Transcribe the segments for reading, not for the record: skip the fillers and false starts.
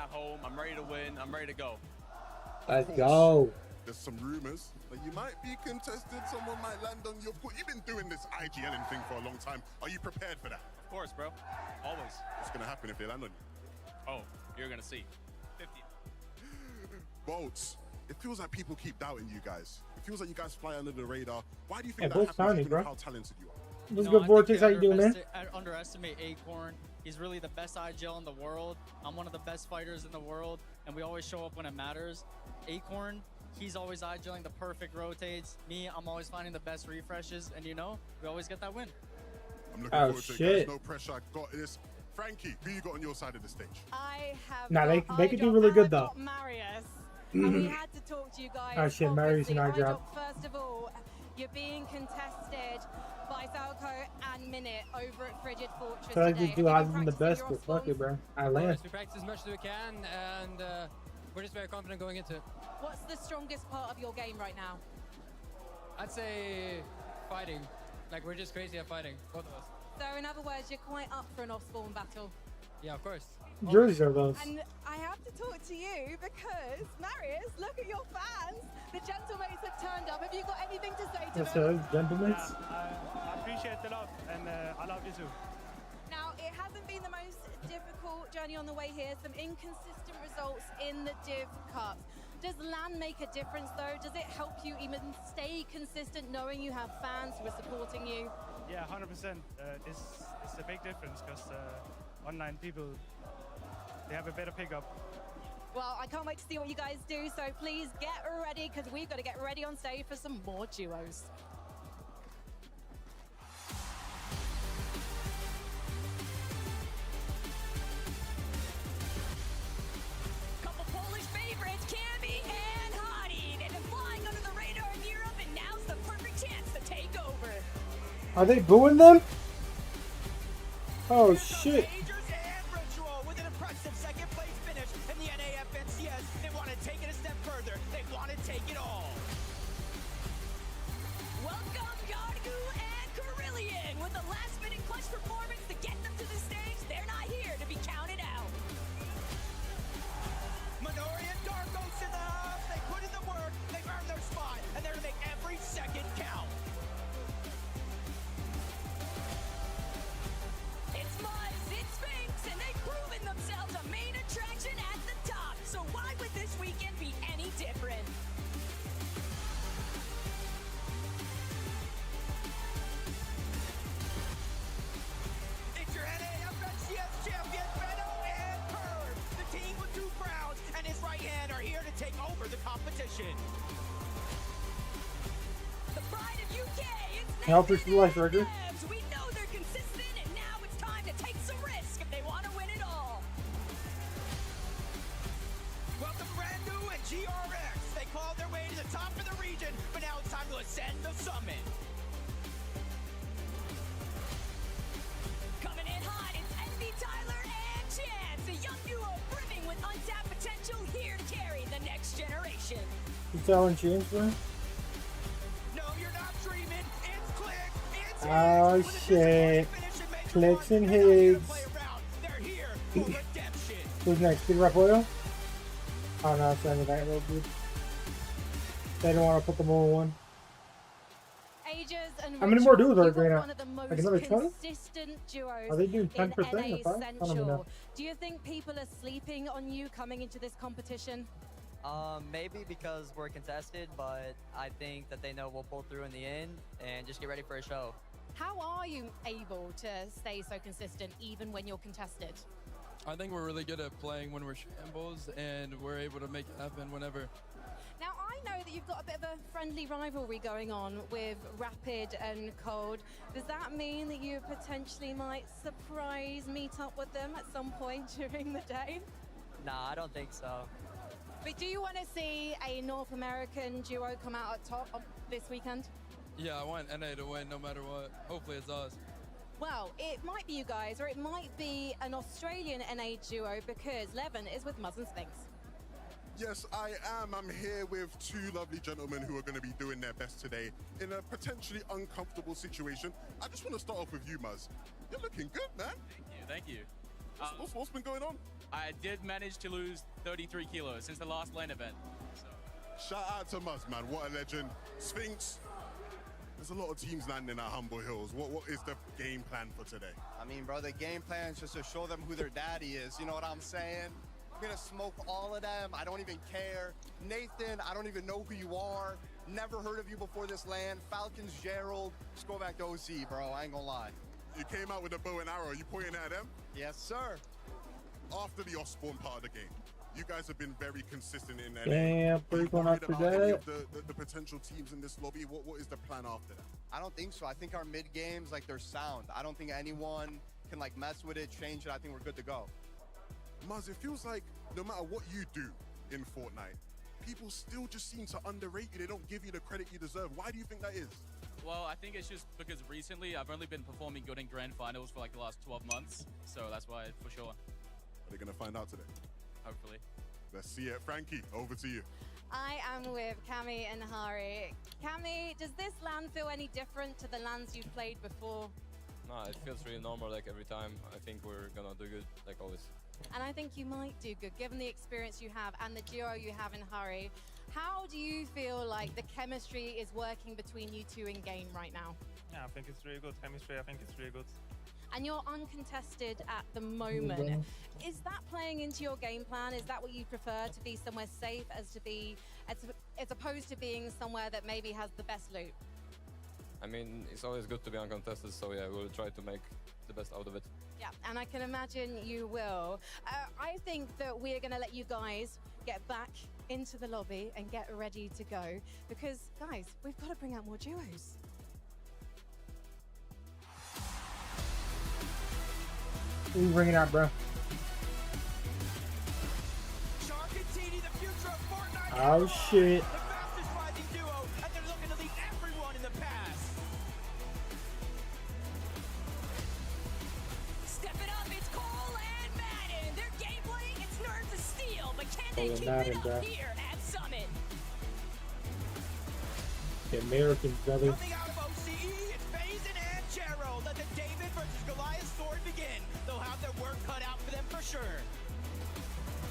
at home. I'm ready to win. I'm ready to go. Let's go. There's some rumors that you might be contested. Someone might land on your foot. You've been doing this IGLing thing for a long time. Are you prepared for that? Of course, bro. Always. What's going to happen if they land on you? Oh, you're going to see. 50. Bolts, it feels like people keep doubting you guys. It feels like you guys fly under the radar. Why do you Hey, think Bolt's that happens, tiny, given bro. how talented you are? What's No, good, I Vortex? think How you doing, man? I underestimate Acorn. He's really the best IGL in the world. I'm one of the best fighters in the world, and we always show up when it matters. Acorn, he's always IGLing the perfect rotates. Me, I'm always finding the best refreshes, and you know, we always get that win. I'm looking Oh, forward to it, shit. guys. No pressure. I got this. Frankie, who you got on your side of the stage? I have. Nah, they got could do iDrop really and good, I've though. got Marius, and we had to talk to you guys. Oh, shit, Marius and Obviously, iDrop. First of all, you're being contested by Falco and Minute over at Frigid Fortress. I feel like today. this dude Have has you been been the best, practicing but your fuck it, off-spawn? bro. I land. We practice as much as we can, and we're just very confident going into it. What's the strongest part of your game right now? I'd say fighting. Like, we're just crazy at fighting, both of us. So, in other words, you're quite up for an off-spawn battle. Yeah, of course. Jerseys are those. And I have to talk to you because, Marius, look at your fans. The Gentlemates have turned up. Have you got anything to say to Yes, them? sir, gentlemen. I appreciate the love and I love you too. Now, it hasn't been the most difficult journey on the way here. Some inconsistent results in the Div Cups. Does LAN make a difference, though? Does it help you even stay consistent knowing you have fans who are supporting you? Yeah, 100%. It's a big difference because online people, they have a better pickup. Well, I can't wait to see what you guys do. So please get ready because we've got to get ready on stage for some more duos. Couple Polish favorites, Cammy and Hottie. They've been flying under the radar in Europe, and now's the perfect chance to take over. Are they booing them? Oh, shit. Majors and Ritual with an impressive second place finish in the NAFNCS. They want to take it a step further. They want to take it all. Welcome, Yargu and Carillion with a last-minute clutch performance to get them to the stage. They're not here to be counted out. Minori and Darkos in the house. They put in the work. They've earned their spot, and they're going to make every second count. It's Muzz, it's Sphinx, and they've proven themselves a main attraction at the top. So why would this weekend be any different? It's your NAFNCS champion, Benno and Purr. The team with 2 crowns and his right hand are here to take over the competition. The pride of UK, it's Help Nathan us for life, and Roger. Debs. We know they're consistent, and now it's time to take some risk if they want to win it all. Welcome Randu and GRX. They clawed their way to the top of the region, but now it's time to ascend the summit. Coming in hot, it's Envy, Tyler, and Chance, a young duo brimming with untapped potential here to carry the next generation. You telling James, bro? No, you're not dreaming. It's Click. It's Oh, Higgs. With a shit. disappointing finish in Major Clicks One, and they're not here to Higgs. play around. They're here for redemption. Who's next? Big Rap Oil? Oh, no, it's only that little dude. They don't want to put them all in one. Ages and How many more Ritual, duos are you there are now? one of the most Like another 20? consistent duos Are they doing in 10% NA or 5? I don't even know. Central. Do you think people are sleeping on you coming into this competition? Maybe because we're contested, but I think that they know we'll pull through in the end and just get ready for a show. How are you able to stay so consistent even when you're contested? I think we're really good at playing when we're shambles, and we're able to make it happen whenever. Now, I know that you've got a bit of a friendly rivalry going on with Rapid and Cold. Does that mean that you potentially might surprise meet up with them at some point during the day? Nah, I don't think so. But do you want to see a North American duo come out at top this weekend? Yeah, I want NA to win no matter what. Hopefully it's us. Well, it might be you guys, or it might be an Australian NA duo because Levin is with Muzz and Sphinx. Yes, I am. I'm here with 2 lovely gentlemen who are going to be doing their best today in a potentially uncomfortable situation. I just want to start off with you, Muzz. You're looking good, man. Thank you. What's been going on? I did manage to lose 33 kilos since the last LAN event. So. Shout out to Muzz, man. What a legend. Sphinx, there's a lot of teams landing at Humble Hills. What is the game plan for today? I mean, bro, the game plan is just to show them who their daddy is. You know what I'm saying? I'm gonna smoke all of them. I don't even care. Nathan, I don't even know who you are. Never heard of you before this land. Falcons, Gerald. Just go back to OC, bro. I ain't gonna lie. You came out with a bow and arrow. You pointing at them? Yes, sir. After the Osborne part of the game, you guys have been very consistent in that. Damn, Are you going worried after about any that. of the potential teams in this lobby? What is the plan after that? I don't think so. I think our mid games, like, they're sound. I don't think anyone can, like, mess with it, change it. I think we're good to go. Muzz, it feels like no matter what you do in Fortnite, people still just seem to underrate you. They don't give you the credit you deserve. Why do you think that is? Well, I think it's just because recently I've only been performing good in grand finals for like the last 12 months. So that's why, for sure. Are they going to find out today? Hopefully. Let's see it. Frankie, over to you. I am with Cammy and Hari. Cammy, does this land feel any different to the lands you've played before? No, it feels really normal like every time. I think we're gonna do good like always. And I think you might do good, given the experience you have and the duo you have in Hari. How do you feel like the chemistry is working between you two in game right now? Yeah, I think it's really good chemistry. I think it's really good. And you're uncontested at the moment. Is that playing into your game plan? Is that what you prefer, to be somewhere safe as opposed to being somewhere that maybe has the best loot? I mean, it's always good to be uncontested, so yeah, we'll try to make the best out of it. Yeah, and I can imagine you will. I think that we're going to let you guys get back into the lobby and get ready to go, because, guys, we've got to bring out more duos. What are you bringing out, bro? Shark and TD, the future of Fortnite. Oh, shit. The fastest rising duo, and they're looking to leave everyone in the past. Step it up, it's Cole and Madden. Their gameplay, it's nerves of steel, but can they Cole and keep Madden, it up bro. here at Summit? The Americans, brother. Coming out of OCE, it's Faison and Gerald. Let the David versus Goliath story begin. They'll have their work cut out for them for sure.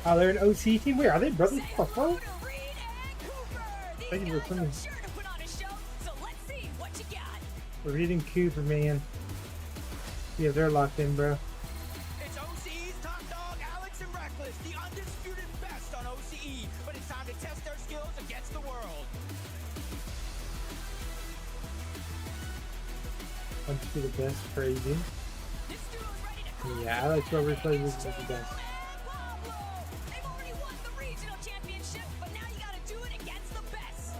Oh, they're an OC team? Where are they, brothers? What the fuck? Thank you for coming. Sure to put on a show, so let's see what you got. Reed and Cooper, man. Yeah, they're locked in, bro. It's OCE's top dog, Alex and Reckless, the undisputed best on OCE. But it's time to test their skills against the world. Let's be the best, crazy. Yeah, Alex Rover plays this is the best. They've already won the regional championship, but now you gotta do it against the best.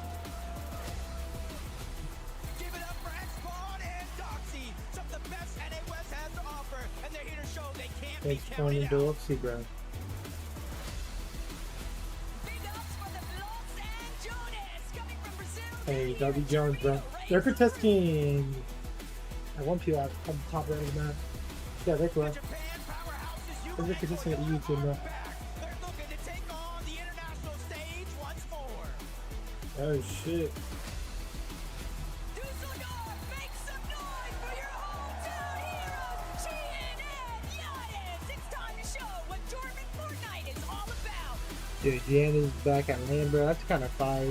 Give it up for X-Pawn and Doxy, some of the best NA West has to offer, and they're here to show they can't be Thanks, Tony counted and out. Biloxi, bro. Big ups for the Los Angeles coming from Brazil. Hey, W. Jones, bro. They're contesting. I want you out on the top right of the map. Yeah, they cool. They're contesting at YouTube, bro. They're looking to take on the international stage once more. Oh, shit. Dusseldorf, make some noise for your hometown heroes, Chien and Giannis. It's time to show what Dortmund Fortnite is all about. Dude, Giannis back at land, bro. That's kind of fire.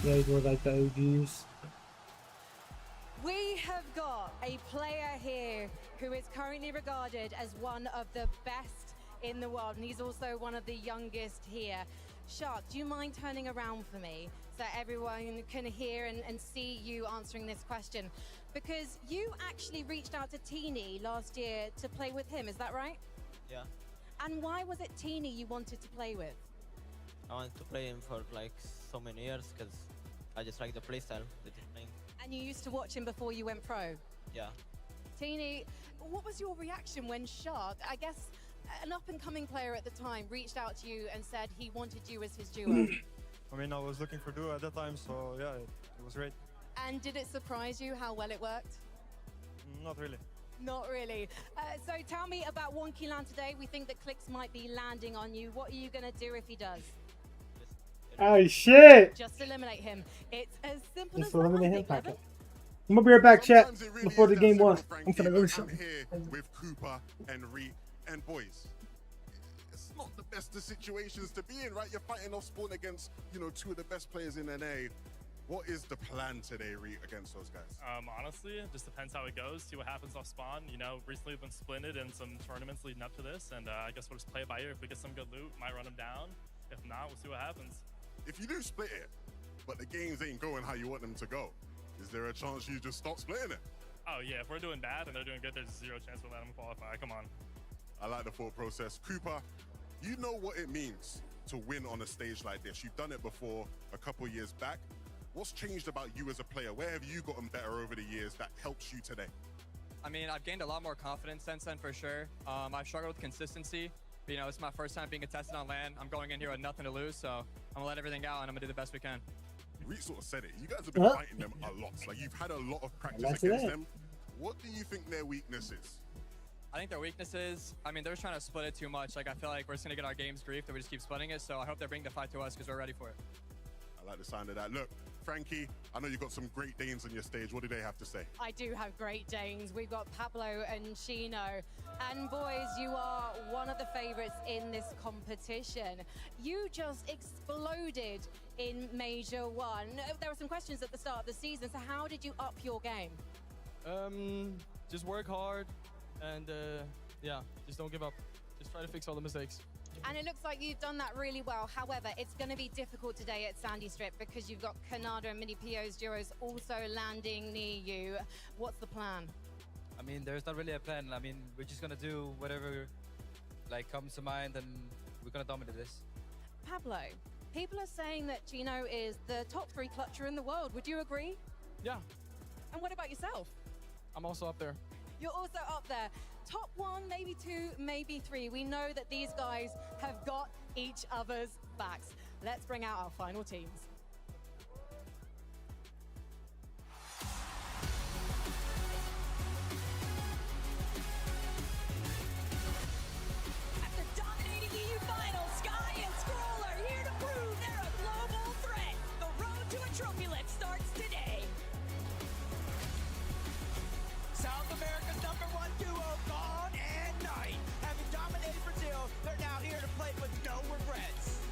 Yeah, he's more like the OGs. We have got a player here who is currently regarded as one of the best in the world, and he's also one of the youngest here. Shark, do you mind turning around for me so everyone can hear and see you answering this question? Because you actually reached out to Teeny last year to play with him, is that right? Yeah, And why was it Teeny you wanted to play with? I wanted to play him for like so many years because I just like the playstyle that he's playing. And you used to watch him before you went pro? Yeah. Teeny, what was your reaction when Shark, I guess an up-and-coming player at the time, reached out to you and said he wanted you as his duo? I mean, I was looking for duo at that time, so yeah, it was great. And did it surprise you how well it worked? Not really. Not really. So tell me about Wonky Land today. We think that Clix might be landing on you. What are you going to do if he does? Oh, shit. Just eliminate him. It's as simple Just as that, eliminate I him, think, Levin. packet. I'm gonna be right back, chat. Sometimes it really Before is the that game simple, one. Frankie. I'm gonna go I'm show. here with Cooper and Reek. And boys, not the best of situations to be in, right? You're fighting off spawn against, you know, two of the best players in NA. What is the plan today, Reek, against those guys? Honestly, it just depends how it goes. See what happens off spawn. You know, recently we've been splinted in some tournaments leading up to this, and I guess we'll just play it by ear. If we get some good loot, might run them down. If not, we'll see what happens. If you do split it, but the games ain't going how you want them to go, is there a chance you just stop splitting it? Oh yeah, if we're doing bad and they're doing good, there's zero chance we'll let them qualify. Come on. I like the thought process. Cooper, you know what it means to win on a stage like this. You've done it before a couple years back. What's changed about you as a player? Where have you gotten better over the years that helps you today? I mean, I've gained a lot more confidence since then, for sure. I've struggled with consistency. But, you know, it's my first time being contested on LAN. I'm going in here with nothing to lose, so I'm gonna let everything out and I'm gonna do the best we can. Reek sort of said it. You guys have been fighting them a lot. Like, you've had a lot of practice against them. What do you think their weakness is? I think their weakness is, I mean, they're just trying to split it too much. Like, I feel like we're just gonna get our games griefed if we just keep splitting it. So I hope they bring the fight to us because we're ready for it. I like the sound of that. Look, Frankie, I know you've got some Great Danes on your stage. What do they have to say? I do have Great Danes. We've got Pablo and Chino. And boys, you are one of the favorites in this competition. You just exploded in Major 1. There were some questions at the start of the season, so how did you up your game? Just work hard and yeah, just don't give up. Just try to fix all the mistakes. And it looks like you've done that really well. However, it's going to be difficult today at Sandy Strip because you've got Kanada and Mini PO's duos also landing near you. What's the plan? I mean, there's not really a plan. I mean, we're just gonna do whatever like comes to mind, and we're gonna dominate this. Pablo, people are saying that Chino is the top 3 clutcher in the world. Would you agree? Yeah, And what about yourself? I'm also up there. You're also up there. Top 1, maybe 2, maybe 3. We know that these guys have got each other's backs. Let's bring out our final teams. After dominating EU finals, Sky and Skrull are here to prove they're a global threat. The road to a trophy-let starts today. South America's #1 duo, Dawn and Night. Having dominated Brazil, they're now here to play with no regrets.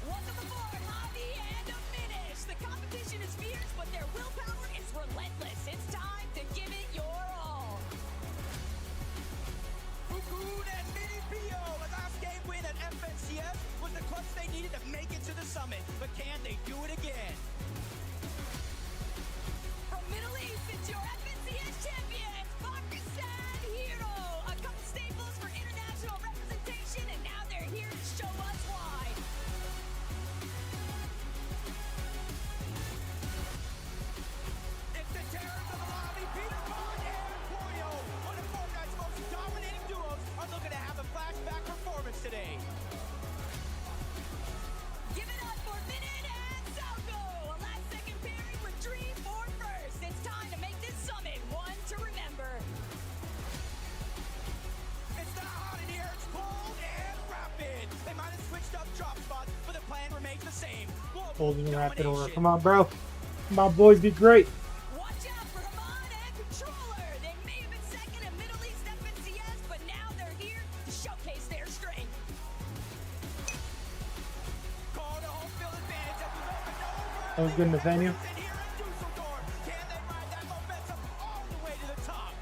Welcome aboard, Javi and Diminish. The competition is fierce, but their willpower is relentless. It's time to give it your all. Fukun and Mini PO, a last game win at FNCS was the clutch they needed to make it to the summit. But can they do it again? From Middle East, it's your FNCS champions, Pakistan Hero. A couple staples for international representation, and now they're here to show us why. It's the terrors of the lobby, Peter Pan and Poyo. One of Fortnite's most dominating duos are looking to have a flashback performance today. Give it up for Minute and Salco. A last-second pairing with Dream for first. It's time to make this summit one to remember. It's not hot in here, it's cold and rapid. They might have switched up drop spots, but the plan remains the same. Global Holding rapid order. domination. Come on, bro. Come on, boys, be great. Watch out for Hamad and Controller. They may have been second in Middle East FNCS, but now they're here to showcase their strength. Call to home field advantage as we open over. That was good, Nathaniel. And here in Dusseldorf, can they ride that momentum all the way to the top?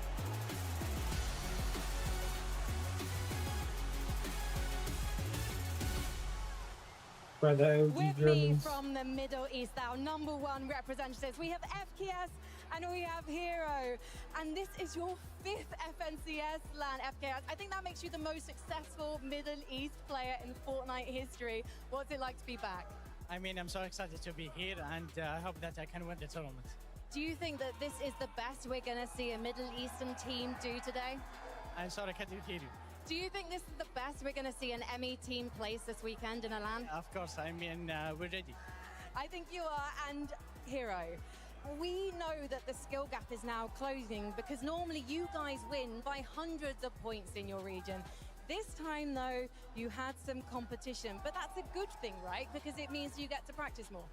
By the OG With me Germans. from the Middle East, our #1 representatives, we have FKS and we have Hero. And this is your 5th FNCS LAN, FKS. I think that makes you the most successful Middle East player in Fortnite history. What's it like to be back? I mean, I'm so excited to be here, and I hope that I can win the tournament. Do you think that this is the best we're going to see a Middle Eastern team do today? I'm sorry, I can't hear you. Do you think this is the best we're going to see an ME team place this weekend in a LAN? Of course, I mean, we're ready. I think you are. And Hero, we know that the skill gap is now closing because normally you guys win by hundreds of points in your region. This time, though, you had some competition, but that's a good thing, right? Because it means you get to practice more.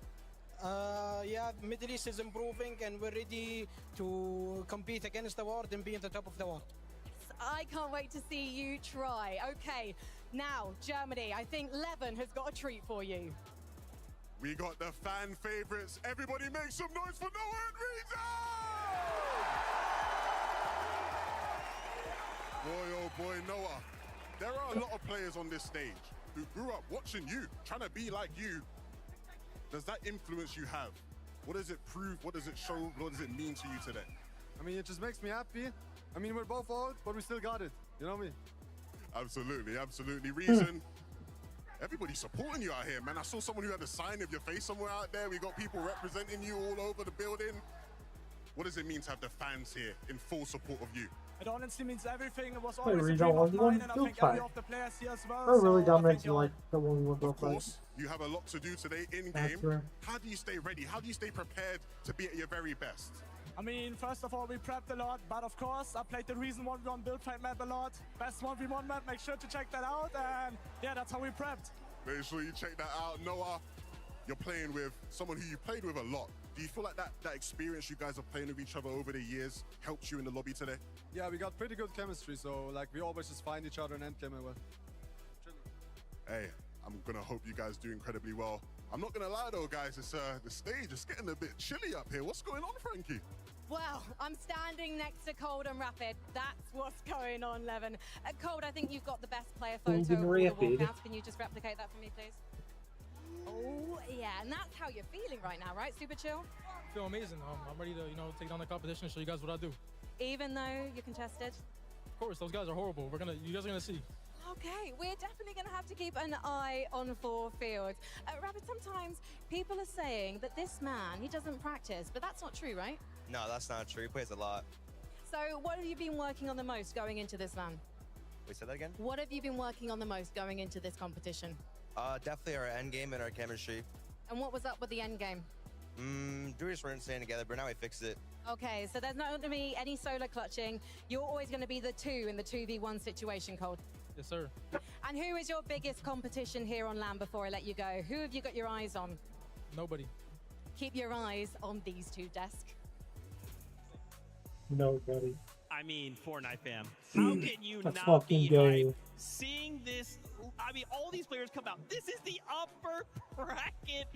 Yeah, Middle East is improving and we're ready to compete against the world and be in the top of the world. I can't wait to see you try. Okay, now, Germany, I think Levin has got a treat for you. We got the fan favorites. Everybody make some noise for Noah and Rita! Boy, oh boy, Noah. There are a lot of players on this stage who grew up watching you, trying to be like you. Does that influence you have? What does it prove? What does it show? What does it mean to you today? I mean, it just makes me happy. I mean, we're both old, but we still got it. You know what I mean? Absolutely, absolutely. Reason. Everybody's supporting you out here, man. I saw someone who had a sign of your face somewhere out there. We got people representing you all over the building. What does it mean to have the fans here in full support of you? It honestly means everything. It was Wait, always a Rita, dream what of you mine, want and I to think fight? every of the players here as well. We're really so I dominating think like the one we went Of both like. course, you have a lot to do today in That's game. true. How do you stay ready? How do you stay prepared to be at your very best? I mean, first of all, we prepped a lot, but of course, I played the Reason 1v1 build fight map a lot. Best 1v1 map, make sure to check that out, and yeah, that's how we prepped. Make sure you check that out. Noah, you're playing with someone who you played with a lot. Do you feel like that experience you guys are playing with each other over the years helped you in the lobby today? Yeah, we got pretty good chemistry, so like we always just find each other in endgame and well. Hey, I'm gonna hope you guys do incredibly well. I'm not gonna lie though, guys, it's the stage is getting a bit chilly up here. What's going on, Frankie? Well, I'm standing next to Cold and Rapid. That's what's going on, Levin. Cold, I think you've got the best player photo of all the Rapid. walkouts. Can you just replicate that for me, please? Oh, yeah, and that's how you're feeling right now, right? Super chill? I feel amazing. I'm ready to, take down the competition and show you guys what I do. Even though you're contested? Of course, those guys are horrible. You guys are gonna see. Okay, we're definitely going to have to keep an eye on 4 fields. Rapid, sometimes people are saying that this man, he doesn't practice, but that's not true, right? No, that's not true. He plays a lot. So what have you been working on the most going into this, man? Wait, say that again? What have you been working on the most going into this competition? Definitely our end game and our chemistry. And what was up with the end game? We just weren't staying together, but now we fixed it. Okay, so there's not going to be any solo clutching. You're always going to be the 2 in the 2v1 situation, Cold. Yes, sir. And who is your biggest competition here on LAN before I let you go? Who have you got your eyes on? Nobody. Keep your eyes on these 2 desks. Nobody. I mean, Fortnite fam. How can you That's not fucking be gay. hyped? Seeing this, I mean, all these players come out. This is the upper bracket.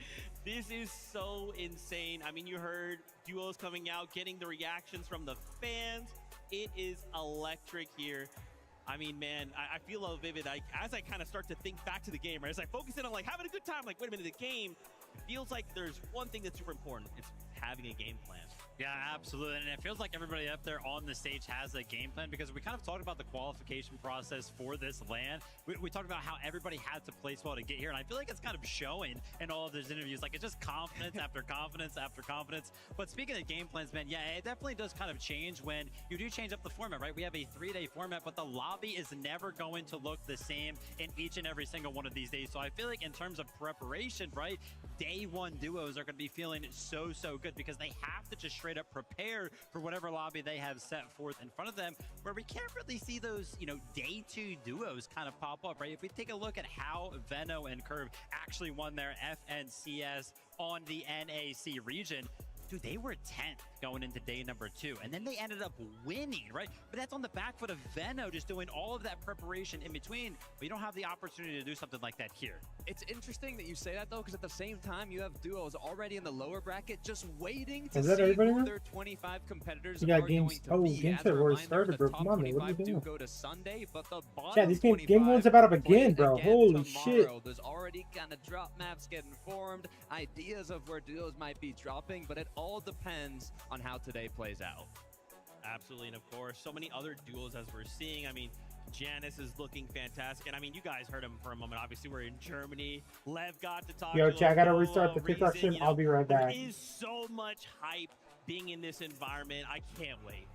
This is so insane. I mean, you heard duos coming out, getting the reactions from the fans. It is electric here. I mean, man, I feel a vivid. As I kind of start to think back to the game, right? As I focus in on like having a good time, like, wait a minute, the game feels like there's one thing that's super important. It's having a game plan. Yeah, absolutely. And it feels like everybody up there on the stage has a game plan because we kind of talked about the qualification process for this LAN. We talked about how everybody had to place well to get here. And I feel like it's kind of showing in all of those interviews. Like, it's just confidence after confidence after confidence. But speaking of game plans, man, yeah, it definitely does kind of change when you do change up the format, right? We have a 3-day format, but the lobby is never going to look the same in each and every single one of these days. So I feel like in terms of preparation, right, day 1 duos are going to be feeling so good because they have to just straight up prepare for whatever lobby they have set forth in front of them, where we can't really see those, day 2 duos kind of pop up, right? If we take a look at how Veno and Curve actually won their FNCS on the NAC region, dude, they were 10th going into day number 2, and then they ended up winning, right? But that's on the back foot of Veno just doing all of that preparation in between, but you don't have the opportunity to do something like that here. It's interesting that you say that, though, because at the same time, you have duos already in the lower bracket just waiting to Is that see everybody who now? their 25 competitors You got are games. going to Oh, be. game As set a already reminder, started, the bro. top Come on, man. What are you 25 do doing? go to Sunday, but the bottom Yeah, these 25 game's about up play again, bro. again Holy shit. tomorrow. There's already kind of drop maps getting formed, ideas of where duos might be dropping, but it all depends on how today plays out. Absolutely, and of course, so many other duels as we're seeing. I mean, Janice is looking fantastic, and I mean, you guys heard him for a moment. Obviously, we're in Germany. Lev got to talk Yo, to chat, I gotta Apollo, restart the TikTok Reason, stream. I'll be right back. There is so much hype being in this environment. I can't wait.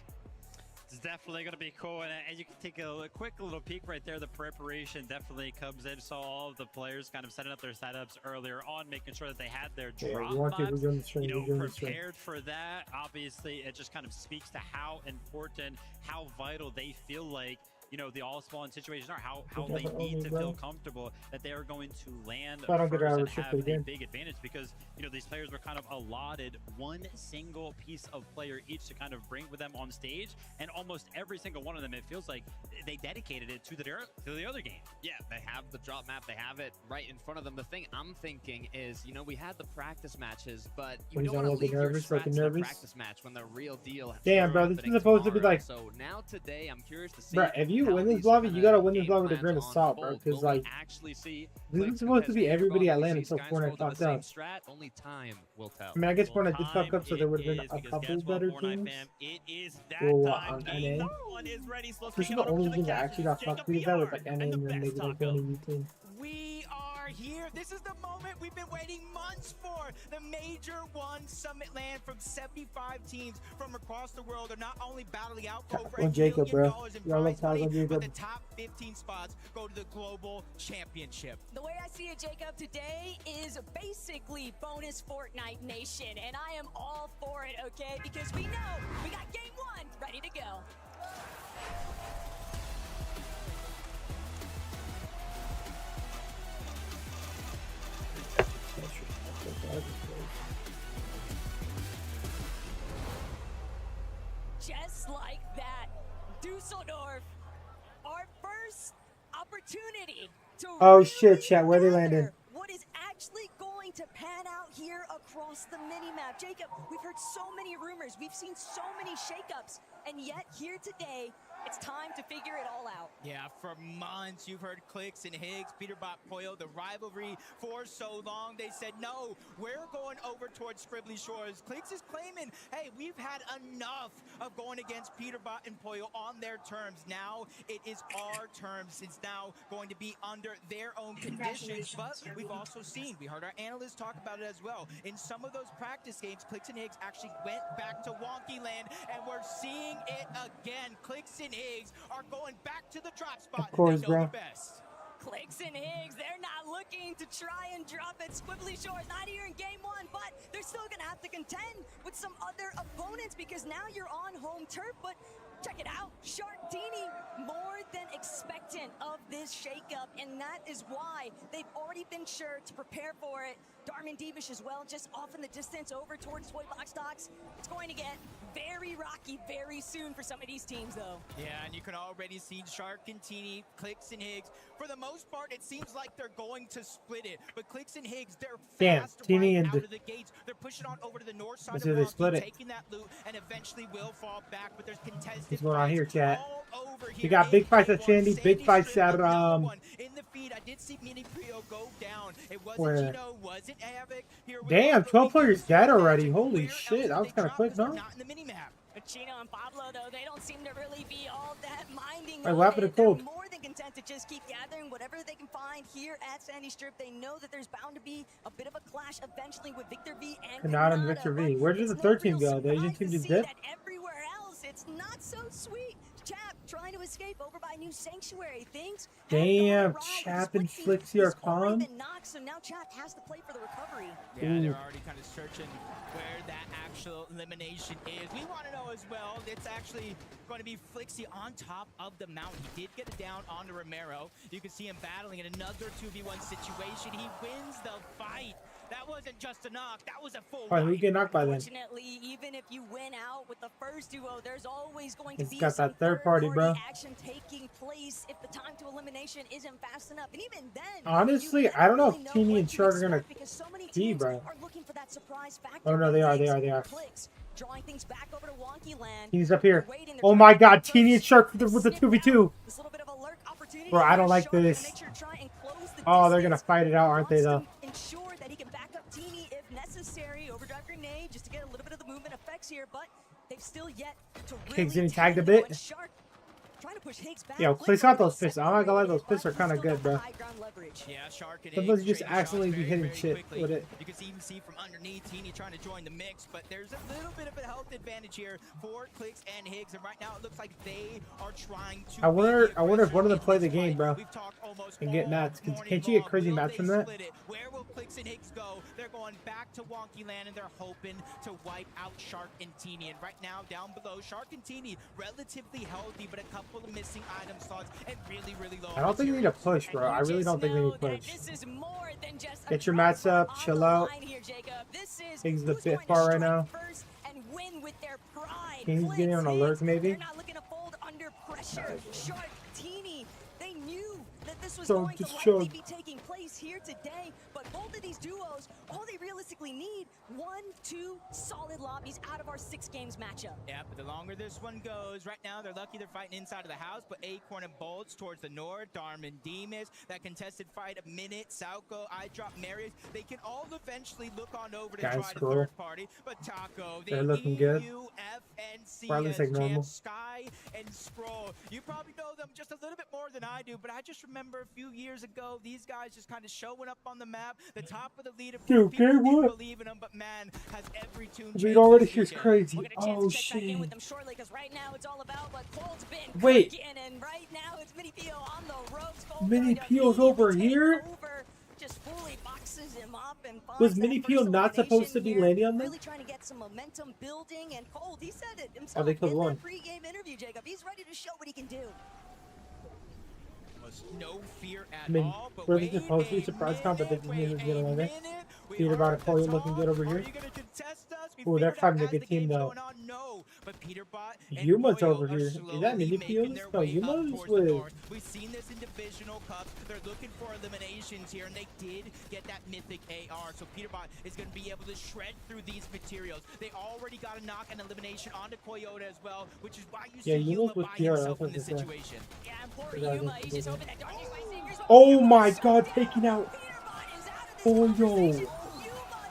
It's definitely going to be cool, and you can take a quick little peek right there. The preparation definitely comes in. Saw all of the players kind of setting up their setups earlier on, making sure that they had their Yeah, drop we want to bots, resume the stream. Resume the stream. prepared for that. Obviously, it just kind of speaks to how important, how vital they feel like you know, the all spawn situations are, how Yeah, they but need only, to bro. feel comfortable that they are going to land So I don't get first out of and the ship have a again. big advantage, because, you know, these players were kind of allotted one single piece of player each to kind of bring with them on stage, and almost every single one of them, it feels like they dedicated it to the other game. Yeah, they have the drop map. They have it right in front of them. The thing I'm thinking is, you know, we had the practice matches, but you When he's don't not want to looking leave your nervous, strats looking in a nervous. practice match when the real deal. Damn, are bro, this is happening supposed to be tomorrow. like. So now today, I'm curious to see. Bro, if you how win this these lobby, kinda you gotta win this game lobby with a plans grain of salt, bro. unfold. Because Will we like, actually see this Clix is supposed to be contest everybody Peterball? at Will we land see until Sky's Fortnite World in fucked the same up. strat? Only time will tell. I mean, I guess Well, Fortnite did fuck up, so there would have been It a is, couple because guess what, better Fortnite teams. fam? It is that Well, time. on NA. Either one is ready. So let's This is get the on over only to the team that cast. actually got Jacob fucked with that was Bjorn like NA and and the then maybe best like taco. one EU team. We are here. This is the moment we've been waiting months for. The Major One Summit Land from 75 teams from across the world are not only battling out for over Taco Jacob, $1 bro. million in Y'all love prize Taco money, Jacob. but the top 15 spots go to the Global Championship. The way I see it, Jacob, today is basically bonus Fortnite Nation, and I am all for it, okay? Because we know we got game one ready to go. Just like that, Dusseldorf, our first opportunity to Oh shit, chat, where they landed? what is actually going to pan out here across the minimap. Jacob, we've heard so many rumors, we've seen so many shakeups, and yet here today, it's time to figure it all out. Yeah, for months you've heard Clix and Higgs, Peterbot, Poyo, the rivalry for so long. They said, no, we're going over towards Scribbly Shores. Clix is claiming, hey, we've had enough of going against Peterbot and Poyo on their terms. Now it is our terms. It's now going to be under their own conditions. But we've also seen, we heard our analysts talk about it as well. In some of those practice games, Clix and Higgs actually went back to Wonky Land, and we're seeing it again. Clix and Higgs are going back to the drop spot. Of course, they know bro. the best. Clicks and Higgs, they're not looking to try and drop at Squibbly Shores, not here in game one, but they're still gonna have to contend with some other opponents because now you're on home turf. But check it out, Sharktini more than expectant of this shakeup, and that is why they've already been sure to prepare for it. Darman Devish as well, just off in the distance over towards Toy Box Docks. It's going to get very rocky very soon for some of these teams, though. Yeah, and you can already see Shark and Teeny, Clix and Higgs. For the most part, it seems like they're going to split it. But Clix and Higgs, they're Damn, fast Teeny right and out of the gates. They're pushing on over to the north side Let's of see if they Wonky, split it. taking that loot, and eventually will fall back. But there's contested What's going on here, chat? all over We here got in big fights at K1. Sandy, big Sandy fights Strip, at another one. In the feed, I did see Mini Prio go down. It wasn't Where? Gino, wasn't Havoc. Here we Damn, go. 12 players dead already. Holy shit, that was kind of quick, no? Not in the mini-map. Chino and Pablo, though, they don't seem to really be all that minding. Alright, of what happened it. to Cold? They're more than content to just keep gathering whatever they can find here at Sandy Strip. They know that there's bound to be a bit of a clash eventually with Victor V and Kanata and Victor V. Where did the third team go? The Asian team just did? that everywhere else, it's not so sweet. Chap trying to escape over by New Sanctuary. Things Damn, Chap and Flixie are already calm. been knocked, so now Chap has to play for the recovery. Yeah, Ooh. they're already kind of searching where that actual elimination is. We want to know as well, it's actually going to be Flixie on top of the mountain. He did get it down onto Romero. You can see him battling in another 2v1 situation. He wins the fight. That wasn't just a knock, that was a full Alright, who wipe. get knocked by then? Unfortunately, even if you win out with the first duo, there's always going to It's be got some that third party, bro. action taking place if the time to elimination isn't fast enough. And even then, Honestly, you I don't know never if really Teeny what and to Shark are gonna expect because so many be, teams bro. are looking for that surprise factor. Oh no, they are, they Higgs are, they are. Clicks, drawing things back over to Wonky Land. Teeny's up here. They're waiting, they're Oh trying my to god, get Teeny and first. Shark with the 2v2. This little bit of a lurk opportunity. Bro, I don't like Shark this. to make sure to try and close the Oh, they're gonna distance. fight it out, aren't they, though? Wants to ensure that he can back up Teeny if necessary. Overdrive grenade just to get a little bit of the movement effects here, but they've still yet to really Higgs getting tag tagged a though, bit. and Shark trying to push Higgs back. Yo, Clicks got those fists. I'm not gonna lie, those fists are kind of good, bro. Yeah, Shark and Sometimes Higgs you just trading shots accidentally be very, hitting very shit quickly. with it. You can even see from underneath Teeny trying to join the mix, but there's a little bit of a health advantage here for Clicks and Higgs, and right now it looks like they are trying to. I wonder if one of them play the in this game, fight. bro, We've talked almost and get all mats. morning Can't you get long. crazy Will mats they from that? split it? Where will Clicks Clix and Higgs go. They're going back to Wonky Land, and they're hoping to wipe out Shark and Teeny. And right now, down below, Shark and Teeny relatively healthy, but a couple of missing item slots and really, really low. I don't think we need to push, bro. I really don't think we need to push. Get your mats up, chill out. Higgs the fifth bar right now. He's getting on alert, maybe. Shark, Teeny, they knew that this was So going to just likely be taking place here today, but both of these duos, all they realistically need, 1-2 solid lobbies out of our 6 games matchup. Yeah, but the longer this one goes, right now they're lucky they're fighting inside of the house, but Acorn and Bolts towards the north, Darman Demas, that contested fight a minute, Sauco, I drop Marius, they can all eventually look on over to Guys, try the scroll. third party, but Taco, the They're looking good. EUFNCS Probably like normal. champ Sky and Scroll. You probably know them just a little bit more than I do, but I just remember a few years ago, these guys just kind of showing up on the map, the top of the leaderboard. Dude, People game didn't one. believe in them, but man, has every tune Read changed already this here's weekend. crazy. We'll get a chance Oh to check back in shit. with them shortly, because right now it's all about what Cold's been Wait. cooking, and right now it's Mini Pio on the ropes. Cold Mini going to Pio's immediately over take here? over, just fully boxes him up and Was finds Mini that Pio first not supposed to be elimination landing here, on them? Really trying to get some momentum building, and Cold, he said it Oh, himself they killed in one. that pre-game interview, Jacob. He's ready to show what he can do. No fear at I mean, all, but we're wait supposed to be a surprise comp, but they didn't even get along there. We Peter are Bot at and the Polio looking top. good over Are here. you gonna contest us? We Oh, they're figured out fighting a as good the team game's though. going on, no. But Peterbot and Yuma's Polio over are here. Is that slowly Mini making Pio's? their No, way up Yuma's towards the with. north. We've seen this in divisional cups. They're looking for eliminations here, and they did get that mythic AR. So Peterbot is going to be able to shred through these materials. They already got a knock and elimination onto Coyote as well, which is why you Yeah, see Yuma's Yuma with by PR, himself that's in this what they say. situation. Yeah, and poor Yeah, Yuma, that's he's just what hoping that Darkness by Singers. Oh my god, taking out Polio. Yuma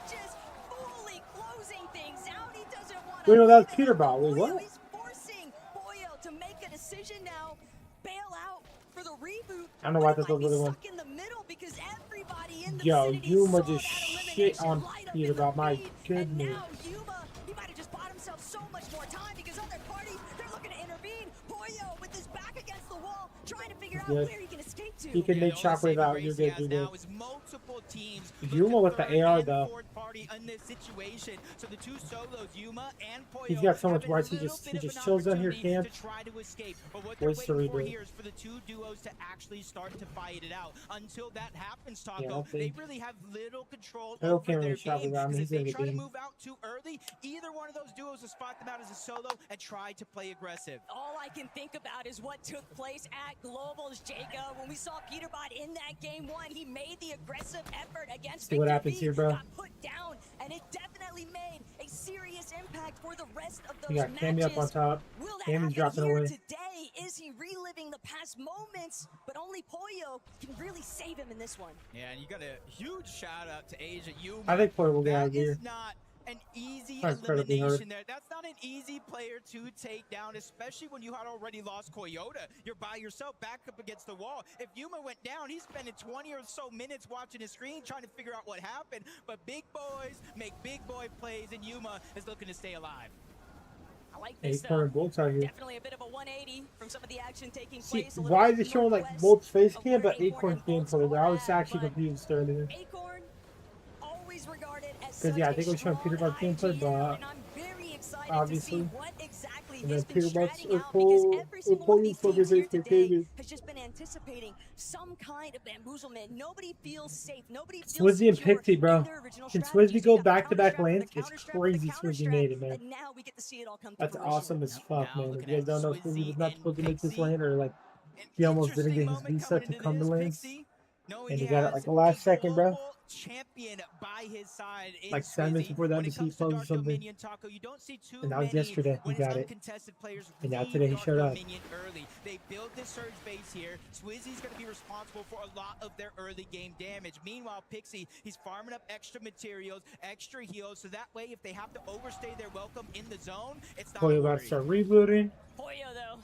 just fully closing things out. He doesn't want Wait, no, that's Peterbot. Wait, what? He's forcing Polio to make a decision now, bail out for the reboot. I don't know why that's the other one. Stuck in the middle because everybody in the Yo, vicinity Yuma saw just that shit elimination on light up Peterbot. My and goodness. now Yuma, he might have just bought himself so much more time because other parties, they're looking to intervene. Pollo with his back against the wall, trying to figure out Good. where he can escape to. He can make Shockwave out. You're good, you're good. Multiple teams Yuma with the AR though. party in this situation. So the two solos, Yuma and Pollo, He's got so much have a rights. He little just bit of an chills down here, opportunity camp. to try to escape. But what they're Waits to waiting for redo it. here is for the two duos to actually start to fight it out. Until that happens, Yeah, Taco, I they think- really have little control I don't over care their when Shockwave game. out. I mean, Because he's if in they the try to game. move out too early, either one of those duos will spot them out as a solo and try to play aggressive. All I can think about is what took place at Globals, Jacob. When we saw Peterbot in that game one, he made the aggressive effort against See what Victor happens V, here, bro. got put down, and it definitely made a serious impact for the rest of those We got Cammy up on top. Will that Cammy's happen dropping here away. today? Is he reliving the past moments? But only Pollo can really save him in this one. Yeah, and you got a huge shout out to Asia Yuma. I think Pollo will get out of That here. is not an easy That's incredibly elimination hard. there. That's not an easy player to take down, especially when you had already lost Coyote. You're by yourself, back up against the wall. If Yuma went down, he's spending 20 or so minutes watching his screen trying to figure out what happened. But big boys make big boy plays, and Yuma is looking to stay alive. I like Hey, this he's turning Bolts out here. Definitely a bit of a 180 from some of the action taking See, place. A little why bit is it showing like northwest Bolt's face of cam, but where Acorn's and Bolt's gameplay? I are was at, actually but confused earlier. Acorn, always regarded as Because yeah, I such think a it was showing strong Peterbot's gameplay, IGL, but and I'm very excited obviously, to see what exactly and he's then been Peterbot's stratting out, because every single one of these teams here today Swizzy has just been anticipating some kind of bamboozlement. Nobody feels safe. Nobody feels Swizzy and secure Pixie, bro. in their original Can strategies. Swizzy go You got the back-to-back counter lanes? strat, the It's counter strat, crazy the counter Swizzy strat, made it, man. and now we get to see it all come to That's fruition. awesome as fuck, Now man. If looking you guys at don't know, Swizzy Swizzy was not and supposed to make this Pixie. lane, or like, he almost didn't get his visa to come to lanes. And he got it like the last second, bro. Champion by his side in Like 7 minutes Swizzy. before the When it embassy comes to closed or Dark something. Dominion, Taco, you don't see too And that was many yesterday. He when it's got it. uncontested players And now leave today he Dark showed up. Dominion early. They built this surge base here. Swizzy's going to be responsible for a lot of their early game damage. Meanwhile, Pixie, he's farming up extra materials, extra heals, so that way if they have to overstay their welcome in the zone, it's not Pollo a about worry. to start rebooting. Pollo, though,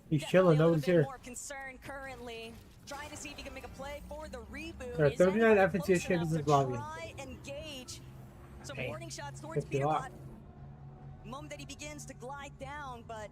He's definitely chilling. a little Nobody's bit here. more concerned currently, trying to see if he can make a play for the reboot. There are Is 39 anyone FNCS close champions enough in to lobby. try and gauge some Hey, warning shots towards 50 Peterbot? lot. Moment that he begins to glide down, but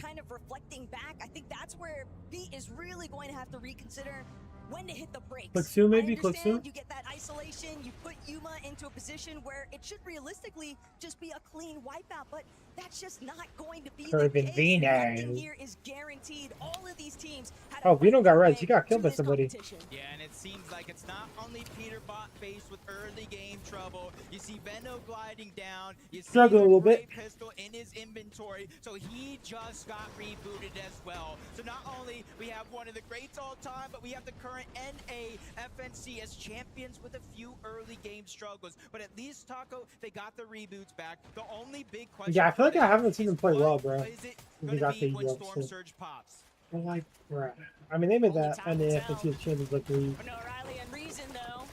kind of reflecting back, I think that's where Pete is really going to have to reconsider when to hit the brakes. Click soon, maybe? I Click soon? understand you get that isolation, you put Yuma into a position where it should realistically just be a clean wipeout, but that's just not going to be the Urban case. Vino. Nothing here is guaranteed. All of these teams had a Oh, Vino got fight res. He got killed by to this somebody. competition. Yeah, and it seems like it's not only Peter Bot faced with early game trouble. You see Veno gliding down. You see Struggling a little Ray bit. Pistol in his inventory, so he just got rebooted as well. So not only we have one of the greats all time, but we have the current NA FNC as champions with a few early game struggles. But at least Taco, they got the reboots back. The only big question. Yeah, I feel like I haven't seen him play well, bro. Is it He gonna got be the when drops, Storm so. Surge pops? I'm like, right. I mean, they made that NAFC Champions League league. No Riley and Reason though.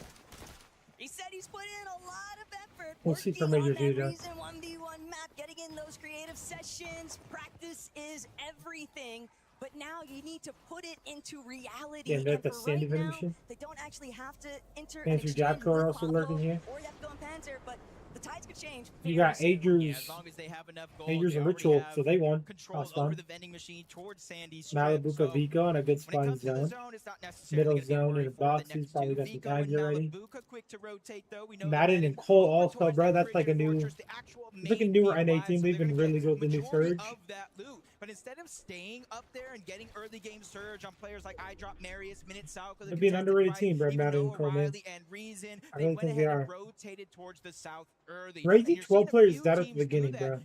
He said he's put in a lot of effort. We'll see for Major Working on Duda. that Reason 1v1 map, getting in those creative sessions. Practice is everything. But now you need to put it into reality. Yeah, And the for Sandy right now, mission. they don't actually have to enter Panzer Jabko are also lurking here. or Defco and Panzer, but the tides could change. You got Agers, Agers and Ritual, so they won. That's fun. Malibuka Vico in a good spot in zone. Middle zone in the box. He's probably got some tags already. Madden and Cole also, bro. That's like a new, it's like a newer NA team. They've been really good with the new Surge. But instead of staying up there and getting early game surge on players like iDrop, Marius, Minute, Salco, They'd be an underrated team, bro. Madden and Cole, man. I really think they are. Crazy 12 players dead at the beginning, bro.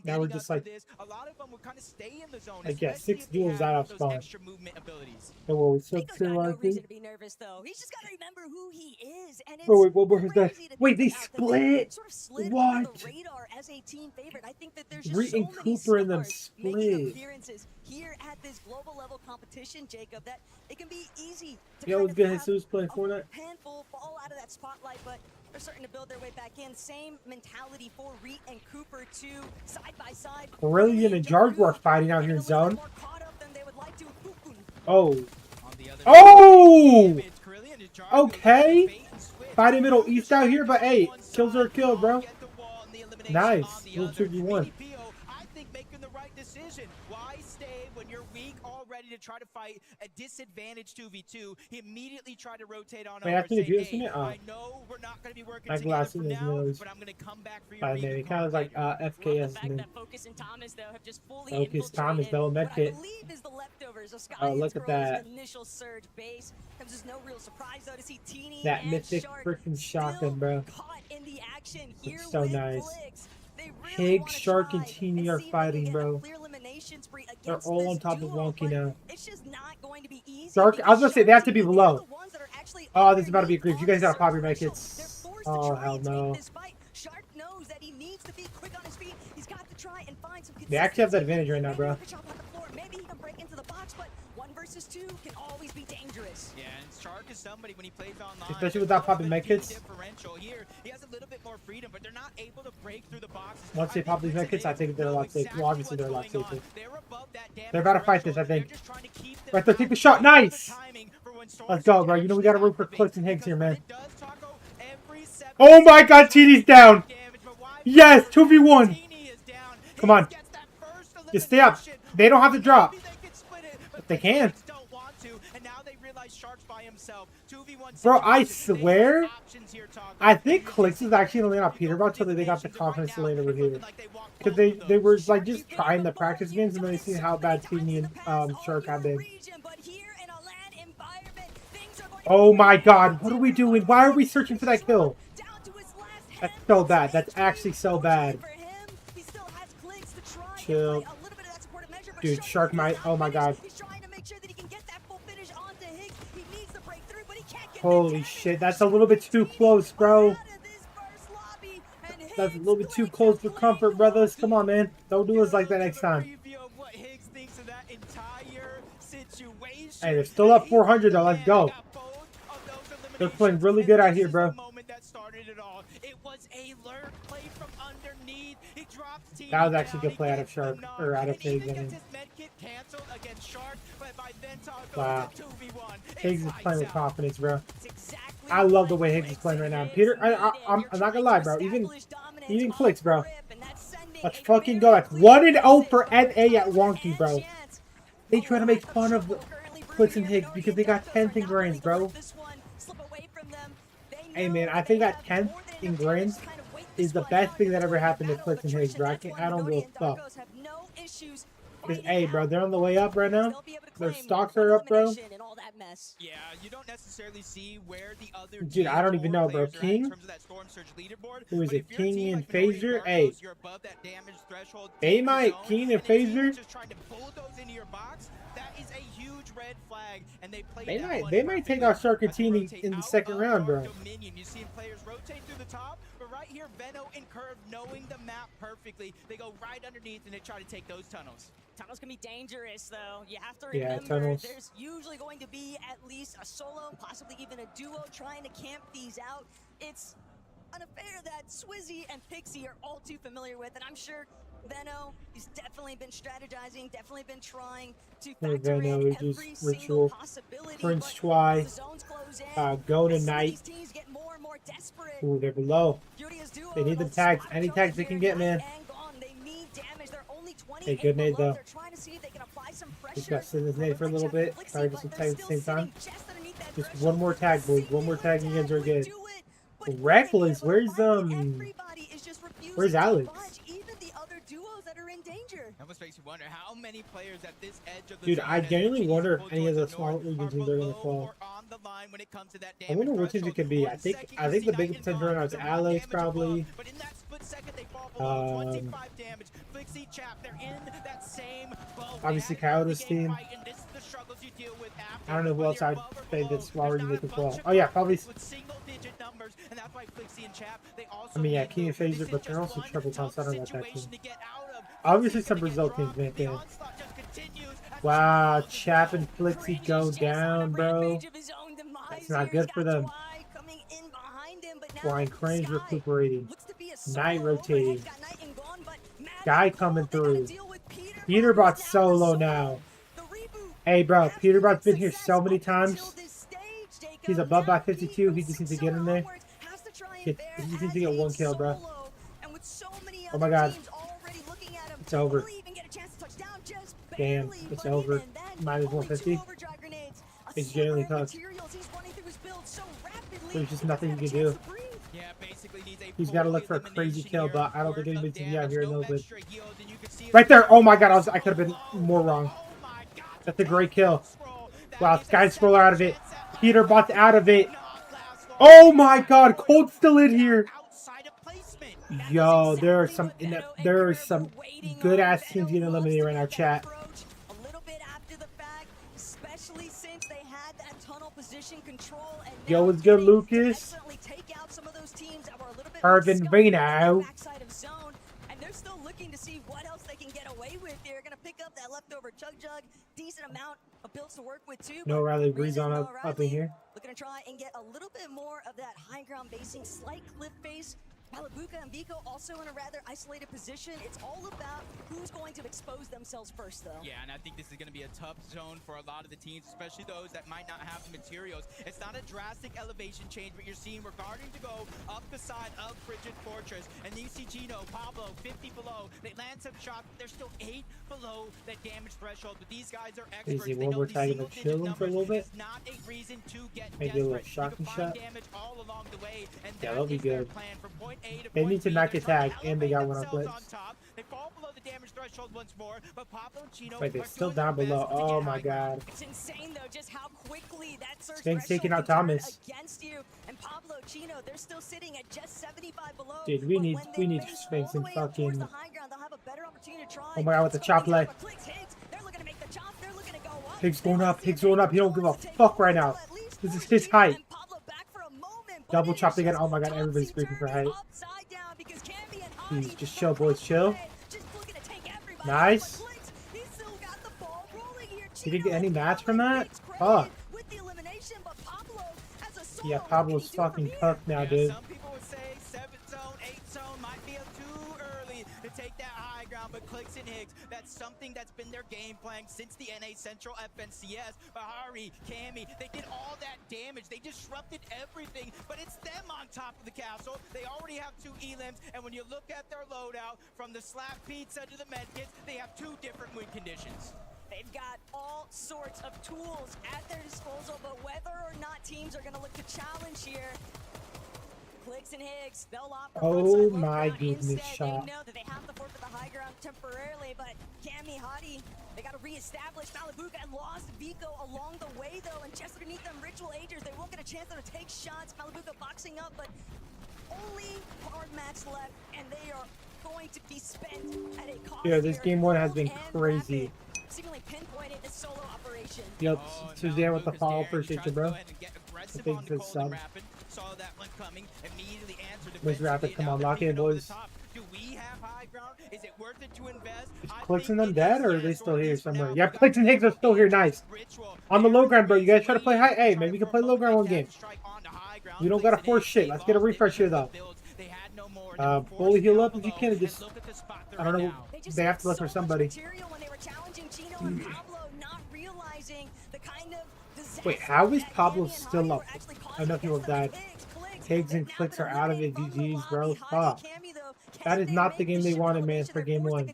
Now we're just like, yeah, 6 duels out of spawn. So what, we still Vico's got no 2 reason to be nervous though. He's just got to remember who he is. And it's Oh, wait, what was that? crazy to Wait, they think about that split? sort of slid What? under the radar as a team favorite. I think that there's just Reed so and many Cooper and them stars making split. appearances here at this global level competition, Jacob, that it can be easy to Yeah, kind was of good. have Jesus playing Fortnite. a handful fall out of that spotlight, but they're starting to build their way back in. Same mentality for Reed and Cooper too, side by side. Brilliant and Jaguar fighting out here in zone. Oh. Oh! Okay. Fighting Middle East out here, but hey, kills are a kill, bro. Nice. Little 2v1. Why stay when you're weak already to try to fight a disadvantage 2v2? He immediately tried to rotate on Wait, over. after the Say, views, hey, isn't it? I know we're not going to be working My together glasses for is now, nose. but I'm going to come back for your By maybe kind of like FKS. Man. Focus and Thomas though have just fully Focus Thomas, double med kit. is the leftovers of Oh, look at that. initial surge base. Comes as no real surprise though to see Teeny That and mythic Shark freaking shotgun, bro. caught in the action here It's so with nice. Blix. They really Pig, wanna Shark, try and Teeny are see if they can fighting, get a bro. clear elimination spree They're against all this on top of duo, Wonky but now. it's just not going to be easy. Shark, I was gonna say they have to be below. Oh, this is about to be a grief. You guys gotta pop your medkits. Oh, hell no. Shark knows that he needs to be quick on his feet. He's got to try and find some They actually have that advantage right now, bro. Maybe he can break into the box, but 1 versus 2 can always be dangerous. Yeah, and Shark is somebody when he plays online. Especially without popping medkits. Differential here. He has a little bit more freedom, but they're not able to break through the boxes. Once they pop these medkits, I think they're a lot safer. Well, obviously they're a lot safer. They're about to fight this, I think. Right there, take the shot. Nice! Let's go, bro. You know we gotta root for Clicks and Higgs here, man. Oh my god, TD's down! Yes! 2v1! Come on. Just stay up. They don't have to drop. But they can. Bro, I swear, I think Clicks is actually gonna land on Peterborough until they got the confidence to land over here. Because they were like just trying the practice games and then they see how bad Teeny and Shark have been. Oh my god, what are we doing? Why are we searching for that kill? That's so bad. That's actually so bad. Chill. Dude, Shark might. Oh my god. Holy shit, that's a little bit too close, bro. That's a little bit too close for comfort, brothers. Come on, man. Don't do us like that next time. Hey, they're still up 400 though. Let's go. They're playing really good out here, bro. That was actually a good play out of Shark, or out of Higgs, I mean. Wow. Higgs is playing with confidence, bro. I love the way Higgs is playing right now. Peter, I'm not gonna lie, bro. Even Clicks, bro. Let's fucking go. That's 1-0 for NA at Wonky, bro. They try to make fun of Clicks and Higgs because they got 10th in grains, bro. Hey man, I think that 10th in grains is the best thing that ever happened to Clicks and Higgs, bro. I don't give a fuck. Because, hey, bro, they're on the way up right now. Their stocks are up, bro. Yeah, you don't necessarily see where the other Dude, I don't even know, bro. King? Who is it? King and Phaser? Hey. They might. King and Phaser? They might take out Sarkatini in the second round, bro. You see players rotate through the top, but right here, Veno and Curve, knowing the map perfectly, they go right underneath and they try to take those tunnels. Tunnels can be dangerous, though. You have to Yeah, remember tunnels. there's usually going to be at least a solo, possibly even a duo trying to camp these out. It's an affair that Swizzy and Pixie are all too familiar with, and I'm sure Veno, he's definitely been strategizing, definitely been trying to factor Veno, in Regis, every single Ritual, possibility. Prince Twy, Go to Knight. Ooh, they're below. They need the tags. Any tags they can get, man. Hey, good nade though. Just got to sit in this nade for a little bit. Sorry, just attack at the same time. Just one more tag, boys. One more tag, and you guys are good. Reckless, where's Alex? Almost makes you wonder how many players at this edge of the Dude, I genuinely wonder if any of the small region teams are gonna fall. I wonder what teams it could be. I think the big potential right now is Alex probably. Obviously Coyote's team. I don't know who else I'd say that's small region they could fall. Oh yeah, probably. I mean, yeah, King and Phaser, but they're also triple tops. I don't know about that team. Obviously, some Brazil teams, man. Yeah. Wow, Chap and Flixie go down, bro. That's not good for them. Flying Crane's recuperating. Knight rotating. Guy coming through. Peterbot's solo now. Hey, bro, Peterbot's been here so many times. He's above by 52. He just needs to get in there. He just needs to get one kill, bro. Oh my god. It's over. Damn, it's over. Minus 150. It's generally cooked. There's just nothing you can do. He's got to look for a crazy kill, but I don't think anybody's going to be out here in a little bit. Right there! Oh my god, I could have been more wrong. That's a great kill. Wow, Sky Scroller out of it. Peterbot's out of it. Oh my god, Cold's still in here. Yo, there are some good ass teams getting eliminated right now, chat. Yo, what's good, Lucas? Irvin Reno. And they're still looking to see what else they can get away with. They're gonna pick up that leftover Chug, decent amount of builds to work with too. No Riley Breeze on up in here. Looking to try and get a little bit more of that high ground basing, slight cliff face. Malabuka and Vico also in a rather isolated position. It's all about who's going to expose themselves first, though. Yeah, and I think this is going to be a tough zone for a lot of the teams, especially those that might not have the materials. It's not a drastic elevation change, but you're seeing we're guarding to go up the side of Frigid Fortress. And you see Gino, Pablo, 50 below. They land some shots, but they're still 8 below that damage threshold. But these guys are experts. Easy, one more tag and chill him for a little bit. Maybe a little shocking shot. Yeah, that'll be good. They need to not get tagged, and they got one on Blitz. Wait, they're still down below. Oh my god. It's insane though just how quickly that search Spank's taking out Thomas. Against you. And Pablo, Chino, they're still sitting at just 75 below. Dude, we need Spanks and fucking. Oh my god, with the chop leg. Higgs going up, Higgs going up. He don't give a fuck right now. This is his height. Double chop again. Oh my god, everybody's screaming for height. Please, just chill, boys, chill. Nice. Did he get any match from that? Fuck. Yeah, Pablo's fucking cooked now, dude. Take that high ground, but Clicks and Higgs, that's something that's been their game plan since the NA Central FNCS. Bahari, Cammy, they did all that damage. They disrupted everything, but it's them on top of the castle. They already have 2 elims, and when you look at their loadout, from the slap pizza to the medkits, they have 2 different win conditions. They've got all sorts of tools at their disposal, but whether or not teams are going to look to challenge here, Clix and Higgs, they'll opt for Oh frontside low my ground. goodness, Instead, shot. They know that they have to forfeit the high ground temporarily, but Cammy, Hottie, they got to reestablish Malibuca and lost Vico along the way, though, and just underneath them, Ritual Agers, they won't get a chance to take shots. Malibuca boxing up, but only hard match left, and they are going to be spent at a cost. Yeah, this game one has been crazy. Seemingly pinpointed this solo operation. Yep, Suzanne with the follow. Appreciate you, bro. I think this sub. Saw that one coming, immediately answered Miss Rapid, come on, lock in, boys. Do we have high ground? Is it worth it to invest? Is Clix and them dead, or are they still here somewhere? Yeah, Clix and Higgs are still here. Nice. On the low ground, bro. You guys try to play high. Hey, maybe we can play low ground one game. We don't gotta force shit. Let's get a refresh here, though. Fully heal up if you can. Just, I don't know. They have to look for somebody. Wait, how is Pablo still up? I don't know if you will die. Higgs and Clix are out of it. GG's, bro. Fuck. That is not the game they wanted, man, for game one.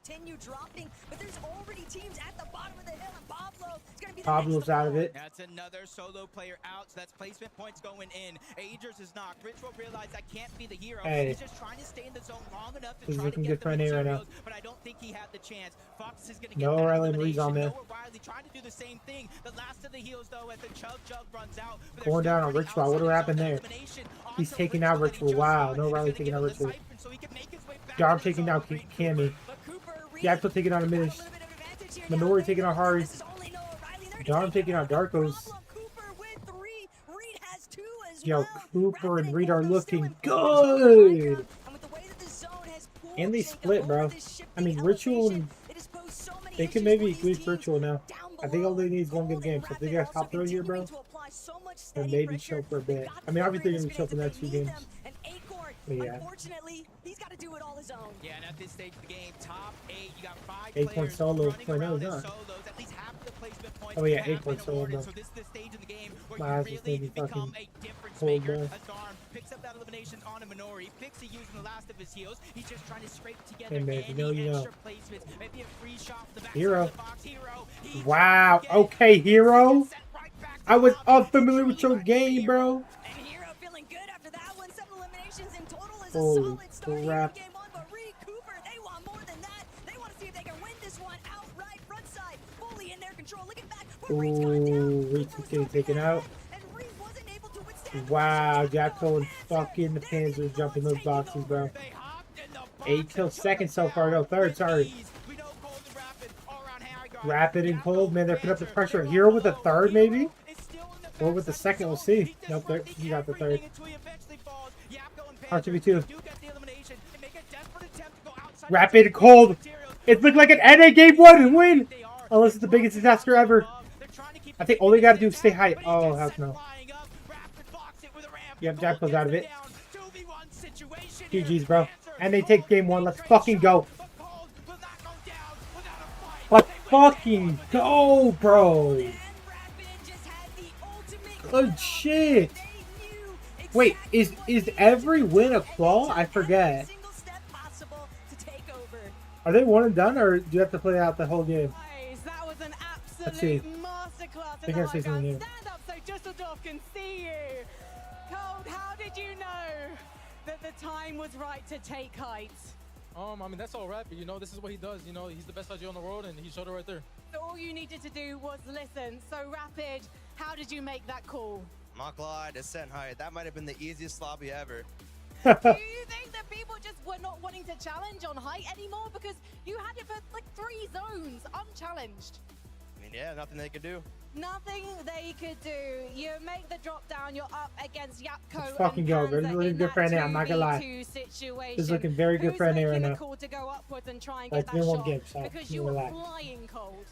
Pablo's out of it. That's another solo player out, so that's placement points going in. Agers is knocked. Ritual realized I can't be the hero. Hey. He's just trying to stay in the zone long enough to This is try to looking get good the for an A right now. materials, but I don't think he had the chance. Fox is gonna get No that Riley and Reed's elimination. on there. Noah Riley trying to do the same thing. The last of the heals though as the Chug runs out. But Going down on Ritual. What happened there? He's taking out Ritual. Wow, no Riley taking out Ritual. Dom taking down Cammy. Jackal taking out Minish. Minori taking out Hari. Dom taking out Darkos. Yo, Cooper and Reed are looking good. And they split, bro. I mean, Ritual and they can maybe glitch Ritual now. I think all they need is one good game. So if they got top 3 here, bro, then maybe chill for a bit. I mean, obviously they're gonna be chill for the next 2 games. But yeah. Unfortunately, he's got to do it all his own. Yeah, and at this stage of the game, top 8, you got 5 Acorn players solo. running Wait, no, around he's as not. solos. At least half of the placement points Oh yeah, have been Acorn solo, awarded. bro. So this is the stage in the game where My you ass is really gonna be become fucking a difference cold, maker. bro. As Darm picks up that elimination on a Minori. Pixie using the last of his heals. He's just trying to scrape together Hey, man, any you know, you know. extra placements. Maybe a free shot from the back Hero. of the box. Hero. Wow. Okay, Hero. I was unfamiliar with your game, bro. And Hero feeling good after that one. 7 eliminations in total is a Holy solid start here in crap. game 1. But Reed Cooper, they want more than that. They want to see if they can win this one outright. Front side, fully in their control. Looking back, but Reed's gone down. Ooh, Reed's getting taken out. Wow, Jackal and fucking the Panzer jumping those boxes, bro. 8 kills second so far, no, third, sorry. Rapid and Cold, man, they're putting up the pressure. Hero with the third, maybe? Or with the second, we'll see. Nope, he got the third. R2v2. Rapid and Cold. It looked like an NA game 1 win! Unless it's the biggest disaster ever. I think all they gotta do is stay high. Oh, heck no. Yep, Jackal's out of it. GG's, bro. And they take game 1. Let's fucking go. Let's fucking go, bro. Good shit. Wait, is every win a qual? I forget. Are they one and done, or do you have to play out the whole game? That was an Let's see. absolute masterclass. They're gonna say something new. Stand up so Dusseldorf can see you. Cold, how did you know that the time was right to take height? I mean, that's all Rapid. You know, this is what he does. You know, he's the best IGL in the world, and he showed it right there. So all you needed to do was listen. So Rapid, how did you make that call? Makla, Descent Height. That might have been the easiest lobby ever. Do you think that people just were not wanting to challenge on height anymore? Because you had it for like 3 zones, unchallenged. I mean, yeah, nothing they could do. Nothing they could do. You make the drop down, you're up against Yapko. Let's fucking go, bro. This is looking good for NA, I'm not gonna lie. This is looking very good for NA right now. To go upwards and try and Like, get they that won't shot get shot. because You you were relax. flying Cold.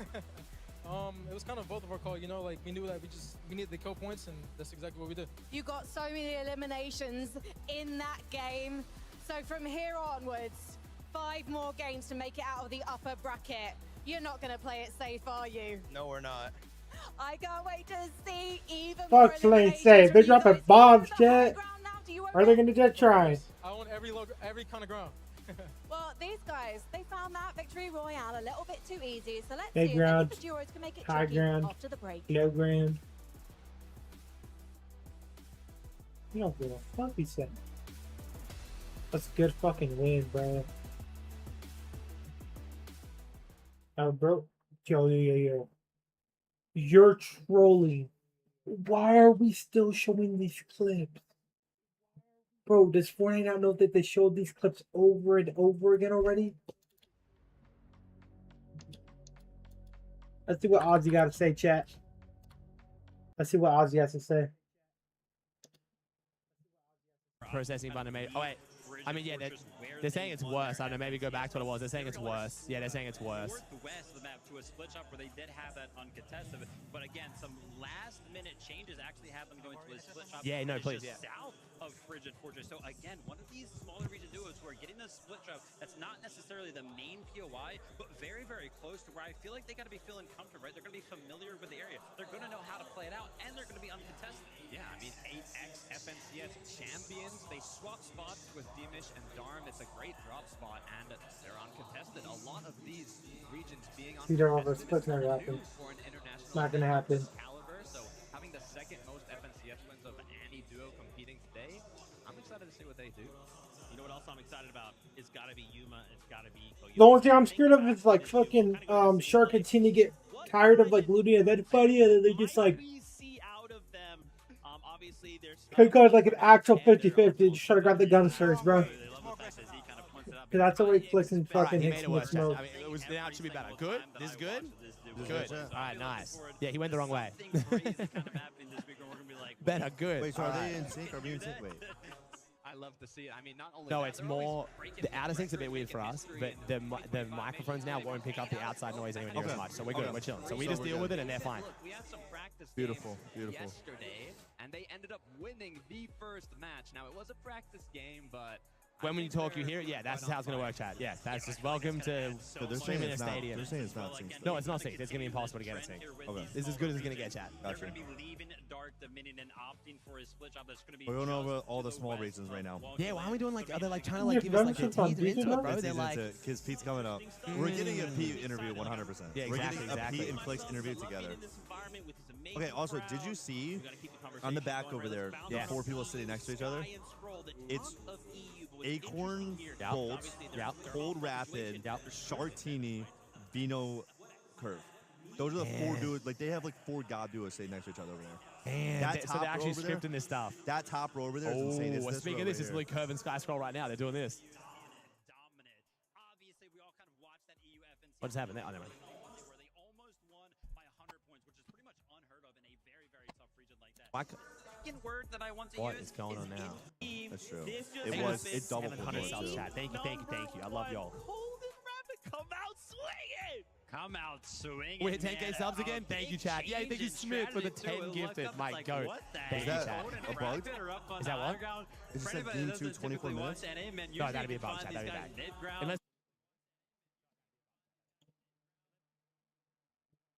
It was kind of both of our call. You know, like we knew that we needed the kill points, and that's exactly what we did. You got so many eliminations in that game. So from here onwards, 5 more games to make it out of the upper bracket. You're not going to play it safe, are you? No, we're not. I can't wait to see even Fuck more lane safe. They're dropping bombs, chat. Are they gonna just try? I own every kind of ground. Well, these guys, they found that victory royale a little bit too easy. So let's Big see if ground, the duos can make it high tricky ground, after the break. low ground. You don't give a fuck, he said. That's a good fucking win, bro. Bro. Yo. You're trolling. Why are we still showing these clips? Bro, does Fortnite not know that they showed these clips over and over again already? Let's see what Ozzy got to say, chat. Let's see what Ozzy has to say. Processing button made. Oh wait, I mean yeah, they're saying it's worse. I don't know. Maybe go back to what it was. They're saying it's worse. Yeah, they're saying it's worse. Northwest of the map to a split shot where they did have that uncontested, but again, some last-minute changes actually have them going to a split shot. Yeah, no, please, just yeah. South of Frigid Fortress. So again, one of these smaller region duos who are getting the split shot. That's not necessarily the main POI, but very, very close to where I feel like they got to be feeling comfortable, right? They're going to be familiar with the area. They're going to know how to play it out, and they're going to be uncontested. Yeah, I mean 8x FNCS champions. They swap spots with Dimish and Darm. It's a great drop spot, and they're uncontested. A lot of these regions being See, they're all split's never happen. It's not gonna happen. Caliber, so having the second most FNCS wins of any duo competing today, I'm excited to see what they do. You know what else I'm excited about? It's got to be Yuma. It's got to be Koyoma. The only thing I'm scared of is like fucking Shark continue to get tired of like looting and then fighting, and then they just like Obviously, there's pick out like an actual 50-50. Just try to grab the gun first, bro. Because that's the way Flicks and Alright, fucking he hits made it in the worse. smoke. I mean, it was now it should be better. Good. This is good. Good. Yeah. All right, nice. Yeah, he went the wrong way. Better. Good. Wait, so All are they right. in sync? Are we in sync? Wait. I love to see it. I mean, not only No, that, it's they're more always breaking the out of sync's a bit weird for us, but the microphones now won't pick up the outside noise anywhere near as much. So we're good. We're chilling. So we just deal with it and they're fine. Look, we had some practice Beautiful, games beautiful. yesterday, and they ended up winning the first match. Now it was a practice game, but When you talk, you hear it. Yeah, that's just how it's gonna work, chat. Yeah, that's just welcome to So they're saying streaming in a it's not. stadium. They're saying it's not synced. No, it's not synced. It's gonna be impossible to get it synced. Okay. This is as good as it's gonna get, chat. Gotcha. They're going to be leaving Dark the minute and opting for his split job. That's going to be We're going over just all to the small west regions right now. Yeah, why aren't we doing like? Are they like trying to Yeah, like give us like a Revolution's on teaser into Disney it, now? bro? They're like, Because Pete's coming up. We're getting a Pete interview 100%. Yeah, We're exactly, getting a exactly. Pete and Flicks interview together. Okay, also, did you see on the back over there, the Yeah. 4 people sitting next to each other? It's Acorn, Bolt, Cold Rapid, Shartini, Vino, Curve. Those are the 4 duos. Like, they have like 4 god duos sitting next to each other over there. Man, so top they're actually row over there- scripting this stuff. That top row over there is Oh, insane. It's well, this speaking row of this, right it's here. Luke Curve and Sky Scroll right now. They're doing this. What just happened there? Oh, never mind. Why c- second word that I want to What use is going on now? That's true. This just It was. It doubled 700 for subs, too. chat. Thank you, thank you, thank you. I love y'all. Golden Rabbit, come out swinging! Come out swinging. We hit 10K man. subs A again. Thank you, big chat. Yeah, thank you, change in Smith, for the strategy, 10 too. It gifted. looked up, My it's like, goat. what the Thank heck? you, chat. Golden A bug? Rabbit are up on Is that the what? high ground. It just For said anybody Dean that 2, doesn't 24 typically minutes. watch NA, man, No, usually that'd be you a bug, find chat. these That'd be guys bad. mid-ground. Unless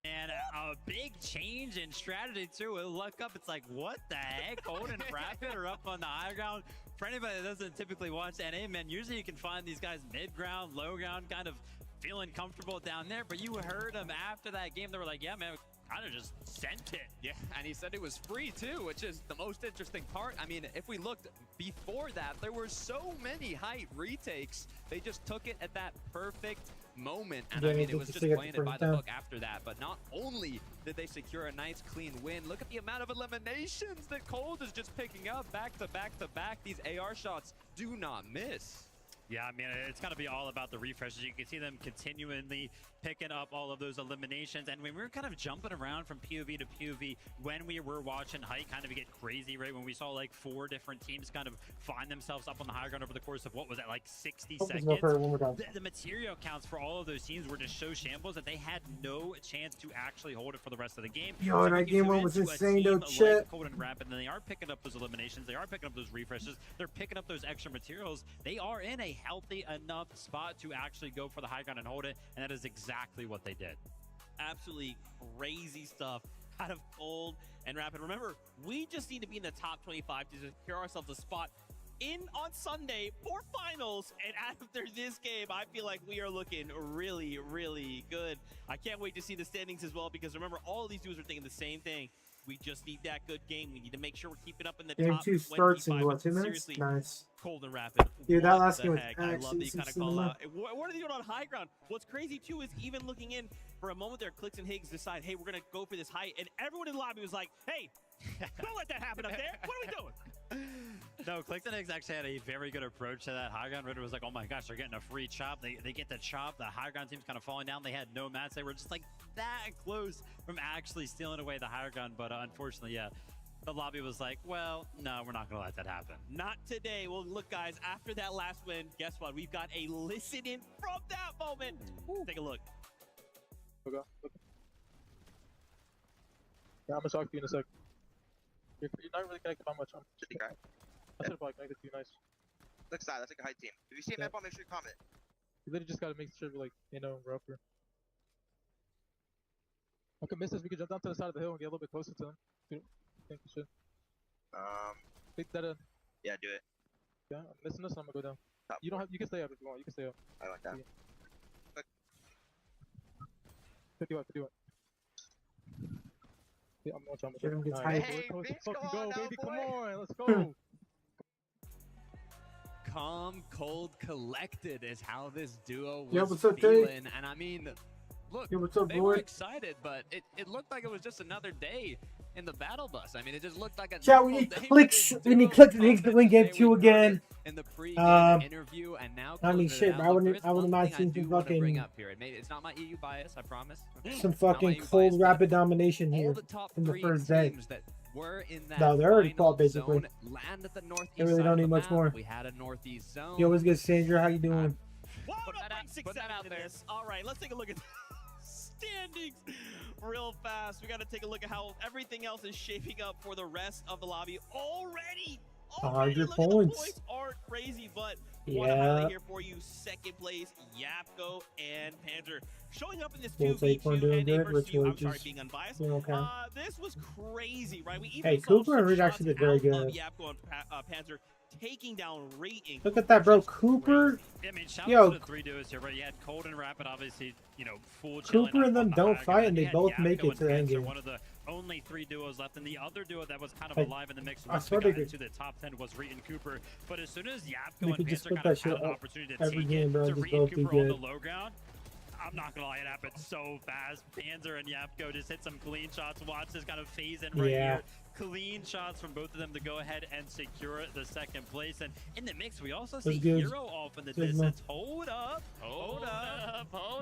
And a big change in strategy too. We'll look up, it's like, what the heck? Golden Rapid are up on the high ground. For anybody that doesn't typically watch NA, man, usually you can find these guys mid-ground, low ground, kind of feeling comfortable down there. But you heard them after that game. They were like, yeah, man, kind of just sent it. Yeah, and he said it was free too, which is the most interesting part. I mean, if we looked before that, there were so many height retakes. They just took it at that perfect moment, and Yeah, I mean, they it was just just took it playing the it by first the time. book after that. But not only did they secure a nice clean win, look at the amount of eliminations that Cold is just picking up back to back to back. These AR shots do not miss. Yeah, I mean, it's got to be all about the refreshes. You can see them continually picking up all of those eliminations. And when we were kind of jumping around from POV to POV, when we were watching Height kind of get crazy, right? When we saw like 4 different teams kind of find themselves up on the high ground over the course of what was that, like 60 Focus seconds? more for it one more time. The material counts for all of those teams were just so shambles that they had no chance to actually hold it for the rest of the game. Yo, So that when you game zoom one was into a insane, team though, like chat. Cold and Rapid, and they are picking up those eliminations, they are picking up those refreshes, they're picking up those extra materials. They are in a healthy enough spot to actually go for the high ground and hold it, and that is exactly what they did. Absolutely crazy stuff out of Cold and Rapid. Remember, we just need to be in the top 25 to secure ourselves a spot on Sunday for finals, and after this game, I feel like we are looking really, really good. I can't wait to see the standings as well, because remember, all of these dudes are thinking the same thing. We just need that good game. We need to make sure we're keeping up in the Game top 2 starts in 25. what, 2 minutes? Seriously, Nice. Cold and Rapid. Dude, that What last the game was heck? I love that actually you kind of some call cinema. out. What are they doing on high ground? What's crazy too is even looking in for a moment there, Clicks and Higgs decide, hey, we're gonna go for this height, and everyone in the lobby was like, hey, don't let that happen up there. What are we doing? No, Clicks and Higgs actually had a very good approach to that. High ground Ritter was like, oh my gosh, they're getting a free chop. They get the chop. The high ground team's kind of falling down. They had no mats. They were just like that close from actually stealing away the higher ground. But unfortunately, yeah, the lobby was like, well, no, we're not going to let that happen. Not today. Well, look, guys, after that last win, guess what? We've got a listen in from that moment. Take a look. Okay. Yeah, I'm gonna talk to you in a sec. You're not really connected by much. I should have probably connected to you. Nice. Looks side. That's like a high team. If you see a map on, make sure you comment. You literally just gotta make sure we're like, you know, we're up here. Okay, miss this. We could jump down to the side of the hill and get a little bit closer to them. I think we should. Think that Yeah, do it. Yeah, I'm missing this. I'm gonna go down. You don't have. You can stay up if you want. You can stay up. I like that. 51, 51. Yeah, I'm gonna jump. Get him, get Nice. tight. Hey, let's fucking go, baby. Come on, let's Hmm. go. Calm, cold, collected is how this duo was Yeah, what's up, feeling. Dave? And I mean, look, Yeah, what's up, they were boy? excited, but it looked like it was just another day in the battle bus. I mean, it just looked like a Chat, we normal need day for clicks. this We need duo. clicks and Higgs to win game 2 again. In the pre-game interview, and now I mean, closing it shit, out. bro. I Look, wouldn't. there is I wouldn't one mind thing I seeing do some wanna bring fucking, up here. It's not my EU bias, I promise. some Not my fucking EU cold bias, rapid domination all here the top in the 3 first day. teams that were in that No, they're already final caught basically. zone land at the northeast They really side don't of need the much map. more. We had a northeast zone. Yo, what's good, Sandra? How you doing? Whoa, put that out there. All right, let's take a look at the standings real fast. We got to take a look at how everything else is shaping up for the rest of the lobby already. 100 Look, points. the points aren't crazy, but want to Yeah. highlight here for you second place Yapko and Panzer showing up in this We'll take 2v2 one doing and a good. versus Rich you. I'm Woods sorry, is being unbiased. doing okay. This was crazy, right? We even Hey, saw Cooper some and Reed shots actually did very out good. of Yapko and Panzer taking down Rating. Look at that, bro. Cooper. Yeah, I mean, shout Yo, out to the 3 duos here, right? You had Cold and Rapid, obviously, you know, full chilling Cooper up and on them the don't high fight, ground. and You they had both Yapko make it and to the end Panzer, game. one of the only 3 duos left, and the other duo that was kind of Like, alive in the mix I once we swear got they into the top 10 was Reed and Cooper. But as soon as They Yapko and could just Panzer put kind that of shit had an up opportunity to every take game, it bro. to Just Reed and both do Cooper on the good. low ground, I'm not gonna lie, it happened so fast. Panzer and Yapko just hit some clean shots. Watch this kind of phase in right Yeah. here. Clean shots from both of them to go ahead and secure the second place. And in the mix, we also see good. Hero off in the Good distance. Hold up, Hold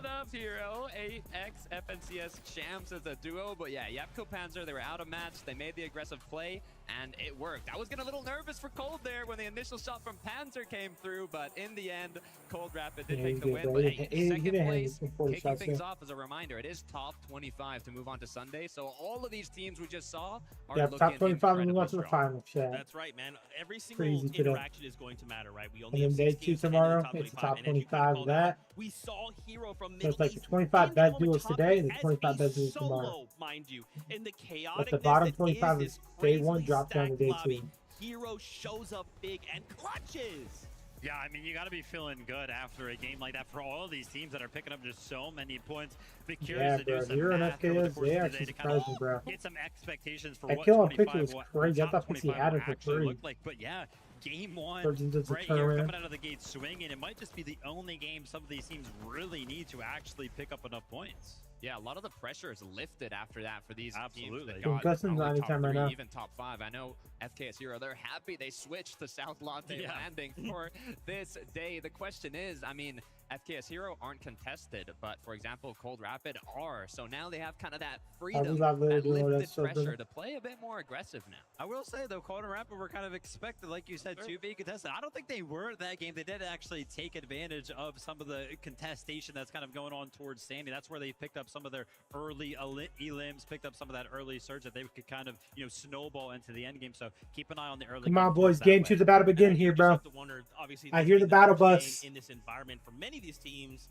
up, Hero. AX FNCS champs as a duo, but yeah, Yapko Panzer, they were out of match. They made the aggressive play, and it worked. I was getting a little nervous for Cold there when the initial shot from Panzer came through, but in the end, Cold Rapid did Yeah, take he the did, win. bro. But He hey, didn't second hang place, some 40 kicking shots things there. off as a reminder, it is top 25 to move on to Sunday. So all of these teams we just saw are Yeah, looking top 25 and we incredibly got to the strong. final. Chat. That's right, man. Every single Crazy today. interaction is going to matter, right? We And only then have day 6 2 games to end in the tomorrow. top It's the 25, top and as you kinda 25 called of out, that. we saw Hero from So Middle it's like the East 25 in best on the duos top today and the as 25 a best duos solo, tomorrow. mind you. In the But the chaoticness bottom that 25 is is this day 1 crazily drops down to stacked day lobby, 2. Hero shows up big and clutches. Yeah, I mean, you got to be feeling good after a game like that for all these teams that are picking up just so many points. Be curious Yeah, to do bro. some Hero and math over the FKS, course they of the actually day to kind of surprised me, bro. get some expectations for That what kill on 25 Pixel was will- crazy. I top thought Pixie 25 had will it for actually free. look like. But yeah, game 1 Virgin does a right here turnaround. coming out of the gate swinging. It might just be the only game some of these teams really need to actually pick up enough points. Yeah, a lot of the pressure is lifted after that for these teams Absolutely. that Dude, got Gustin's probably on top anytime right 3, now. even top 5. I know FKS Hero, they're happy they switched to South Latte Yeah. Landing for this day. The question is, I mean, FKS Hero aren't contested, but for example, Cold Rapid are. So now they have kind of that freedom, love that that duo, lifted that's so pressure good. to play a bit more aggressive now. I will say, though, Cold and Rapid were kind of expected, like you said, to be contested. I don't think they were that game. They did actually take advantage of some of the contestation that's kind of going on towards Sandy. That's where they picked up some of their early elims, picked up some of that early surge that they could kind of, you know, snowball into the end game. So keep an eye on the early Come on, game boys. that Game way. 2's about to begin here, bro. To wonder, obviously, I this hear being the battle first bus. game in this environment for many of these teams.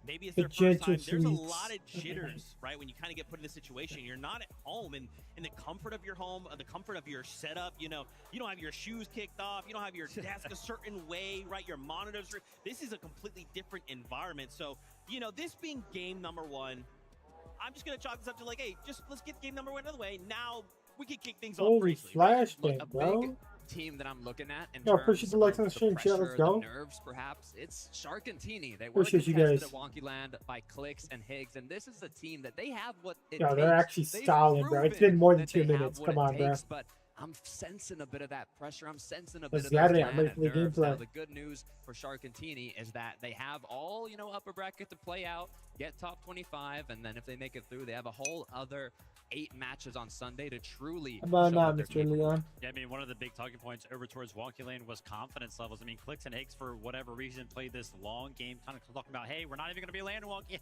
maybe it's The their first time. gentle There's a sweets. lot of jitters, right? When you kind of get put in this situation, you're not at home and in the comfort of your home, the comfort of your setup. You know, you don't have your shoes kicked off. You don't have your desk a certain way, right? Your monitors. This is a completely different environment. So, you know, this being game number 1, I'm just gonna chalk this up to like, hey, just let's get game number 1 out of the way. Now we can kick things off. Holy briefly. flashbang, a bro. big team that I'm looking at in Yo, appreciate terms the likes of on the stream, chat, let's pressure, go. the nerves, perhaps. It's Sharkantini. They were Appreciate you contested guys. at Wonky Land by Clicks and Higgs, and this is a team that they have what it Yo, takes. they're actually They've stalling, bro. It's proven been more than that 2 they have minutes. what Come it on, bro. takes, but I'm sensing a bit of that pressure. I'm sensing a bit Let's of get those it. I'm ready Atlanta for the nerves. Now, gameplay. the good news for Sharkantini is that they have all, you know, upper bracket to play out, get top 25, and then if they make it through, they have a whole other 8 matches on Sunday to truly Come on show now, what they're Mr. capable of. Leon. Yeah, I mean, one of the big talking points over towards Wonky Lane was confidence levels. I mean, Clicks and Higgs, for whatever reason, played this long game, kind of talking about, hey, we're not even going to be landing Wonky.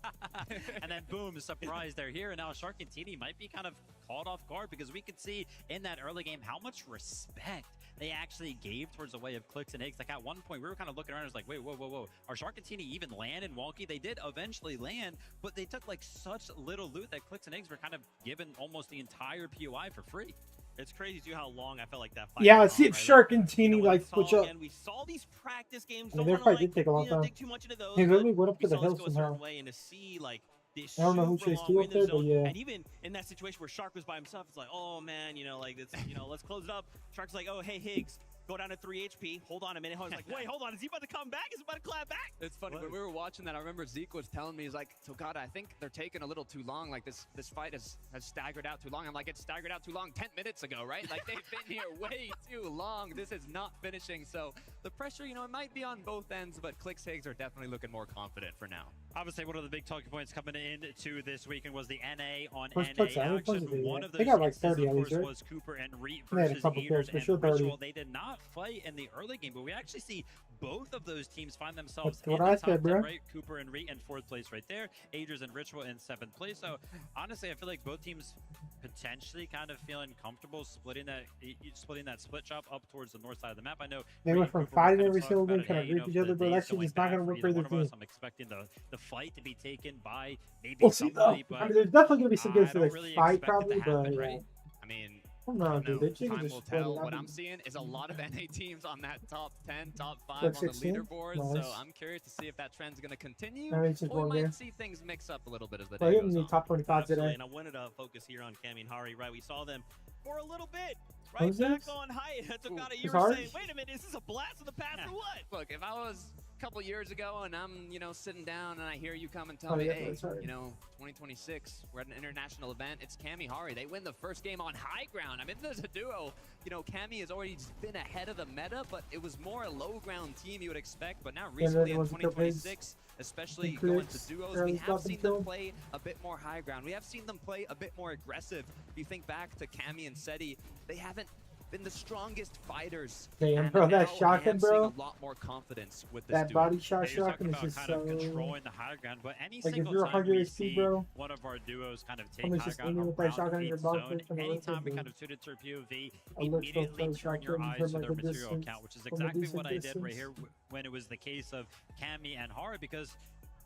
And then, boom, surprise, they're here. And now Sharkantini might be kind of caught off guard because we could see in that early game how much respect they actually gave towards the way of Clicks and Higgs. Like, at one point, we were kind of looking around and was like, wait, whoa. Are Sharkantini even landing Wonky? They did eventually land, but they took, like, such little loot that Clicks and Higgs were kind of given almost the entire POI for free. It's crazy too how long I felt like that fight. Yeah, went see on, if right? Sharkantini like switch up. And we saw these practice games. I mean, Don't their want fight to did take a long time. dig too much into those. He but literally went up to we the saw this hill go a certain somehow. way, and to see like this I don't know who super chased long you way up in the there, but zone, yeah. and even in that situation where Shark was by himself, it's like, oh man, you know, like this, you know, let's close it up. Shark's like, oh hey Higgs, go down to 3 HP. Hold on a minute. I was like, wait, hold on. Is he about to come back? Is he about to clap back? It's funny, when we were watching that, I remember Zeke was telling me, he's like, so God, I think they're taking a little too long. Like this fight has staggered out too long. I'm like, it's staggered out too long 10 minutes ago, right? Like they've been here way too long. This is not finishing. So the pressure, you know, it might be on both ends, but Clicks Higgs are definitely looking more confident for now. Obviously, one of the big talking points coming into this weekend was the NA on First NA touch, how many points action. did they One get? of They those got like instances, 30 of at course, least, right? was Cooper and Reet They had a versus couple Eaters kills, for and sure, 30. Ritual. They did not fight in the early game, but we actually see both of those teams find themselves That's in what the I top said, 10, bro. right? Cooper and Reet in 4th place right there. Eaters and Ritual in 7th place. So honestly, I feel like both teams potentially kind of feeling comfortable splitting that split shot up towards the north side of the map. I know They Reet went and from Cooper were fighting kind of every talking single about game, it, kind hey, of you reap know, each the other, but that days shit going is not back gonna for work for either either one of us. team. I'm expecting the fight to be taken by maybe We'll see though. somebody, I but mean, there's definitely gonna be some games I where don't they really fight, expect it probably, to happen, but right? I mean, I don't know, dude. They should time just will split it tell. up. What I'm seeing is a lot of NA teams on that top 10, top 5 Like on the 16? leaderboard. Nice. So I'm curious to see if that trend's going to continue, I mean, it's just or we one might game. see things mix up a little bit as the Well, day you goes need on. top 25 Absolutely, today. and I wanted to focus here on Cammy and Hari, right? We saw them for a little bit, What right? was Back this? on high. Tokata, you It's were hard? saying, wait a minute, is this a blast of the past or what? Look, if I was a couple years ago and I'm, you know, sitting down and I hear you come and tell Oh, me, yeah, hey, that's right. you know, 2026, we're at an international event, it's Cammy Hari. They win the first game on high ground. I mean, there's a duo. You know, Cammy has already been ahead of the meta, but it was more a low ground team you would expect. But now recently in was the 2026, especially and going to clicks, duos, early we have stop and seen them kill. play a bit more high ground. We have seen them play a bit more aggressive. If you think back to Cammy and Seti, they haven't been the strongest fighters. Damn, and bro, now that I shotgun, am seeing bro. a lot more confidence with this That duo. body shot Yeah, you're shotgun talking is about just kind so. of controlling the high ground, but any Like, if single you're time 100 we HP, see bro, one of our duos kind of take someone's high just ground aiming with that around shotgun in your each bump, zone, it's gonna look anytime we good. kind of tune into our POV, A little immediately close turn your shotgun eyes from to like their a material distance, count, which is from a exactly decent what I did right distance. here when it was the case of Cammy and Hari, because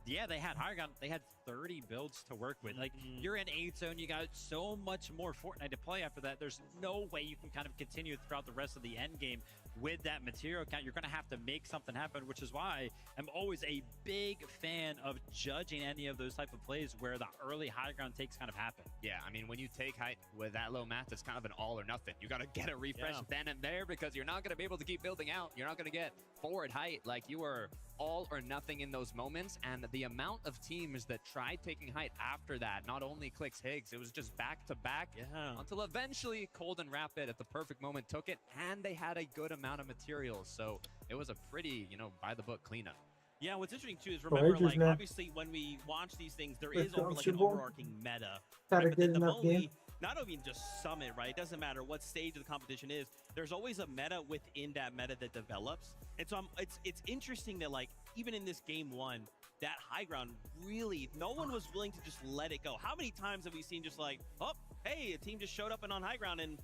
yeah, they had high ground. They had 30 builds to work with. Like, you're in 8 zone, you got so much more Fortnite to play after that. There's no way you can kind of continue throughout the rest of the end game with that material count. You're going to have to make something happen, which is why I'm always a big fan of judging any of those type of plays where the early high ground takes kind of happen. Yeah, I mean, when you take height with that low math, it's kind of an all or nothing. You got to get a refresh then and there because you're not going to be able to keep building out. You're not going to get forward height. Like, you are all or nothing in those moments. And the amount of teams that tried taking height after that, not only Clicks Higgs, it was just back to back until eventually Cold and Rapid at the perfect moment took it, and they had a good amount of materials. So it was a pretty, you know, by the book cleanup. Yeah, what's interesting too is remember, Rangers, like, man. obviously when we watch these things, there Let's is go, over like an Super Bowl. overarching meta. Had a But then good the enough moment game. we not even just summit, right? It doesn't matter what stage of the competition is. There's always a meta within that meta that develops. And so it's interesting that, like, even in this game one, that high ground really, no one was willing to just let it go. How many times have we seen just like, oh, hey, a team just showed up and on high ground and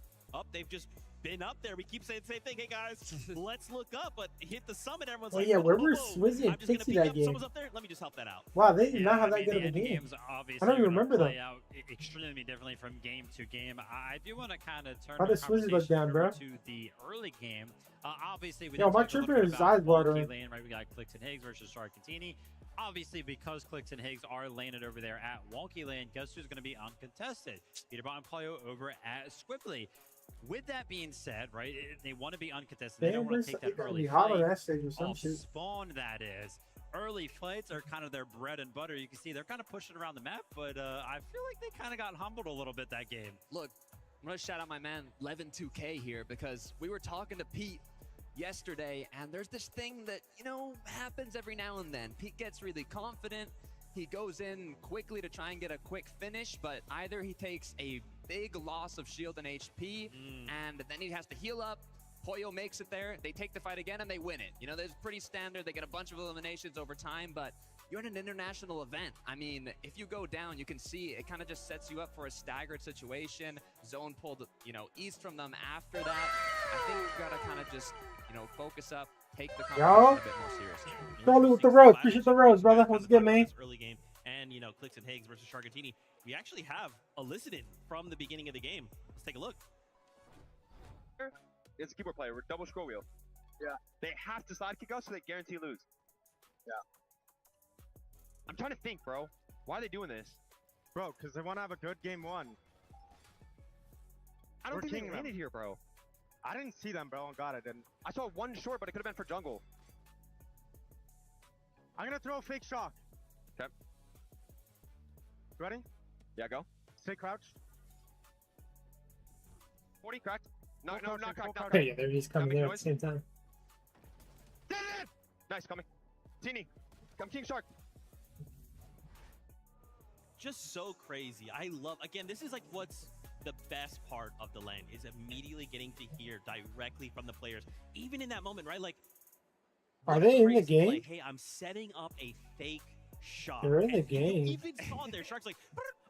they've just been up there. We keep saying the same thing. Hey guys, let's look up. But hit the summit, everyone's Well, like, yeah, whoa, where whoa, were whoa. Swizzy and I'm just gonna Pixie peek that up. game? Someone's up there. Let me just help that out. Wow, they did not Yeah, have I that mean, good of the a end game. games obviously I don't even are gonna remember play them. out extremely differently from game to game. I do want to kind of turn How the does Swizzy look conversation down, over bro? to the early game. Obviously, we Yo, did my talk a little trooper bit is about eyes watering. Wonky Lane, right? We got Clicks and Higgs versus Sharkatini. Obviously, because Clicks and Higgs are landed over there at Wonky Lane, guess who's going to be uncontested? Peterbot and Polyo over at Squibbly. With that being said, right, they want to be uncontested. They don't want to take that early hot on fight that stage or some off shit. spawn, that is. Early fights are kind of their bread and butter. You can see they're kind of pushing around the map, but I feel like they kind of got humbled a little bit that game. Look, I'm going to shout out my man, Levin2K here, because we were talking to Pete yesterday, and there's this thing that, you know, happens every now and then. Pete gets really confident. He goes in quickly to try and get a quick finish, but either he takes a big loss of shield and HP, and then he has to heal up. Polyo makes it there. They take the fight again, and they win it. You know, there's pretty standard. They get a bunch of eliminations over time, but you're in an international event. I mean, if you go down, you can see it kind of just sets you up for a staggered situation. Zone pulled, you know, east from them after that. I think you've got to kind of just, you know, focus up, take the competition a bit more seriously. Rolling with the rose. Appreciate the rose, brother. What's good, man? Early game, and you know, Clicks and Higgs versus Sharkatini. We actually have elicited from the beginning of the game. Let's take a look. It's a keyboard player. We're double scroll wheel. Yeah. They have to sidekick us so they guarantee lose. Yeah. I'm trying to think, bro. Why are they doing this? Bro, because they want to have a good game one. I don't We're think they kicking landed them. here, bro. I didn't see them, bro. God, I didn't. I saw one short, but it could have been for jungle. I'm going to throw a fake shock. Okay. Ready? Yeah, go. Stay crouched. 40 cracked. No, Full no, crouching, not cracked. full Not Hey, cracked. yeah, they're just coming there at the same time. Nice, coming. Teeny. Come King Shark. Just so crazy. I love, again, this is like what's the best part of the lane is immediately getting to hear directly from the players, even in that moment, right? Like, Are they in the crazy play. game? Hey, I'm setting up a fake shot. They're in the And you game. even saw it there. Shark's like,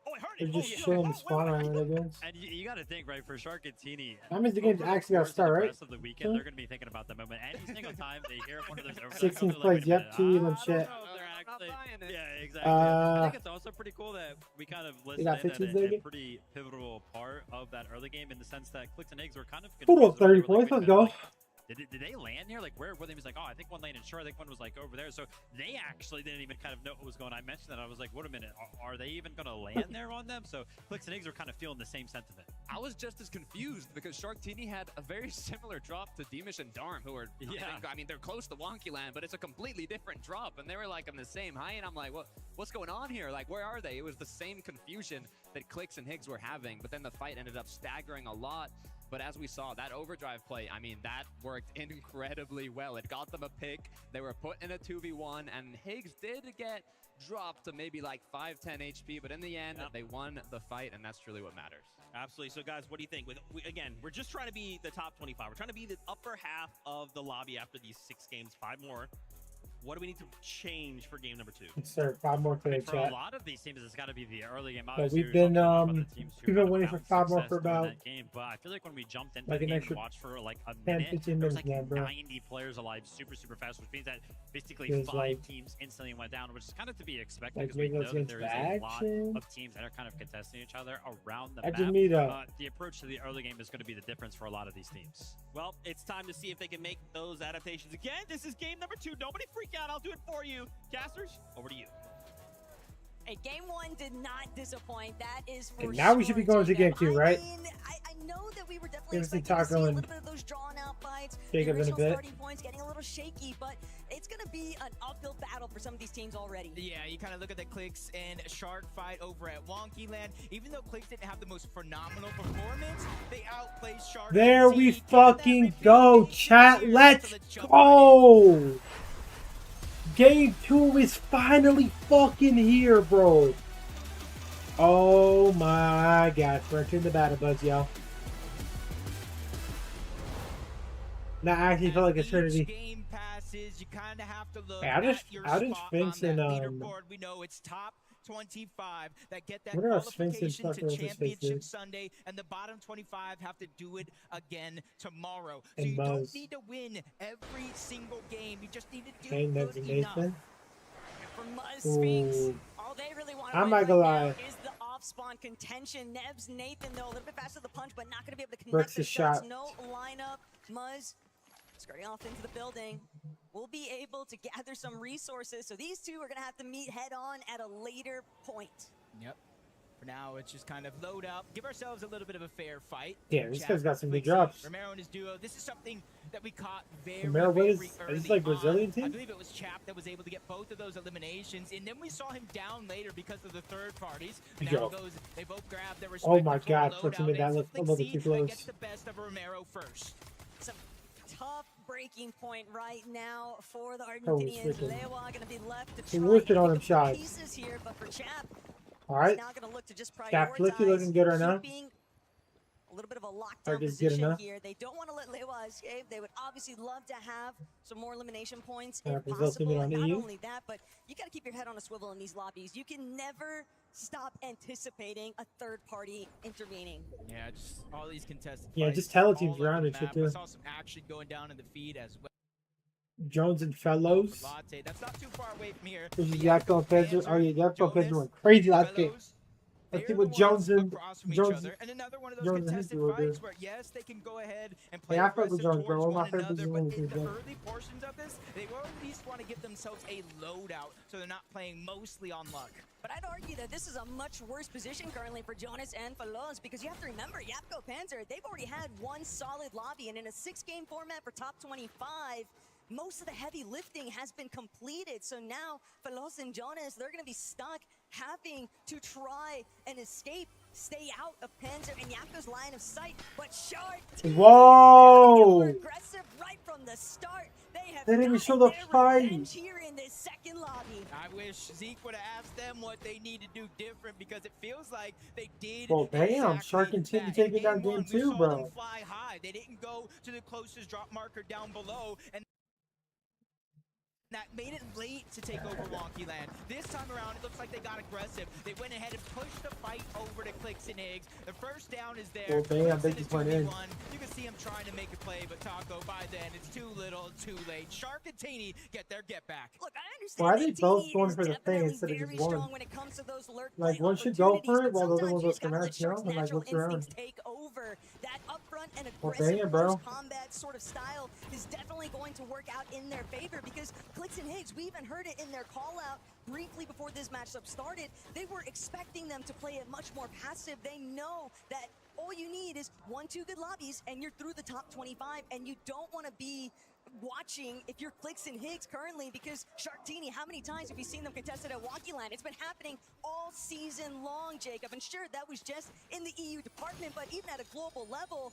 oh, I heard They're it. just oh, yeah. chilling the spawn around the games. And you got to think, right, for Sharkatini. That means the game's over actually got to course of start, the right? rest of the weekend, they're going to be thinking about the moment. Any single time they hear one of those overlaps, 16th they're like, place, wait a yep, minute, 2 even I shit. don't know if they're actually, yeah, exactly. I think it's also pretty cool that we kind of They listened got in 15 at there, a yeah. pretty pivotal part of that early game in the sense that Clicks and Eggs were kind of Total confused. They 30 were like, points, wait a let's minute, go. like, did they land here? Like, where they was like, oh, I think one landed short. I think one was like over there. So they actually didn't even kind of know what was going on. I mentioned that. I was like, wait a minute, are they even going to land there on them? So Clicks and Eggs were kind of feeling the same sentiment. I was just as confused because Sharktini had a very similar drop to Demish and Darm, who are, I mean, they're close to Wonky Land, but it's a completely different drop, and they were like on the same height, and I'm like, what's going on here? Like, where are they? It was the same confusion that Clicks and Higgs were having, but then the fight ended up staggering a lot. But as we saw, that overdrive play, I mean, that worked incredibly well. It got them a pick. They were put in a 2v1, and Higgs did get dropped to maybe like 5-10 HP, but in the end, they won the fight, and that's truly what matters. Absolutely. So, guys, what do you think? Again, we're just trying to be the top 25. We're trying to be the upper half of the lobby after these 6 games, 5 more. What do we need to change for game number 2? Sir, 5 more for the For chat. a lot of these teams, it's got to be the early game. But Obviously, we've we were been talking about the teams who we've kind been of waiting for found 5 more success for during about that game. But I feel like when we jumped into like the an game extra and watched for like a 10, minute, 15 there was minutes like now, bro. 90 players alive super fast, which means that basically Feels 5 like- teams instantly went down, which is kind of to be expected Like because we Wiggles know that against there is a lot action. of teams that are kind of contesting each other around the I map. just need a- The approach to the early game is going to be the difference for a lot of these teams. Well, it's time to see if they can make those adaptations again. This is game number 2. Nobody freak out. I'll do it for you. Casters, over to you. Hey, game 1 did not disappoint. That is for And now we should be going to game 2, right? I know that we were definitely Give us the expecting to see a taco little and bit of those drawn-out fights. Jacob the in a original bit. starting points getting a little shaky, but it's going to be an uphill battle for some of these teams already. Yeah, you kind of look at the Clicks and Shark fight over at Wonky Land. Even though Clicks didn't have the most phenomenal performance, they outplayed Shark. There we fucking go, chat. Let's go. Game 2 is finally fucking here, bro. Oh my gosh, we're entering the battle buds, y'all. Now I actually feel like eternity. Game passes, you kind of have to look Hey, I'll just at your Finch spot on and that leaderboard. We know it's top 25 that get that What are our Sphinx and qualification to Tucker with the Championship Sphinx? Sunday, and the bottom 25 have to do it again tomorrow. So And you Buzz. don't need to win every single game. You just need to do Okay, good Nebs enough. Nathan. For Muzz Sphinx, Ooh. all they really want I'm to not win gonna right lie. now is the off-spawn contention. Nebs Nathan, though, a little bit faster to the punch, but not going to be able to connect Brooks the is shots. shot. No lineup. Muzz skirting off into the building. We'll be able to gather some resources, so these two are going to have to meet head-on at a later point. Yep. For now, it's just kind of load up, give ourselves a little bit of a fair fight. Yeah, this Chat guy's got some good Quixie, drops. Romero and his duo. This is something that we caught very, Romero, what is- very is early this like Brazilian on. team? I believe it was Chap that was able to get both of those eliminations, and then we saw him down later because of the third parties. Now Yo. goes, they both grabbed their Oh respective my God, loadout, Flippy made that and look a little bit too Quixie close. gets the best of Romero first. Some tough breaking point right now for the Holy Argentinians. freaking- Lewa going to be left to He try whipped it and on pick him up the shots. pieces here, but for Chap, All right. he's now going to look to just Got Flicky looking good right now. keeping a little bit of a Or lockdown just good position enough. here. They don't want to let Lewa escape. They would obviously love to have some more elimination points Yeah, if Brazil possible. teaming And on not EU. only that, but you got to keep your head on a swivel in these lobbies. You can never stop anticipating a third party intervening. Yeah, just all these contested Yeah, fights just tele all teams over around the and shit map. too. We saw some action going down in the feed as well. Jones and Fellows. Latte, that's not too far away from here. This is Yakko and Pedro. Oh yeah, Yakko and Pedro went crazy last game. Let's see what Jones and Jones. And another one of those Jones and his contested duo do. fights where yes, they can go ahead and play Yeah, I fuck with aggressive Jones, bro. towards All my one favorite another, but Brazilians in is the good. early portions of this, they will at least want to give themselves a loadout, so they're not playing mostly on luck. But I'd argue that this is a much worse position currently for Jonas and Falos, because you have to remember, Yapko Panzer, they've already had one solid lobby, and in a 6-game format for top 25, most of the heavy lifting has been completed. So now Falos and Jonas, they're going to be stuck having to try and escape, stay out of Panzer and Yapko's line of sight. But Shark Team, Whoa! aggressive right from the start. They have They didn't even gotten show the their fight. revenge here in this second lobby. I wish Zeke would have asked them what they need to do different, because it feels like they did. Well, damn, exactly Shark and Team that. taking In down game one, game we 2, saw bro. them fly high. They didn't go to the closest drop marker down below, and that made it late to take over Wonky Land. This time around, it looks like they got aggressive. They went ahead and pushed the fight over to Clicks and Higgs. The first down is there. Well, damn, they Clicks just went in. 2v1. You can see him trying to make a play, but Taco, by then, it's too little, too late. Shark and Teeny get their get back. Look, I understand Why are that they both Teeny going is for the thing definitely instead of very just one? strong when it comes to those lurk Like play one should go for it opportunities, while the but other one goes sometimes you for just gotta let match, you know, Shark's and like natural looks around. instincts take over. That upfront and Well, aggressive damn, bro. close combat sort of style is definitely going to work out in their favor, because Clicks and Higgs, we even heard it in their call out briefly before this matchup started. They were expecting them to play it much more passive. They know that all you need is 1-2 good lobbies and you're through the top 25, and you don't want to be watching if you're Clicks and Higgs currently, because Sharktini, how many times have you seen them contested at Wonky Land? It's been happening all season long, Jacob. And sure, that was just in the EU department, but even at a global level,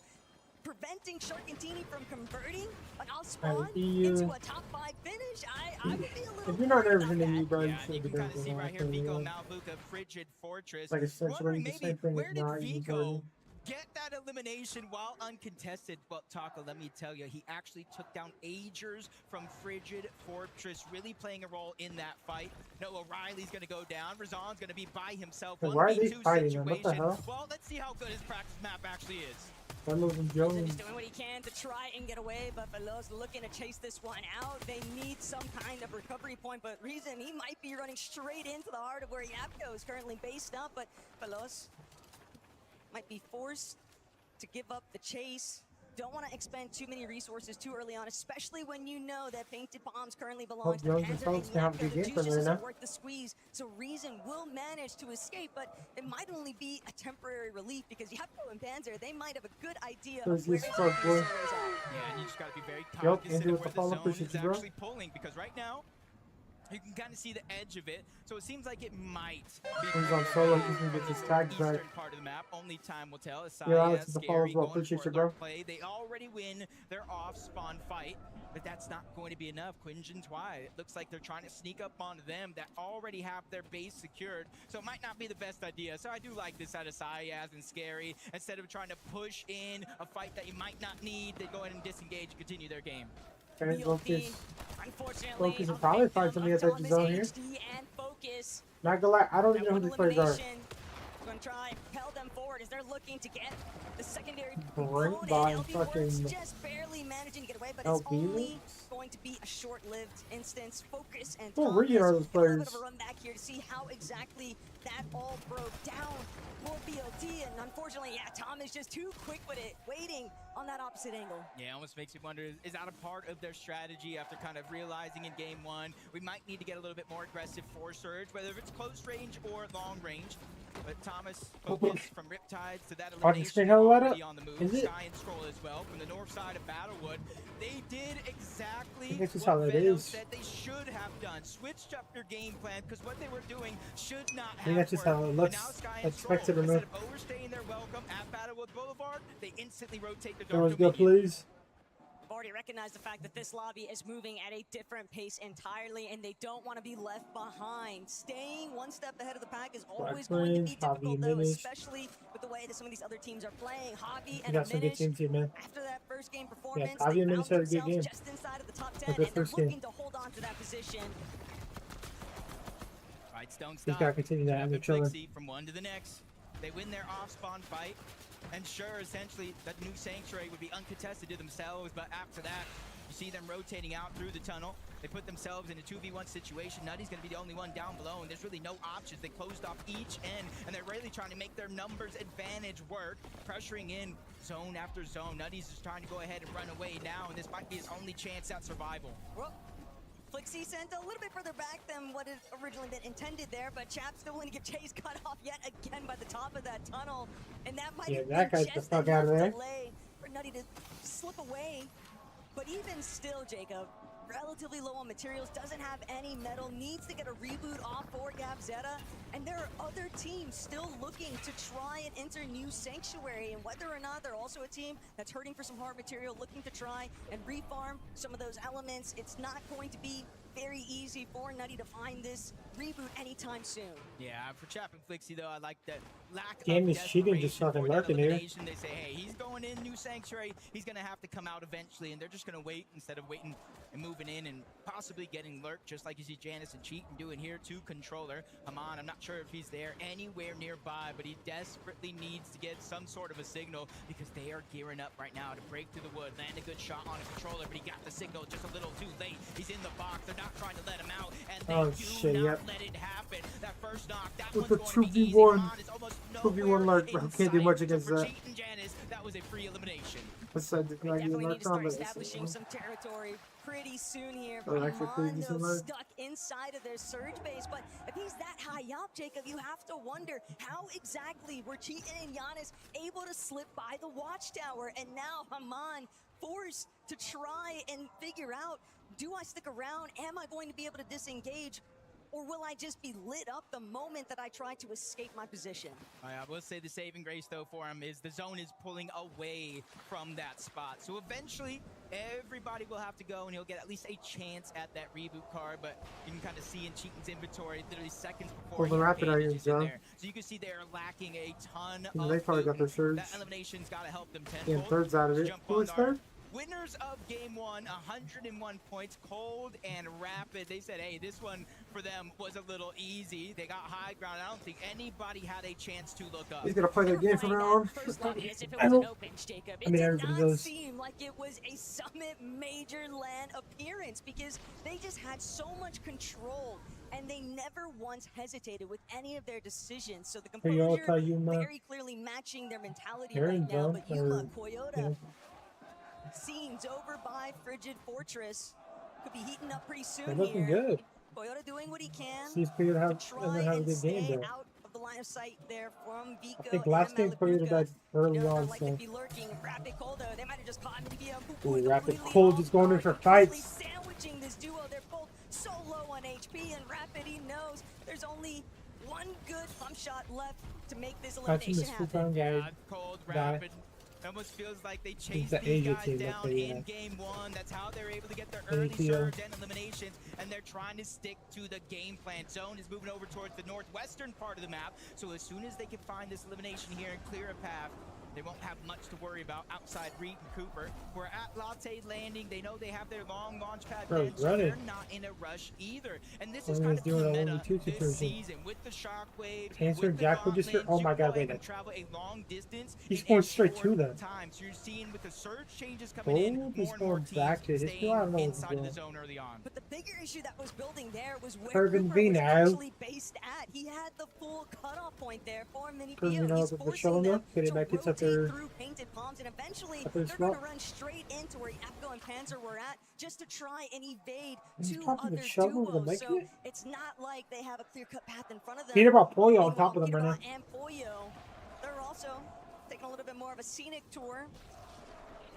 preventing Sharkantini from converting an off-spawn EU. into a top 5 finish, I would be a little If you're not worried nervous in about the that. EU, bro, you Yeah, should you be can kind of doing see right here, something. Vico Malbuka, Frigid Fortress. Like essentially Wondering the maybe same thing where as did not EU Vico version. get that elimination while uncontested? But Taco, let me tell you, he actually took down Agers from Frigid Fortress, really playing a role in that fight. Noah Riley's going to go down. Razan's going to be by himself. Wait, why are they 1v2 fighting him? What the situation. hell? Well, let's see how good his practice map actually is. Fellows and Jones. He's doing what he can to try and get away, but Veloz looking to chase this one out. They need some kind of recovery point, but reason he might be running straight into the heart of where Yapko is currently based up, but Veloz might be forced to give up the chase. Don't want to expend too many resources too early on, especially when you know that Painted Bombs currently belongs to Jones and Panzer Fellows and can have a Yapko. good The game juice from just there isn't now. worth the squeeze, so Reason will manage to escape, but it might only be a temporary relief, because Yapko and Panzer, they might have a good idea Who's of where this their fuck boy? resources are. Yeah, and you just got to be very Yup, cognizant Andrew of with where the follow, the zone appreciate is you, bro. actually pulling, because right now, you can kind of see the edge of it, so it seems like it might be He's on solo, he's gonna get his tags back. eastern part of the map. Only time will tell. Yeah, Alex Asaya, with the Scary follows, well, going appreciate for a you, bro. lurk play. They already win their off-spawn fight, but that's not going to be enough. Quinjin Twy, it looks like they're trying to sneak up on them that already have their base secured, so it might not be the best idea. So I do like this out of Sayaz and Scary. Instead of trying to push in a fight that you might not need, they go ahead and disengage and continue their game. Okay, Focus. Unfortunately, Focus will probably find somebody at that zone here. HD and Focus focus. Not gonna lie, I don't even know who these players are. Elimination. Going to try and propel them forward as they're looking to get the secondary Great component. by LB fucking Works just barely managing to get away, but it's LB only going to be a short-lived instance. Focus and Well, Thomas, really are those a little bit players. of a run back here to see how exactly that all broke down for BLT, and unfortunately, yeah, Tom is just too quick with it, waiting on that opposite angle. Yeah, almost makes you wonder, is that a part of their strategy after kind of realizing in game one, we might need to get a little bit more aggressive for Surge, whether it's close range or long range. But Thomas focused from Riptides to that elimination already on the move. Sky and Scroll as well from the north side of Battlewood. They did exactly This is what how it Venom is. said they should have done. Switched up their game plan because what they were doing should not I have think that's just how it worked. looks. But now Sky and Scroll, Expected or instead not. of overstaying their welcome at Battlewood Boulevard, they instantly rotate their Someone's Dark go, please. We've already recognized the fact that this lobby is moving at a different pace entirely, and they don't want to be left behind. Staying one step ahead of the pack is always going to be difficult, though, especially with the way that some of these other teams are playing. Javi You and got some good Minish, teams here, man. after that first game Yeah, performance, Javi they and Minish found had a good themselves game. just inside of the top 10, A good and they're first game. looking to hold on to that position. Right, Stone He's stop. got to continue that. I'm chilling. Flixie from one to the next. They win their off-spawn fight, and sure, essentially, that new Sanctuary would be uncontested to themselves, but after that, you see them rotating out through the tunnel. They put themselves in a 2v1 situation. Nutty's going to be the only one down below, and there's really no options. They closed off each end, and they're really trying to make their numbers advantage work, pressuring in zone after zone. Nutty's just trying to go ahead and run away now, and this might be his only chance at survival. Well, Flixie sent a little bit further back than what had originally been intended there, but Chap's still willing to get Chase cut off yet again by the top of that tunnel, and that might have that been guy's the just fuck out of enough there. delay for Nutty to slip away. But even still, Jacob, relatively low on materials, doesn't have any metal, needs to get a reboot off for Gabzetta, and there are other teams still looking to try and enter New Sanctuary, and whether or not they're also a team that's hurting for some hard material, looking to try and refarm some of those elements, it's not going to be very easy for Nutty to find this reboot anytime soon. Yeah, for Chap and Flixie, though, I like that lack Game of is cheating, just desperation fucking for that lurking here. elimination. They say, hey, he's going in New Sanctuary. He's going to have to come out eventually, and they're just going to wait instead of waiting and moving in and possibly getting lurked, just like you see Janice and Cheatin doing here to Controller. Haman, I'm not sure if he's there anywhere nearby, but he desperately needs to get some sort of a signal because they are gearing up right now to break through the wood, land a good shot on a Controller, but he got the signal just a little too late. He's in the box. They're not trying to let him out, and they Oh, do shit, not yep. let it happen. That first knock, that With one's the going to be easy. 2v1. Haman is almost 2v1 lurk, bro. Can't do much against for that. Cheat and Janice, that was a free elimination. Besides the Definitely need to start lurk, establishing some territory pretty soon here. Oh, actually pretty Haman, decent though, lurk. stuck inside of their surge base, but if he's that high up, Jacob, you have to wonder how exactly were Cheatin and Giannis able to slip by the watchtower, and now Haman forced to try and figure out, do I stick around? Am I going to be able to disengage? Or will I just be lit up the moment that I try to escape my position? I will say the saving grace, though, for him is the zone is pulling away from that spot. So eventually, everybody will have to go, and he'll get at least a chance at that reboot card. But you can kind of see in Cheatin's inventory, literally seconds before Well, the he Rapid are in bandages in zone. there. So you can see they're lacking a ton Yeah, of they probably got loot. their surge. That elimination's got to help them Getting tenfold. thirds out of it. Jump Who on was our third? Winners of game one, 101 points, Cold and Rapid. They said, hey, this one for them was a little easy. They got high ground. I don't think anybody had a chance to look up. He's gonna play their game from now on. First lobby as if it I was an don't- open, Jacob. It I mean, did everybody not does. seem like it was a Summit Major LAN appearance because they just had so much control and they never once hesitated with any of their decisions. So the Hey, y'all, composure Yuma. very clearly matching their mentality They're right in now. zone, But Yuma, or, Koyota, yeah. scenes over by Frigid Fortress. Could be heating up pretty soon They're looking here. good. Koyota doing what he can Seems clear to have, to and try have a and good game stay though. out of the line of sight there from Vico. I think last game played it back early on, Like so. they'd be lurking. Rapid Cold, though, they might have just caught him. Ooh, Rapid Cold just going in for fights. Sandwiching this duo. They're both so low on HP, and Rapid, he knows there's only one good pump shot left to make this Catching elimination this happen. full-time guy. Cold, die. Rapid. It almost feels like they He's chased the these Asia guys team, down I'll tell you in that. game one. That's how they're able to get their Any early PO. surge and eliminations, and they're trying to stick to the game plan. Zone is moving over towards the northwestern part of the map, so as soon as they can find this elimination here and clear a path, They won't have much to worry about outside Reed and Cooper. We're at Latte Landing. They know they have their long launch pad Bro, bench, so run it. they're not in a rush either. And this Well, is he kind was of doing the it meta only two this conversions. season with the Shockwave, Cancer, with the Jack Register. Gauntlets. Oh You my can God, go wait, ahead and that- travel a long distance He's in going a straight to short them. time. So you're seeing with the surge changes coming in, Oh, more he's and more going teams back to his staying I don't know what's inside of the going. zone early on. But the bigger issue that was building there was where Curvin Cooper V was now. actually based at. He had the full cutoff point there for Mini Curvin Pio. V He's with the forcing shuttle them now. Get it to back. It's rotate up there. through painted palms, and eventually Up there they're going to slot. run straight into where Yapko and Panzer were at just to try and evade He's two talking other to Shovel with a duos. mic So here? it's not like they have a clear-cut path in front of them. Peter brought Pollo on Meanwhile, top of them right now. Peterbot and Pollo, they're also taking a little bit more of a scenic tour.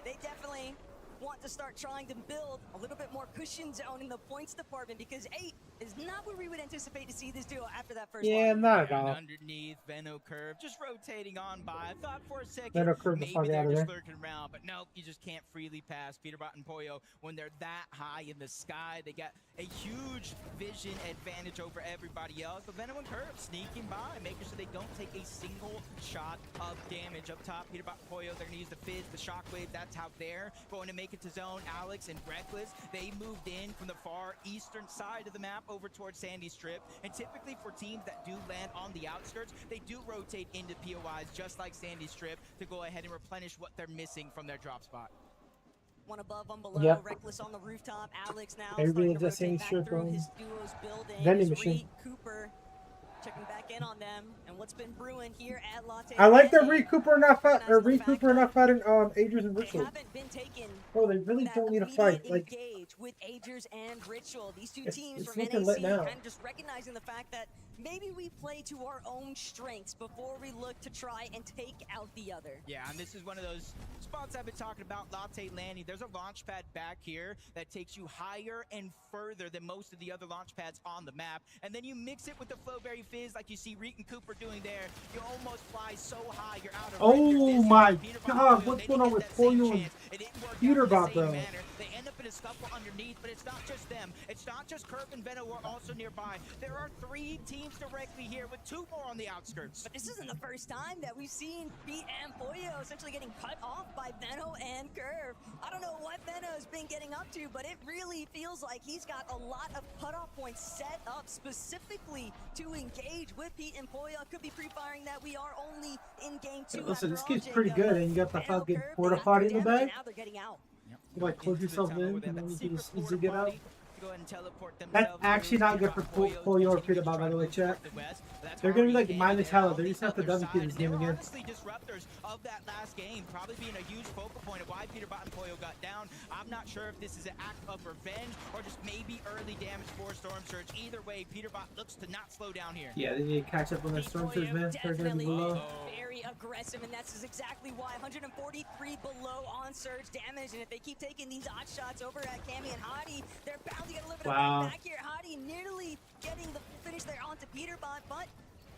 They definitely want to start trying to build a little bit more cushion zone in the points department, because 8 is not where we would anticipate to see this duo after that first Yeah, one. not at And all. underneath, Venno Curve just rotating on by. I thought for a second Venno Curve the maybe fuck they're outta just there. lurking around, but nope, you just can't freely pass Peterbot and Pollo when they're that high in the sky. They got a huge vision advantage over everybody else. But Venno and Curve sneaking by, making sure they don't take a single shot of damage. Up top, Peterbot and Pollo, they're gonna use the Fizz, the Shockwave. That's how they're going to make it to zone. Alex and Reckless, they moved in from the far eastern side of the map over towards Sandy Strip. And typically for teams that do land on the outskirts, they do rotate into POIs just like Sandy Strip to go ahead and replenish what they're missing from their drop spot. One above, one below. Yep. Reckless on the rooftop. Alex now Everybody starting to does Sandy rotate back Strip through on his duo's building. vending As machine. Reed, Cooper checking back in on them and what's been brewing here at Latte. I like that Landing. Reed Cooper not fight or Reed Cooper not fighting Agers and They Ritual. haven't been taken Bro, they really that don't need to immediate fight. Like, engage with Agers and Ritual. These two It's- teams it's from looking lit NAC now. kind of just recognizing the fact that maybe we play to our own strengths before we look to try and take out the other. Yeah, and this is one of those spots I've been talking about, Latte Landing. There's a launch pad back here that takes you higher and further than most of the other launch pads on the map. And then you mix it with the Flowberry Fizz like you see Reed and Cooper doing there. You almost fly so high, you're out of oh render my distance. Peterbot God, and Pollo, what's they going didn't on get with that same Pollo and chance. It didn't work out in the Peterbot, same bro? manner. They end up in a scuffle underneath, but it's not just them. It's not just Curve and Venno who are also nearby. There are 3 teams directly here with 2 more on the outskirts. But this isn't the first time that we've seen Pete and Pollo essentially getting cut off by Venno and Curve. I don't know what Venno's been getting up to, but it really feels like he's got a lot of cutoff points set up specifically to engage with Pete and Pollo. Could be pre-firing that we are only in game 2. listen, this after all, game's pretty Jacob. good, and you got the Venno, fucking Curve, porta they got potty the in the damage, bag. and now they're getting out. You like close yourself in, and then you can just easily get out. Go ahead and teleport That's themselves actually through. not good for Peterbot, Pollo or continue to Peterbot, try by the way, to chat. move west. That's They're gonna be Hardy like and minus Dale hella. on They're the just gonna have to other double side, this and game they were again. honestly disruptors of that last game, probably being a huge focal point of why Peterbot and Pollo got down. I'm not sure if this is an act of revenge or just maybe early damage for Storm Surge. Either way, Peterbot looks to not slow down here. Yeah, they need to catch up on that Storm Surge, man. They're gonna be Definitely below. very aggressive, and that's exactly why 143 below on surge damage. And if they keep taking these odd shots over at Cammy and Hadi, they're bound to get a little bit Wow. of back here. Hadi nearly getting the finish there onto Peterbot, but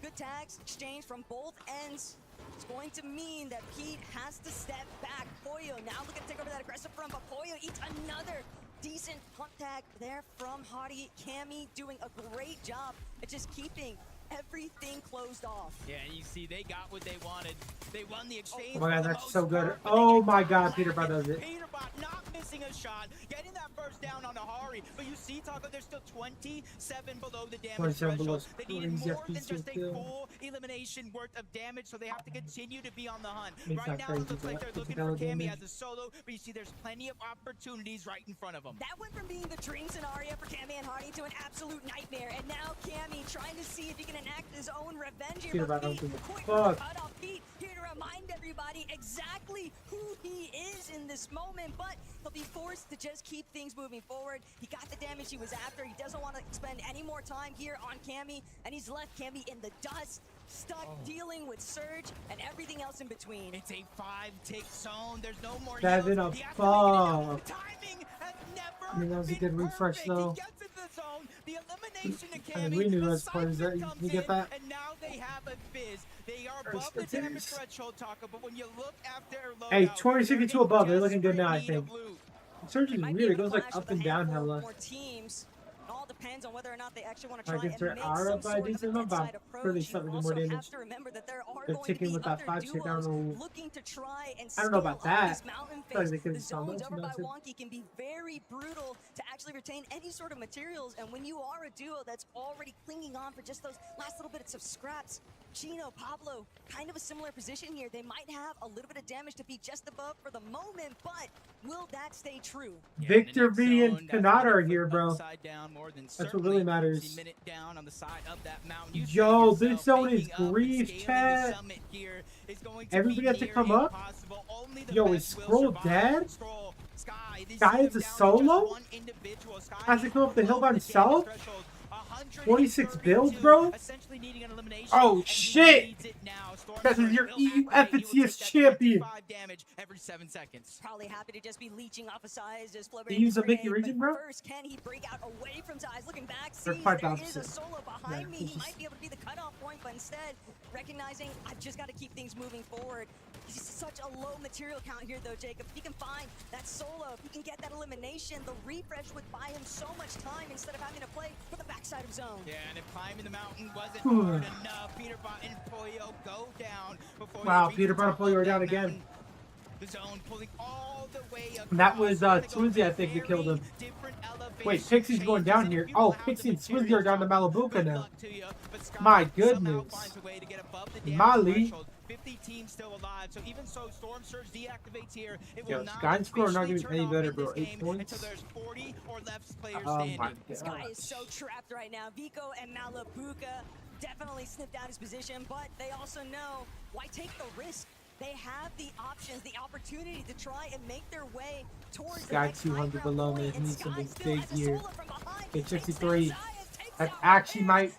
good tags exchanged from both ends. It's going to mean that Pete has to step back. Pollo now looking to take over that aggressive front, but Pollo eats another decent hunt tag there from Hadi. Cammy doing a great job at just keeping everything closed off. Yeah, and you see they got what they wanted. They won the exchange. Oh my god, for the that's most so good. part, but Oh they my get god, caught Peterbot does it. Peterbot not missing a shot, getting that first down on Ahari. But you see, Taco, they're still 27 below the damage 27 below threshold. They needed crazy more than FPS just a kill. full elimination worth of damage, so they have to continue to be on the hunt. It's Right not now, crazy, it looks like but they're it's looking a for valid Cammy damage. as a solo, but you see there's plenty of opportunities right in front of them. That went from being the dream scenario for Cammy and Hadi to an absolute nightmare. And now Cammy trying to see if he can enact his own revenge here. Peterbot But don't Pete, give a quick fuck. cut off Pete, here to remind everybody exactly who he is in this moment. But he'll be forced to just keep things moving forward. He got the damage he was after. He doesn't want to spend any more time here on Cammy. And he's left Cammy in the dust, stuck dealing with Surge and everything else in between. It's a 5-tick zone. There's no more 7 heals. of He has to make it fuck. The timing has never I mean, that was a been good refresh, perfect. though. He gets into the zone. The elimination to I mean, Cammy. we knew the as part of that. Cypher You comes get in, that? And now they have a Fizz. They are First above the damage Fizz. threshold, Taco, but when you look after loadout, Hey, they're 2062 in above. They're looking good now, I desperate need think. of loot. Surge is Might be weird. It able to goes like clash up with and a down handful hella. more teams. It all depends on whether or not they actually want to I try guess and they're make out some of sort of ideas an in them, but inside I'm pretty approach. sure You more also damage. have to remember that there are They're going to ticking be with that other 5 shit down duos low. looking to try and I don't know scale about on that. this mountain Probably phase. because The it's zones so over by melted. Wonky can be very brutal to actually retain any sort of materials, and when you are a duo that's already clinging on for just those last little bits of scraps, Chino, Pablo, kind of a similar position here. They might have a little bit of damage to be just above for the moment, but will that stay true? Victor V and Kanata are here, bro. That's what really matters. Yo, this zone is grief, chat. Everybody has to come up. Yo, is Scroll dead? Guy is a solo? Has to come up the hill by himself? 26 builds, bro? Oh, shit! This is your EU FNCS champion. Probably happy to just be leeching off of Size, just He used a Mickey region, bro? First, can he break out away from Size? Looking back, They're sees quite there opposite. is a solo behind Yeah, me. it's He might be able to be the cutoff point, but instead, recognizing I've just got to keep things moving forward. He's such a low material count here, though, Jacob. If he can find that solo, if he can get that elimination, the refresh would buy him so much time instead of having to play for the backside of zone. Yeah, and if climbing the mountain wasn't hard enough, Peterbot and Pollo go down before Wow, they reach Peter the top Butterfly, you were of down that again. mountain. The zone pulling all the way And that was across. Swizzy, I think, that killed him. Wait, Pixie's going down here. Oh, Pixie and Swizzy are down to Malibuca now. My goodness. Molly. 50 teams still alive, so even so, Storm Surge deactivates here. It will Yo, not Sky and Score are not officially getting any turn off better, in bro. this 8 game points. until there's 40 or less players Oh standing. my Sky god. is so trapped right now. Vico and Malibuca definitely sniffed out his position, but they also know why take the risk. They have the options, the opportunity to try and make their way towards the Sky next 200 below me. point, He and needs Sky something still big has a here. solo from behind. Hit 63. That actually might.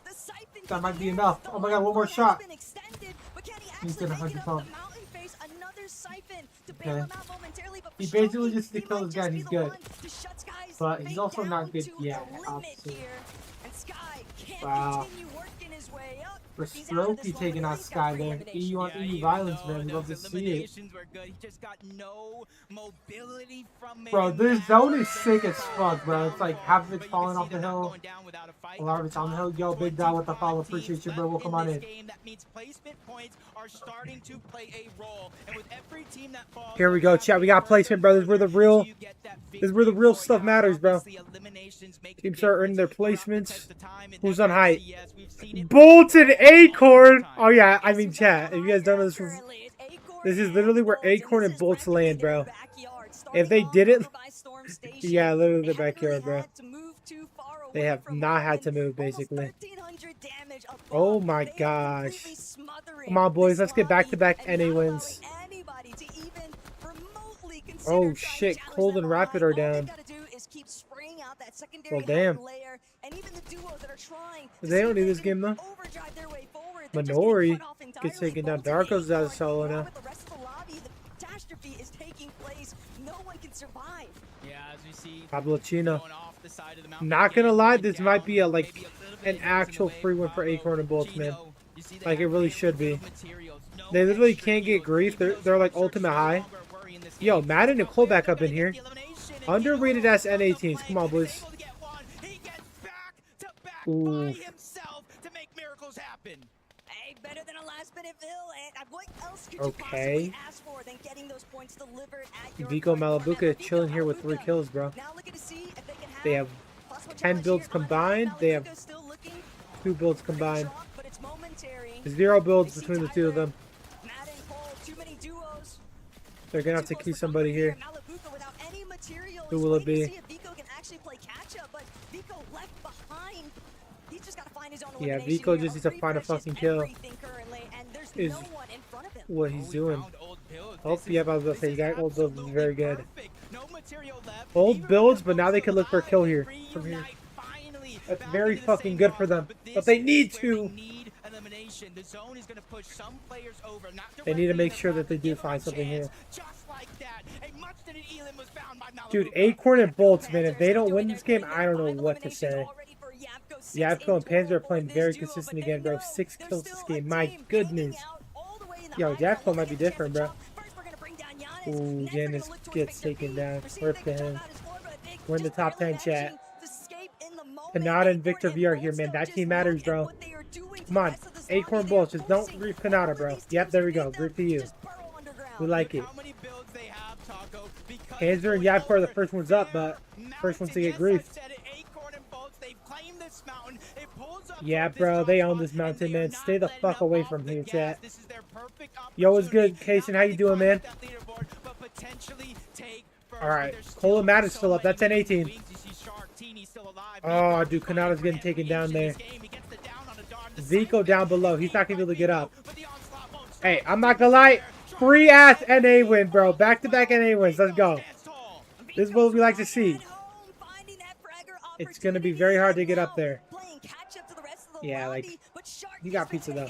That might be enough. Oh my god, one more shot. He's gonna 100 pump. Okay. He basically just to kill this guy. He's good. But he's also not good yet. Opposite. Wow. For Stroke, he's taking out Sky there. EU on EU violence, man. We love to see it. Bro, this zone is sick as fuck, bro. It's like half of it's falling off the hill. A lot of it's on the hill. Yo, Big Dot with the follow. Appreciate you, bro. Well, come on in. Here we go, chat. We got placement, bro. This is where the real stuff matters, bro. Teams start earning their placements. Who's on height? Bolted Acorn. Oh yeah, I mean, chat. If you guys don't know this is literally where Acorn and Bolts land, bro. If they didn't, yeah, literally the backyard, bro. They have not had to move, basically. Oh my gosh. Come on, boys. Let's get back-to-back NA wins. Oh shit, Cold and Rapid are down. Well, damn. They don't need this game, though. Minori gets taken down. Darko's out of solo now. Pablo Chino. Not gonna lie, this might be an actual free win for Acorn and Bolts, man. Like it really should be. They literally can't get grief. They're like ultimate high. Yo, Madden and Cole back up in here. Underrated ass NA teams. Come on, boys. Ooh. Better than a last minute fill, and what else could Okay. you possibly ask for than getting those points delivered at your Vico Malibuca chilling here with 3 kills, bro. They have 10 builds combined. They have 2 builds combined. 0 builds between the two of them. They're gonna have to keep somebody here. Who will it be? Yeah, Vico just needs to find a fucking kill. Is what he's doing. Oh, yeah, I was about to say, you got old builds is very good. Old builds, but now they can look for a kill here. From here. That's very fucking good for them. But they need to. They need to make sure that they do find something here. Dude, Acorn and Bolts, man, if they don't win this game, I don't know what to say. Yapko and Panzer are playing very consistent again, bro. 6 kills this game. My goodness. Yo, Yapko might be different, bro. Ooh, Janice gets taken down. Rip to him. We're in the top 10, chat. Kanata and Victor V are here, man. That team matters, bro. Come on. Acorn Bolts. Just don't grief Kanata, bro. Yep, there we go. Grief to you. We like it. Hanser and Yapko are the first ones up, but first ones to get griefed. Yeah, bro, they own this mountain, man. Stay the fuck away from here, chat. Yo, what's good, Kason? How you doing, man? Alright, Cole and Matt is still up. That's N18. Oh, dude, Kanata's getting taken down there. Zico down below. He's not going to be able to get up. Hey, I'm not going to lie. Free-ass NA win, bro. Back-to-back NA wins. Let's go. This is what we like to see. It's going to be very hard to get up there. Yeah, like, you got pizza, though.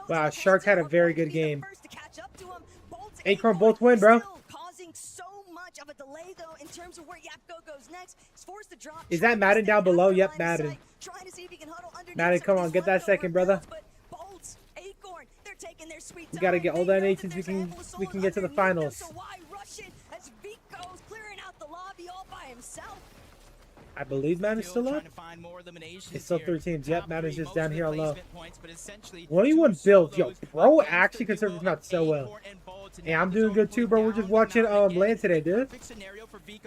Wow, Shark had a very good game. Acorn both win, bro. Is that Madden down below? Yep, Madden. Madden, come on, get that second, brother. We gotta get all the N18s we can get to the finals. I believe Madden's still up. It's still 3 teams. Yep, Madden's just down here on low. 21 builds. Yo, bro actually conserves his map so well. Hey, I'm doing good too, bro. We're just watching LAN today, dude.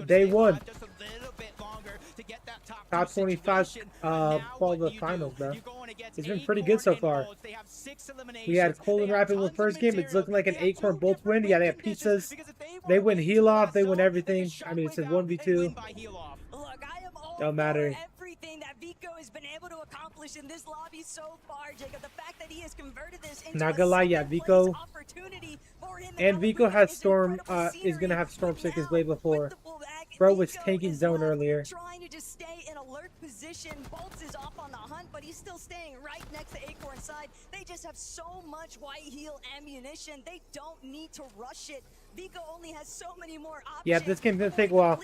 Day 1. Top 25 for the finals, bro. It's been pretty good so far. We had Cole and Rapid in the first game. It's looking like an Acorn both win. Yeah, they have pizzas. They win heal off. They win everything. I mean, it says 1v2. Don't matter. Everything that Vico has been able to accomplish in this lobby so far, Jacob. The fact that he has converted this into not gonna lie, yeah, Vico and Vico has Storm. Is gonna have Storm Sick his way before. Bro was tanking zone earlier. Trying to just stay in alert position. Bolts is off on the hunt, but he's still staying right next to Acorn's side. They just have so much white heal ammunition. They don't need to rush it. Vico only has so many more options. Yeah, this game's gonna take a while.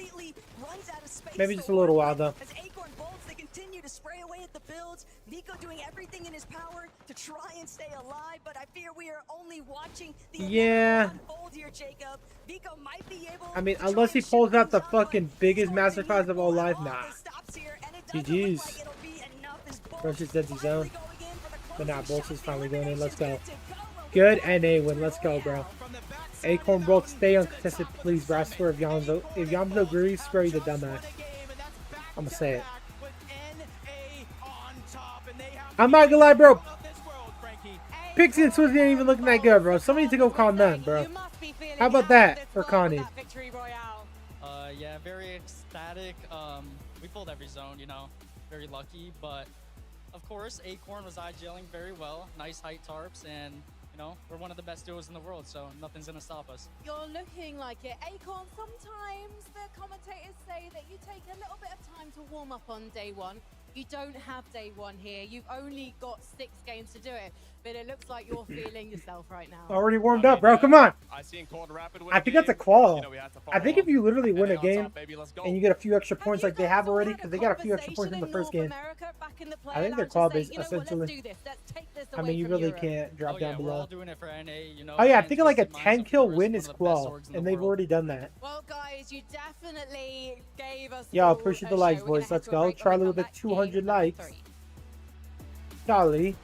Maybe just a little while though. As Acorn bolts, they continue to spray away at the builds. Vico doing everything in his power to try and stay alive, but I fear we are only watching the unfold here, Jacob. Vico might be able I mean, unless he pulls out the fucking biggest masterclass of all life, nah. GG's. Versus Deadly Zone. But nah, Bolts is finally going in. Let's go. Good NA win. Let's go, bro. Acorn Bolts, stay uncontested, please, bro. I swear, if Yamzo agrees, swear he's a dumbass. I'm gonna say it. I'm not gonna lie, bro. Pixie and Swizzy ain't even looking that good, bro. Somebody needs to go calm them, bro. How about that for Connie? Yeah, very ecstatic. We pulled every zone, you know, very lucky, but of course, Acorn was IGLing very well. Nice height tarps, and you know, we're one of the best duos in the world, so nothing's gonna stop us. You're looking like it. Acorn, sometimes the commentators say that you take a little bit of time to warm up on day 1. You don't have day 1 here. You've only got 6 games to do it, but it looks like you're feeling yourself right now. Already warmed up, bro. Come on. I think that's a qual. I think if you literally win a game and you get a few extra points like they have already, because they got a few extra points in the first game. I think they're qual based, essentially. I mean, you really can't drop down below. Oh yeah, I think like a 10-kill win is qual, and they've already done that. Well, guys, you definitely gave us. Yo, appreciate the likes, boys. Let's go. Charlie with the 200 likes. Charlie.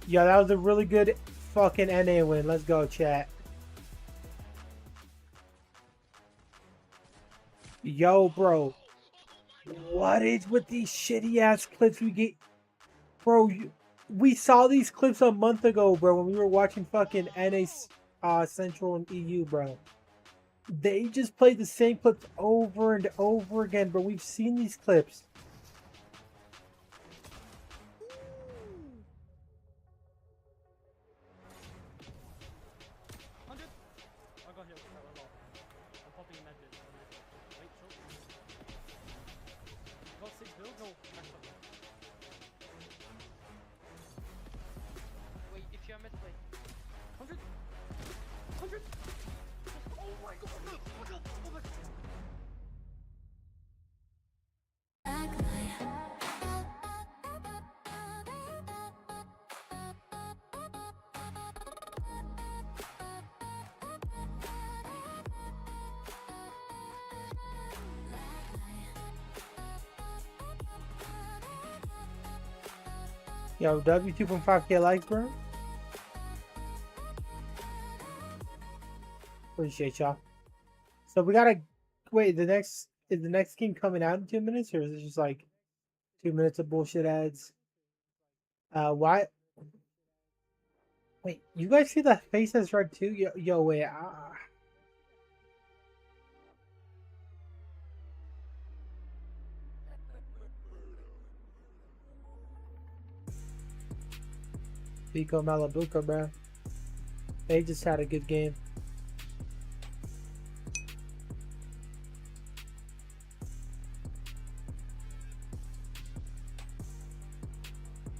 Yo, that was a really good fucking NA win. Let's go, chat. Yo, bro. What is with these shitty ass clips we get? Bro, we saw these clips a month ago, bro, when we were watching fucking NA Central and EU, bro. They just played the same clips over and over again, bro. We've seen these clips. Yo, W 2.5K likes, bro. Appreciate y'all. So we gotta wait. Is the next game coming out in 2 minutes, or is it just like 2 minutes of bullshit ads? Why? Wait, you guys see the face that's red too? Yo, wait. Pico Malabuca, bro. They just had a good game.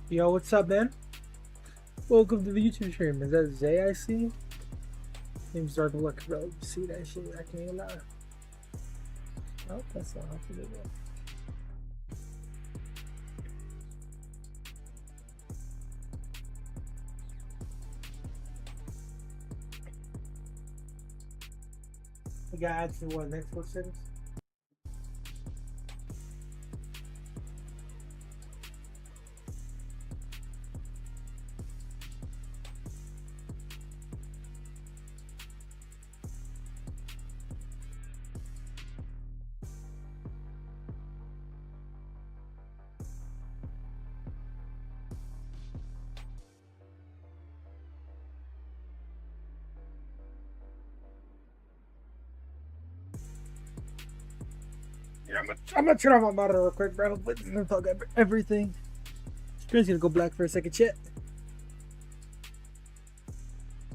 Yo, what's up, man? Welcome to the YouTube stream. Is that Zay I see? Name's Dark Look, bro. See that shit? I can't even lie. Oh, that's not how to do that. We got ads to what, next 4 seconds? Yeah, I'm gonna turn off my monitor real quick, bro. But I'm gonna talk everything. Screen's gonna go black for a second, shit.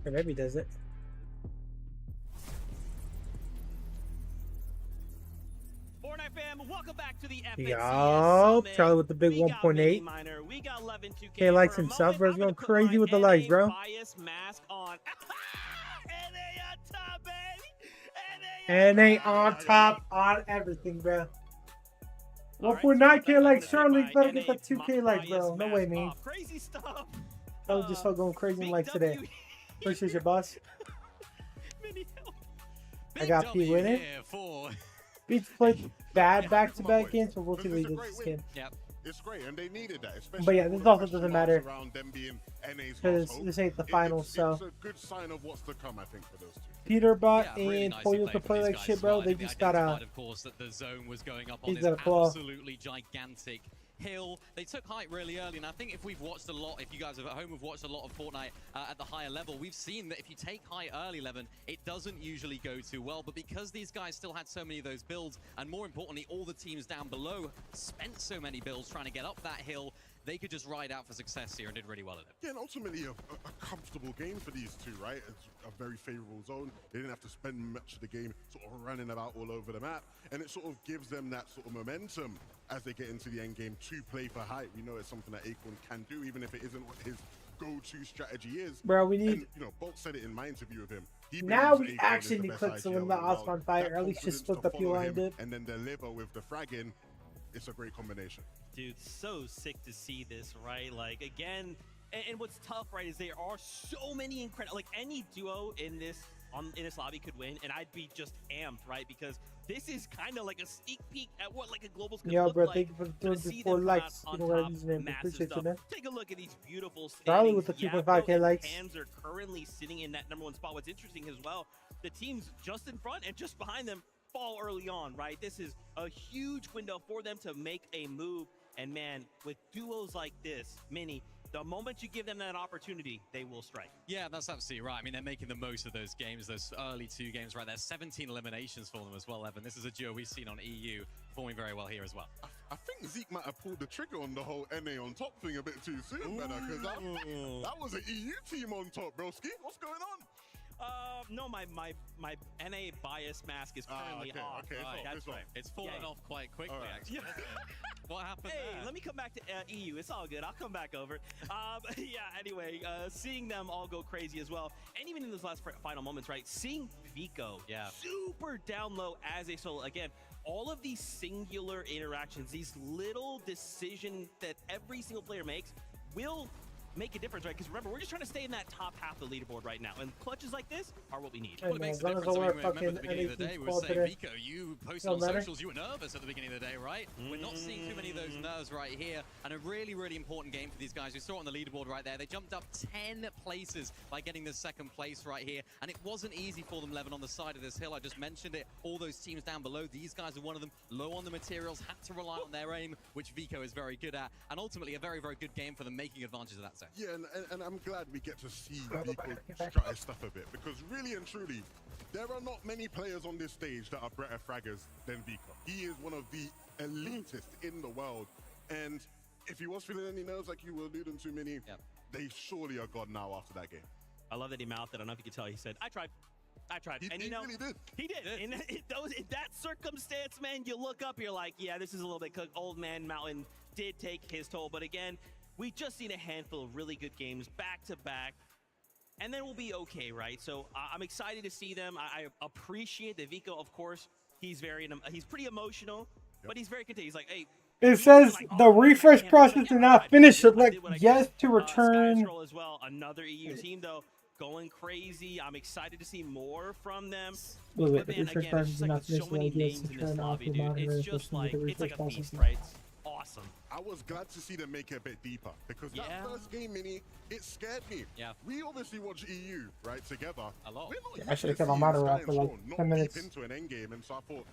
Or maybe does it. Fortnite fam, welcome back to the Yo, Charlie with the big 1.8. K likes himself, bro. He's going crazy with the likes, bro. NA on top on everything, bro. 1.9K likes, Charlie better get that 2K likes, bro. No way, man. Crazy stuff. I was just going crazy in likes today. Appreciate your boss. I got P winning. Beats played bad back-to-back games, but we'll see what he does this game. Yep. It's great, and they needed that. But yeah, this also doesn't matter because this ain't the finals, so. It's a good sign of what's to come, I think, for those two. Peterbot and Pollo can play like shit, bro. They just got a. Of course, that the zone was going up on He's this got a claw. absolutely gigantic hill. They took height really early, and I think if we've watched a lot, if you guys at home have watched a lot of Fortnite at the higher level, we've seen that if you take height early, Levin, it doesn't usually go too well. But because these guys still had so many of those builds, and more importantly, all the teams down below spent so many builds trying to get up that hill, they could just ride out for success here and did really well at it. Yeah, and ultimately a comfortable game for these two, right? It's a very favorable zone. They didn't have to spend much of the game sort of running about all over the map, and it sort of gives them that sort of momentum as they get into the end game to play for height. We know it's something that Acorn can do, even if it isn't what his go-to strategy is. Bro, we need. And, you know, Bolt said it in my interview with him. Now we actually need clips to win the Osman fight, or at least just split the P-line dip. And then deliver with the fragging. It's a great combination. Dude, so sick to see this, right? Like, again, and what's tough, right, is there are so many incredible, like, any duo in this lobby could win, and I'd be just amped, right? Because this is kind of like a sneak peek at what, like, a Globals could look bro, like. thank you for doing this 4 likes. You know what I'm using. Appreciate you, man. Take a look at these beautiful Charlie with the standings. 2.5K likes. Hands are currently sitting in that #1 spot. What's interesting as well, the teams just in front and just behind them fall early on, right? This is a huge window for them to make a move. And man, with duos like this, Mini, the moment you give them that opportunity, they will strike. Yeah, that's absolutely right. I mean, they're making the most of those games, those early 2 games, right? There's 17 eliminations for them as well, Evan. This is a duo we've seen on EU performing very well here as well. I think Zeke might have pulled the trigger on the whole NA on top thing a bit too soon, better, because that was an EU team on top, broski. What's going on? No, my NA bias mask is currently off. Okay, That's right. It's fallen off quite quickly, actually. What happened there? Let me come back to EU. It's all good. I'll come back over. Yeah, anyway, seeing them all go crazy as well. And even in those last final moments, right? Seeing Vico super down low as a solo. Again, all of these singular interactions, these little decisions that every single player makes will make a difference, right? Because remember, we're just trying to stay in that top half of the leaderboard right now, and clutches like this are what we need. Hey, Well, it man, makes as a long as difference. I all mean, our remember at the fucking beginning of the day, we were NAC saying, today. Vico, you posted No on matter. socials, you were nervous at the beginning of the day, right? We're not seeing too many of those nerves right here, and a really, really important game for these guys. We saw it on the leaderboard right there. They jumped up 10 places by getting the second place right here, and it wasn't easy for them, Levin, on the side of this hill. I just mentioned it. All those teams down below, these guys are one of them. Low on the materials, had to rely on their aim, which Vico is very good at, and ultimately a very, very good game for them, making advantage of that set. Yeah, and I'm glad we get to see Vico try his stuff a bit, because really and truly, there are not many players on this stage that are better fraggers than Vico. He is one of the elitist in the world, and if he was feeling any nerves like you were alluding to, Mini, they surely are gone now after that game. I love that he mouthed it. I don't know if you could tell. He said, I tried. And He you know, really did. He did. In that circumstance, man, you look up, you're like, yeah, this is a little bit cooked. Old Man Mountain did take his toll. But again, we just seen a handful of really good games back to back. And then we'll be okay, right? So I'm excited to see them. I appreciate that Vico, of course, he's pretty emotional, but he's very content. He's like, hey. It says the refresh process did not finish. Like yes to return. Sky as well. Another EU team though, going crazy. I'm excited to see more from them. Wait, But the man, refresh again, process it's did just not like finish. so The many idea is names to in this turn off lobby, the dude. monitor It's just like the it's like refresh a process feast, now. right? It's awesome. I was glad to see them make it a bit deeper, because that first game, Mini, it scared me. Yeah. We obviously watch EU, right, together. A lot. We're not Yeah, I used should have to kept my seeing monitor Sky off and for like Sean 10 not minutes. deep into an end game, and so I thought,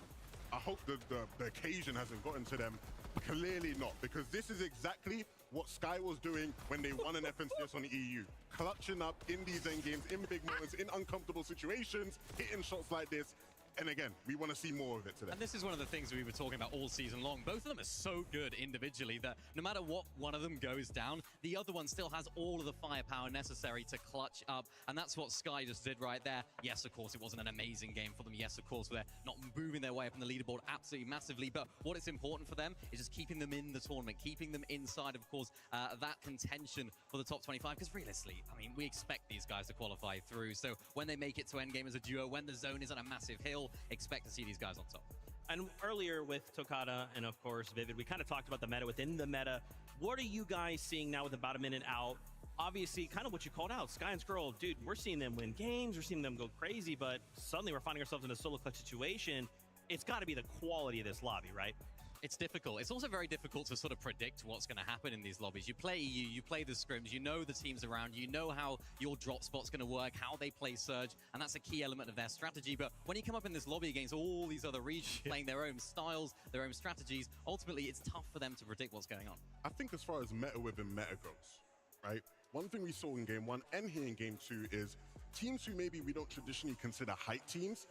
I hope the occasion hasn't gotten to them. Clearly not, because this is exactly what Sky was doing when they won an FNCS on the EU. Clutching up in these end games, in big moments, in uncomfortable situations, hitting shots like this. And again, we want to see more of it today. And this is one of the things we were talking about all season long. Both of them are so good individually that no matter what one of them goes down, the other one still has all of the firepower necessary to clutch up. And that's what Sky just did right there. Yes, of course, it wasn't an amazing game for them. Yes, of course, they're not moving their way up in the leaderboard absolutely massively. But what is important for them is just keeping them in the tournament, keeping them inside, of course, that contention for the top 25. Because realistically, I mean, we expect these guys to qualify through. So when they make it to endgame as a duo, when the zone is on a massive hill, expect to see these guys on top. And earlier with Tokata and of course Vivid, we kind of talked about the meta within the meta. What are you guys seeing now with about a minute out? Obviously, kind of what you called out, Sky and Skrull, dude, we're seeing them win games, we're seeing them go crazy, but suddenly we're finding ourselves in a solo clutch situation. It's got to be the quality of this lobby, right? It's difficult. It's also very difficult to sort of predict what's going to happen in these lobbies. You play EU, you play the scrims, you know the teams around, you know how your drop spot's going to work, how they play Surge, and that's a key element of their strategy. But when you come up in this lobby against all these other regions playing their own styles, their own strategies, ultimately it's tough for them to predict what's going on. I think as far as meta within meta goes, right? One thing we saw in game one and here in game two is teams who maybe we don't traditionally consider height teams,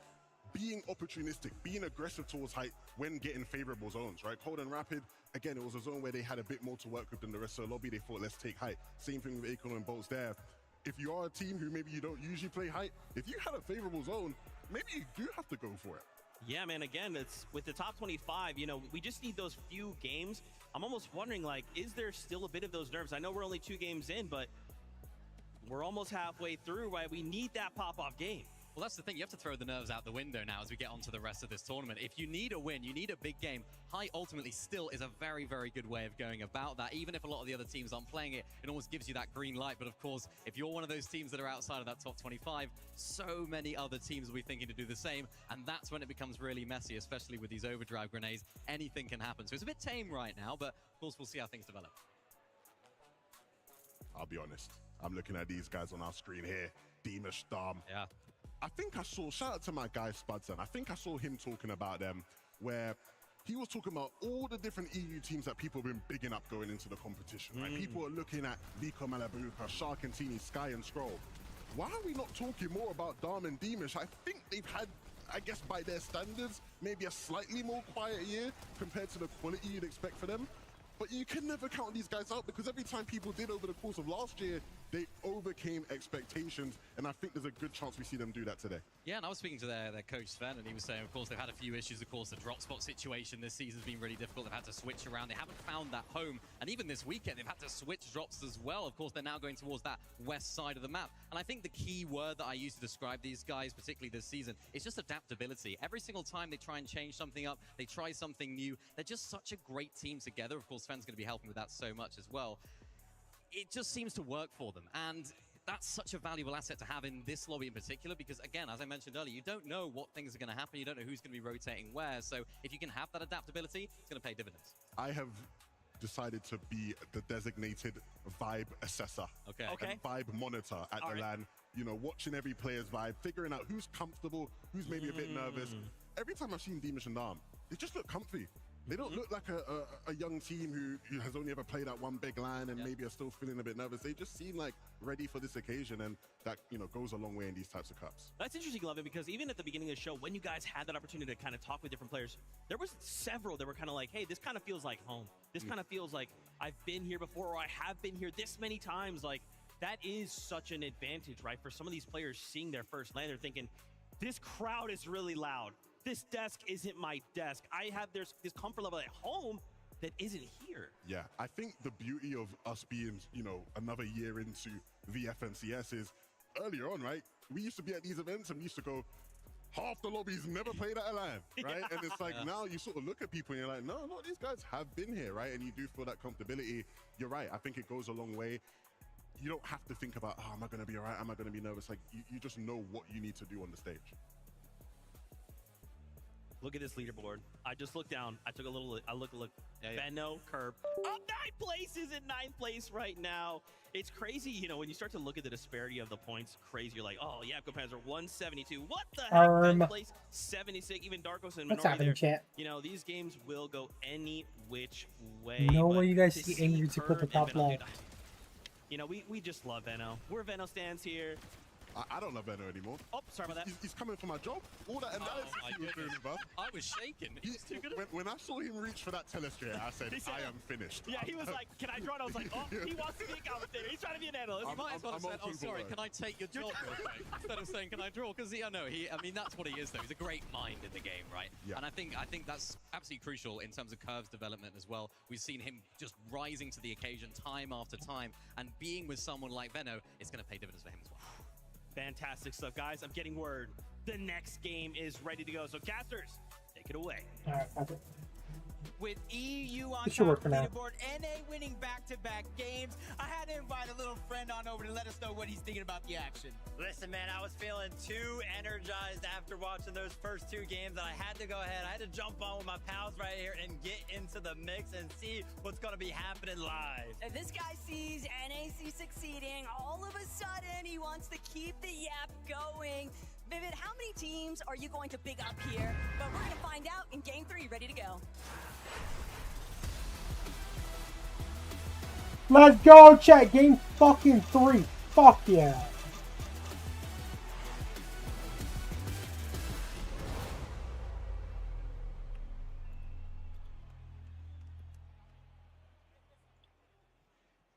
being opportunistic, being aggressive towards height when getting favorable zones, right? Cold and Rapid, again, it was a zone where they had a bit more to work with than the rest of the lobby. They thought, let's take height. Same thing with Acorn and Bolts there. If you are a team who maybe you don't usually play height, if you had a favorable zone, maybe you do have to go for it. Yeah, man, again, it's with the top 25, you know, we just need those few games. I'm almost wondering, like, is there still a bit of those nerves? I know we're only 2 games in, but we're almost halfway through, right? We need that pop-off game. Well, that's the thing. You have to throw the nerves out the window now as we get on to the rest of this tournament. If you need a win, you need a big game. Height ultimately still is a very, very good way of going about that. Even if a lot of the other teams aren't playing it, it almost gives you that green light. But of course, if you're one of those teams that are outside of that top 25, so many other teams will be thinking to do the same. And that's when it becomes really messy, especially with these overdrive grenades. Anything can happen. So it's a bit tame right now, but of course, we'll see how things develop. I'll be honest. I'm looking at these guys on our screen here. Deemish, Dom. Yeah. I think I saw, shout out to my guy Spudson, I think I saw him talking about them where he was talking about all the different EU teams that people have been bigging up going into the competition, right? People are looking at Vico Malabuka, Shark and Teeny, Sky and Skrull. Why are we not talking more about Dom and Deemish? I think they've had, I guess by their standards, maybe a slightly more quiet year compared to the quality you'd expect for them. But you can never count these guys out because every time people did over the course of last year, they overcame expectations. And I think there's a good chance we see them do that today. Yeah, and I was speaking to their coach Sven, and he was saying, of course, they've had a few issues. Of course, the drop spot situation this season's been really difficult. They've had to switch around. They haven't found that home. And even this weekend, they've had to switch drops as well. Of course, they're now going towards that west side of the map. And I think the key word that I use to describe these guys, particularly this season, is just adaptability. Every single time they try and change something up, they try something new. They're just such a great team together. Of course, Sven's going to be helping with that so much as well. it just seems to work for them. And that's such a valuable asset to have in this lobby in particular, because again, as I mentioned earlier, you don't know what things are going to happen. You don't know who's going to be rotating where. So if you can have that adaptability, it's going to pay dividends. I have decided to be the designated vibe assessor and vibe monitor at the LAN. You know, watching every player's vibe, figuring out who's comfortable, who's maybe a bit nervous. Every time I've seen Deemish and Darm, they just look comfy. They don't look like a young team who has only ever played at one big LAN and maybe are still feeling a bit nervous. They just seem like ready for this occasion, and that, you know, goes a long way in these types of cups. That's interesting, Levin, because even at the beginning of the show, when you guys had that opportunity to kind of talk with different players, there was several that were kind of like, hey, this kind of feels like home. This kind of feels like I've been here before, or I have been here this many times. Like, that is such an advantage, right? For some of these players seeing their first LAN, they're thinking, this crowd is really loud. This desk isn't my desk. I have this comfort level at home that isn't here. Yeah, I think the beauty of us being, you know, another year into the FNCS is earlier on, right? We used to be at these events and we used to go, half the lobbies never played at a LAN, right? And it's like now you sort of look at people and you're like, no, these guys have been here, right? And you do feel that comfortability. You're right. I think it goes a long way. You don't have to think about, oh, am I going to be all right? Am I going to be nervous? Like, you just know what you need to do on the stage. Look at this leaderboard. I just looked down. I took a look. Veno, Curb, up 9 places in 9th place right now. It's crazy, you know, when you start to look at the disparity of the points, crazy. You're like, oh, Yapco Panzer 172. What the heck? 9th place, 76. Even Darkos and What's Minority happening, there. chat? You know, these games will go any which way. No but way you guys to see angry to put the Curb top and Veno, left. dude, you know, we just love Veno. We're Veno stands here. I don't love Veno anymore. Oh, sorry about that. He's coming for my job. All that analysis he was doing, bro. I was shaking. He was too good. When I saw him reach for that telestray, I said, I am finished. Yeah, he was like, can I draw it? I was like, oh, he wants to be a commentator. He's trying to be an analyst. You might as well have said, oh, sorry, can I take your job real quick? Instead of saying, can I draw? Because, I mean, that's what he is, though. He's a great mind in the game, right? Yeah. And I think that's absolutely crucial in terms of Curve's development as well. We've seen him just rising to the occasion time after time, and being with someone like Veno, it's going to pay dividends for him as well. Fantastic stuff, guys. I'm getting word. The next game is ready to go. So, casters, take it away. All right, that's it. With EU on This should work top for of now. the board, NA winning back-to-back games, I had to invite a little friend on over to let us know what he's thinking about the action. Listen, man, I was feeling too energized after watching those first 2 games that I had to go ahead. I had to jump on with my pals right here and get into the mix and see what's going to be happening live. And this guy sees NAC succeeding. All of a sudden, he wants to keep the yap going. Vivid, how many teams are you going to big up here? But we're going to find out in Game 3. Ready to go. Let's go, chat. Game fucking 3. Fuck yeah.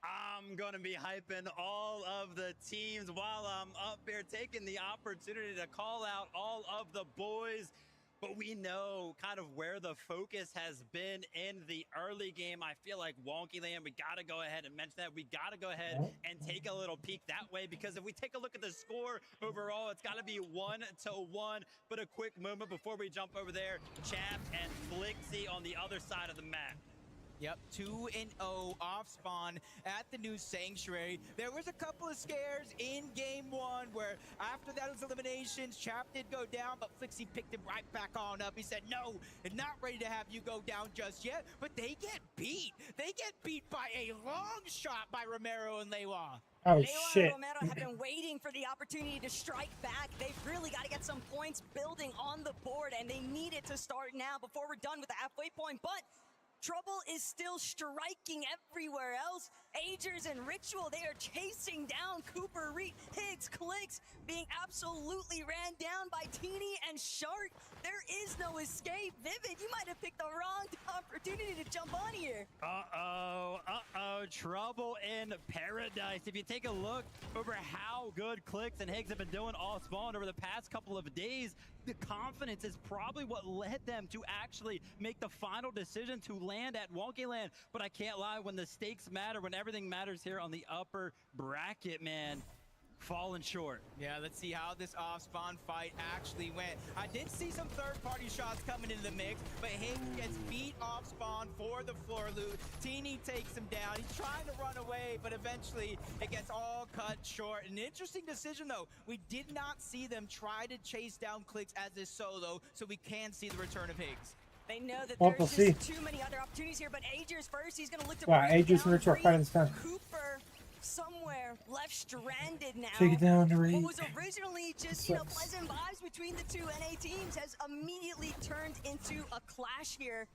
I'm going to be hyping all of the teams while I'm up here, taking the opportunity to call out all of the boys. But we know kind of where the focus has been in the early game. I feel like Wonkyland, we got to go ahead and mention that. We got to go ahead and take a little peek that way, because if we take a look at the score overall, it's got to be 1-1. But a quick moment before we jump over there, Chapped and Flixie on the other side of the map. Yep, 2-0 off spawn at the new Sanctuary. There was a couple of scares in game 1 where after those eliminations, Chap did go down, but Flixie picked him right back on up. He said, no, not ready to have you go down just yet, but they get beat. They get beat by a long shot by Romero and Lewa. Oh, Lewa shit. and Romero have been waiting for the opportunity to strike back. They've really got to get some points building on the board, and they need it to start now before we're done with the halfway point. But trouble is still striking everywhere else. Agers and Ritual, they are chasing down Cooper, Reed, Higgs, Clicks, being absolutely ran down by Teeny and Shark. There is no escape. Vivid, you might have picked the wrong opportunity to jump on here. Trouble in paradise. If you take a look over how good Clicks and Higgs have been doing off spawn over the past couple of days, the confidence is probably what led them to actually make the final decision to land at Wonkyland. But I can't lie, when the stakes matter, when everything matters here on the upper bracket, man, falling short. Yeah, let's see how this off-spawn fight actually went. I did see some third-party shots coming into the mix, but Higgs gets beat off-spawn for the floor loot. Teeny takes him down. He's trying to run away, but eventually it gets all cut short. An interesting decision, though. We did not see them try to chase down Clix as a solo, so we can see the return of Higgs. They know that Well, there's we'll just too many other opportunities here, but Aegir's first. He's going to look to Wow, break Aegir's down gonna try fighting this time. Cooper somewhere left stranded now. Take it down, Reed. What was originally just, you know, pleasant vibes between the two NA teams has immediately turned into a clash here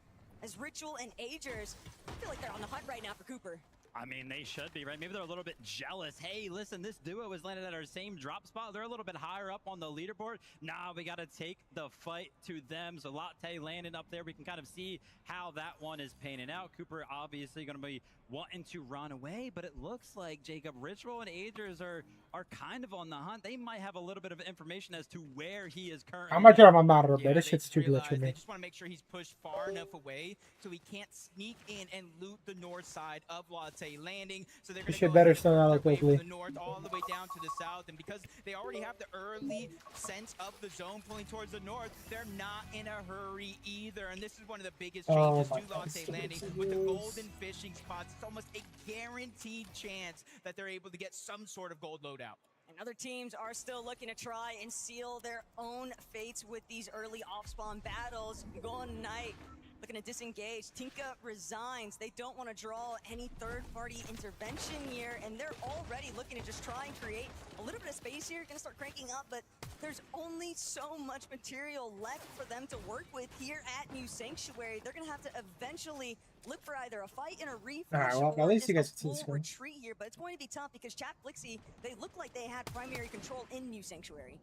as Ritual and Aegir's, I feel like they're on the hunt right now for Cooper. I mean, they should be, right? Maybe they're a little bit jealous. Hey, listen, this duo has landed at our same drop spot. They're a little bit higher up on the leaderboard. Nah, we got to take the fight to them. So Latte landing up there. We can kind of see how that one is panning out. Cooper obviously going to be wanting to run away, but it looks like Jacob Ritual and Aegir's are kind of on the hunt. They might have a little bit of information as to where he is currently. I might turn my monitor a bit. This they shit's too glitchy for They me. just want to make sure he's pushed far enough away so he can't sneak in and loot the north side of Latte Landing. So they're going This to shit better still not like from locally. the north all the way down to the south, and because they already have the early sense of the zone pulling towards the north, they're not in a hurry either. And this is one of the biggest Oh changes my to God, Latte stupid Landing with the golden fishing spots. It's almost a guaranteed chance that they're able to get some sort of gold loadout. And other teams are still looking to try and seal their own fates with these early off-spawn battles. Golden Knight looking to disengage. Tinka resigns. They don't want to draw any third-party intervention here, and they're already looking to just try and create a little bit of space here. Gonna start cranking up, but there's only so much material left for them to work with here at New Sanctuary. They're gonna have to eventually look for either a fight and a refresh. Alright, well, or at least you just guys a can see this full one. retreat here, but it's going to be tough because Chat Blixie, they look like they had primary control in New Sanctuary.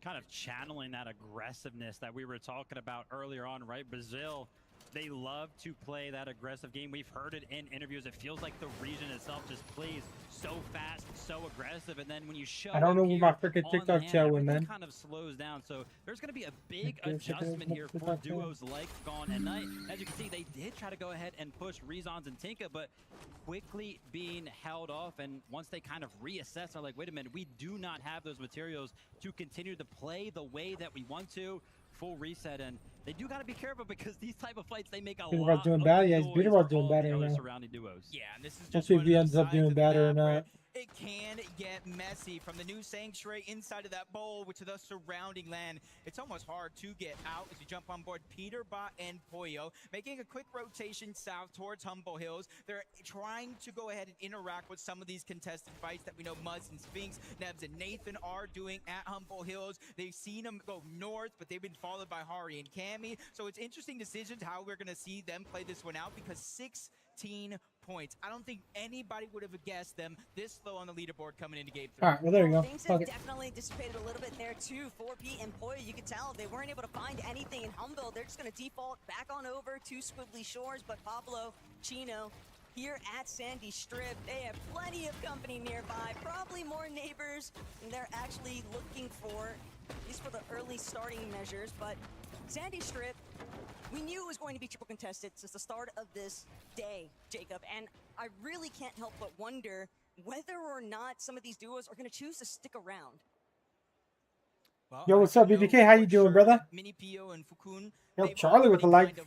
Kind of channeling that aggressiveness that we were talking about earlier on, right? Brazil, they love to play that aggressive game. We've heard it in interviews. It feels like the region itself just plays so fast, so aggressive, and then when you show I don't know up what here my freaking on TikTok land, tailwind, everything man. kind of slows down. So there's going to be a big Okay, check it out, adjustment here for TikTok tail. duos like Gone and Night. As you can see, they did try to go ahead and push Rezons and Tinka, but quickly being held off. And once they kind of reassess, are like, wait a minute, we do not have those materials to continue to play the way that we want to. Full reset, and they do got to be careful because these type of fights, they make a Beaterbar's lot doing of bad. Yeah, noise Beaterbar's for doing all better the other now. surrounding duos. Yeah, and this is Let's just see if one he of ends those up sides doing of the better or map where not. it can get messy from the New Sanctuary inside of that bowl, which is the surrounding land. It's almost hard to get out as you jump on board Peterbot and Poyo, making a quick rotation south towards Humble Hills. They're trying to go ahead and interact with some of these contested fights that we know Muzz and Sphinx, Nebs and Nathan are doing at Humble Hills. They've seen them go north, but they've been followed by Hari and Cammy. So it's interesting decisions how we're going to see them play this one out because 16 points. I don't think anybody would have guessed them this low on the leaderboard coming into game 3. Alright, well, there you go. Things Fuck have it. definitely dissipated a little bit there too. 4P and Poyo, you could tell they weren't able to find anything in Humble. They're just going to default back on over to Squibbly Shores, but Pablo, Chino, here at Sandy Strip, they have plenty of company nearby, probably more neighbors than they're actually looking for, at least for the early starting measures. But Sandy Strip, we knew it was going to be triple contested since the start of this day, Jacob, and I really can't help but wonder whether or not some of these duos are going to choose to stick around. Well, Yo, what's up, BBK? How you doing, brother? Mini Pio and Fukun. Yo, Charlie with the like.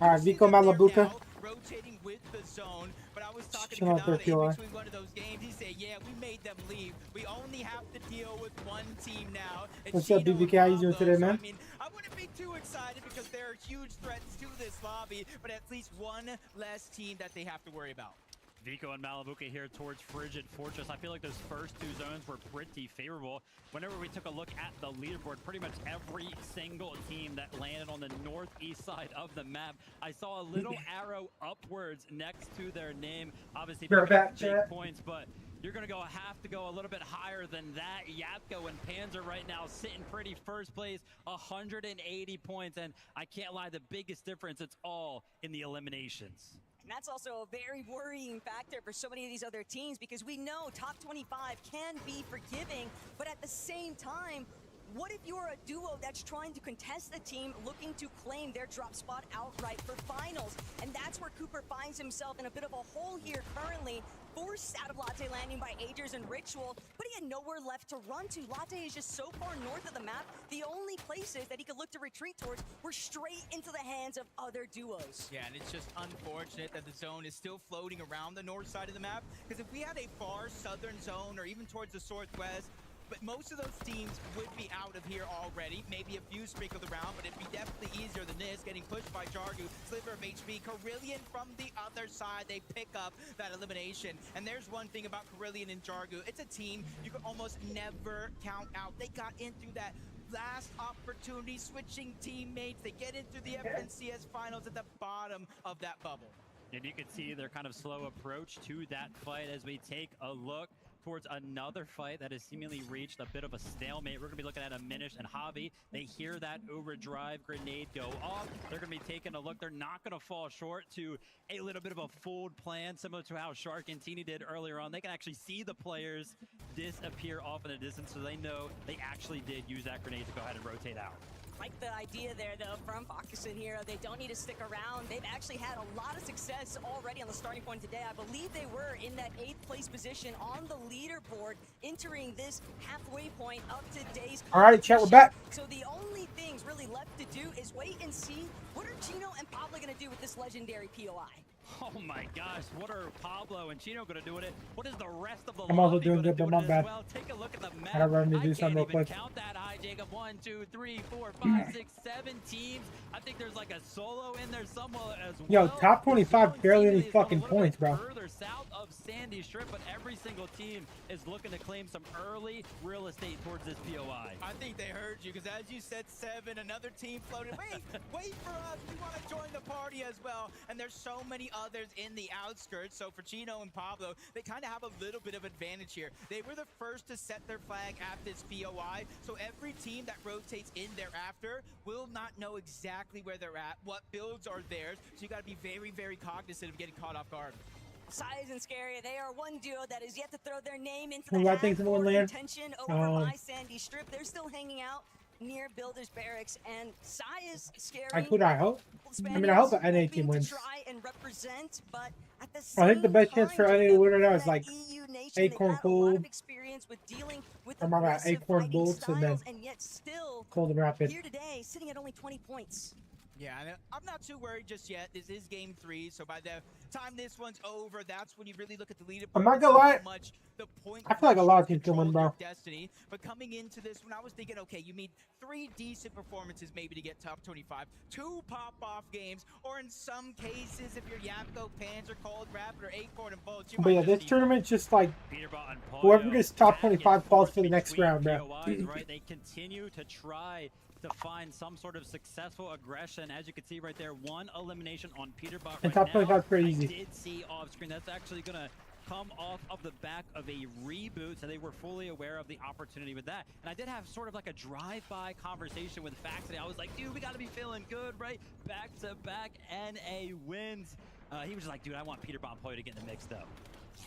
Alright, Vico Malabuka. Rotating with the zone, but I was talking Chill out to there, Kanata in POI. between one of those games. He said, "Yeah, we made them leave. We only have to deal with one team now." It's What's up, Chino and BBK? How you doing Pablo, today, so, man? I mean, I wouldn't be too excited because there are huge threats to this lobby, but at least one less team that they have to worry about. Vico and Malabuka here towards Frigid Fortress. I feel like those first two zones were pretty favorable. Whenever we took a look at the leaderboard, pretty much every single team that landed on the northeast side of the map, I saw a little arrow upwards next to their name. Obviously, You're picking up back, big chat. points, but you're going to have to go a little bit higher than that. Yapko and Panzer right now sitting pretty first place, 180 points, and I can't lie, the biggest difference, it's all in the eliminations. And that's also a very worrying factor for so many of these other teams because we know top 25 can be forgiving, but at the same time, What if you're a duo that's trying to contest a team looking to claim their drop spot outright for finals? And that's where Cooper finds himself in a bit of a hole here currently. Forced out of Latte landing by Agers and Ritual, but he had nowhere left to run to. Latte is just so far north of the map, the only places that he could look to retreat towards were straight into the hands of other duos. Yeah, and it's just unfortunate that the zone is still floating around the north side of the map, because if we had a far southern zone or even towards the northwest, but most of those teams would be out of here already. Maybe a few sprinkled around, but it'd be definitely easier than this. Getting pushed by Jargu, sliver of HP. Kerillion from the other side, they pick up that elimination. And there's one thing about Kerillion and Jargu. It's a team you can almost never count out. They got in through that last opportunity, switching teammates. They get into the FNCS finals at the bottom of that bubble. And you can see their kind of slow approach to that fight as we take a look towards another fight that has seemingly reached a bit of a stalemate. We're going to be looking at Minish and Javi. They hear that overdrive grenade go off. They're going to be taking a look. They're not going to fall short to a little bit of a fooled plan, similar to how Shark and Teeny did earlier on. They can actually see the players disappear off in the distance, so they know they actually did use that grenade to go ahead and rotate out. Like the idea there, though, from Bakusin here. They don't need to stick around. They've actually had a lot of success already on the starting point today. I believe they were in that 8th place position on the leaderboard, entering this halfway point of today's All right, chat, we're back. So the only things really left to do is wait and see what are Chino and Pablo going to do with this legendary POI. Oh my gosh, what are Pablo and Chino going to do with it? What is the rest of the I'm also lobby doing gonna good, do but with my it as bad. well? Take a look at the map. I gotta run to do something real can't even quick. count that high, Jacob. 1, 2, 3, 4, 5, 6, 7 teams. I think there's like a solo in there somewhere as well. Yo, top 25, barely any fucking points, bro. Further south of Sandy Strip, but every single team is looking to claim some early real estate towards this POI. I think they heard you, because as you said 7, another team floated. Wait for us. We want to join the party as well. And there's so many others in the outskirts. So for Chino and Pablo, they kind of have a little bit of advantage here. They were the first to set their flag at this POI. So every team that rotates in thereafter will not know exactly where they're at, what builds are theirs. So you got to be very, very cognizant of getting caught off guard. Size and Scary, they are one duo that is yet to throw their name into Who the I think's hat gonna for win land? contention over by Sandy Strip. They're still hanging out near Builders Barracks, and Size, Scary. Who do I hope? I mean, I hope the NA team wins. Try and represent, but at the I think the same best chance for time, NA to win right now is like EU nation, they've Acorn had a lot of Cold, experience with dealing with or my bad, aggressive Acorn fighting Bolts, and then styles, and yet still Cold and Rapid. here today, sitting at only 20 points. Yeah, and I'm not too worried just yet. This is game 3, so by the time this one's over, that's when you really look at the leaderboard. I'm not gonna lie, Much the point I feel like a lot of teams can win, bro. destiny. But coming into this one, I was thinking, okay, you need 3 decent performances maybe to get top 25, 2 pop-off games, or in some cases, if you're Yapko, Panzer, Cold Rapid, or Acorn and Bolts, you But might yeah, just this need tournament's just like whoever gets top 25 falls for the next round, bro. POIs, right? They continue to try to find some sort of successful aggression. As you can see right there, 1 elimination on Peterbot And right top now. 25 is pretty easy. I did see off screen that's actually going to come off of the back of a reboot, so they were fully aware of the opportunity with that. And I did have sort of like a drive-by conversation with Fax today. I was like, dude, we got to be feeling good, right? Back-to-back NA wins. He was just like, dude, I want Peterbot and Poyo to get in the mix, though.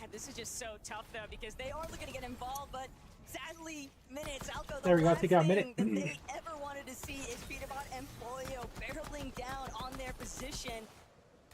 Yeah, this is just so tough, though, because they are looking to get involved, but sadly, Minutes, Alco, There we go, last take out thing Minute. that they ever wanted to see is Peterbot and Poyo barreling down on their position.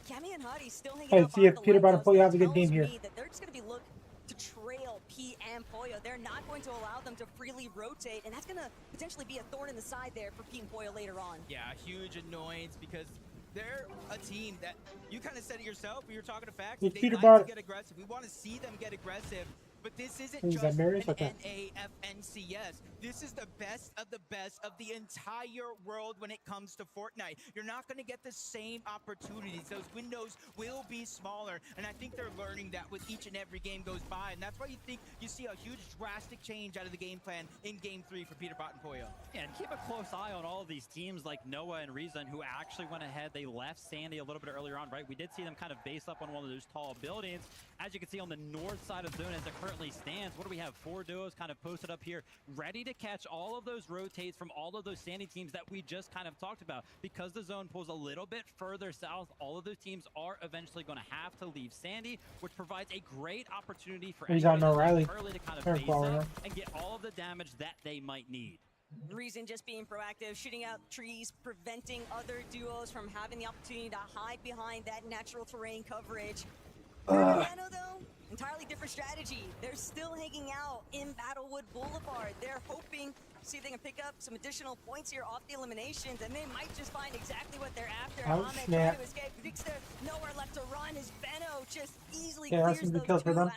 Cammy and Huddy still hanging Hey, out see if behind the Peterbot and windows. Poyo have a good That game tells here. me that they're just going to be look to trail P and Poyo. They're not going to allow them to freely rotate, and that's going to potentially be a thorn in the side there for P and Poyo later on. Yeah, huge annoyance, because they're a team that you kind of said it yourself. We were talking to Fax. Is They Peter like Bot- to get aggressive. We want to see them get aggressive. But this isn't Is that just Marius? an Okay. NAFNCS. This is the best of the entire world when it comes to Fortnite. You're not going to get the same opportunities. Those windows will be smaller. And I think they're learning that with each and every game goes by. And that's why you think you see a huge drastic change out of the game plan in Game 3 for Peterbot and Poyo. Yeah, and keep a close eye on all of these teams like Noah and Reason, who actually went ahead. They left Sandy a little bit earlier on, right? We did see them kind of base up on one of those tall buildings. As you can see on the north side of the zone as it currently stands, what do we have? 4 duos kind of posted up here, ready to catch all of those rotates from all of those Sandy teams that we just kind of talked about. Because the zone pulls a little bit further south, all of those teams are eventually going to have to leave Sandy, which provides a great opportunity for He's on anybody O'Reilly. early to kind of Very base far up enough. and get all of the damage that they might need. Reason just being proactive, shooting out trees, preventing other duos from having the opportunity to hide behind that natural terrain coverage. Veno, though, entirely different strategy. They're still hanging out in Battlewood Boulevard. They're hoping to see if they can pick up some additional points here off the eliminations, and they might just find exactly what they're after. Ahmed trying to escape. Predicts there's nowhere left to run as Veno just easily clears those two out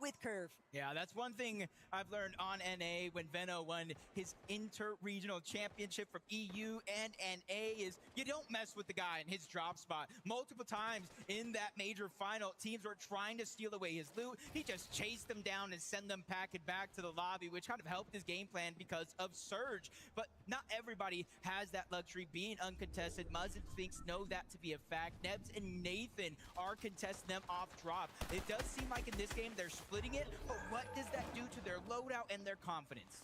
with Curve. Yeah, that's one thing I've learned on NA when Veno won his inter-regional championship from EU and NA is you don't mess with the guy in his drop spot. Multiple times in that major final, teams were trying to steal away his loot. He just chased them down and send them packing back to the lobby, which kind of helped his game plan because of Surge. But not everybody has that luxury being uncontested. Muzz and Sphinx know that to be a fact. Nebs and Nathan are contesting them off drop. It does seem like in this game they're splitting it, but what does that do to their loadout and their confidence?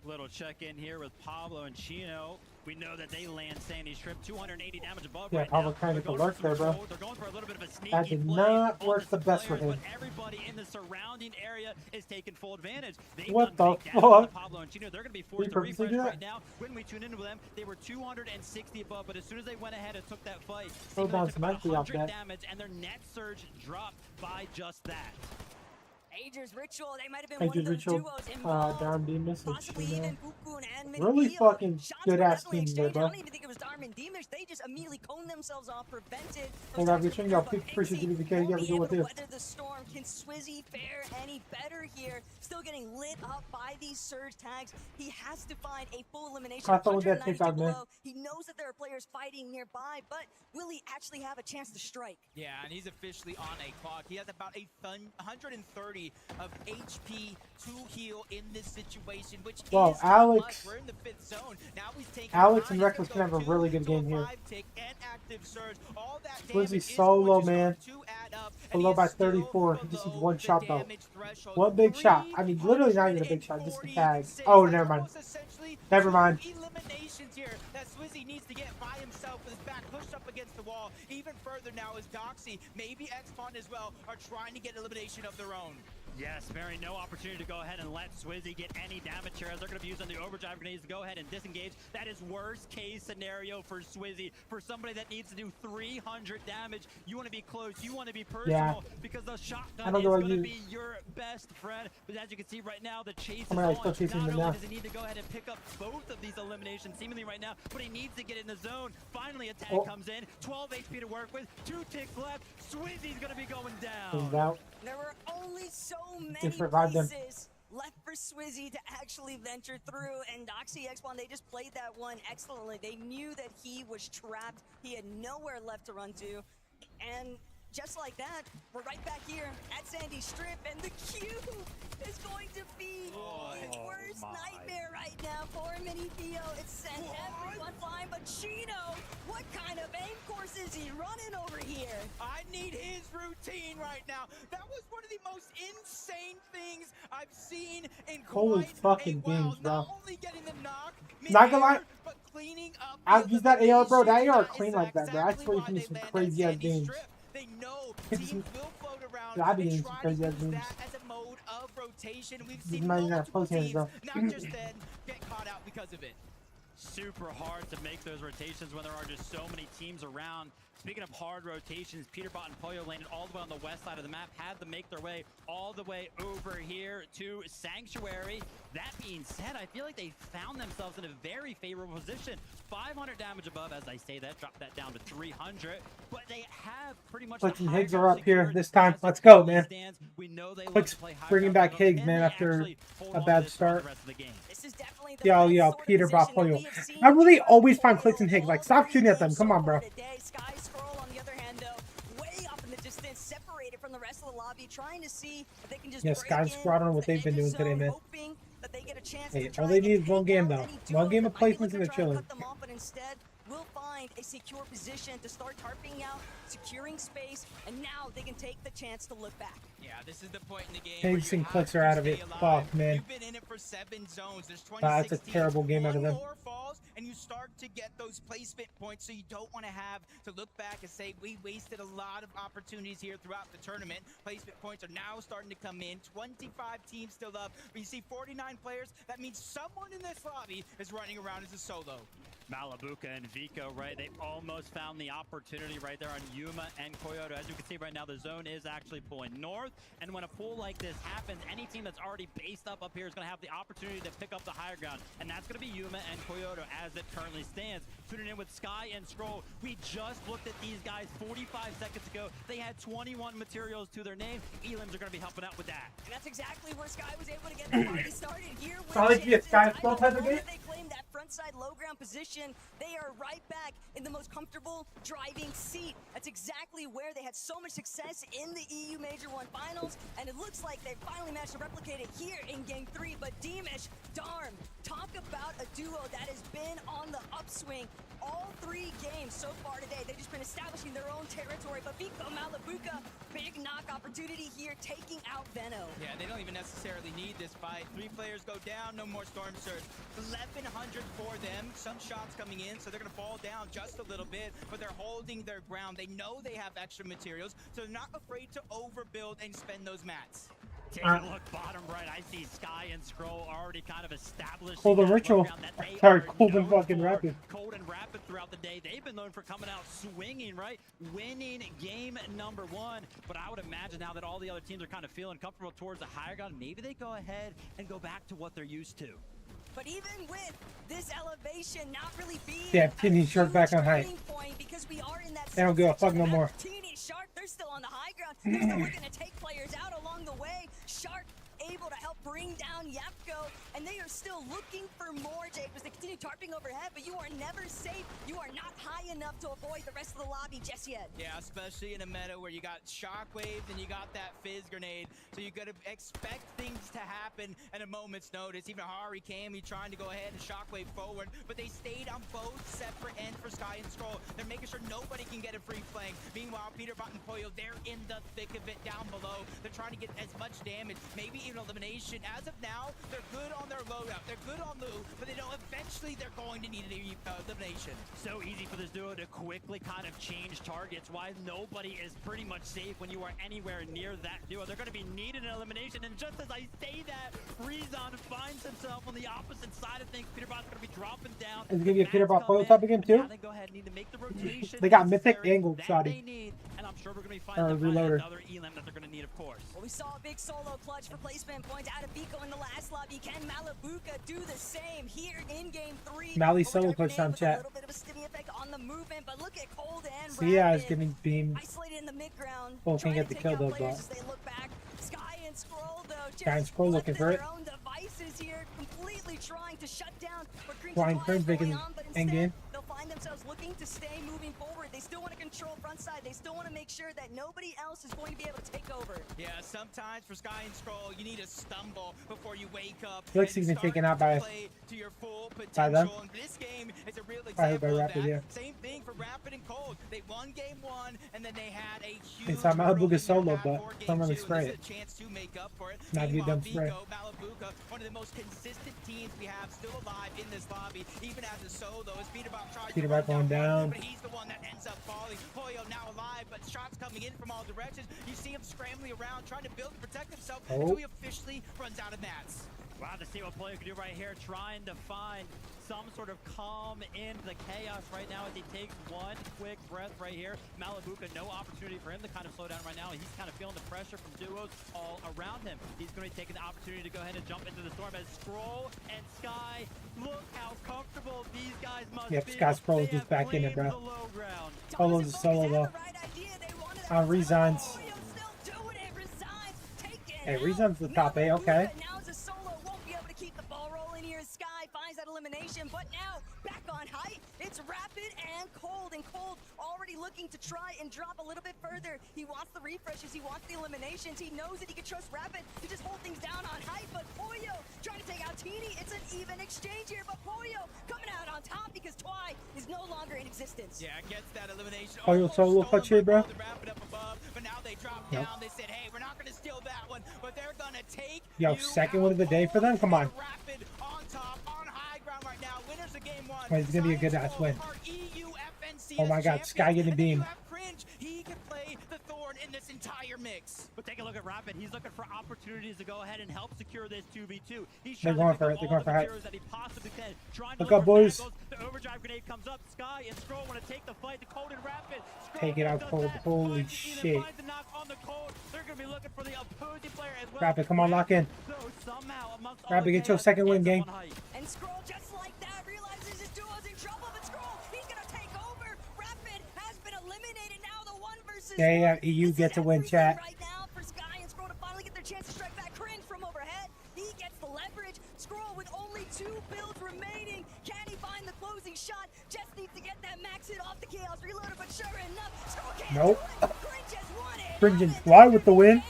Little check-in here with Pablo and Chino. We know that they land Sandy Strip, 280 damage above. Yeah, right Pablo now. trying to get the lurk there, bro. They're going for a little bit of a sneaky That did play not on work the best for players, him. but everybody in the surrounding area is taking full advantage. They've What done the big damage to fuck? Pablo and Chino. They're going to be forced to purposely refresh do that? right now. When we tune into them, they were 260 above, but as soon as they went ahead and took that fight, Slow they down took about nicely off 100 that. damage, and their net surge dropped by just that. Ager's Ritual, they might have been Ager's one of those Ritual, duos involved. Darm Demus, and Possibly Chino. even Ukun and Really Minio. fucking Shots good were ass definitely team there, exchanged. I bro. don't even think it was Darm and Demus. They just immediately coned themselves off, prevented Hey, Rob, you're y'all appreciate you because you ever do with this. weather the storm. Can Swizzy fare any better here? Still getting lit up by these surge tags. He has to find a full elimination. I thought we got 192 TikTok, man. below. He knows that there are players fighting nearby, but will he actually have a chance to strike? Yeah, and he's officially on a clock. He has about 130 of HP to heal in this situation, which Wow, is Alex. much. We're in the 5th zone. Now he's taking Alex and time Reckless to can have a go really to good game here. 5-tick and active surge. All that Swizzy damage is solo, going to man. start to add up, and Below he by is still 34. He just needs one shot, though. damage threshold. One big shot. I mean, literally not even a big shot, just a tag. Oh, never mind. Never mind. Eliminations here that Swizzy needs to get by himself with his back pushed up against the wall. Even further now is Doxy, maybe X-Pawn as well, are trying to get elimination of their own. Yes, Barry, no opportunity to go ahead and let Swizzy get any damage here as they're going to be using the overdrive grenades to go ahead and disengage. That is worst case scenario for Swizzy. For somebody that needs to do 300 damage, you want to be close, you want to be personal, because the I shotgun don't is know going what to you- be your best friend. But as you can see right now, the chase I'm is really on. still chasing Not them only now. does he need to go ahead and pick up both of these eliminations seemingly right now, but he needs to get in the zone. Finally, a tag Oh. comes in, 12 HP to work with, 2 ticks left. Swizzy's going to be going down. He's out. There were only so many Just revive them. places left for Swizzy to actually venture through, and Doxy X-Pawn, they just played that one excellently. They knew that he was trapped. He had nowhere left to run to, and just like that, we're right back here at Sandy Strip, and the Q is going to be his worst nightmare right now for him, and Theo. It sent everyone flying, but Chino, what kind of aim course is he running over here? I need his routine right now. That was one of the most insane things I've seen in Holy quite fucking a while. beans, bro. Not only getting the knock, Not gonna lie, mid-air, but cleaning up I'll the use that AR, bro. That AR eliminations. clean That is like that, bro. I swear you can do some crazy ass games. They know It's- teams will float around. I'll be They doing some try to crazy ass use games. that as a mode of rotation. We've This seen might not multiple post hands, teams, bro. not just then, get caught out because of it. Super hard to make those rotations when there are just so many teams around. Speaking of hard rotations, Peterbot and Pollo landed all the way on the west side of the map, had to make their way all the way over here to Sanctuary. That being said, I feel like they found themselves in a very favorable position. 500 damage above, as I say that, drop that down to 300. But they have pretty much Clicks the and high Higgs are ground up here secured. this time. Let's go, man. We know they love Clicks to play high bringing ground back setups. Higgs, Can man, they after actually hold a on to bad this for start. the rest of the game? This is definitely Yo, Peter brought Pollo. I really always find Clicks and Higgs. Like, stop shooting at them. Come on, bro. Sky Scroll, on the other hand, though, way off in the distance, separated from the rest of the lobby, trying to see if they can just Yeah, break Sky in Squad, I don't know what the they've been doing today, zone, man. hoping that they get a chance Hey, to try all they and need is one game, though. any One duo game that of might be placements and looking they're to try and chilling. cut them off, but instead will find a secure position to start tarping out, securing space, and now they can take the chance to look back. Yeah, this is the point in the game. Higgs and Clicks are out of it. Fuck, man. You've been in it for 7 zones. There's 26 That's a terrible game out of them. more falls, and you start to get those placement points, so you don't want to have to look back and say, we wasted a lot of opportunities here throughout the tournament. Placement points are now starting to come in. 25 teams still up. But you see 49 players. That means someone in this lobby is running around as a solo. Malabuka and Vico, right? They've almost found the opportunity right there on Yuma and Koyoto. As you can see right now, the zone is actually pulling north. And when a pull like this happens, any team that's already based up here is going to have the opportunity to pick up the higher ground. And that's going to be Yuma and Koyoto as it currently stands. Tuning in with Sky and Scroll. We just looked at these guys 45 seconds ago. They had 21 materials to their name. Elims are going to be helping out with that. And that's exactly where Sky was able to get the party started here. Solid be a Sky Scroll type of game. They claim that front side low ground position. They are right back in the most comfortable driving seat. That's exactly where they had so much success in the EU Major 1 Finals, and it looks like they finally managed to replicate it here in Game 3. But Deemish, Darm, talk about a duo that has been on the upswing all 3 games so far today. They've just been establishing their own territory. But Vico, Malabuka, big knock opportunity here, taking out Veno. Yeah, they don't even necessarily need this fight. 3 players go down, no more Storm Surge. 1100 for them. Some shots coming in, so they're going to fall down just a little bit, but they're holding their ground. They know they have extra materials, so they're not afraid to overbuild and spend those mats. Take a look bottom right. I see Sky and Scroll already kind of established. Cold and Ritual. Sorry, Cold and fucking Rapid. Cold and Rapid throughout the day. They've been known for coming out swinging, right? Winning game number 1. But I would imagine now that all the other teams are kind of feeling comfortable towards the higher ground, maybe they go ahead and go back to what they're used to. But even with this elevation not really being Yeah, Teenage Shark back on height. point, because we are in that They don't give a fuck no more. Teenage Shark, they're still on the high ground. They're still looking to take players out along the way. Shark able to help bring down Yapko, and they are still looking for more, Jake, as they continue tarping overhead, but you are never safe. You are not high enough to avoid the rest of the lobby just yet. Yeah, especially in a meta where you got shockwaves and you got that fizz grenade, so you gotta expect things to happen at a moment's notice. Even Hari came, he trying to go ahead and shockwave forward, but they stayed on both separate ends for Sky and Scroll. They're making sure nobody can get a free flank. Meanwhile, Peterbot and Poyo, they're in the thick of it down below. They're trying to get as much damage, maybe even elimination. As of now, they're good on their loadout, they're good on loot, but they know eventually they're going to need an elimination. So easy for this duo to quickly kind of change targets. Why nobody is pretty much safe when you are anywhere near that duo. They're going to be needing an elimination, and just as I say that, Rezon finds himself on the opposite side of things. Peterbot's going to be dropping down. Is it going to be a Peterbot Foil type again too? They go ahead and need to make the rotation. They got Mythic Angle Shoddy. And I'm sure we're going to be Or finding Reloader. another elim that they're going to need, of course. Well, we saw a big solo clutch for placement points out of Vico in the last lobby. Can Malabuka do the same here in Game 3? Mally solo clutch time chat. A little bit of a stimmy effect on the movement, but look at Cold and See, yeah, is Rapid. getting beamed. Isolated in the mid-ground. Oh, can't trying get to the take kill out though, players but as they look back. Sky and Scroll, though, Sky and just Scroll left looking to for it. their own devices here, completely trying to shut down what Green Flying Supply is Prince making going on, but end instead, game. they'll find themselves looking to stay moving forward. They still want to control front side. They still want to make sure that nobody else is going to be able to take over. Yeah, sometimes for Sky and Scroll, you need to stumble before you wake up. Felix has been taken out by To your full them. potential. And this game is a real By example of Rapid, that. yeah. Same thing for Rapid and Cold. They won Game 1, and then they had a huge It's not Malabuka early solo, impact but for Game don't really 2, spray and it. this is a chance to make up for it. Not a good Meanwhile, dumb spray. Vico, Malabuka, one of the most consistent teams we have still alive in this lobby, even as a solo. As Peterbot tries to Peterbot going down. but he's the one that ends up falling. Poyo now alive, but shots coming in from all directions. You see him scrambling around, trying to build and protect himself until he officially runs out of mats. We'll have to see what Poyo can do right here, trying to find some sort of calm in the chaos right now as he takes one quick breath right here. Malabuka, no opportunity for him to kind of slow down right now. He's kind of feeling the pressure from duos all around him. He's going to be taking the opportunity to go ahead and jump into the storm as Scroll and Sky. Look how comfortable these guys must Yep, be. Sky Scroll is just back in it, bro. Solo's a solo though. On Rezon's. Hey, Rezon's the top A, okay. Now as a solo won't be able to keep the ball rolling here as Sky finds that elimination, but now back on height. It's Rapid and Cold already looking to try and drop a little bit further. He wants the refreshes, he wants the eliminations. He knows that he can trust Rapid to just hold things down on height, but Pollo trying to take out Teeny. It's an even exchange here, but Pollo coming out on top because Twy is no longer in existence. Yeah, gets that elimination. Pollo solo clutch here, bro. But now they dropped Yep. down. They said, hey, we're not going to steal that one, but they're going to take Yo, second win of the day for them. Come on. Rapid on top, on high ground right now. Winners of game one. Wait, it's gonna be a good ass win. Oh my God, Sky getting beamed. He can play the Thorn in this entire mix. But take a look at Rapid. He's looking for opportunities to go ahead and help secure this 2v2. He's They're trying going to for pick it. up They're all going for the height. materials that he possibly can. Trying to Look look up, for boys. angles. The overdrive grenade comes up. Sky and Scroll want to take the fight. The Cold and Rapid. Scroll Take it out, does Cold. that. Holy Finds- either shit. finds the knock on the Cold. They're going to be looking for the opposing player as well. Rapid, come on, lock in. So somehow, amongst all Rapid, the get your chaos, second win, ends gang. up on height. And Scroll just like that realizes his duo's in trouble, but Scroll, he's gonna take over. Rapid has been eliminated. Now the 1v1. Yeah, EU get to win, chat. Right now for Sky and Scroll to finally get their chance to strike back. Cringe from overhead. He gets the leverage. Scroll with only 2 builds remaining. Can he find the closing shot? Just needs to get that max hit off the Chaos Reloader, but sure enough, Scroll can't Nope. do it. Cringe has won it. Cringe and Twy with the win.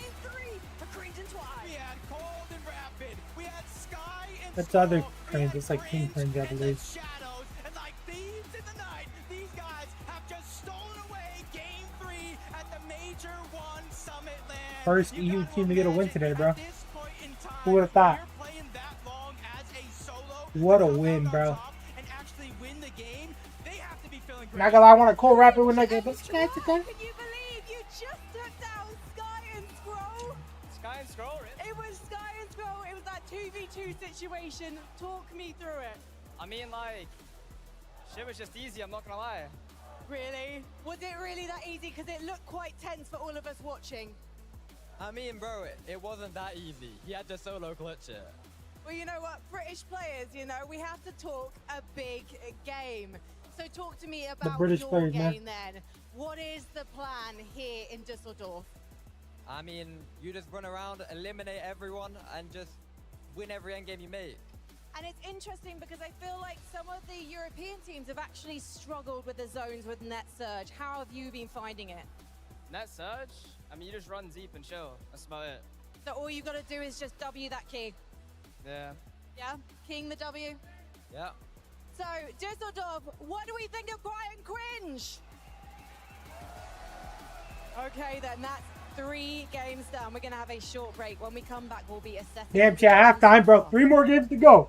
For Cringe and Twy. We had Cold and Rapid. We had Sky and That's the other Cringe. It's like King Cringe, I believe. Shadows. And like thieves in the night, these guys have just stolen away Game 3 at the Major 1 Summit Land. First EU team to get a win today, bro. Who would have thought? What a win, bro. And actually win the game, they have to be feeling great. Not gonna lie, I want a Cold Rapid win that game, but that's okay. Can you believe you just took down Sky and Scroll? Sky and Scroll, really? It was Sky and Scroll. It was that 2v2 situation. Talk me through it. I mean, like, shit was just easy, I'm not gonna lie. Really? Was it really that easy? Because it looked quite tense for all of us watching. I mean, bro, it wasn't that easy. He had to solo clutch it. Well, you know what? British players, you know, we have to talk a big game. So talk to me about British your players, man. game then. What is the plan here in Dusseldorf? I mean, you just run around, eliminate everyone, and just win every endgame you make. And it's interesting because I feel like some of the European teams have actually struggled with the zones with Net Surge. How have you been finding it? Net Surge? I mean, you just run deep and chill. That's about it. So all you got to do is just W that key. Yeah. Yeah? King the W. Yeah. So, Dusseldorf, what do we think of Quiet and Cringe? Okay, then that's 3 games done. We're going to have a short break. When we come back, we'll be assessing. Damn, chat, halftime, bro. 3 more games to go.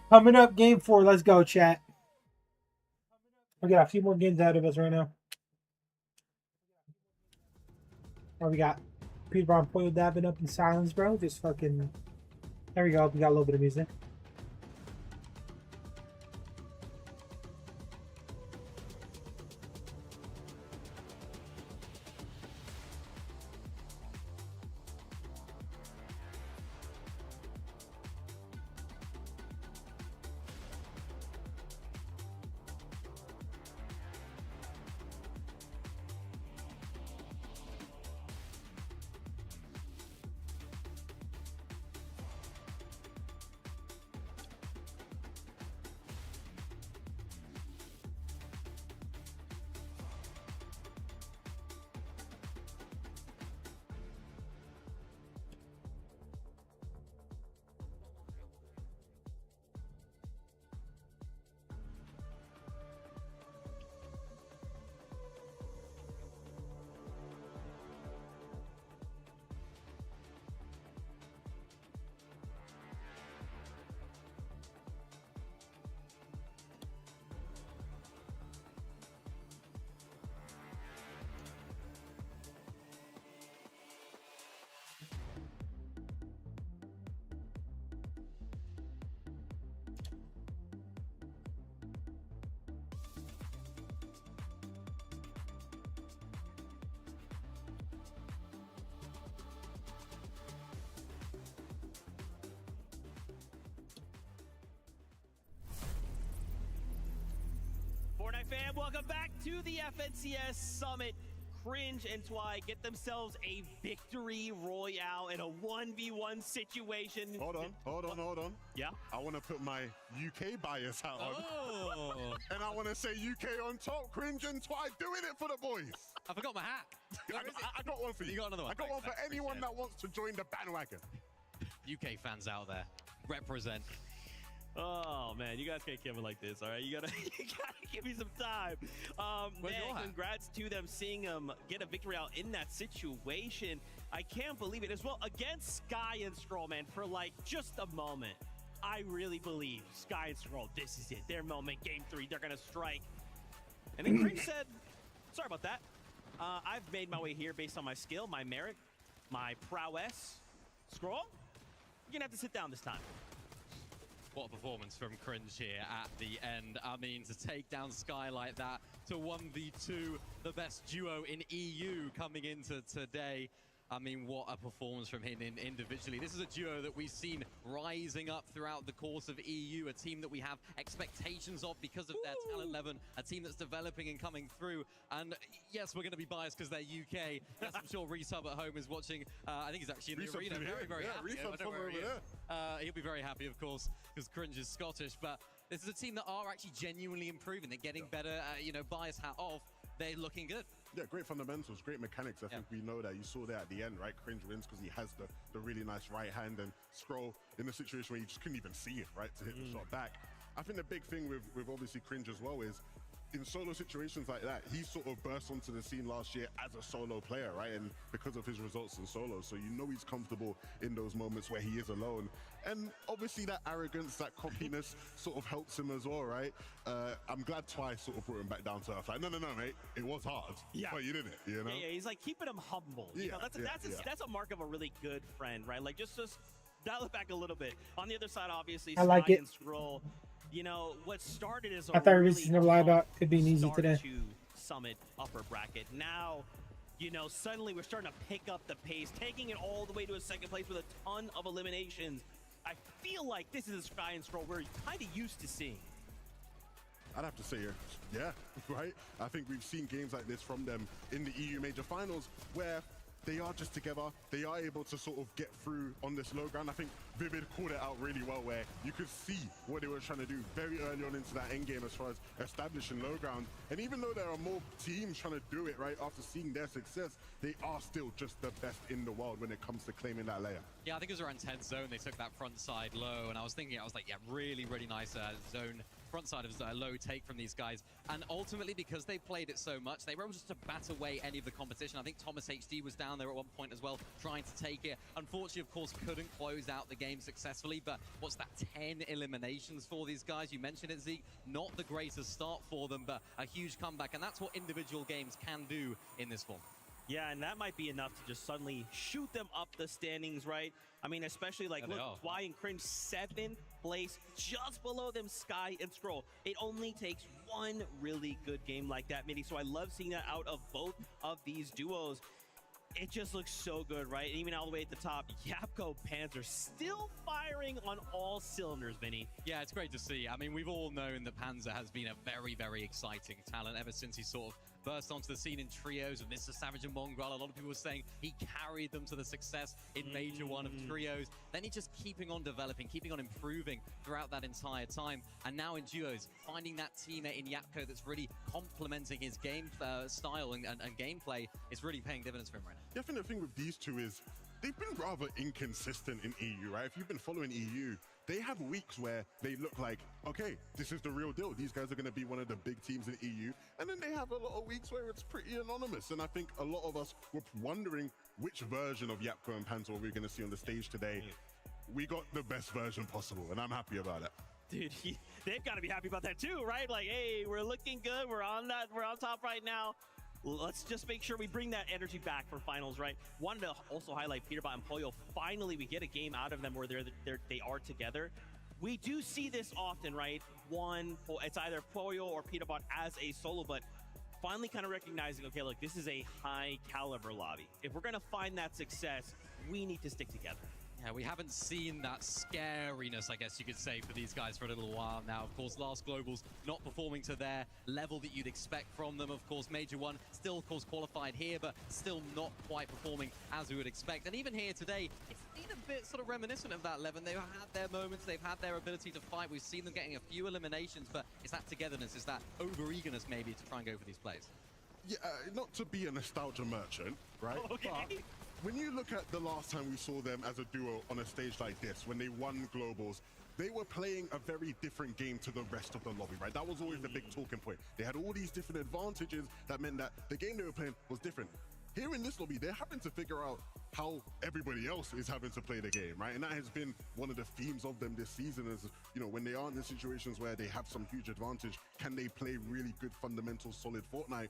Coming up, game 4. Let's go, chat. We got a few more games ahead of us right now. Oh, we got Peter Brown Pollo dabbing up in silence, bro. Just fucking. There we go. We got a little bit of music. right, fam, welcome back to the FNCS Summit. Cringe and Twy get themselves a victory royale in a 1v1 situation. Hold on. Yeah? I want to put my UK bias hat on. Oh. And I want to say UK on top, Cringe and Twy doing it for the boys. I forgot my hat. I got one for you. You got another one. I got one for Thanks, anyone appreciate that wants to join the bandwagon. UK fans out there, represent. Oh man, you guys can't kill me like this, all right? You gotta give me some time. Where's your Man, hat? congrats to them seeing them get a victory out in that situation. I can't believe it as well against Sky and Scroll, man. For like just a moment, I really believe Sky and Scroll, this is it, their moment. Game 3, they're gonna strike. And then Cringe said, "Sorry about that. I've made my way here based on my skill, my merit, my prowess. Scroll, you're gonna have to sit down this time." What a performance from Cringe here at the end. I mean, to take down Sky like that, to 1v2, the best duo in EU coming into today. I mean, what a performance from him individually. This is a duo that we've seen rising up throughout the course of EU, a team that we have expectations of because of their talent level, a team that's developing and coming through. And yes, we're going to be biased because they're UK. Yes, I'm sure Resub at home is watching. I think he's actually in the Resub's arena, in very, here. very Yeah, happy. Resub's I don't know somewhere where he over is. He'll be very happy, of course, because Cringe is Scottish. But this is a team that are actually genuinely improving. They're getting better. Bias hat off. They're looking good. Yeah, great fundamentals, great mechanics. I think we know that. You saw that at the end, right? Cringe wins because he has the really nice right hand, and Scroll in a situation where you just couldn't even see it, right, to hit the shot back. I think the big thing with obviously Cringe as well is in solo situations like that, he sort of burst onto the scene last year as a solo player, right? And because of his results in solo, so you know he's comfortable in those moments where he is alone. And obviously that arrogance, that coppiness sort of helps him as well, right? I'm glad Twice sort of brought him back down to earth. Like, no, mate, it was hard, but you did it, you know? Yeah, he's like keeping him humble. You know, that's a mark of a really good friend, right? Like just dial it back a little bit. On the other side, obviously, I like Sky it. and Scroll. You know, what started as I thought Reese was gonna lie about it being easy today. to Summit upper bracket. Now, you know, suddenly we're starting to pick up the pace, taking it all the way to a second place with a ton of eliminations. I feel like this is a Sky and Scroll we're kind of used to seeing. I'd have to say, yeah, right? I think we've seen games like this from them in the EU Major Finals where they are just together. They are able to sort of get through on this low ground. I think Vivid called it out really well where you could see what they were trying to do very early on into that end game as far as establishing low ground. And even though there are more teams trying to do it, right, after seeing their success, they are still just the best in the world when it comes to claiming that layer. Yeah, I think it was around 10 zone. They took that front side low, and I was like, yeah, really, really nice zone. Front side of a low take from these guys. And ultimately, because they played it so much, they were able just to bat away any of the competition. I think Thomas HD was down there at one point as well, trying to take it. Unfortunately, of course, couldn't close out the game successfully. But what's that, 10 eliminations for these guys? You mentioned it, Zeke. Not the greatest start for them, but a huge comeback. And that's what individual games can do in this form. Yeah, and that might be enough to just suddenly shoot them up the standings, right? I mean, especially like, look, Twy and Cringe 7th place, just below them, Sky and Scroll. It only takes one really good game like that, Mitty. So I love seeing that out of both of these duos. It just looks so good, right? And even all the way at the top, Yapko Panzer still firing on all cylinders, Vinny. Yeah, it's great to see. I mean, we've all known that Panzer has been a very, very exciting talent ever since he sort of burst onto the scene in trios with Mr. Savage and Mongrel. A lot of people were saying he carried them to the success in Major 1 of trios. Then he just keeping on developing, keeping on improving throughout that entire time. And now in duos, finding that teammate in Yapko that's really complementing his game style and gameplay is really paying dividends for him right now. Yeah, I think the thing with these two is they've been rather inconsistent in EU, right? If you've been following EU, they have weeks where they look like, okay, this is the real deal. These guys are going to be one of the big teams in EU. And then they have a lot of weeks where it's pretty anonymous. And I think a lot of us were wondering which version of Yapko and Panzer we're going to see on the stage today. We got the best version possible, and I'm happy about it. Dude, they've got to be happy about that too, right? Like, hey, we're looking good. We're on top right now. Let's just make sure we bring that energy back for finals, right? Wanted to also highlight Peterbot and Pollo. Finally, we get a game out of them where they are together. We do see this often, right? It's either Pollo or Peterbot as a solo, but finally kind of recognizing, okay, look, this is a high caliber lobby. If we're going to find that success, we need to stick together. We haven't seen that scariness, I guess you could say, for these guys for a little while now. Of course, last Globals not performing to their level that you'd expect from them. Of course, Major One still, of course, qualified here, but still not quite performing as we would expect. And even here today, it's been a bit sort of reminiscent of that 11. They've had their moments, they've had their ability to fight. We've seen them getting a few eliminations, but it's that togetherness, it's that over-eagerness maybe to try and go for these plays. Yeah, not to be a nostalgia merchant, right? Okay. But when you look at the last time we saw them as a duo on a stage like this, when they won Globals, they were playing a very different game to the rest of the lobby, right? That was always the big talking point. They had all these different advantages that meant that the game they were playing was different. Here in this lobby, they're having to figure out how everybody else is having to play the game, right? And that has been one of the themes of them this season is, you know, when they are in situations where they have some huge advantage, can they play really good, fundamental, solid Fortnite?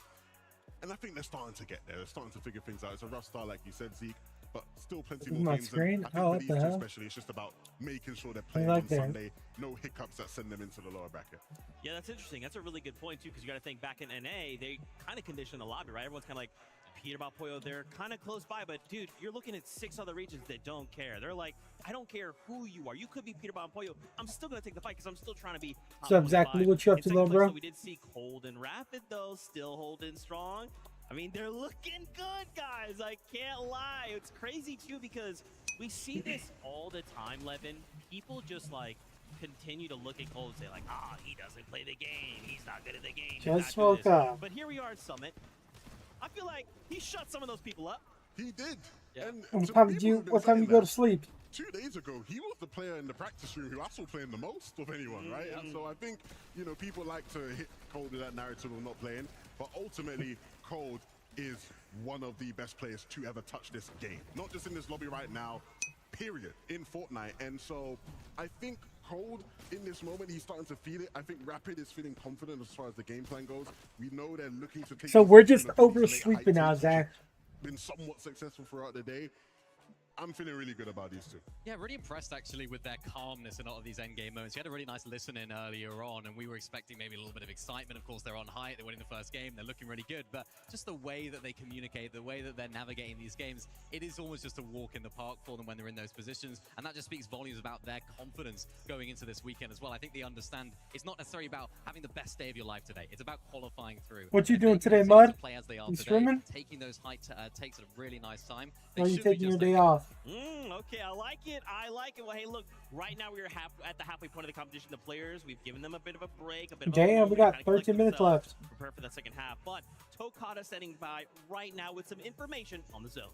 And I think they're starting to get there. They're starting to figure things out. It's a rough start, like you said, Zeke, but still plenty more My games. screen? And I think Oh, for what these the two hell? especially, it's just about making sure they're I playing like on that. Sunday. No hiccups that send them into the lower bracket. Yeah, that's interesting. That's a really good point, too, because you got to think back in NA, they kind of conditioned the lobby, right? Everyone's kind of like, Peter Bob Pollo, they're kind of close by, but dude, you're looking at 6 other regions that don't care. They're like, I don't care who you are. You could be Peter Bob Pollo. I'm still going to take the fight because I'm still trying to be What's up, Zach? What you up to, little bro? We did see Cold and Rapid, though, still holding strong. I mean, they're looking good, guys. I can't lie. It's crazy, too, because we see this all the time, Levin. People just, like, continue to look at Cold and say, like, he doesn't play the game. He's not good at the game. Just woke up. But here we are at Summit. I feel like he shut some of those people up. He did. Yeah. And What to time people do you? who've been What time saying you go to that, sleep? 2 days ago, he was the player in the practice room who I saw playing the most of anyone, right? And so I think, you know, people like to hit Cold with that narrative of not playing, but ultimately, Cold is one of the best players to ever touch this game. Not just in this lobby right now, period, in Fortnite. And so I think Cold, in this moment, he's starting to feel it. I think Rapid is feeling confident as far as the game plan goes. We know they're looking to take... So we're just oversleeping now, Zach. Been somewhat successful throughout the day. I'm feeling really good about these two. Yeah, really impressed actually with their calmness in a lot of these endgame moments. We had a really nice listen in earlier on, and we were expecting maybe a little bit of excitement. Of course, they're on height, they're winning the first game, they're looking really good, but just the way that they communicate, the way that they're navigating these games, it is almost just a walk in the park for them when they're in those positions, and that just speaks volumes about their confidence going into this weekend as well. I think they understand it's not necessarily about having the best day of your life today, it's about qualifying through. What you If doing they today, continue Mud? to play as they are You today, swimming? taking those height takes at a really nice time. Or are you should be taking your just day okay. off? Okay, I like it. I like it. Well, hey, look, right now we are at the halfway point of the competition. The players, we've given them a bit of a break, a bit of a Damn, moment we to got kinda collect 13 minutes themselves, left. Prepare for the second half. But Tokata standing by right now with some information on the zones.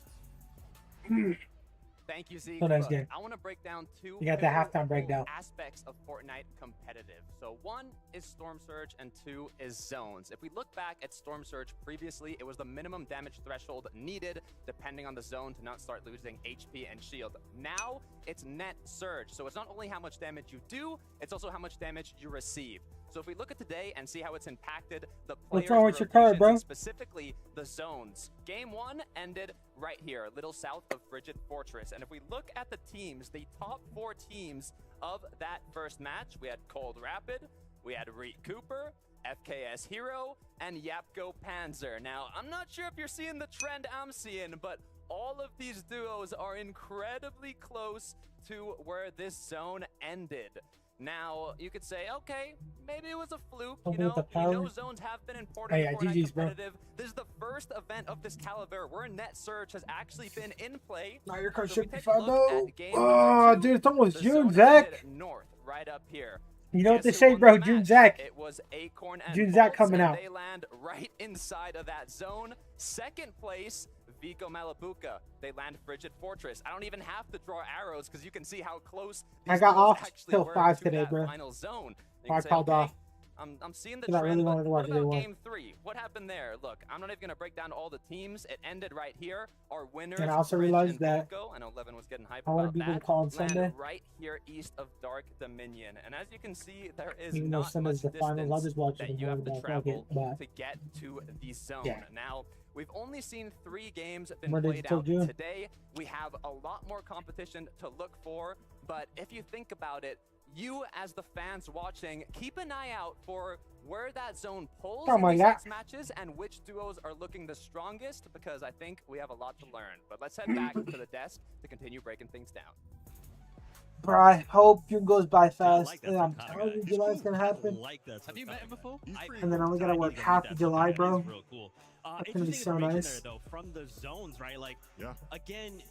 Thank you, Zeke. So nice Look, game. I want to break down two You got the very halftime cool breakdown. aspects of Fortnite competitive. So one is Storm Surge and two is zones. If we look back at Storm Surge previously, it was the minimum damage threshold needed depending on the zone to not start losing HP and shield. Now it's net surge. So it's not only how much damage you do, it's also how much damage you receive. So if we look at today and see how it's impacted the players, What's wrong with the your car, rotations, bro? and specifically the zones. Game 1 ended right here, a little south of Frigid Fortress. And if we look at the teams, the top 4 teams of that first match, we had Cold Rapid, we had Reet Cooper, FKS Hero, and Yapko Panzer. Now, I'm not sure if you're seeing the trend I'm seeing, but all of these duos are incredibly close to where this zone ended. Now, you could say, okay, maybe it was a fluke, you know zones have been important Hey, in Fortnite GG's, bro. competitive. This is the first event of this caliber where net surge has actually been in play. Now your car So if should we be take a 5 look though. at game Oh, number 2, dude, it's almost the June, zone Zach. ended north, right up here. You know what they Guess who say, won bro? the June match? Zach. It was Acorn and June Zach Bolts, coming and out. They land right inside of that zone. Second place, Vico Malabuca. They land Frigid Fortress. I don't even have to draw arrows because you can see how close I these got duels off actually till were 5 to today, that bro. final zone. You I can say, called okay, off. I'm seeing the Because I trend, really but wanted to watch what day about 1. game 3? What happened there? Look, I'm not even going to break down all the teams. It ended right here. Our winners, And I also Fridge realized and that Volko, I know Levin was getting hyped I wanna about be able to that, call on land Sunday. right here east of Dark Dominion. And as you can see, there is Even though not Sunday's much the finals, I'll distance just watch it that and you have worry to about travel but to get to the zone. Yeah. Now, we've only seen 3 games been Monday played till out June. today. We have a lot more competition to look for, but if you think about it, you as the fans watching, keep an eye out for where that zone pulls Oh in my these God. next matches and which duos are looking the strongest, because I think we have a lot to learn. But let's head back to the desk to continue breaking things down. Bro, I hope June goes by fast. I'm telling you, July's gonna happen. Have you met him before? And then I only gotta work half of July, bro. Real cool. That's gonna be so information nice. there, though, from the zones, right? Like, again,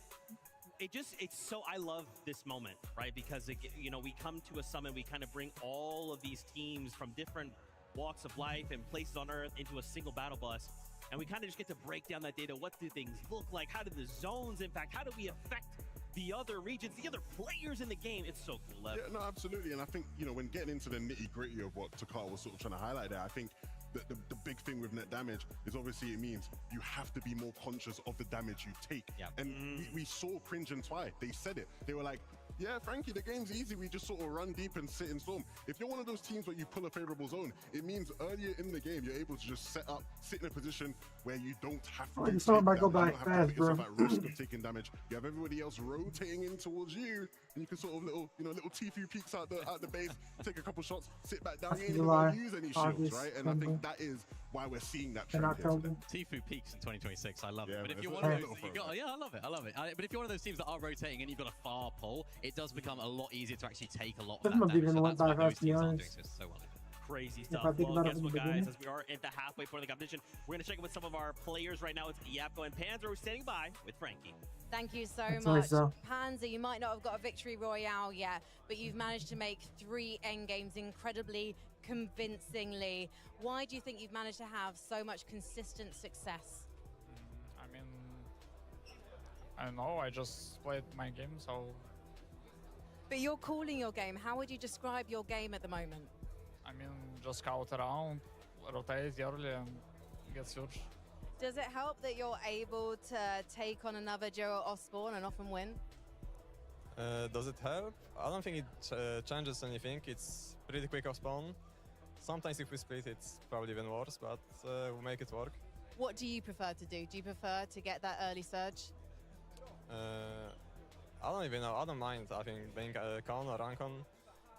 it's so, I love this moment, right? Because you know, we come to a summit, we kind of bring all of these teams from different walks of life and places on Earth into a single battle bus, and we kind of just get to break down that data. What do things look like? How do the zones impact? How do we affect the other regions, the other players in the game? It's so cool, Lev. Yeah, no, absolutely. And I think, you know, when getting into the nitty-gritty of what Takar was sort of trying to highlight there, I think the big thing with net damage is obviously it means you have to be more conscious of the damage you take. And we saw Cringe and Twy. They said it. They were like, yeah, Frankie, the game's easy. We just sort of run deep and sit in storm. If you're one of those teams where you pull a favorable zone, it means earlier in the game, you're able to just sit in a position where you don't have to You saw him go by you don't have to fast, put bro. yourself at risk of taking damage. You have everybody else rotating in towards you, and you can sort of little Tfue peeks out the base, take a couple shots, sit back down. You ain't even gonna use any shields, right? And I think that is why we're seeing that trend here today. Tfue peaks in 2026. I love it. Yeah, But if man, you're it's one a of those, little I love it. I love it. But if you're one of those teams that are rotating and you've got a far pull, it does become a lot easier to actually take a lot of This that might be damage. even So went that's by why those fast, to be teams are doing honest. this so well. Crazy If stuff. I think Well, about it guess from what, the guys? beginning. As we are at the halfway point of the competition, we're going to check in with some of our players right now. It's Yapko and Panzer who's standing by with Frankie. Thank you so That's much. nice, though. Panzer, you might not have got a victory royale yet, but you've managed to make 3 endgames incredibly convincingly. Why do you think you've managed to have so much consistent success? I mean, I don't know, I just played my game, so But you're calling your game. How would you describe your game at the moment? I mean, just scout around, rotate early and get huge. Does it help that you're able to take on another Joe off spawn and often win? Does it help? I don't think it changes anything. It's pretty quick off spawn. Sometimes if we split, it's probably even worse, but we make it work. What do you prefer to do? Do you prefer to get that early surge? I don't even know. I don't mind. I think being con or uncon,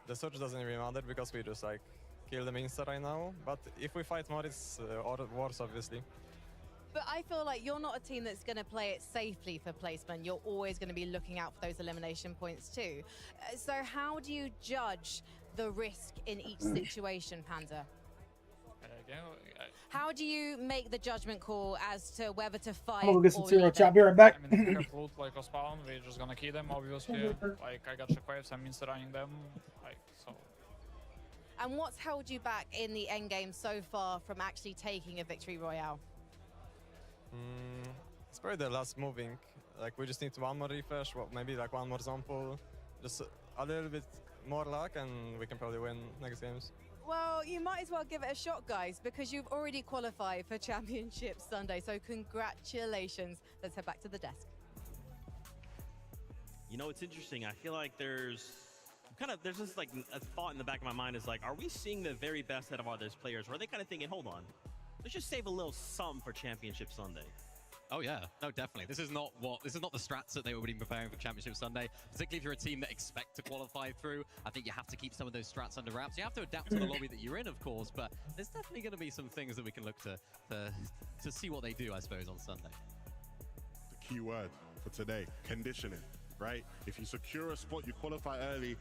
the surge doesn't even matter because we just like kill them insta right now. But if we fight more, it's worse, obviously. But I feel like you're not a team that's going to play it safely for placement. You're always going to be looking out for those elimination points too. So how do you judge the risk in each situation, Panzer? How do you make the judgment call as to whether to fight I'm gonna get some or zero leave chat. it? Be right back. I mean, we have loot like off spawn, we're just gonna kill them, obviously. Like, I got shockwaves, I'm insta-running them, like, so. And what's held you back in the end game so far from actually taking a victory royale? It's probably the last moving. Like, we just need one more refresh, maybe like one more zone pull. Just a little bit more luck and we can probably win next games. Well, you might as well give it a shot, guys, because you've already qualified for Championship Sunday. So congratulations. Let's head back to the desk. You know, it's interesting. I feel like there's just like a thought in the back of my mind is like, are we seeing the very best out of all those players? Or are they kind of thinking, hold on, let's just save a little sum for Championship Sunday? Oh yeah, no, definitely. This is not the strats that they were preparing for Championship Sunday. Particularly if you're a team that expect to qualify through, I think you have to keep some of those strats under wraps. You have to adapt to the lobby that you're in, of course, but there's definitely going to be some things that we can look to see what they do, I suppose, on Sunday. The key word for today: conditioning. Right? If you secure a spot, you qualify early.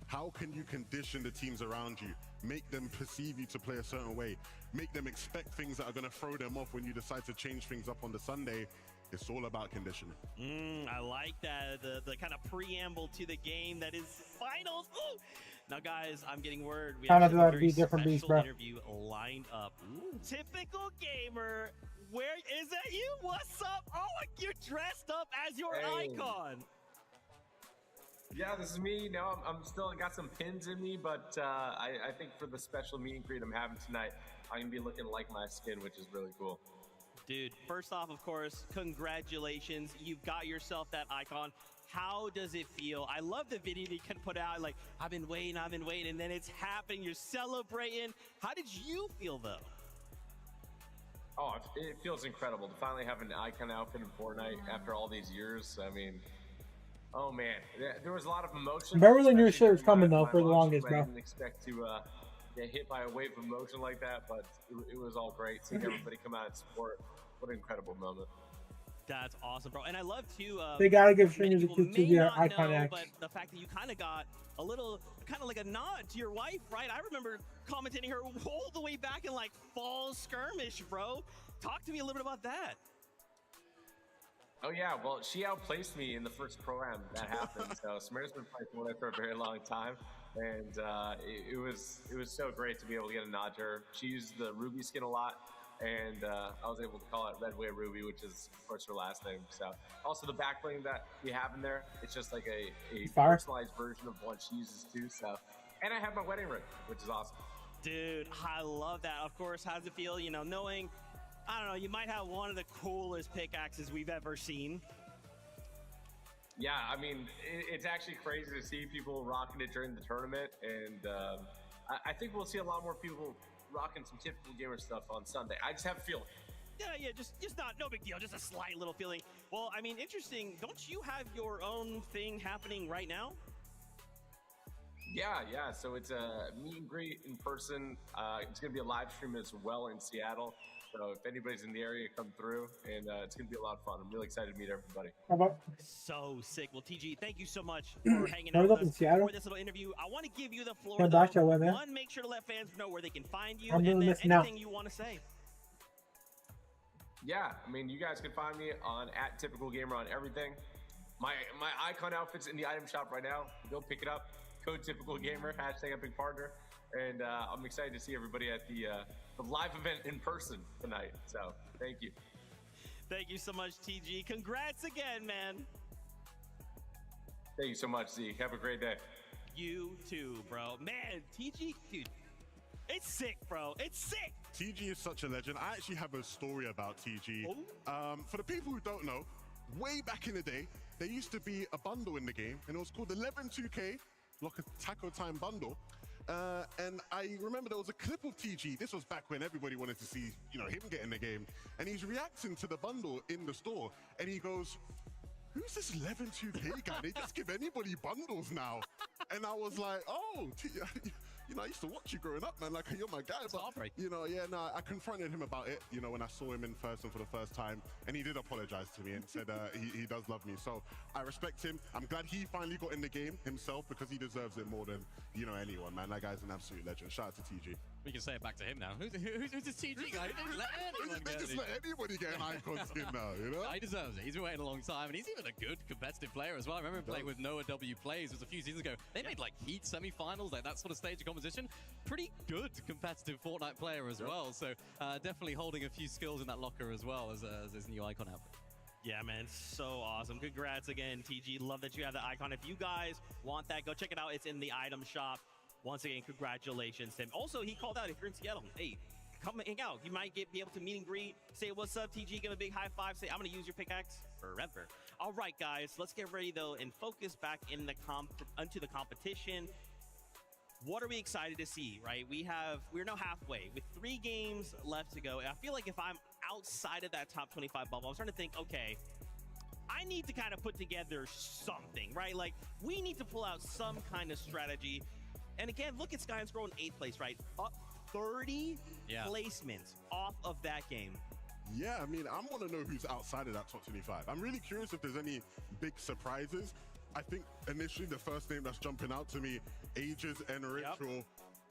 How can you condition the teams around you? Make them perceive you to play a certain way. Make them expect things that are going to throw them off when you decide to change things up on the Sunday. It's all about conditioning. I like that. The kind of preamble to the game that is finals. Ooh. Now, guys, I'm getting word. We How have do a I very be different beast, special bro? interview lined up. Typical gamer. Where is that you? What's up? Oh, you're dressed up as your icon. Yeah, this is me. Now I'm still got some pins in me, but I think for the special meet and greet I'm having tonight, I'm gonna be looking like my skin, which is really cool. Dude, first off, of course, congratulations. You've got yourself that icon. How does it feel? I love the video that you can put out, like, I've been waiting, and then it's happening. You're celebrating. How did you feel, though? Oh, it feels incredible to finally have an icon outfit in Fortnite after all these years. I mean, oh man, there was a lot of emotion. Beverly knew shit was especially coming during though my for the launch. longest, I bro. didn't expect to get hit by a wave of emotion like that, but it was all great. Seeing everybody come out and support, what an incredible moment. That's awesome, bro. And I love too. They gotta give many streamers a people cute may to their not icon know, act. but the fact that you kind of got a little, kind of like a nod to your wife, right? I remember commentating her all the way back in like fall skirmish, bro. Talk to me a little bit about that. Oh yeah, well she outplaced me in the first pro-am that happened. So Samira's been playing Fortnite for a very long time, and it was so great to be able to get a nod to her. She used the Ruby skin a lot, and I was able to call it Redway Ruby, which is of course her last name. So also the backbling that we have in there, it's just like a personalized version of what she uses too. So, and I have my wedding ring, which is awesome. Dude, I love that. Of course, how does it feel, you know, knowing, I don't know, you might have one of the coolest pickaxes we've ever seen. Yeah, I mean, it's actually crazy to see people rocking it during the tournament, and I think we'll see a lot more people rocking some typical gamer stuff on Sunday. I just have a feeling. Yeah, just not, no big deal, just a slight little feeling. Well, I mean, interesting, don't you have your own thing happening right now? Yeah, so it's a meet and greet in person. It's going to be a live stream as well in Seattle. So if anybody's in the area, come through, and it's going to be a lot of fun. I'm really excited to meet everybody. So sick. Well, TG, thank you so much for hanging Hold out up in with us Seattle. for this little interview. I want to give you the floor, Yeah, though. back that way, man. One, make sure to let fans know where they can find you, I'm and doing then this now. anything you want to say. Yeah, I mean, you guys can find me on @TypicalGamer on everything. My icon outfit's in the item shop right now. Go pick it up. Code TypicalGamer, #Epic Partner. And I'm excited to see everybody at the live event in person tonight. So thank you. Thank you so much, TG. Congrats again, man. Thank you so much, Zeke. Have a great day. You too, bro. Man, TG, dude, it's sick, bro. It's sick. TG is such a legend. I actually have a story about TG. For the people who don't know, way back in the day, there used to be a bundle in the game, and it was called 11-2K, like a Taco Time bundle. And I remember there was a clip of TG. This was back when everybody wanted to see, you know, him get in the game. And he's reacting to the bundle in the store, and he goes, "Who's this 11-2K guy? They just give anybody bundles now." And I was like, "Oh, you know, I used to watch you growing up, man. Like, you're my guy." But, you know, I confronted him about it, you know, when I saw him in person for the first time. And he did apologize to me and said he does love me. So I respect him. I'm glad he finally got in the game himself, because he deserves it more than, you know, anyone, man. That guy's an absolute legend. Shout out to TG. We can say it back to him now. Who's this TG guy? Who didn't let anyone They get just it? let anybody get an icon skin now, you know? He deserves it. He's been waiting a long time, and he's even a good competitive player as well. I remember him playing with Noah W Plays. It was a few seasons ago. They made like Heat semi-finals, like that sort of stage of competition. Pretty good competitive Fortnite player as well. So definitely holding a few skills in that locker as well as his new icon outfit. Yeah, man, so awesome. Congrats again, TG. Love that you have the icon. If you guys want that, go check it out. It's in the item shop. Once again, congratulations to him. Also, he called out, if you're in Seattle, hey, come hang out. You might be able to meet and greet, say what's up, TG, give him a big high five, say I'm gonna use your pickaxe forever. All right, guys, let's get ready though and focus back in the onto the competition. What are we excited to see, right? We're now halfway with 3 games left to go. And I feel like if I'm outside of that top 25 bubble, I'm starting to think, okay, I need to kind of put together something, right? Like, we need to pull out some kind of strategy. And again, look at Sky and Scroll in 8th place, right? Up 30 placements off of that game. Yeah, I mean, I want to know who's outside of that top 25. I'm really curious if there's any big surprises. I think initially the first name that's jumping out to me, Aegis and Ritual.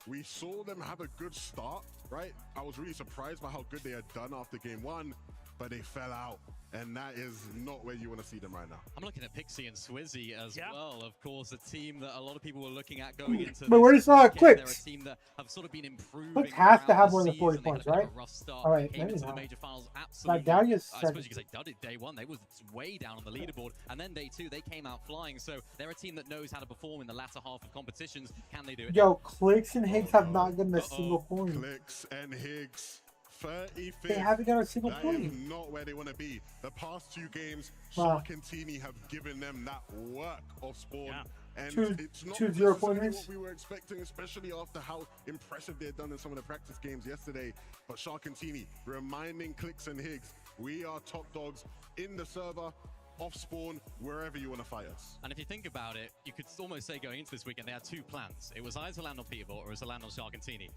We saw them have a good start, right? I was really surprised by how good they had done after game 1, but they fell out. And that is not where you want to see them right now. I'm looking at Pixie and Swizzy as well. Of course, a team that a lot of people were looking at going into. But where's Clicks? They're a team that have sort of been improving. Clicks has to throughout have the more than 40 season. They points, had a bit right? of a rough start. All right, Came maybe into the not. major finals absolutely. Dahlia's I suppose you could say dudded day 1. They was way down on the leaderboard, and then day 2 they came out flying. So they're a team that knows how to perform in the latter half of competitions. Can they do it? Yo, Clicks and Higgs have not gotten a single point. Clicks and Higgs. 35th. They haven't got a single That point. is not where they want to be. The past 2 games, Wow. Shark and Teeny have given them that work of Spawn. And Two- it's not 2 0 necessarily pointers. what we were expecting, especially after how impressive they had done in some of the practice games yesterday. But Shark and Teeny reminding Clicks and Higgs, we are top dogs in the server, off Spawn, wherever you want to fight us. And if you think about it, you could almost say going into this weekend they had 2 plans. It was either land on Peterborough or it was to land on Shark and Teeny.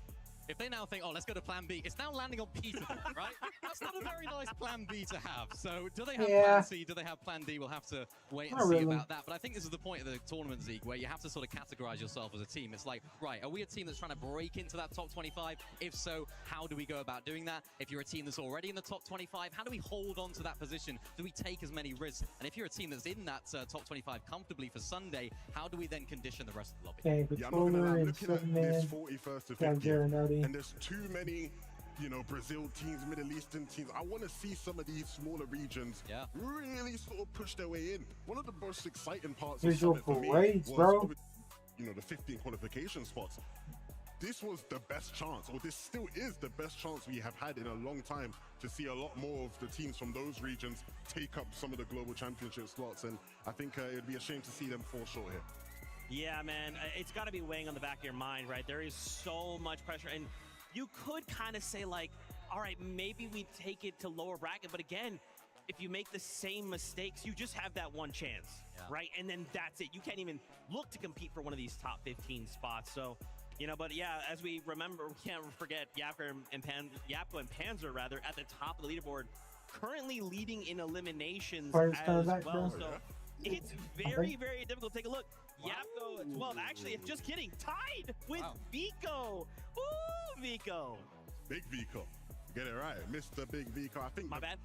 If they now think, oh, let's go to plan B, it's now landing on Peter, right? That's not a very nice plan B to have. So do they have plan C? Do they have plan D? We'll have to wait and see about that. But I think this is the point of the tournament, Zeke, where you have to sort of categorize yourself as a team. It's like, right, are we a team that's trying to break into that top 25? If so, how do we go about doing that? If you're a team that's already in the top 25, how do we hold on to that position? Do we take as many risks? And if you're a team that's in that top 25 comfortably for Sunday, how do we then condition the rest of the lobby? Okay, Yeah, I'm not gonna lie, I'm looking at this 41st to 50th, and there's too many, you know, Brazil teams, Middle Eastern teams. I want to see some of these smaller regions really sort of push their way in. One of the most exciting parts of Summit for me was, you know, the 15 qualification spots. This was the best chance, or this still is the best chance we have had in a long time to see a lot more of the teams from those regions take up some of the global championship slots, and I think it would be a shame to see them fall short here. Yeah, man, it's got to be weighing on the back of your mind, right? There is so much pressure, and you could kind of say, like, all right, maybe we take it to lower bracket, but again, if you make the same mistakes, you just have that one chance, right? And then that's it. You can't even look to compete for one of these top 15 spots. So, you know, but yeah, as we remember, we can't forget Yapko and Panzer, rather, at the top of the leaderboard, currently leading in eliminations as well. So it's very, very difficult. Take a look. Yapko, well, actually, just kidding, tied with Vico. Ooh, Vico. Big Vico. Get it right, Mr. Big Vico. I think my bad.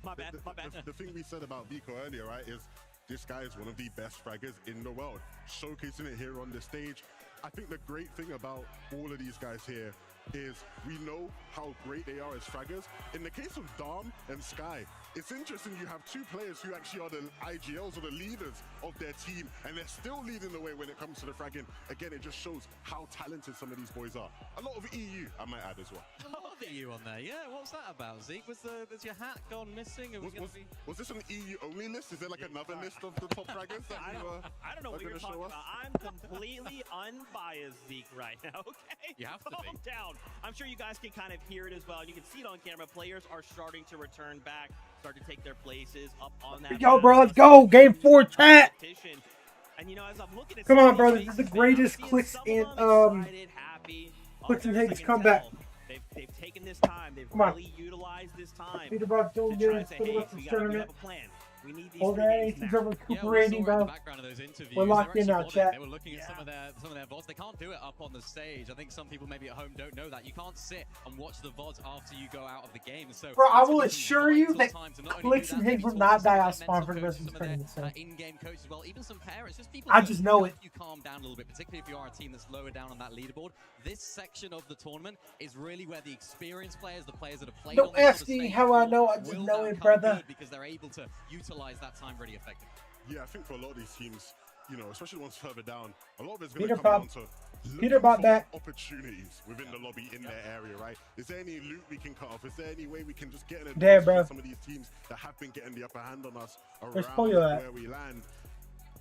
The thing we said about Vico earlier, right, is this guy is one of the best fraggers in the world. Showcasing it here on the stage. I think the great thing about all of these guys here is we know how great they are as fraggers. In the case of Dom and Sky, it's interesting you have two players who actually are the IGLs or the leaders of their team, and they're still leading the way when it comes to the fragging. Again, it just shows how talented some of these boys are. A lot of EU, I might add as well. A lot of EU on there, yeah. What's that about, Zeke? Was your hat gone missing? Was this an EU only list? Is there like another list of the top fraggers that I don't know what you're talking about. I'm completely unbiased, Zeke, right now, okay? You have to Calm down. I'm sure you guys can kind of hear it as well. You can see it on camera. Players are starting to return back, start to take their places up on that. Yo, bro, let's go. Game 4 chat. And you know, as I'm looking at come on, bro. This is the greatest Clix and Clix and Higgs comeback. They've taken this time. They've really utilized this time. Peter Buck doing good for the rest of the tournament. We need these anything's over recuperating, bro. We're locked in now, chat. They were looking at some of their VODs. They can't do it up on the stage. I think some people maybe at home don't know that. You can't sit and watch the VODs after you go out of the game. So, bro, I will assure you that Clix and Higgs will not die off spawn for the rest of the tournament. In-game coaches, well, even some parents, just people. I just know it. You calm down a little bit, particularly if you are a team that's lower down on that leaderboard. This section of the tournament is really where the experienced players, the players that have played. Don't ask me how I know. I just know it, brother. Because they're able to utilize that time really effectively. Yeah, I think for a lot of these teams, you know, especially the ones further down, a lot of it's going to come down to Peter Bob back. Opportunities within the lobby in their area, right? Is there any loot we can cut off? Is there any way we can just get an advantage of some of these teams that have been getting the upper hand on us around where we land?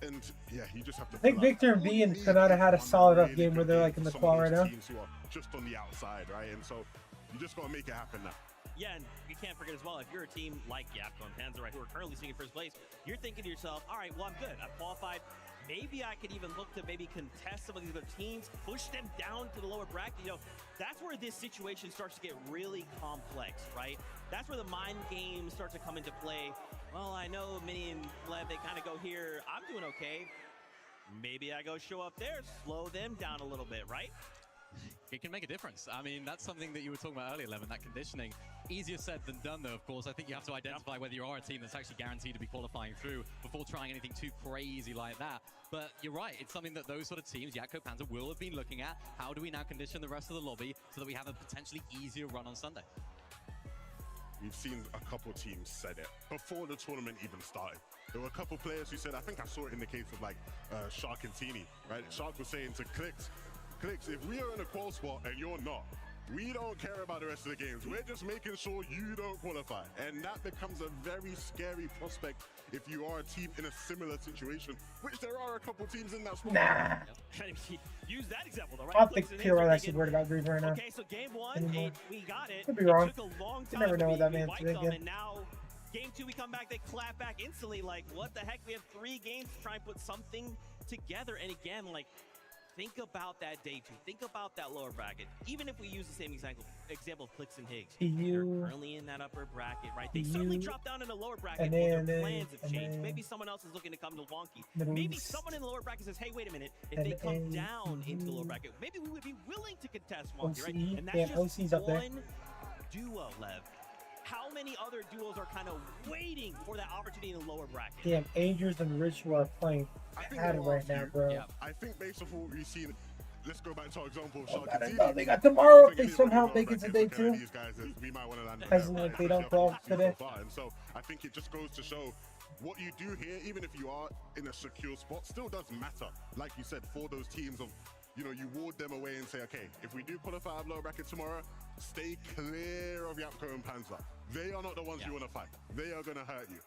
And yeah, you just have to. I think Victor and V and Kanata had a solid enough game where they're like in the qual right now. Teams who are just on the outside, right? And so you just got to make it happen now. Yeah, and you can't forget as well, if you're a team like Yapko and Panzer, right, who are currently sitting in first place, you're thinking to yourself, all right, well, I'm good. I've qualified. Maybe I could even look to maybe contest some of these other teams, push them down to the lower bracket. You know, that's where this situation starts to get really complex, right? That's where the mind games start to come into play. Well, I know Mini and Lev, they kind of go here. I'm doing okay. Maybe I go show up there, slow them down a little bit, right? It can make a difference. I mean, that's something that you were talking about earlier, Levin, that conditioning. Easier said than done, though, of course. I think you have to identify whether you are a team that's actually guaranteed to be qualifying through before trying anything too crazy like that. But you're right. It's something that those sort of teams, Yapko, Panzer, will have been looking at. How do we now condition the rest of the lobby so that we have a potentially easier run on Sunday? We've seen a couple teams said it before the tournament even started. There were a couple players who said, I think I saw it in the case of like Shark and Teeny, right? Shark was saying to Clix, if we are in a qual spot and you're not, we don't care about the rest of the games. We're just making sure you don't qualify. And that becomes a very scary prospect if you are a team in a similar situation, which there are a couple teams in that spot. Nah. Use that example, though, right? I don't think Kira actually worried about Grief right now. Okay, so game one, we got it. Could be wrong. It took a long You time never know what that man's thinking. thinking. And now, game two, we come back, they clap back instantly. Like, what the heck? We have 3 games to try and put something together. And again, like, think about that day 2. Think about that lower bracket. Even if we use the same example of Clicks and Higgs, they're currently in that upper bracket, right? They suddenly drop down in the lower bracket. And Their then- plans have and changed. then- Maybe someone else is looking to come to Wonky. Middle Maybe East. someone in the lower bracket says, hey, wait a minute. If And they come then- down into the lower bracket, maybe we would be willing to contest Wonky, right? OCE? And that's Yeah, just OCE's up there. one duo, Lev. How many other duos are kind of waiting for that opportunity in the lower bracket? Damn, Angels and Ritual are playing bad right now, bro. I think based off what we've seen, let's go back to our example of Oh, Shark God, I and know Tini. they got tomorrow if I they think somehow everybody make it to knows day that looking at 2. these guys, we might want to land As in, if they don't fall today. And so I think it just goes to show what you do here, even if you are in a secure spot, still does matter. Like you said, for those teams of, you know, you ward them away and say, okay, if we do qualify out of lower bracket tomorrow, stay clear of Yapko and Panzer. They are not the ones you want to fight. They are going to hurt you.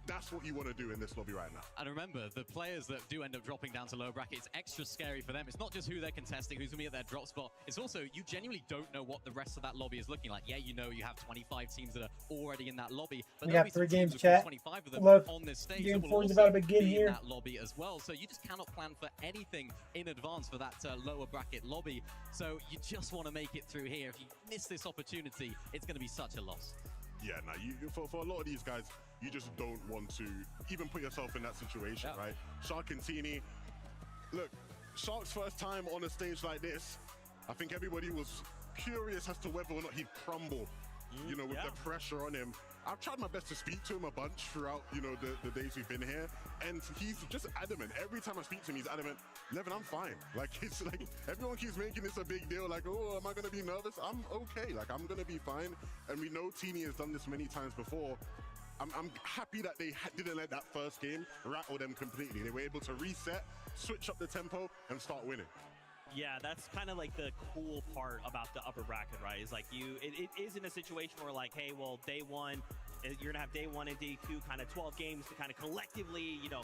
That's what you want to do in this lobby right now. And remember, the players that do end up dropping down to lower bracket, it's extra scary for them. It's not just who they're contesting, who's going to be at their drop spot. It's also, you genuinely don't know what the rest of that lobby is looking like. Yeah, you know you have 25 teams that are already in that lobby. But We there'll got be some 3 teams games, with chat. 25 of them Look, on this stage game that 4 will is also about to begin be here. in that lobby as well. So you just cannot plan for anything in advance for that lower bracket lobby. So you just want to make it through here. If you miss this opportunity, it's going to be such a loss. Yeah, now for a lot of these guys, you just don't want to even put yourself in that situation, right? Shark and Tini, look, Shark's first time on a stage like this, I think everybody was curious as to whether or not he'd crumble, you know, with the pressure on him. I've tried my best to speak to him a bunch throughout, you know, the days we've been here, and he's just adamant. Every time I speak to him, he's adamant, Levin, I'm fine. Like, it's like, everyone keeps making this a big deal, like, oh, am I gonna be nervous? I'm okay, like, I'm gonna be fine. And we know Tini has done this many times before. I'm happy that they didn't let that first game rattle them completely. They were able to reset, switch up the tempo, and start winning. Yeah, that's kind of like the cool part about the upper bracket, right? Is like it is in a situation where like, hey, well, day 1, you're gonna have day 1 and day 2, kind of 12 games to kind of collectively, you know,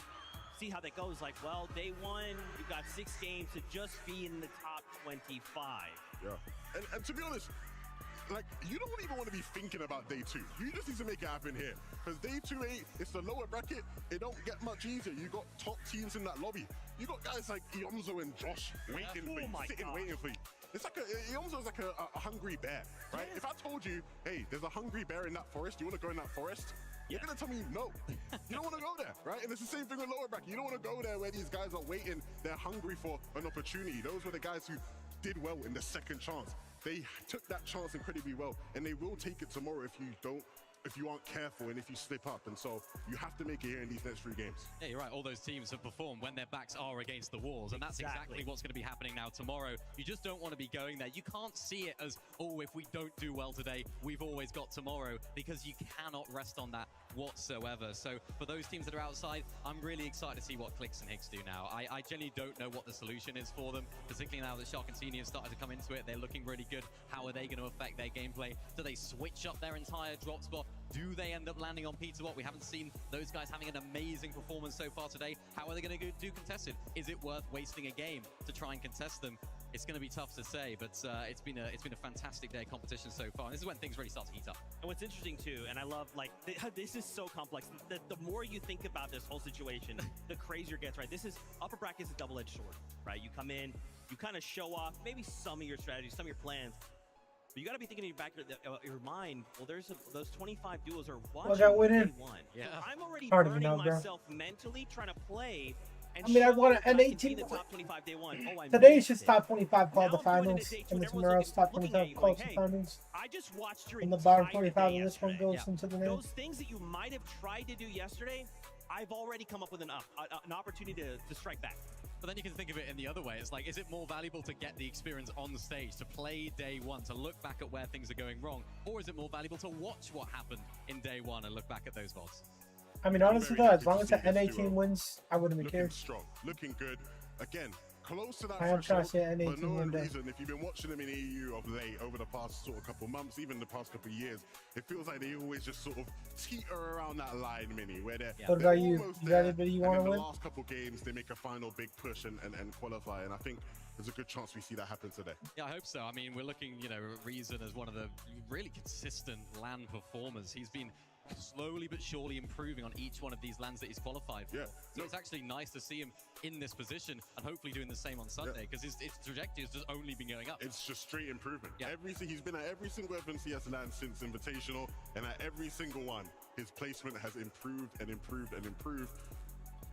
see how that goes. Like, well, day 1, you've got 6 games to just be in the top 25. Yeah, and to be honest, like, you don't even want to be thinking about day 2. You just need to make it happen here. Because day 2 ain't, it's the lower bracket, it don't get much easier. You got top teams in that lobby. You got guys like Iomzo and Josh waiting for you, sitting waiting for you. It's like Iomzo's like a hungry bear, right? If I told you, hey, there's a hungry bear in that forest, you want to go in that forest? You're gonna tell me no. You don't want to go there, right? And it's the same thing with lower bracket. You don't want to go there where these guys are waiting. They're hungry for an opportunity. Those were the guys who did well in the second chance. They took that chance incredibly well, and they will take it tomorrow if you aren't careful and if you slip up. And so you have to make it here in these next 3 games. Yeah, you're right. All those teams have performed when their backs are against the walls, and that's exactly what's going to be happening now tomorrow. You just don't want to be going there. You can't see it as, oh, if we don't do well today, we've always got tomorrow, because you cannot rest on that whatsoever. So for those teams that are outside, I'm really excited to see what Clicks and Higgs do now. I genuinely don't know what the solution is for them, particularly now that Shark and Tini have started to come into it. They're looking really good. How are they going to affect their gameplay? Do they switch up their entire drop spot? Do they end up landing on Peter Watt? We haven't seen those guys having an amazing performance so far today. How are they going to do contested? Is it worth wasting a game to try and contest them? It's going to be tough to say, but it's been a fantastic day of competition so far. And this is when things really start to heat up. And what's interesting too, and I love, like, this is so complex. The more you think about this whole situation, the crazier it gets, right? This is, upper bracket is a double-edged sword, right? You come in, you kind of show off maybe some of your strategies, some of your plans. But you got to be thinking in your back of your mind, well, those 25 duos are watching day 1. Yeah. So I'm already Hard to burning know, bro. myself mentally trying to play. And I mean, I show want off an that I can be 18. in the top 25 day 1. Oh, I Today's missed just it. top 25 Now I'm going quarterfinals, into day 2 and and then tomorrow's top looking 25 at you like, hey, quarterfinals. I just watched your And the bottom entire 25 day of this one yesterday. goes into the name. Those things that you might have tried to do yesterday, I've already come up with an opportunity to strike back. But then you can think of it in the other way. It's like, is it more valuable to get the experience on the stage, to play day 1, to look back at where things are going wrong? Or is it more valuable to watch what happened in day 1 and look back at those VODs? I mean, honestly though, as long as the N18 wins, I wouldn't be Looking cared. strong, looking good. Again, close to that I am trying to threshold, see an but 18 no one day. reason. If you've been watching them in EU of late over the past sort of couple months, even the past couple years, it feels like they always just sort of teeter around that line, Mini, where they're, What they're about you? almost Is there, that anybody you and want in to the win? last couple games, they make a final big push and qualify, and I think there's a good chance we see that happen today. Yeah, I hope so. I mean, we're looking, you know, Reason as one of the really consistent LAN performers. He's been slowly but surely improving on each one of these lands that he's qualified for. So it's actually nice to see him in this position and hopefully doing the same on Sunday because his trajectory has just only been going up. It's just straight improvement. He's been at every single FNCS land since Invitational, and at every single one, his placement has improved and improved and improved.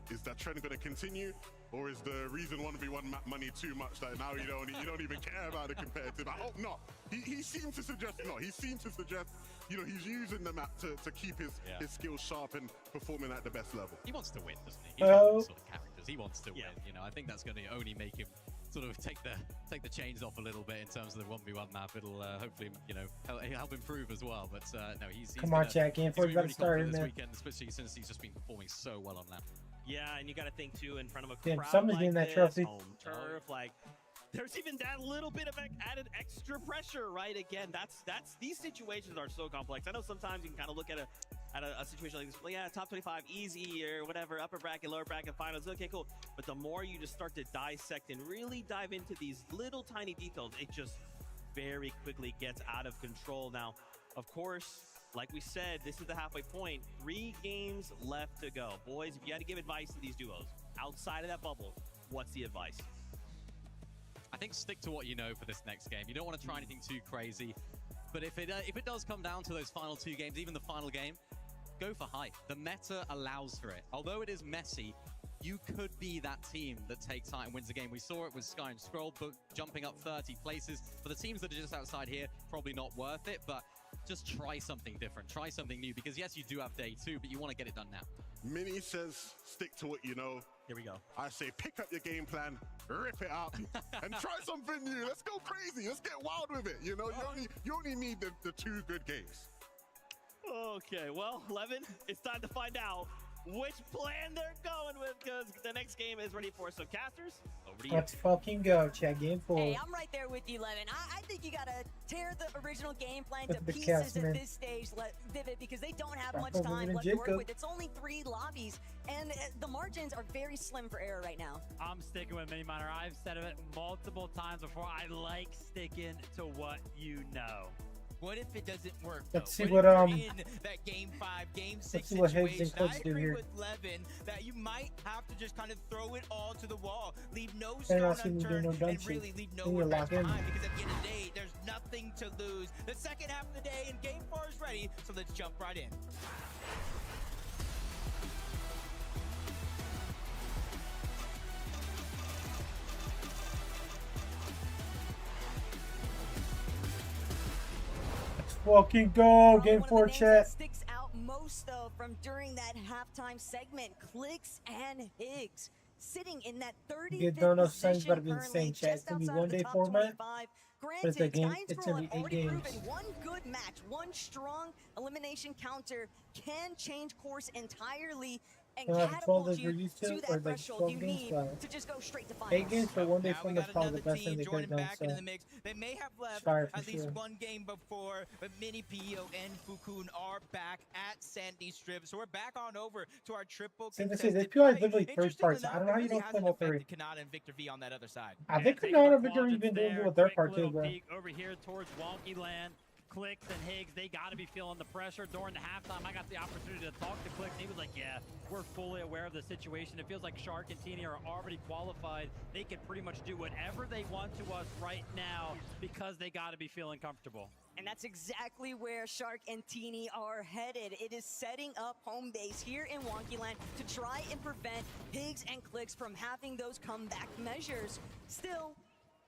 Is that trend going to continue, or is the reason 1v1 map money too much that now you don't even care about the competitive? I hope not. He seems to suggest not. He seems to suggest, you know, he's using the map to keep his skills sharp and performing at the best level. He wants to win, doesn't he? He's one of those sort of characters. He wants to win. You know, I think that's going to only make him sort of take the chains off a little bit in terms of the 1v1 map. It'll hopefully, you know, help improve as well. But no, he's Come on, Jack. Game 4, you got to start this man. weekend, especially since he's just been performing so well on that. Yeah, and you got to think too, in front of a Damn, crowd somebody's like getting that this, trophy. home turf, like there's even that little bit of added extra pressure, right? Again, that's these situations are so complex. I know sometimes you can kind of look at a situation like this, well, yeah, top 25 easy or whatever, upper bracket, lower bracket finals, okay, cool. But the more you just start to dissect and really dive into these little tiny details, it just very quickly gets out of control. Now, of course, like we said, this is the halfway point. 3 games left to go. Boys, if you had to give advice to these duos outside of that bubble, what's the advice? I think stick to what you know for this next game. You don't want to try anything too crazy, but if it does come down to those final 2 games, even the final game, go for hype. The meta allows for it. Although it is messy, you could be that team that takes height and wins the game. We saw it with Sky and Scroll, but jumping up 30 places. For the teams that are just outside here, probably not worth it, but just try something different. Try something new, because yes, you do have day 2, but you want to get it done now. Mini says, stick to what you know. Here we go. I say, pick up your game plan, rip it up, and try something new. Let's go crazy. Let's get wild with it. You know, you only need the 2 good games. Okay, well, Levin, it's time to find out which plan they're going with, because the next game is ready for us. So, casters, over to you. Let's fucking go. Check game 4. Hey, I'm right there with you, Levin. I think you gotta tear the original game plan to The pieces cast, at man. this stage, Vivid, because they don't have much Over time to left to work Jacob. with. It's only 3 lobbies, and the margins are very slim for error right now. I'm sticking with Mini Miner. I've said it multiple times before. I like sticking to what you know. What if it doesn't work? Let's though? see What what if you're in that game 5, game 6 see what Higgs situation? and Clips I do agree here. with Levin that you might have to just kind of throw it all to the wall, leave no They're stone not seeing you do unturned, no dumb and shit. really leave Then no you one lock in. behind. Because at the end of the day, there's nothing to lose. The second half of the day and game 4 is ready, so let's jump right in. Fucking go. Game One of 4 the names chat. that sticks out most, though, from during that halftime segment, Clix and Higgs, sitting in that 30th Get Dono position Sun's about to be insane, currently, chat. It's just gonna be outside of the 1-day top format. 25. But it's a Granted, game. Sky and It's Scroll gonna have be 8 already games. proven one good match, one strong elimination counter can change course entirely and They'll have 12 catapult as you we're used to, to or that like threshold 12 you games, need but to just go straight to 8 finals. games for 1-day Now we format is got probably another the best thing team they could joining have done. back into So the mix. They may have left Sorry for at least sure. 1 game before, but Mini Pio and Fukun are back at Sandy Strip. So we're back on over to our triple See, this contested PO is fight. literally third Interesting parts. enough, I don't know how it you really don't hasn't play all 3. affected Kanata and Victor V on that other side. I think taking Kanata the and Victor quadrants even doing there. good with their Quick part too, little bro. peek over here towards Wonky Land. Clix and Higgs, they got to be feeling the pressure. During the halftime, I got the opportunity to talk to Clix. He was like, yeah, we're fully aware of the situation. It feels like Shark and Teeny are already qualified. They can pretty much do whatever they want to us right now because they got to be feeling comfortable. And that's exactly where Shark and Teeny are headed. It is setting up home base here in Wonkyland to try and prevent Higgs and Clix from having those comeback measures. Still,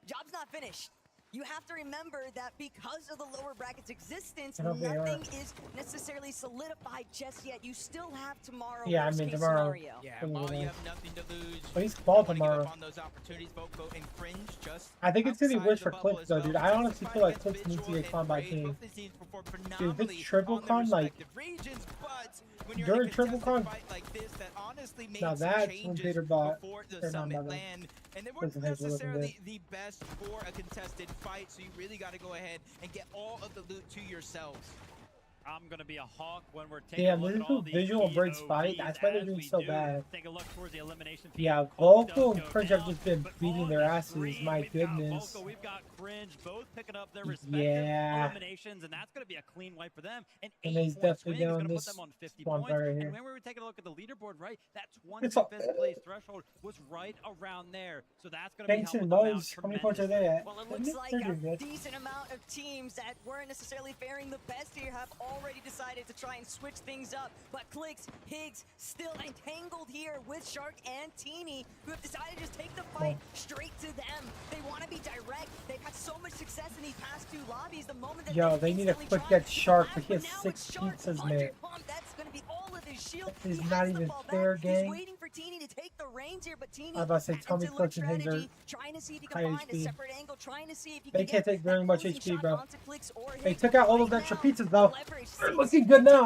job's not finished. You have to remember that because of the lower bracket's existence, I know they are. nothing is necessarily solidified just yet. You still have tomorrow. Yeah, I worst mean, case tomorrow. scenario. Yeah, Probably while you not. have nothing to lose, But he's you bald wanna give up tomorrow. on those opportunities, both go infringe just I think it's gonna be outside worse the for bubble Clips as though, well. dude. We I took honestly some feel like fights Clips needs to be a individual combat and team. both these teams performed Dude, if phenomenally it's triple on their con, like respective regions, but when you're during in a triple contested con, fight like this that honestly made now some that's when changes Peter bought before the or not summit Mother. land, and they weren't Listen, Higgs wasn't necessarily the best for a contested fight, so you really got to go ahead and get all of the loot to yourselves. I'm gonna be a hawk when we're taking Damn, a look this at is all who these Visual Briggs POVs fight. That's why they're as doing we so do. bad. Take a look towards the elimination feed. Yeah, Both Volko does and go Cringe have down, just been but beating on their the asses. screen, My we've got goodness. Volko, we've got Cringe, both picking up their respective Yeah. eliminations, and that's gonna be a clean wipe for them. An And he's 8-point definitely swing is doing gonna put this them on 50 one points. right And here. when we were taking a look at the leaderboard, right, that It's all- 25th place threshold was right around there. So that's gonna be Thanks helping and them out Muzz. How many points are tremendously. they at? Well, it They're looks like doing a good. decent amount of teams that weren't necessarily faring the best here have already decided to try and switch things up. But Clicks, Higgs still entangled here with Shark and Teeny, who have decided to just take the fight straight to them. They want to be direct. They've had so much success in these past two lobbies. The moment that Yo, they need to instantly click try that Shark, but he has now 6 it's Shark, pizzas, 100 man. pump. That's going to be all of his shield. This is He not has the even ball fair, back. gang. He's waiting for Teeny to take the reins here, but Teeny I was about to say, has Tommy to learn Clutch and Higgs strategy, are trying to see if he high can find a HP. separate angle, trying to see if he They can can't get take very that much closing HP, shot bro. onto Clicks or They Higgs. took out all those extra pizzas, though. They're looking good now.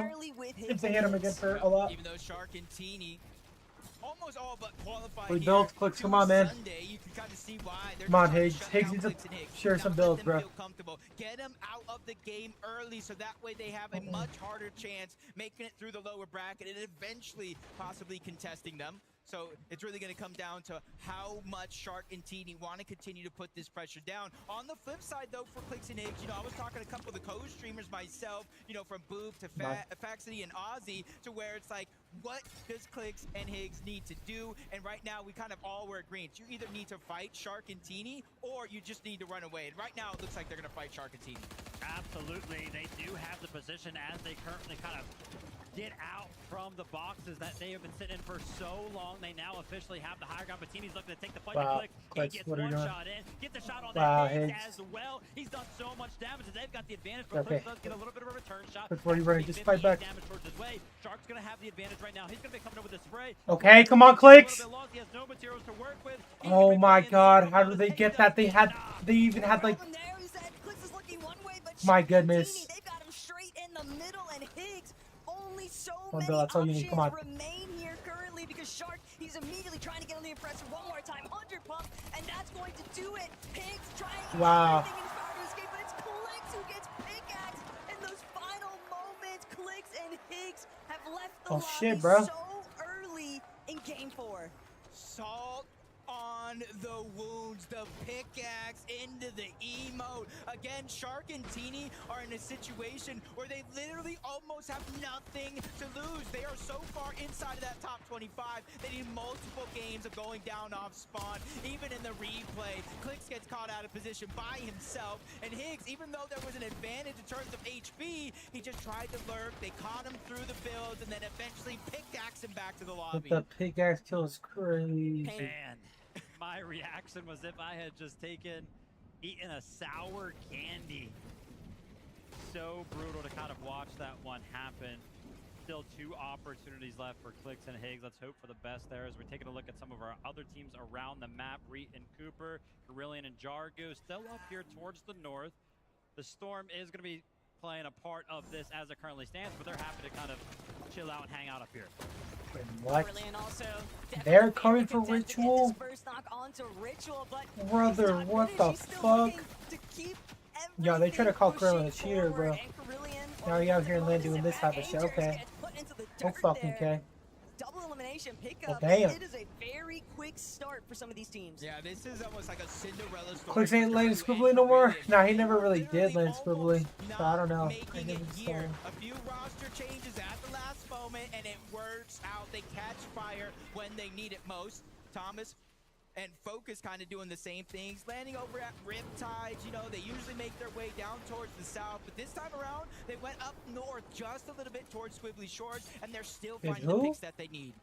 If they hit him again for a lot. Even though Shark and Teeny almost all but qualified We here built Clicks. to Come on, man. Sunday, you can kind of see why they're Come on, trying to Higgs. shut Higgs down needs to Clicks and Higgs. share Now some let builds, them bro. feel comfortable. Get them out of the game early so that way they have a much harder chance making it through the lower bracket and eventually possibly contesting them. So it's really going to come down to how much Shark and Teeny want to continue to put this pressure down. On the flip side, though, for Clicks and Higgs, you know, I was talking to a couple of the co-streamers myself, you know, from Boop to Faxity and Ozzy, to where it's like, what does Clicks and Higgs need to do? And right now, we kind of all were agreeing. You either need to fight Shark and Teeny, or you just need to run away. And right now, it looks like they're going to fight Shark and Teeny. Absolutely, they do have the position as they currently kind of get out from the boxes that they have been sitting in for so long. They now officially have the higher ground, but Teeny's looking to take the fight Wow, to Click. He Clicks, gets what are you one doing? shot in, gets a shot on Wow, that Higgs Higgs. as well. He's done so much damage, and they've got the advantage, but Okay. Click does get a little bit of a return shot. Click, what are you running? Just fight back. Damage towards his way. Shark's gonna have the advantage right now. He's gonna be coming up with a spray. Okay, come on, Clicks. He has no materials to work with. Oh my god, how did they get that? They even had like... My goodness. They've got him straight in the middle, and Higgs only so Come on, many Bill, that's all you need. Come on. remain here currently because Shark, he's immediately trying to get on the impressor one more time. 100 pump, and that's going to do it. Higgs trying Wow. everything in his power to escape, but it's Clicks who gets pickaxed in those final moments. Clicks and Higgs have left the Oh, lobby shit, bro. so early in game 4. Salt on the wounds, the pickaxe into the emote. Again, Shark and Teeny are in a situation where they literally almost have nothing to lose. They are so far inside of that top 25. They need multiple games of going down off spawn. Even in the replay, Clicks gets caught out of position by himself. And Higgs, even though there was an advantage in terms of HP, he just tried to lurk. They caught him through the builds and then eventually pickaxe him back to the lobby. The pickaxe kill is crazy. Man, my reaction was if I had just eaten a sour candy. So brutal to kind of watch that one happen. Still 2 opportunities left for Clicks and Higgs. Let's hope for the best there as we're taking a look at some of our other teams around the map. Reet and Cooper, Carillion and Jargo still up here towards the north. The Storm is going to be playing a part of this as it currently stands, but they're happy to kind of chill out and hang out up here. What? Carillion also They're coming for Ritual? first knock onto Ritual, but Brother, what the fuck? Yo, they try to call Carillion a cheater, bro. Now he out here in land doing this type of shit. Okay. Oh fucking okay. double elimination pickup. Well, damn. It is a very quick start for some of these teams. Yeah, this is almost like a Cinderella story. Clicks ain't landing Squibbly no more? Nah, he never really did land Squibbly. So I don't know. I never saw him. A few roster changes at the last moment, and it works out. They catch fire when they need it most. Thomas and Focus kind of doing the same things, landing over at Riptides. You know, they usually make their way down towards the south, but this time around, they went up north just a little bit towards Squibbly Shores, and they're still finding the picks that they need.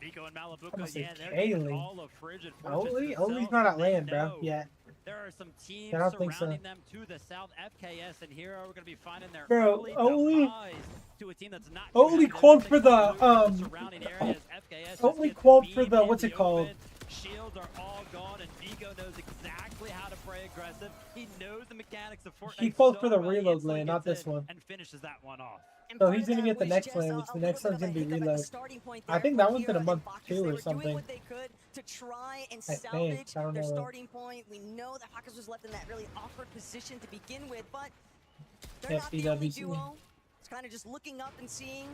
Miko and I'm Malibuca, gonna say yeah, they're getting Kaylee. all of Frigid Fortress Oli's themselves, not at and they land, bro. know Yet. There are some teams I don't think so. surrounding them to the south. FKS and Hero are going to be finding their Bro, early Oli- demise to a team that's not Oli called for the surrounding areas. FKS Oli called for the what's it called? Shields are all gone, and Vigo knows exactly how to play aggressive. He knows the mechanics of Fortnite. He called so for the well, he reload instantly lane, not gets this in one. and finishes that one off. So he's gonna get the next lane, which the next one's gonna be reload. I think that one's in a month too or something. What they could to try and I salvage think. I don't their know. starting point. We know that Hawkins was left in that really awkward position to begin with, but they're not the only SBWC. duo. It's kind of just looking up and seeing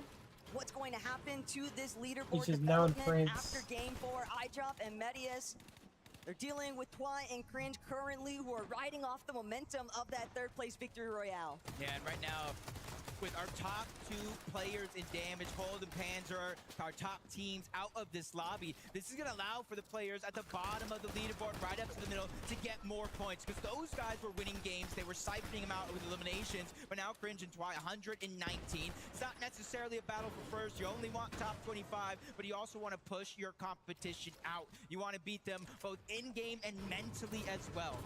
what's going to happen to this leaderboard He's just now in development France. after game 4. iDrop and Medius, they're dealing with Twy and Cringe currently, who are riding off the momentum of that third place victory royale. Yeah, and right now, with our top 2 players in damage, Hold and Panzer, our top teams out of this lobby, this is going to allow for the players at the bottom of the leaderboard, right up to the middle, to get more points. Because those guys were winning games. They were siphoning them out with eliminations. But now Cringe and Twy, 119. It's not necessarily a battle for first. You only want top 25, but you also want to push your competition out. You want to beat them both in-game and mentally as well.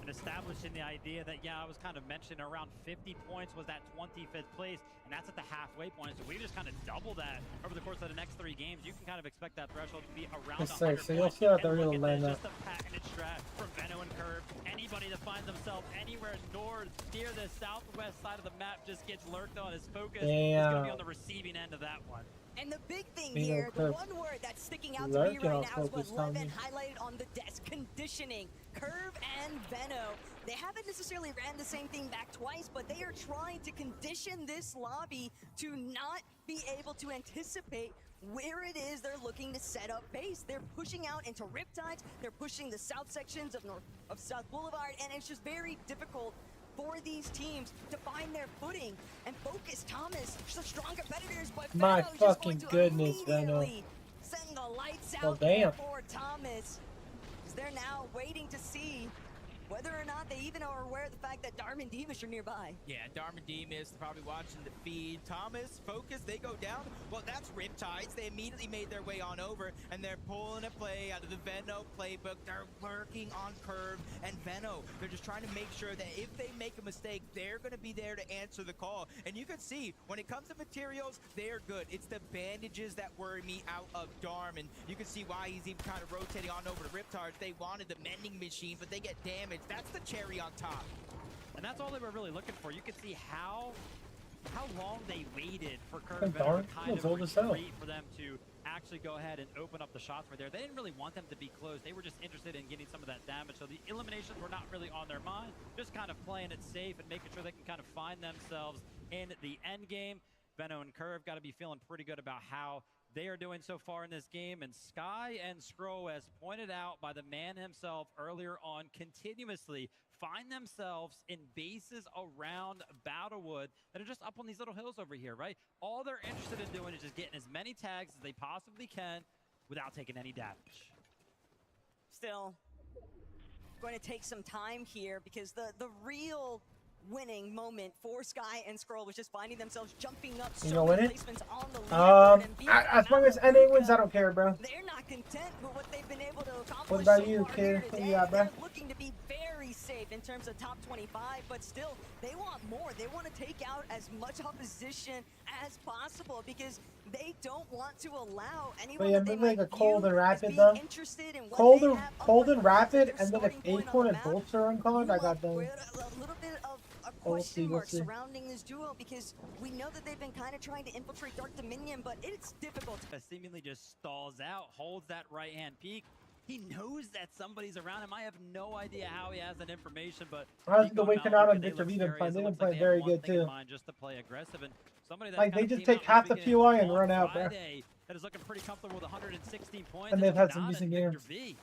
And establishing the idea that, yeah, I was kind of mentioning around 50 points was that 25th place, and that's at the halfway point. So we just kind of double that over the course of the next 3 games. You can kind of expect that threshold to be around 100 So you'll points. see how they're And really look at land this, up. just a patented strat from Veno and Curve. Anybody that finds themselves anywhere north, near the southwest side of the map, just gets lurked on. His focus is going to be Damn. on the receiving end of that one. And the big thing Veno here, the Curve. one word that's sticking out to me Lurking right on now is what focus, Tommy. Levin highlighted on the desk, conditioning. Curve and Veno, they haven't necessarily ran the same thing back twice, but they are trying to condition this lobby to not be able to anticipate where it is they're looking to set up base. They're pushing out into Riptides, they're pushing the south sections of South Boulevard, and it's just very difficult for these teams to find their footing. And Focus, Thomas, the strong competitors, but My Veno just fucking going to goodness, Veno. immediately send the lights Well, out there damn. for Thomas. 'Cause they're now waiting to see whether or not they even are aware of the fact that Darman Deemish are nearby. Yeah, Darman Demas probably watching the feed. Thomas, Focus, they go down. Well, that's Riptides. They immediately made their way on over, and they're pulling a play out of the Veno playbook. They're working on Curve and Veno. They're just trying to make sure that if they make a mistake, they're going to be there to answer the call. And you can see, when it comes to materials, they're good. It's the bandages that worry me out of Darman. You can see why he's even kind of rotating on over to Riptides. They wanted the mending machine, but they get damaged. That's the cherry on top. And that's all they were really looking for. You could see how long they waited for Curve Hey, and Veno darn, to kind he was of old as hell. retreat for them to actually go ahead and open up the shots right there. They didn't really want them to be closed. They were just interested in getting some of that damage. So the eliminations were not really on their mind, just kind of playing it safe and making sure they can kind of find themselves in the end game. Veno and Curve got to be feeling pretty good about how they are doing so far in this game. And Sky and Scro, as pointed out by the man himself earlier on, continuously find themselves in bases around Battlewood that are just up on these little hills over here, right? All they're interested in doing is just getting as many tags as they possibly can without taking any damage. Still going to take some time here, because the real winning moment for Sky and Scroll was just finding themselves jumping up You so know many when it? placements on the leaderboard and being As long as NA wins, I don't care, bro. they're not content with what they've been able to accomplish. What about so you, far kid? here What today. you got, bro? They're looking to be very safe in terms of top 25, but still, they want more. They want to take out as much opposition as possible, because they don't want to allow anyone But yeah, that they maybe like might a cold view and as rapid being though. interested in what Cold they and have rapid, and then if Acorn and Bolts are uncolored, I got them. a little bit of a We'll see, question we'll mark see. surrounding this duo, because we know that they've been kind of trying to infiltrate Dark Dominion, but it's difficult. Seemingly just stalls out, holds that right-hand peak. He knows that somebody's around him. I have no idea how he has that information, but I think Nico the and Waking Out Malibu, on they Victor look V serious. play. It They didn't looks play like they very have one good thing in too. mind, just to play aggressive, and somebody that Like they kind of just came take out half the speaking POI and on run out, bro. Friday that is looking pretty comfortable with 116 points. And they've had some Kanata decent and games. Victor V.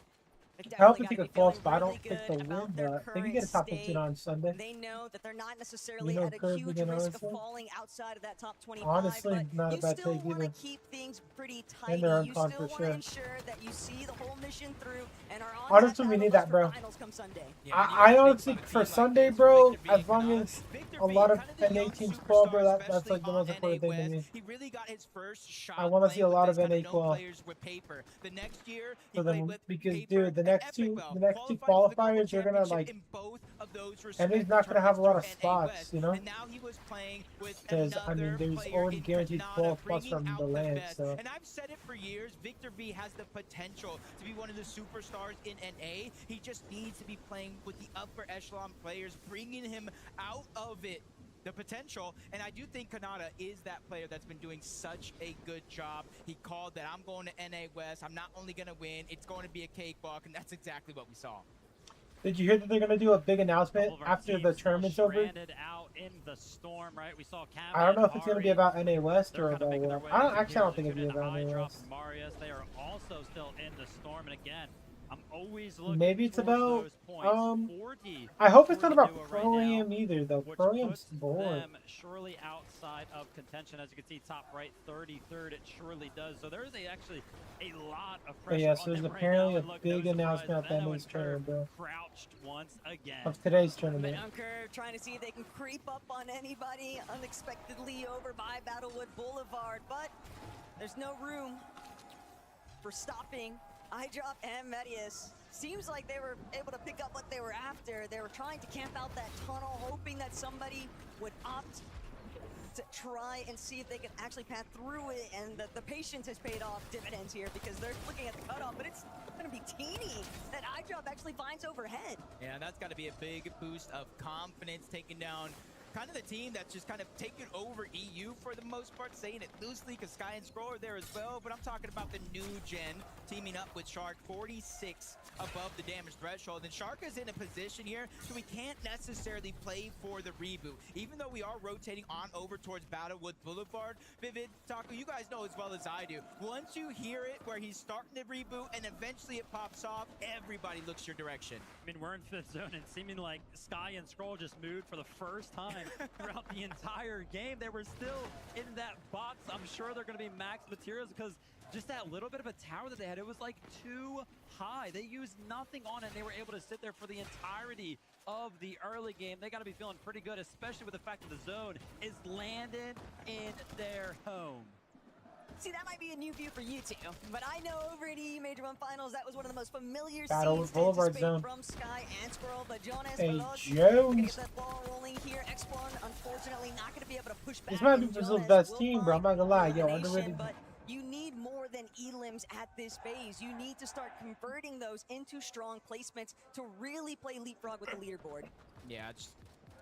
I hope if you could false, but I don't think they'll win, but they can get a top 15 on Sunday. They know that they're not necessarily You know, at a Kirby huge and risk of honestly. falling outside of that top 25, Honestly, but not a you bad still take want to either. keep things pretty And tidy. they're You uncon still for want to sure. ensure that you see the whole mission through and are on Honestly, that we need battle that, bro. for finals come Sunday. I honestly, for Sunday, bro, as long as a lot of NA teams qual, bro, that's like the most important thing to me. He really got his first shot. I want to see a lot of playing NA with this, qual. players with paper. The next year, he So played then, with because paper dude, the and next two qualifiers, you're gonna like, in both of those and he's not gonna have a lot of respective NA spots, West. you know. And now he was playing with Because I mean, another there's player already in guaranteed Kanata, 12 plus bringing from out the land, best. so. And I've said it for years, Victor V has the potential to be one of the superstars in NA. He just needs to be playing with the upper echelon players, bringing him out of it. The potential, and I do think Kanata is that player that's been doing such a good job. He called that I'm going to NA West. I'm not only going to win, it's going to be a cakewalk, and that's exactly what we saw. Did you hear that they're gonna do a big announcement after the tournament's over? Out in the storm, right? We saw I don't know if it's gonna be about NA West or about what. I don't think it'll be about NA West. Marius, they are also still in the storm, and again, I'm always looking. Maybe it's about those points. I hope it's not about Pro-Am either though. Pro-Am's boring. Them surely outside of contention, as you can see, top right, 33rd. It surely does. So there is actually a lot of pressure. But yeah, so on there's them apparently right now. a big announcement at the end of this tournament, bro. Crouched once again. Of today's tournament. Junker trying to see if they can creep up on anybody unexpectedly over by Battlewood Boulevard, but there's no room for stopping iDrop and Medius. Seems like they were able to pick up what they were after. They were trying to camp out that tunnel, hoping that somebody would opt to try and see if they can actually pass through it, and the patience has paid off dividends here because they're looking at the cutoff, but it's going to be teeny that iDrop actually finds overhead. Yeah, and that's got to be a big boost of confidence, taking down kind of the team that's just kind of taken over EU for the most part, saying it loosely because Sky and Scroll are there as well, but I'm talking about the new gen teaming up with Shark, 46 above the damage threshold, and Shark is in a position here so we can't necessarily play for the reboot, even though we are rotating on over towards Battlewood Boulevard. Vivid, Taco, you guys know as well as I do, once you hear it where he's starting to reboot and eventually it pops off, everybody looks your direction. I mean, we're in 5th zone and seeming like Sky and Scroll just moved for the first time throughout the entire game. They were still in that box. I'm sure they're going to be max materials because just that little bit of a tower that they had, it was like too high. They used nothing on it. They were able to sit there for the entirety of the early game. They got to be feeling pretty good, especially with the fact that the zone is landing in their home. See, that might be a new view for you two, but I know over at EU Major 1 Finals, that was one of the most familiar Battlewood scenes to Boulevard anticipate zone. from Sky and Squirrel, but Jonas Hey, Veloz Jones. gonna get that ball rolling here. X1, unfortunately, not going to be able to push back. This might be and Brazil's Jonas best will team, bro. I'm not gonna lie. Yo, elimination, underrated. but you need more than elims at this phase. You need to start converting those into strong placements to really play leapfrog with the leaderboard. Yeah, just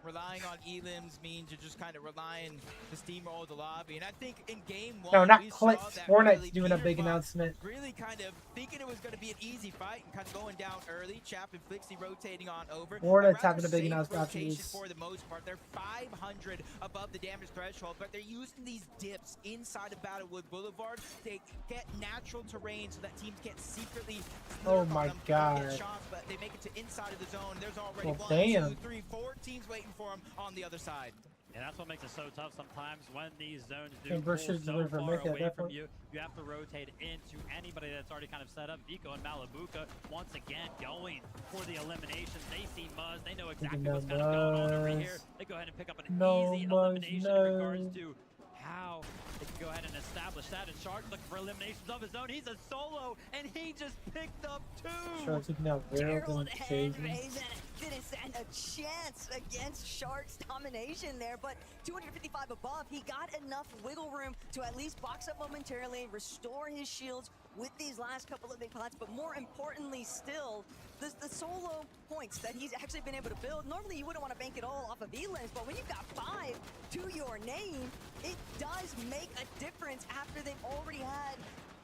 relying on elims means you're just kind of relying to steamroll the lobby. And I think in game 1, No, not we Clint. saw that Fortnite's really doing a big Peterbox announcement. really kind of thinking it was going to be an easy fight and kind of going down early. Chap and Flixie rotating on over. Fortnite's rather having a big safe announcement after rotation this. for the most part. They're 500 above the damage threshold, but they're using these dips inside of Battlewood Boulevard. They get natural terrain so that teams can't secretly Oh lurk on my them, God. get shots, but they make it to inside of the zone. There's already Well, 1, damn. 2, 3, 4 teams waiting for them on the other side. Yeah, that's what makes it so tough sometimes when these zones do And pull versus so deliver far Mecca, away from definitely. you. You have to rotate into anybody that's already kind of set up. Vico and Malabuka once again going for the eliminations. They see Muzz. They know exactly what's kind of going on over here. They go ahead and pick up an easy elimination in regards to how they can go ahead and establish that. And Shark looking for eliminations of his own. He's a solo, and he just picked up 2. Shark's taking out Gerald and Jason. Didn't stand a chance against Shark's domination there, but 255 above, he got enough wiggle room to at least box up momentarily, restore his shields with these last couple of big pots, but more importantly still, the solo points that he's actually been able to build. Normally you wouldn't want to bank it all off of elims, but when you've got 5 to your name, it does make a difference after they've already had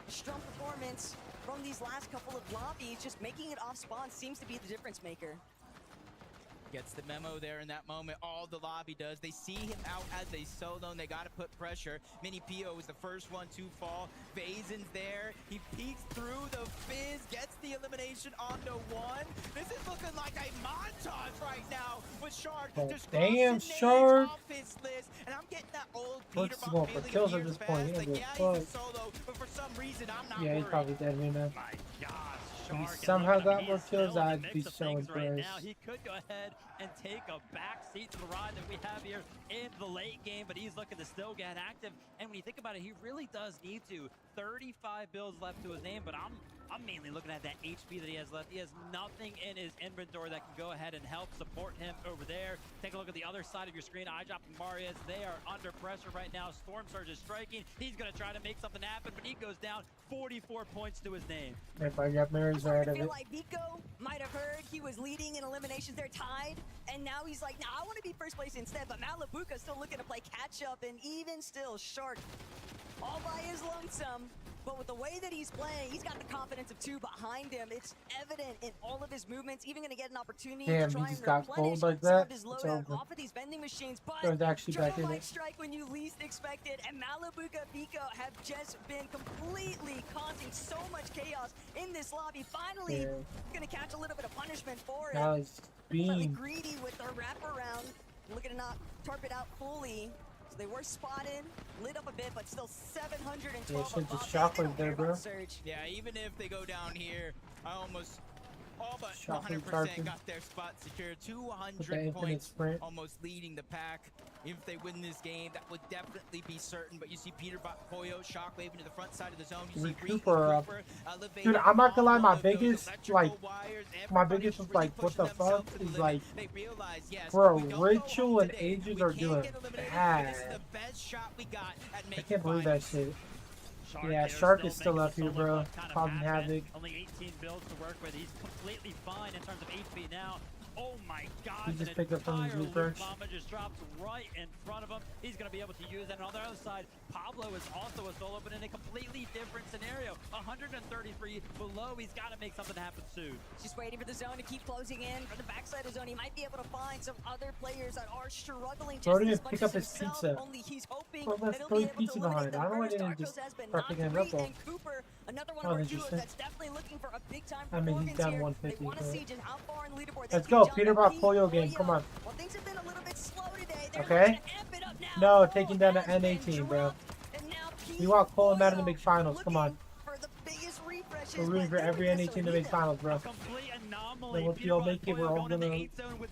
strong performance from these last couple of lobbies. Just making it off spawn seems to be the difference maker. Gets the memo there in that moment. All the lobby does. They see him out as a solo, and they got to put pressure. Mini Pio was the first one to fall. Vazen's there. He peeks through the Fizz, gets the elimination onto 1. This is looking like a montage right now with Shark. Oh, Just damn, crossing names Shark. off his list. And I'm getting that old Looks Peter going Buck for feeling kills here at this fast. point. He Like, don't yeah, give a he's a fuck. solo, but for some reason, I'm not Yeah, he's worried. probably dead right now. My gosh, If Shark. he and somehow look at him, got he more is still kills, in the I'd mix be of so things right impressed. now. He could go ahead and take a back seat to the ride that we have here in the late game, but he's looking to still get active. And when you think about it, he really does need to. 35 builds left to his name, but I'm mainly looking at that HP that he has left. He has nothing in his inventory that can go ahead and help support him over there. Take a look at the other side of your screen. iDrop and Marius, they are under pressure right now. Storm Surge is striking. He's going to try to make something happen, but he goes down. 44 points to his name. If I got Mary's I out of feel it. like Vico might have heard he was leading in eliminations. They're tied, and now he's like, nah, I want to be first place instead. But Malabuka's still looking to play catch up, and even still, Shark all by his lonesome. But with the way that he's playing, he's got the confidence of 2 behind him. It's evident in all of his movements, even going to get an opportunity Damn, to try he just and got replenish fold like some that. of his It's loadout over. off of these vending machines. But It was actually back Trouble in might it. strike when you least expect it, and Malibuca Pico have just been completely causing so much chaos in this lobby. Finally, Yeah. going to catch a little bit of punishment for it. Nice Slightly beam. greedy with their wraparound, looking to not tarp it out fully. So they were spotted, lit up a bit, but still 712 Yeah, shit, above. just shockwave there, bro. Yeah, even if they go down here, I almost all but Shockwave 100% charging. got their spot secured. With the 200 infinite points, sprint. almost leading the pack. If they win this game, that would definitely be certain. But you see Peter Pollo shockwave into the front side of the zone. You see Reed Cooper up. Cooper elevated Dude, I'm not gonna lie, my off one of those biggest, electrical like, wires. my Everybody biggest just was really like, what the pushing fuck themselves to the is limit. like, They realize, yes, bro, we don't go Ritual home and today. Ages We are can't doing get eliminated, but bad. this is the best shot we got at I making can't believe that finals. shit. Yeah, Shark is still up here, bro. Causing havoc. Only 18 builds to work with. He's completely fine in terms of HP now. Oh my god. He just picked up from his refresh. Bomba just dropped right in front of him. He's going to be able to use that. And on the other side, Pablo is also a solo, but in a completely different scenario. 133 below. He's got to make something happen soon. Just waiting for the zone to keep closing in. From the backside of the zone, he might be able to find some other players that are struggling Bro, just didn't as much pick as up his himself. pizza. Only he's hoping Bro, that let's he'll throw be his able pizza to behind. eliminate I don't know why them they first. didn't just Darkos has been start picking him knocked up, free, though. and Cooper, another one Oh, of our interesting. duos that's definitely looking for a big time I mean, he's performance down here. 150, They want to bro. see just how far in the leaderboard Let's they go, can Peter jump. Bot Pete Pollo game. Come on. Well, things have been a little bit slow today. They're Okay. looking to amp it up now. No, taking down the N18, bro. We want Cole and Madden to make finals. Come on. For the biggest refreshes, We're rooting for every N18 to make finals, bro. Complete anomaly. Then once we all make it, we're all gonna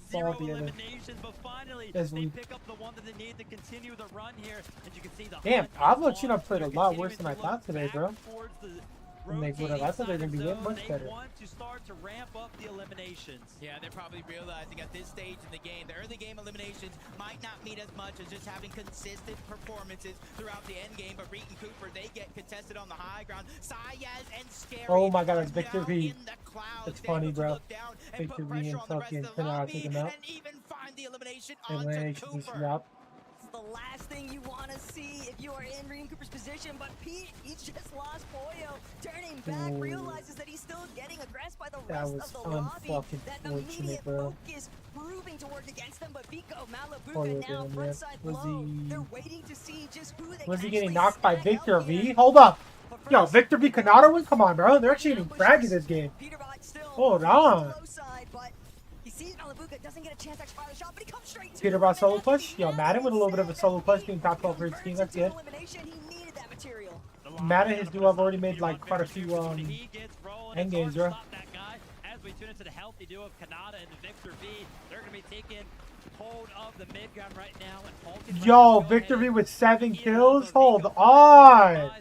fall together. Eliminations, but finally As they we- pick up the one that they need to continue the run here. And you can see the Damn, hunt Pablo is Chino on. played a They're lot continuing worse than I to thought look today, back bro. towards the And they would have. I thought they were gonna be getting much better. They want to start to ramp up the eliminations. Yeah, they're probably realizing at this stage in the game, the early game eliminations might not mean as much as just having consistent performances throughout the end game. But Reed and Cooper, they get contested on the high ground. Sayez and Scary. Oh my god, that's are Victor down V. in the clouds. That's They're funny, able to bro. look down and Victor put V pressure and on the rest fucking of the Pinot lobby take him out. and even find the elimination And onto Elimination just Cooper. dropped. It's the last thing you want to see if you are in Reed and Cooper's position, but Pete, he just lost Pollo. Turning back, Ooh. realizes that he's still getting aggressed by the That rest was of the lobby. unfucking That fortunate, immediate bro. focus proving to work against them, but Pico, Malibuca Pollo now down there. frontside Was blow. he- They're waiting to see just who they Was can he getting actually knocked by stack Victor out here. V? Hold up. Yo, Victor V Canada win? Come on, bro. They're actually getting fraggy this game. Hold on. He sees Malibuca, doesn't get a chance to actually fire the shot, but he comes straight to Peter Bot solo push. Yo, Madden with a little bit of a solo push being top 12 for his team. That's good. elimination. He needed that material. Madden and his duo have already made like quite a few end games, bro. As we tune into the healthy duo of Kanata and Victor V, they're going to be taking hold of the mid ground right now. And Hulk is Yo, Victor V with 7 kills. Hold on.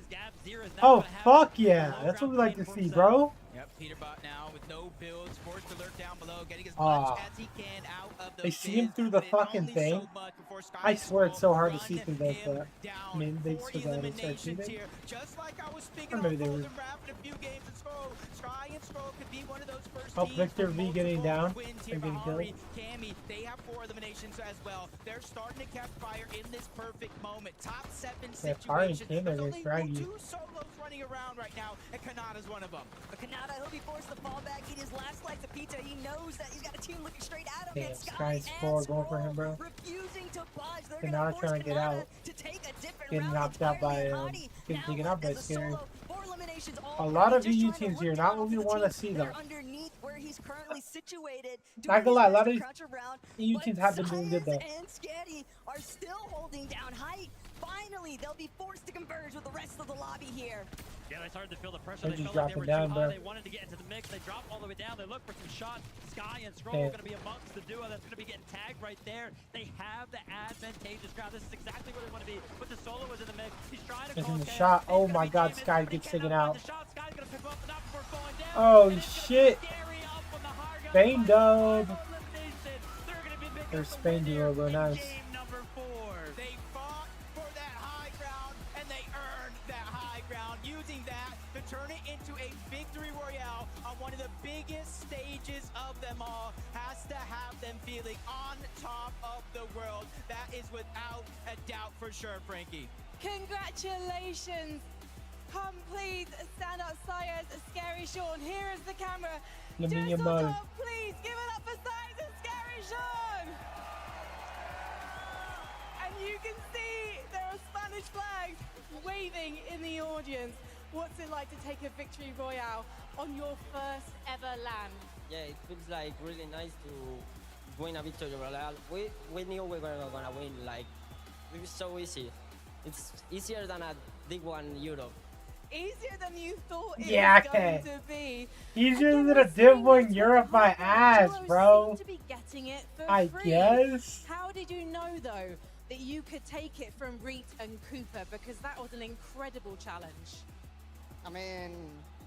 Oh, fuck yeah. That's what we like to see, bro. Yep, Peter Bot now with no builds, forced to lurk down below, getting as Ah. much as he can out of those They see him bids, through the but fucking only thing. so much before Sky I swear it's so hard to run see through those, but I mean, they 40 still got it. eliminations here. Just like I was speaking Or maybe on they Golden were- Rapid a few games in Scroll, Sky and Scroll could be one of those first Oh, teams Victor with V getting multiple down wins and here. getting Bahari, killed. Cammy, they have 4 eliminations as well. They're starting to catch fire in this perfect moment. Top 7 Yeah, Fire and situation. Cam are There's only fraggy. 2 solos running around right now, and Kanata's one of them. But Kanata, he'll be forced to fall back, eat his last slice of pizza. He knows that he's got a team looking straight at him. Damn, and Sky's and 4 going for him, bro. refusing to budge. They're Kanata gonna force trying to get Kanata out. to take a different Getting route knocked out by entirely. getting Now taken out by as a Scary. solo, 4 eliminations A already, lot of just EU trying to teams work here, it not out what we for the want to team see that though. are underneath where he's currently situated. Not gonna lie, a lot of doing these his best to crouch around, EU but teams have been doing good though. Sayez and Sketty are still holding down height. Finally, they'll be forced to converge with the rest of the lobby here. Yeah, they started to feel the pressure. They're They just felt like they dropping were down, too bro. high. They wanted to get into the mix. They drop all the way down. They look for some shots. Sky and Scroll Yeah. are going to be amongst the duo that's going to be getting tagged right there. They have the advantageous ground. This is exactly where they want to be. But the solo was in the mix. He's trying to Missing call the Ken. shot. He's Oh gonna my be god, jamming. Sky But he gets taken cannot out. find the shot. Sky's going to pick up, but not before falling down. Oh And it's gonna be shit. Scary up on the high ground. Spain dub. Elimination. They're going to be picking Their up the Spain win here duo, bro. in Nice. game number 4. They fought for that high ground, and they earned that high ground, using that to turn it into a victory royale on one of the biggest stages of them all. Has to have them feeling on top of the world. That is without a doubt for sure, Frankie. Congratulations. Come, please stand up, Sayers. Scary Sean. Here is the camera. Let me Just your on mug. top, please give it up for Sayers and Scary Sean. And you can see there are Spanish flags waving in the audience. What's it like to take a victory royale on your first ever LAN? Yeah, it feels like really nice to win a victory royale. We knew we were gonna win. Like, it was so easy. It's easier than a D1 Europe. Easier than you thought it Yeah, was going to be. Easier than a Div 1 Europe my ass, bro. To be getting it for I free. guess. How did you know though that you could take it from Reet and Cooper, because that was an incredible challenge? I mean,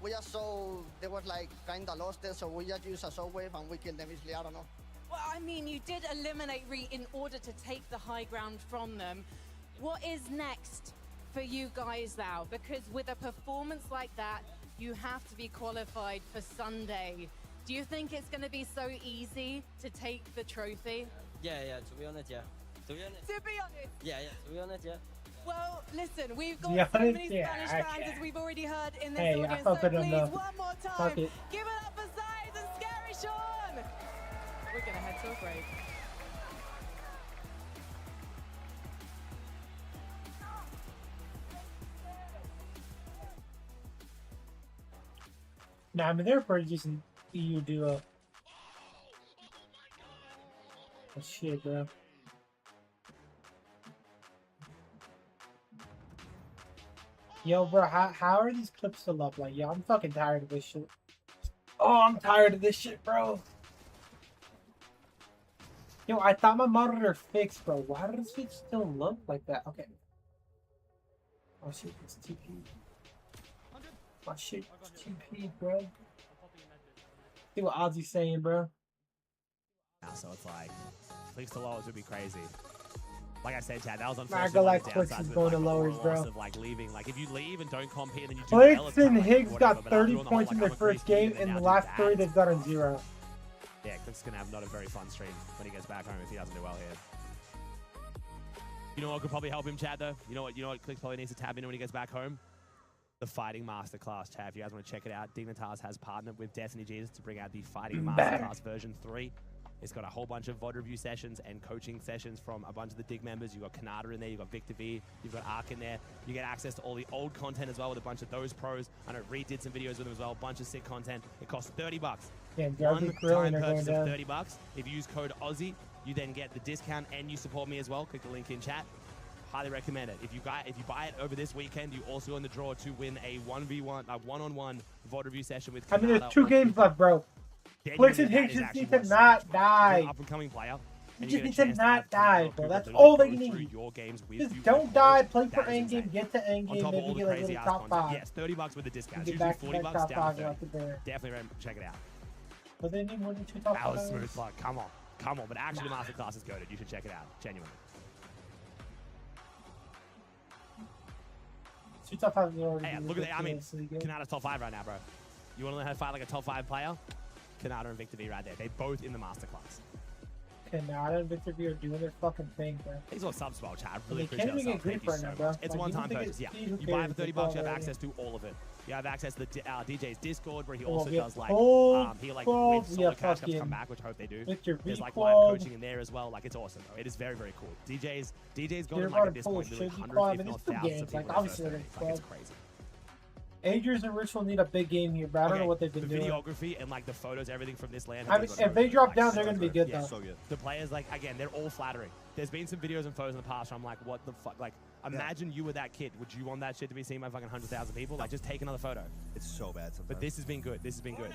we just saw they were like kinda lost there, so we just used a assault wave and we killed them easily. I don't know. Well, I mean, you did eliminate Reet in order to take the high ground from them. What is next for you guys now? Because with a performance like that, you have to be qualified for Sunday. Do you think it's going to be so easy to take the trophy? Yeah, to be honest, yeah. To be honest. To be honest. Yeah, to be honest, yeah. Well, listen, we've To be got so honest, many yeah, Spanish fans, okay. as we've already heard in this Hey, I audience. fuck So with them, please, though. one more time, Fuck it. give it up for Zayes and Scary Sean. We're going to head to a break. Nah, I mean, they're a pretty decent EU duo. Oh, shit, bro. Yo, bro, how are these clips still up? Like, yo, I'm fucking tired of this shit. Oh, I'm tired of this shit, bro. Yo, I thought my monitor fixed, bro. Why does it still look like that? Okay. Oh, shit, it's TP. Oh, shit, it's TP, bro. See what Ozzy's saying, bro. So it's like, clicks to lowers would be crazy. Like I said, Chad, that was Nah, I unfortunate. go One like of the clicks downsides is with, going to like, the lowers, loss bro. Of, like, leaving. Like, if you leave and don't compete, then you do Clicks well, it's and kinda like Higgs whatever, got but after 30 doing the points whole, in like, their I'm a first Greece game, team, and now the do last that. 3 they've gotten 0. Yeah, Click's gonna have not a very fun stream when he gets back home if he doesn't do well here. You know what could probably help him, Chad, though? You know what Click probably needs to tap into when he gets back home? The Fighting Masterclass, Chad. If you guys want to check it out, Dignitas has partnered with Destiny Jesus to bring out the Fighting Masterclass version 3. It's got a whole bunch of VOD review sessions and coaching sessions from a bunch of the Dig members. You've got Kanata in there, you've got Victor V, you've got Ark in there. You get access to all the old content as well with a bunch of those pros. I know Reed did some videos with them as well, a bunch of sick content. It costs $30. Yeah, One Grilling time are going purchase of down. $30. If you use code Aussie, you then get the discount and you support me as well. Click the link in chat. Highly recommend it. If you buy it over this weekend, you also in the draw to win a 1v1, a one-on-one VOD review session with I mean, Kanata there's 2 or games left, bro. Genuinely, Clicks and that Higgs is just actually need to what's not You're an die. up-and-coming player. You and just you need get a to chance not have die, Cooper bro. That's really all go they need. through your games with Just you don't going die, forward. play for That is endgame, insane. get to endgame, On top of all maybe the get like a crazy little ass top content. 5. Yes, $30 with the discounts. Get Usually back to $40 back top down 5 to like 30. there. Definitely check it out. But they need more than 2 top 5. That was smooth plug. Come on. Come on. But actually, the Masterclass is goated. You should check it out. Genuinely. 2 top 5 is already Hey, good. look at that. I mean, That's really good. Kanata's top 5 right now, bro. You want to learn how to fight like a top 5 player? Kanata and Victor V right there. They both in the Masterclass. Kanata and Victor V are doing their fucking thing, bro. These are subs well, Chad. And Really they can't appreciate even it. get grief Thank you right so now, bro. much. It's Like, a one-time even if they purchase, get yeah. speed, who You buy it for cares? $30, you have It's access to all of it. You have access to the DJ's Discord, where he Well, also we have does like cold he like qual- with solo yeah, cash cups come fucking back, which I hope they do. Victor There's V like qual. live coaching in there as well. Like it's awesome, bro. It is very very cool. DJ's got They're like at about this to pull point a literally shaky hundreds, qual. I if mean, not it's big thousands of games. Like, people in obviously their they're first day. Like it's crazy. Adrian's and Rich will need a big game here, but I don't know what they've been the doing. videography and like the photos, everything from this land. I mean, if they drop down, they're gonna be good, yeah, though. so good. The players, like again, they're all flattering. There's been some videos and photos in the past where I'm like, what the fuck? Like, imagine you were that kid. Would you want that shit to be seen by fucking 100,000 people? Like, just take another photo. It's so bad sometimes. But this has been good. This has been good.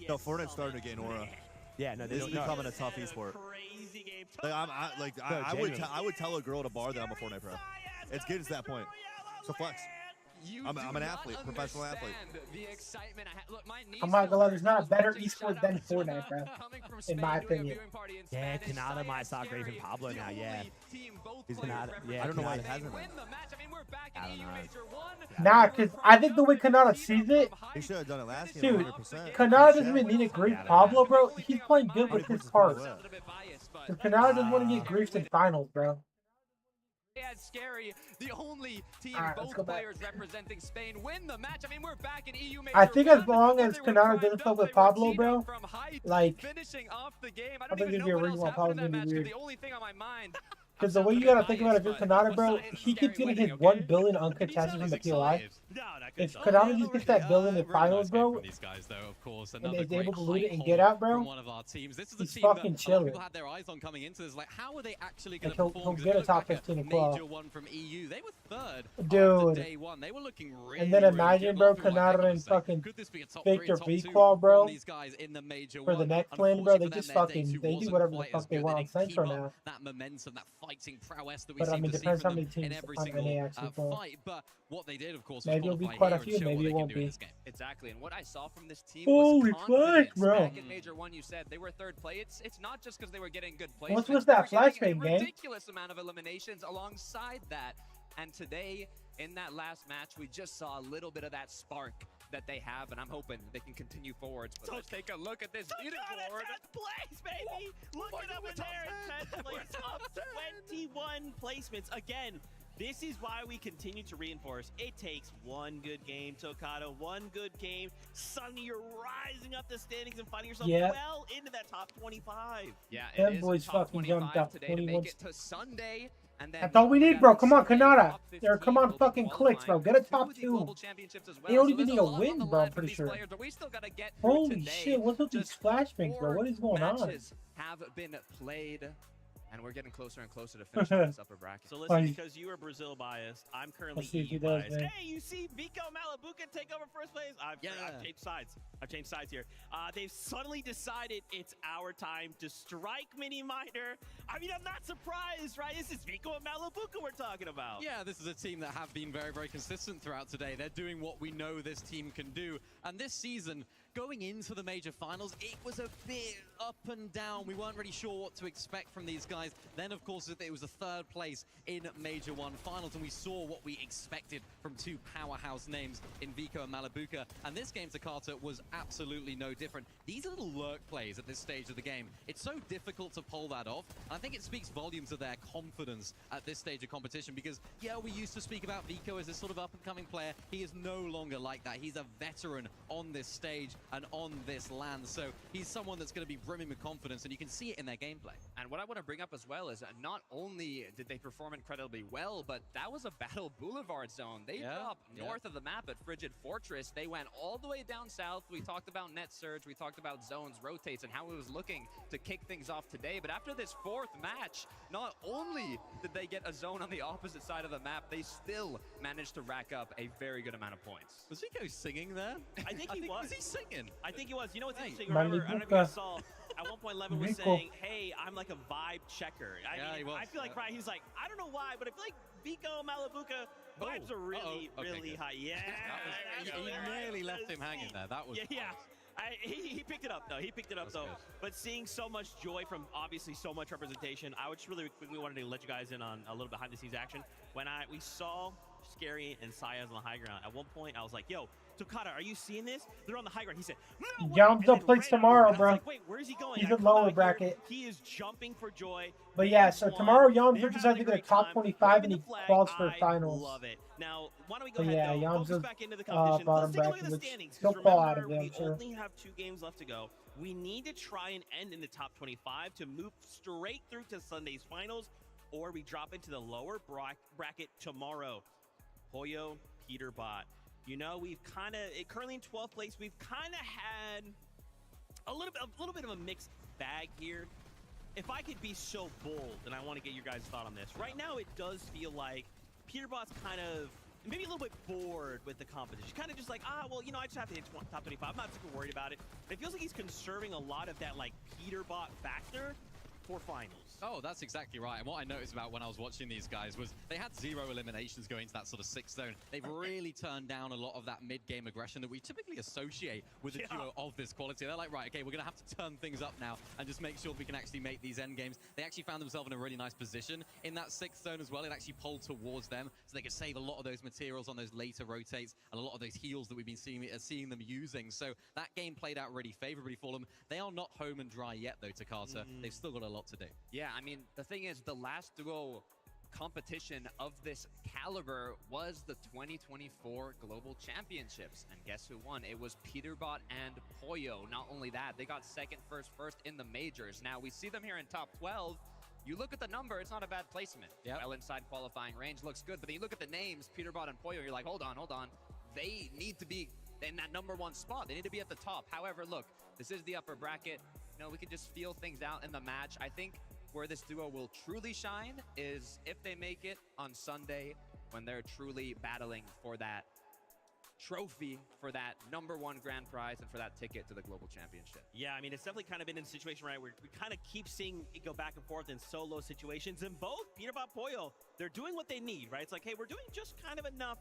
No, Fortnite's starting to gain aura. Yeah, no, It's there's becoming a tough esport. Like, I would tell a girl at a bar that I'm a Fortnite pro. It's getting to that point. So flex. I'm an athlete, professional athlete. The excitement I look, my niece I'm not gonna lie, there's not a better esport than Fortnite, bro. In my opinion. Yeah, Kanata might start griefing Pablo now. Yeah, he's Kanata. Yeah, I don't know why he Kanata- hasn't. I don't know. Nah, because I think the way Kanata sees it, He should have done it last game. dude, 100%. Kanata doesn't even need to grief Pablo, bro. He's playing good with his cards. Because Kanata doesn't want to get griefed in finals, bro. They had Scary, the only team, Alright, let's both go back. players representing Spain, win the match. I mean, we're back in EU Major I think as 1, long but as they were Kanata primed didn't up, fuck with they were Pablo, teed bro, up from height, like, finishing off the game. I I don't think even it'd know be a what reason else why happened in Pablo's that gonna match, be 'cause weird. the only thing on my mind. Because the way you gotta think about it, if you're Kanata, bro, he keeps getting his 1 billion uncontested from the POI. If Kanata just gets that billion in finals, bro, these guys, though, of course, and another is able great to loot it and height get haul out, bro, from one of our teams. This is a he's team fucking that a lot of chilling. people had their eyes on coming into this. Like, how are they actually going Like, to he'll perform? 'Cause get if a you look top back at 15 in qual. Major 1 from EU, they were third after Dude. day 1. They were looking really, And then really imagine, good. A bro, lot of people were like, Kanata hang on a and sec, fucking could this be a top Victor 3, top B 2 qual, bro, from these guys in the Major for 1? the next lane, bro. They Unfortunately just for them, their day fucking, 2 they do wasn't whatever the quite fuck as they good. want They on didn't keep Central up now. that momentum, that fighting prowess that we But I seem mean, to see depends how from many them in teams every on single NA actually pull. fight. But what they did, of course, was Maybe it'll be qualify quite here a and few, show maybe what it they can won't do in be. this game. Exactly, and what I saw from this team Holy was confidence. fuck, bro. Back in Major 1, you said they were third play. It's not just because they were getting good What's placements. with They that were getting flashbang, a gang? ridiculous amount of eliminations alongside that. And today, in that last match, we just saw a little bit of that spark that they have, and I'm hoping they can continue forwards. But let's take a look at this leaderboard. 10th place, baby! Look it up in there in 10th place, up 21 placements. Again, this is why we continue to reinforce. It takes one good game, Tokata, one good game. Suddenly you're rising up the standings and finding yourself Yeah. well into that top 25. Yeah, Them it is boys a top fucking 25 jumped up today to 21. make it to Sunday. And then That's all we we need, got bro. Come on, Sunday, Kanata. top Or come on, 15 fucking will be clicks, bro. Get a top to the 2. global championships as well. They don't So even there's need a lot on win, the bro, line I'm for pretty these sure. players, but we still gotta get through Holy today. shit, what's with these Just flashbangs, bro? 4 What is going on? matches have been played, and we're getting closer and closer to finishing this upper bracket. So listen, because you are Brazil biased, I'm currently Let's see if he EU does, biased. man. Hey, you see Vico Malabuca take over first place? I've changed sides. I've changed sides here. They've suddenly decided it's our time to strike Mini Miner. I mean, I'm not surprised, right? This is Vico and Malabuca we're talking about. Yeah, this is a team that have been very, very consistent throughout today. They're doing what we know this team can do. And this season, going into the major finals, it was a bit up and down. We weren't really sure what to expect from these guys. Then, of course, it was a third place in Major 1 finals, and we saw what we expected from 2 powerhouse names in Vico and Malabuca. And this game, Takata, was absolutely no different. These little lurk plays at this stage of the game, it's so difficult to pull that off. I think it speaks volumes of their confidence at this stage of competition because, yeah, we used to speak about Vico as this sort of up-and-coming player. He is no longer like that. He's a veteran on this stage and on this land. So he's someone that's going to be brimming with confidence, and you can see it in their gameplay. And what I want to bring up as well is not only did they perform incredibly well, but that was a Battle Boulevard zone. They dropped north of the map at Frigid Fortress. They went all the way down south. We talked about net surge. We talked about zones, rotates, and how it was looking to kick things off today. But after this 4th match, not only did they get a zone on the opposite side of the map, they still managed to rack up a very good amount of points. Was Vico singing there? I think he was. Was he singing? I think he was. You know what's interesting? Malibuca. Remember, I don't know if you guys saw, at one point Levin was Vico. saying, hey, I'm like a vibe checker. I mean, I feel like, right, he's like, I don't know why, but I feel like Vico, Malabuca, vibes are really, really high. Yeah. He nearly left him hanging there. That was Yeah. He picked it up, though. He picked it up, though. good. But seeing so much joy from obviously so much representation, I would just really quickly wanted to let you guys in on a little behind-the-scenes action. When we saw Scary and Sayaz on the high ground, at one point I was like, yo, Tokata, are you seeing this? They're on the high ground. He said, no way. Yam's And then up plays ran tomorrow, over. And I was bro. like, wait, where's he going? He's And I in come lower out here, bracket. He is jumping for joy. But yeah, so tomorrow Yams They're just having has to a get a great top time. 25 and he Waving the flag. quals for I finals. love it. Now, why don't we go But ahead, yeah, though, Yams focus is back into the competition. bottom Let's take a look bracket, at the which standings. he'll 'Cause fall out remember, of there, we I'm sure. only have 2 games left to go. We need to try and end in the top 25 to move straight through to Sunday's finals, or we drop into the lower bracket tomorrow. Hoyo, Peterbot. You know, we've kind of, currently in 12th place, we've kind of had a little bit of a mixed bag here. If I could be so bold, and I want to get your guys' thought on this. Right now, it does feel like Peterbot's kind of maybe a little bit bored with the competition. Kind of just like, well, you know, I just have to hit top 25. I'm not super worried about it. But it feels like he's conserving a lot of that, like, Peterbot factor for finals. Oh, that's exactly right. And what I noticed about when I was watching these guys was they had 0 eliminations going into that sort of 6th zone. They've really turned down a lot of that mid-game aggression that we typically associate with a duo of this quality. They're like, right, okay, we're going to have to turn things up now and just make sure we can actually make these end games. They actually found themselves in a really nice position in that 6th zone as well. It actually pulled towards them so they could save a lot of those materials on those later rotates and a lot of those heals that we've been seeing them using. So that game played out really favorably for them. They are not home and dry yet, though, Takata. They've still got a lot to do. Yeah, I mean, the thing is, the last duo competition of this caliber was the 2024 Global Championships. And guess who won? It was Peterbot and Poyo. Not only that, they got second, first in the majors. Now, we see them here in top 12. You look at the number, it's not a bad placement. Well inside qualifying range, looks good. But then you look at the names, Peterbot and Poyo, you're like, hold on. They need to be in that #1 spot. They need to be at the top. However, look, this is the upper bracket. You know, we can just feel things out in the match. I think where this duo will truly shine is if they make it on Sunday when they're truly battling for that trophy, for that #1 grand prize, and for that ticket to the Global Championship. Yeah, I mean, it's definitely kind of been in a situation, right, where we kind of keep seeing it go back and forth in solo situations. And both Peterbot, Poyo, they're doing what they need, right? It's like, hey, we're doing just kind of enough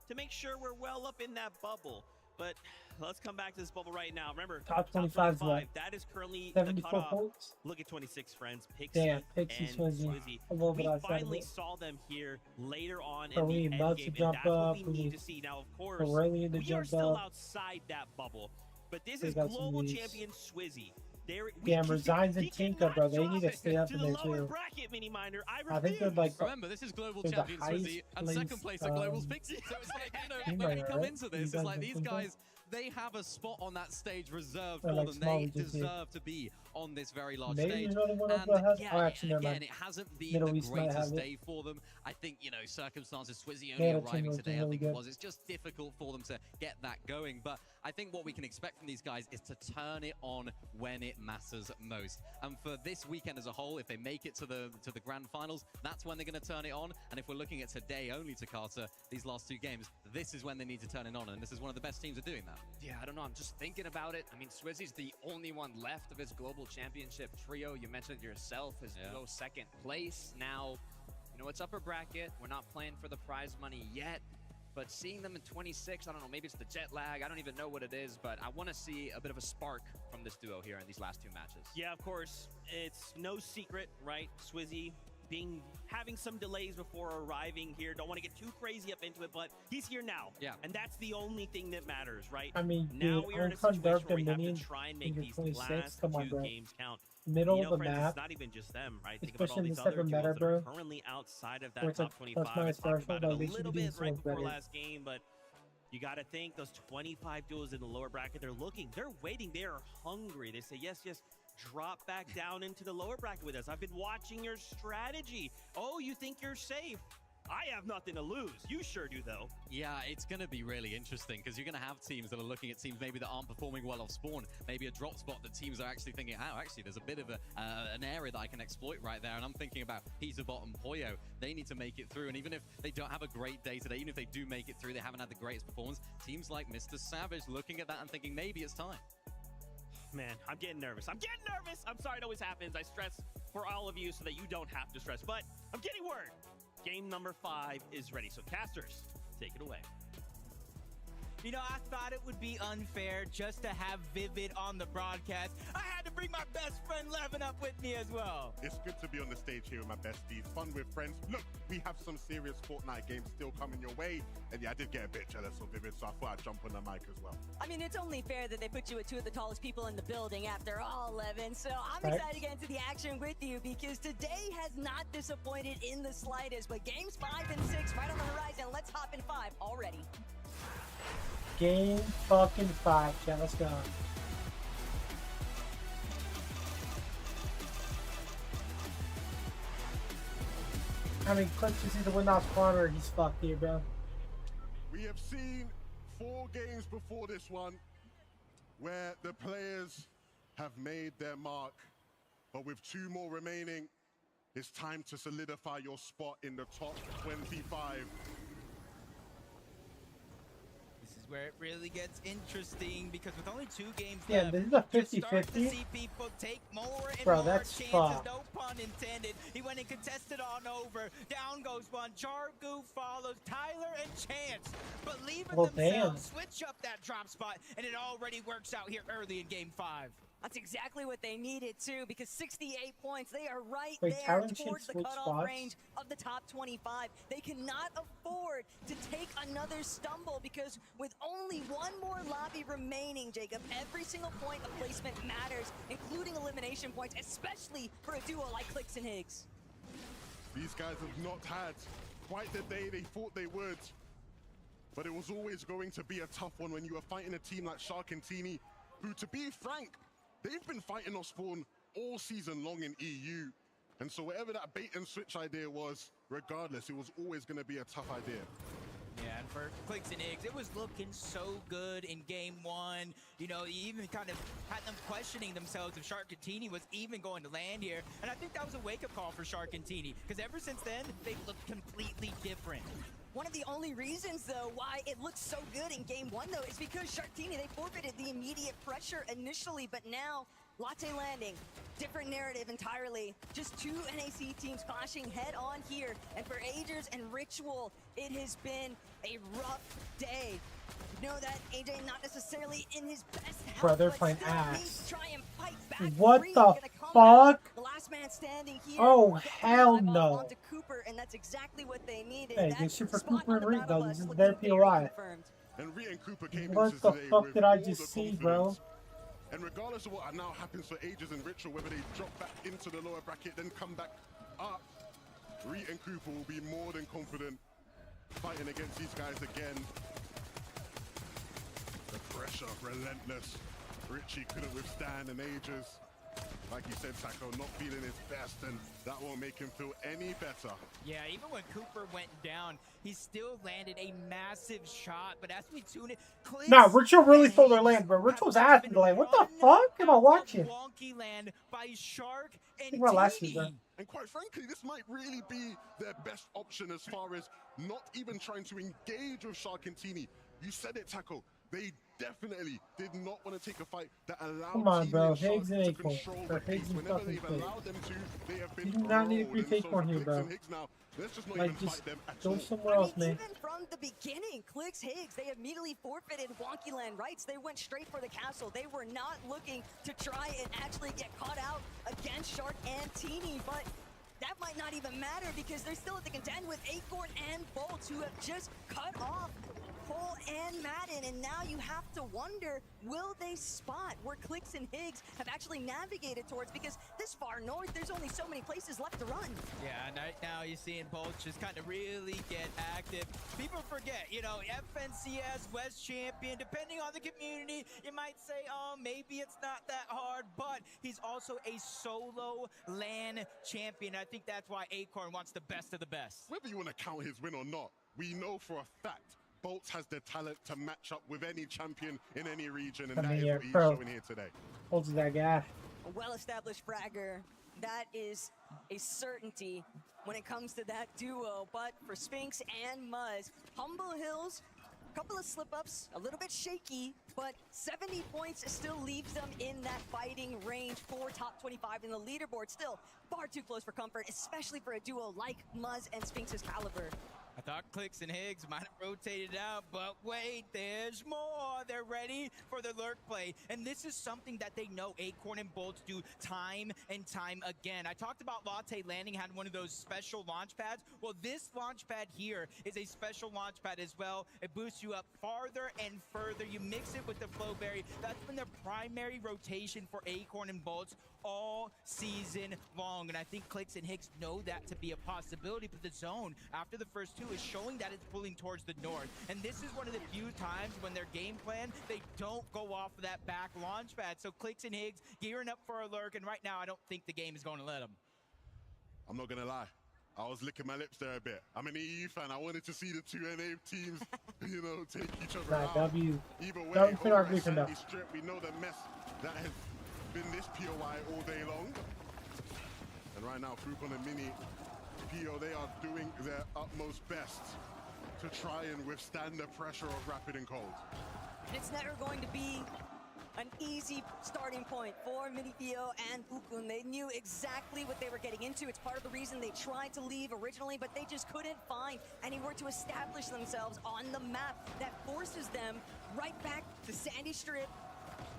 to make sure we're well up in that bubble. But let's come back to this bubble right now. Remember, top 25, that is currently 74 the cutoff. points. Look at 26, friends. Pixie Damn, Pixie, and Swizzy. A little bit We outside of finally it. saw them here later on So in we the need end Bubs game, to and jump that's what up, we we need need to see. Now, of course, Aurelian to we are jump still up. outside that bubble, but this They is got some global leads. champion Swizzy. Damn, Resigns and Tinka, bro. They need to stay up To in the there lower too. bracket, Mini Minder. I think they're like. Remember, this is Global they're the Champions highest Swizzy, and second place are Global's Pixie. So it's like, you know, team when right we now, come right? into You this, it's guys like don't these think so? guys, they have a spot on that stage reserved Or for like them. small They GT. deserve to be on this very large Maybe stage. there's only one up And ahead. yeah, Oh, actually, never again, mind. it hasn't been Middle the East might have greatest it. day for them. I think, you know, circumstances, Swizzy Yeah, only the team arriving was today, I really think it good. was. It's just difficult for them to get that going. But I think what we can expect from these guys is to turn it on when it matters most. And for this weekend as a whole, if they make it to the grand finals, that's when they're going to turn it on. And if we're looking at today only, Takata, these last 2 games, this is when they need to turn it on. And this is one of the best teams at doing that. Yeah, I don't know. I'm just thinking about it. I mean, Swizzy's the only one left of his Global Championship trio. You mentioned it yourself, his duo second place. Now, you know, it's upper bracket. We're not playing for the prize money yet. But seeing them in 26, I don't know, maybe it's the jet lag. I don't even know what it is, but I want to see a bit of a spark from this duo here in these last 2 matches. Yeah, of course. It's no secret, right? Swizzy having some delays before arriving here. Don't want to get too crazy up into it, but he's here now. Yeah. And that's the only thing that matters, right? I mean, now dude, we are in a Uncon situation Dark where we have Dominion, to try and make figure these 26, last come on, 2 bro. games count. Middle you know, of the friends, map. it's not even just them, right? Think about all Especially in these this other type of duos meta, that are bro. currently outside of Where that it's like top 25. plus I minus talked about threshold, it a at least you little can do bit right so before better. last game, but you got to think those 25 duels in the lower bracket, they're waiting, they are hungry. They say, yes, drop back down into the lower bracket with us. I've been watching your strategy. Oh, you think you're safe? I have nothing to lose. You sure do, though. Yeah, it's going to be really interesting because you're going to have teams that are looking at teams maybe that aren't performing well off spawn, maybe a drop spot that teams are actually thinking, oh, actually, there's a bit of an area that I can exploit right there. And I'm thinking about Peterbot and Poyo. They need to make it through. And even if they don't have a great day today, even if they do make it through, they haven't had the greatest performance, teams like Mr. Savage looking at that and thinking maybe it's time. Man, I'm getting nervous. I'm sorry it always happens. I stress for all of you so that you don't have to stress, but I'm getting word. Game number 5 is ready. So casters, take it away. You know, I thought it would be unfair just to have Vivid on the broadcast. I had to bring my best friend Levin up with me as well. It's good to be on the stage here with my besties. Fun with friends. Look, we have some serious Fortnite games still coming your way. And yeah, I did get a bit jealous of Vivid, so I thought I'd jump on the mic as well. I mean, it's only fair that they put you with 2 of the tallest people in the building after all, Levin. So I'm Right. excited to get into the action with you because today has not disappointed in the slightest. But games 5 and 6 right on the horizon. Let's hop in 5 already. Game fucking 5, chat. Let's go. I mean, Clint just either win off spawn or he's fucked here, bro. We have seen 4 games before this one where the players have made their mark. But with 2 more remaining, it's time to solidify your spot in the top 25. This is where it really gets interesting because with only 2 games Yeah, left, this is a you're starting to 50-50. see people take more and Bro, more that's chances. fucked. No pun intended. He went and contested on over. Down goes one. Chargu follows Tyler and Chance. Believe in Well, themselves. Switch up that drop spot, and it already works out here early in game 5. That's exactly what they needed too, because 68 points, they are right Wait, there Talon should towards the switch cutoff spots? range of the top 25. They cannot afford to take another stumble because with only 1 more lobby remaining, Jacob, every single point of placement matters, including elimination points, especially for a duo like Clix and Higgs. These guys have not had quite the day they thought they would. But it was always going to be a tough one when you were fighting a team like Sharkantini, who, to be frank, they've been fighting Osborne all season long in EU. And so whatever that bait and switch idea was, regardless, it was always going to be a tough idea. Yeah, and for Clix and Higgs, it was looking so good in game one. You know, you even kind of had them questioning themselves if Sharkantini was even going to land here. And I think that was a wake-up call for Sharkantini, because ever since then, they've looked completely different. One of the only reasons, though, why it looked so good in game one, though, is because Sharkantini, they forfeited the immediate pressure initially, but now Latte landing, different narrative entirely. Just two NAC teams clashing head on here. And for Agers and Ritual, it has been a rough day. You know that AJ not necessarily in his best health, Bro, they're but playing still ass. needs to try and fight back. What Free the gonna come out. fuck? The last man standing here. Oh, Get the hell dive off no. onto Cooper, and that's exactly what they needed. Hey, That good shit for spot Cooper on and the Reed, battle though. bus This is looking their very POI. confirmed. And Reed and Cooper came What into the today fuck with did I all just the see, bro? confidence. And regardless of what now happens for Ages and Ritual, whether they drop back into the lower bracket, then come back up, Reed and Cooper will be more than confident fighting against these guys again. The pressure, relentless. Richie couldn't withstand, and Ages, like you said, Taco, not feeling his best, and that won't make him feel any better. Yeah, even when Cooper went down, he still landed a massive shot. But as we tune it, Clix Nah, Ritual really stole their land, bro. Ritual's ass in the lane. What the fuck am I watching? wonky land by Shark and Think about last season. Teeny. And quite frankly, this might really be their best option as far as not even trying to engage with Sharkantini. You said it, Taco. They definitely did not want to take a fight that allowed Come on, Teeny bro. and Shark Higgs and to Acorn. control For the pace. Higgs and Whenever fucking they've Clix. allowed them to, they have been You do not need to rolled. creep And so Acorn for here, Clix bro. and Higgs now, let's just not Like, even just fight them at go all. somewhere else, man. Even from the beginning, Clix Higgs, they immediately forfeited Wonky Land rights. They went straight for the castle. They were not looking to try and actually get caught out against Shark and Teeny, but that might not even matter because they're still at the contend with Acorn and Bolts, who have just cut off Cole and Madden, and now you have to wonder, will they spot where Clix and Higgs have actually navigated towards? Because this far north, there's only so many places left to run. Yeah, and right now you're seeing Bolts just kind of really get active. People forget, you know, FNCS West Champion, depending on the community, you might say, oh, maybe it's not that hard, but he's also a solo LAN champion. I think that's why Acorn wants the best of the best. Whether you want to count his win or not, we know for a fact Bolts has the talent to match up with any champion in any region, and I that mean, is yeah, what he's bro. showing here today. Holds that guy. A well-established fragger, that is a certainty when it comes to that duo. But for Spinx and Muzz, Humble Hills, a couple of slip-ups, a little bit shaky, but 70 points still leaves them in that fighting range for top 25 in the leaderboard. Still far too close for comfort, especially for a duo like Muzz and Spinx's caliber. I thought Clix and Higgs might have rotated out, but wait, there's more. They're ready for the lurk play, and this is something that they know Acorn and Bolts do time and time again. I talked about Latte landing had one of those special launch pads. Well, this launch pad here is a special launch pad as well. It boosts you up farther and further. You mix it with the Flowberry. That's been their primary rotation for Acorn and Bolts all season long, and I think Clix and Higgs know that to be a possibility, but the zone after the first two is showing that it's pulling towards the north, and this is one of the few times when their game plan, they don't go off of that back launch pad. So Clix and Higgs gearing up for a lurk, and right now I don't think the game is going to let them. I'm not gonna lie, I was licking my lips there a bit. I'm an EU fan. I wanted to see the two NA teams, you know, take each other Nah, out. W. Either way, W couldn't over argue at from that. Sandy Strip, we know the mess that has been this POI all day long. And right now, Frucon and Mini, PO, they are doing their utmost best to try and withstand the pressure of Rapid and Cold. It's never going to be an easy starting point for Minifio and Fukun. They knew exactly what they were getting into. It's part of the reason they tried to leave originally, but they just couldn't find anywhere to establish themselves on the map that forces them right back to Sandy Strip.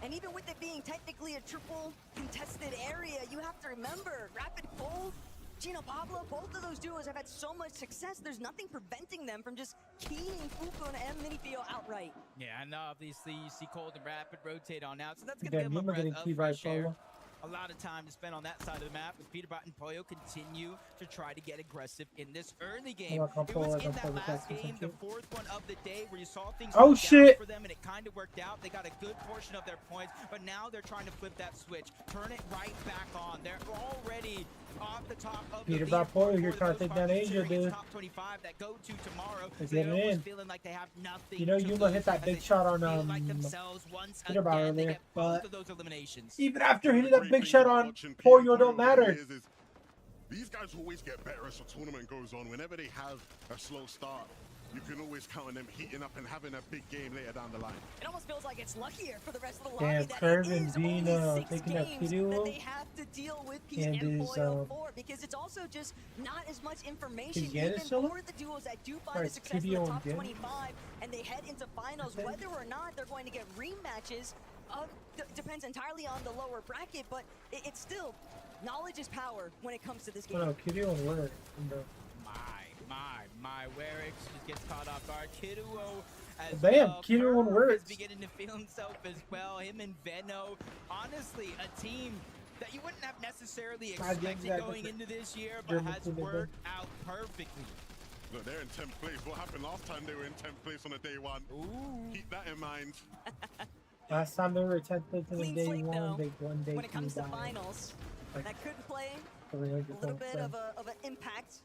And even with it being technically a triple contested area, you have to remember, Rapid Cold, Gino Pablo, both of those duos have had so much success, there's nothing preventing them from just keying Fukun and Minifio outright. Yeah, and obviously you see Cold and Rapid rotate on out, so that's going to Damn, give you them a look breath at of key right fresh air. solo. a lot of time to spend on that side of the map as Peterbot and Pollo continue to try to get aggressive in this early game. It was in that last game, the fourth one of the day, where you saw things Oh, go down shit. for them and it kind of worked out. They got a good portion of their points, but now they're trying to flip that switch, turn it right back on. They're already off the top of the Peterbot Pollo here trying to take down Asia, dude. top 25 that go to tomorrow. Let's They're get it almost in. feeling like they have nothing You know, to Yuma lose hit that as big they shot on feel like themselves once Peterbot again. They earlier, get both but of those eliminations. even after hitting that big shot on Pollo, don't matter. These guys always get better as the tournament goes on. Whenever they have a slow start, you can always count on them heating up and having a big game later down the line. It almost feels like it's luckier for the rest of the lobby Damn, that Curve it and is only Vina 6 taking that games Kidu that they have to deal with Pete and and his, Pollo for, because it's also just not as much information his Yanis even solo? for the duos that do Or find a his success in Kidu the and top Yanis? 25 and they head into finals, whether or not they're going to get rematches depends entirely on the lower bracket, but it's still, knowledge is power when it comes to this game. Oh no, Kidu and Word. My Werix just gets caught off guard. Kiduo as Damn, well. Kidu and Curve is Werix. beginning to feel himself as well. Him and Veno, honestly, a team that you wouldn't have necessarily God, yeah, expected exactly. going into this year, but German has team, they worked out perfectly. Look, they're in 10th place. What happened last time they were in 10th place on a day one? Keep that in mind. Last time they were 10th place in the Clean day slate, one, though, they won day when it comes two to by finals. like That could play a 300 little bit points. of an impact.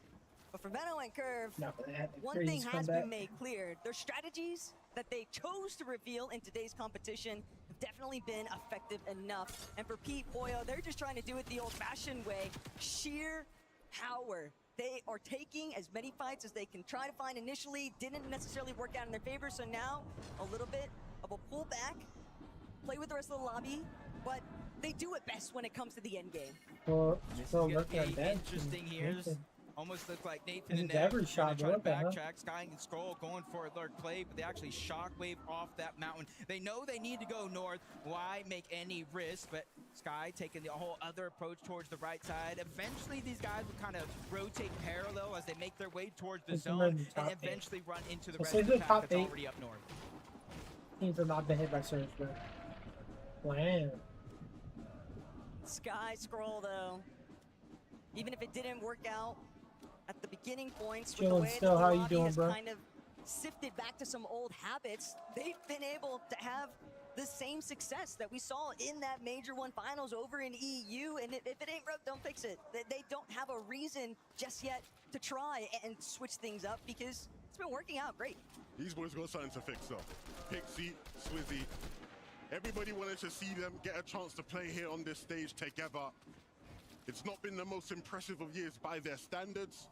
But for Veno and Curve, No, but they had the one thing craziest has comeback. been made clear. Their strategies that they chose to reveal in today's competition have definitely been effective enough. And for Pete Pollo, they're just trying to do it the old-fashioned way. Sheer power. They are taking as many fights as they can try to find initially. Didn't necessarily work out in their favor, so now a little bit of a pullback. Play with the rest of the lobby, but they do it best when it comes to the end game. Well, This still is gonna looking at be that. interesting here. Almost look like Nathan This and is Ned every are shot, trying to what the hell? backtrack. Sky and Scroll going for a lurk play, but they actually shockwave off that mountain. They know they need to go north. Why make any risk? But Sky taking the whole other approach towards the right side. Eventually, these guys will kind of rotate parallel as they make their way towards the It's zone in the and top eight. eventually run into the So rest say of the the pack top that's eight. already up north. Teams have not been hit by surge, but wow. Sky Scroll, though, even if it didn't work out at the beginning points, with the Chillin' way still, that the how you lobby doing, has bro? kind of sifted back to some old habits, they've been able to have the same success that we saw in that Major One Finals over in EU. And if it ain't broke, don't fix it. They don't have a reason just yet to try and switch things up because it's been working out great. These boys got something to fix though. Pixie, Swizzy, everybody wanted to see them get a chance to play here on this stage together. It's not been the most impressive of years by their standards,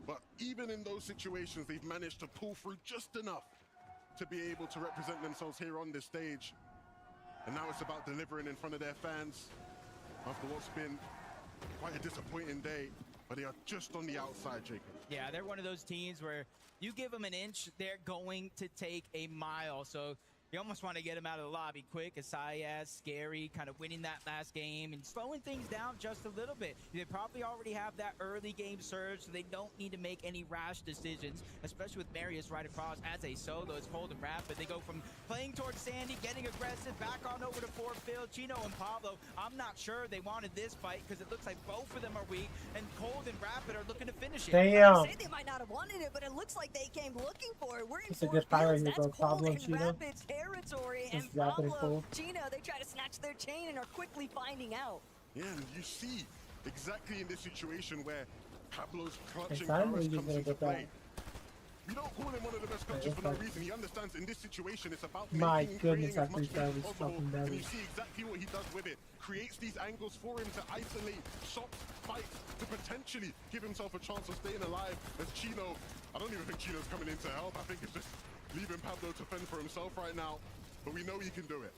but even in those situations, they've managed to pull through just enough to be able to represent themselves here on this stage. And now it's about delivering in front of their fans after what's been quite a disappointing day, but they are just on the outside, Jacob. Yeah, they're one of those teams where you give them an inch, they're going to take a mile. So you almost want to get them out of the lobby quick. Asayas, Scary, kind of winning that last game and slowing things down just a little bit. They probably already have that early game surge, so they don't need to make any rash decisions, especially with Marius right across as a solo. It's cold and rapid. They go from playing towards Sandy, getting aggressive, back on over to Fort Field. Chino and Pablo, I'm not sure they wanted this fight because it looks like both of them are weak, and Cold and Rapid are looking to finish it. Damn. I say they might not have wanted it, but it looks like they came looking for it. We're in It's a Fort good fire Fields. here, bro. That's Cold Pablo and and Chino. Rapid's territory, and Just Rapid and Pablo, Cold. Chino, they try to snatch their chain and are quickly finding out. Yeah, and you see exactly in this situation where Pablo's clutching finally prowess he's comes gonna into get that. play. We don't call him one of the best clutchers for no reason. He understands in this situation it's about My making, goodness, creating as that much freestyle space was as possible. fucking And you belly. see exactly what he does with it. Creates these angles for him to isolate shots, fights, to potentially give himself a chance of staying alive. As Chino, I don't even think Chino's coming in to help. I think it's just leaving Pablo to fend for himself right now. But we know he can do it.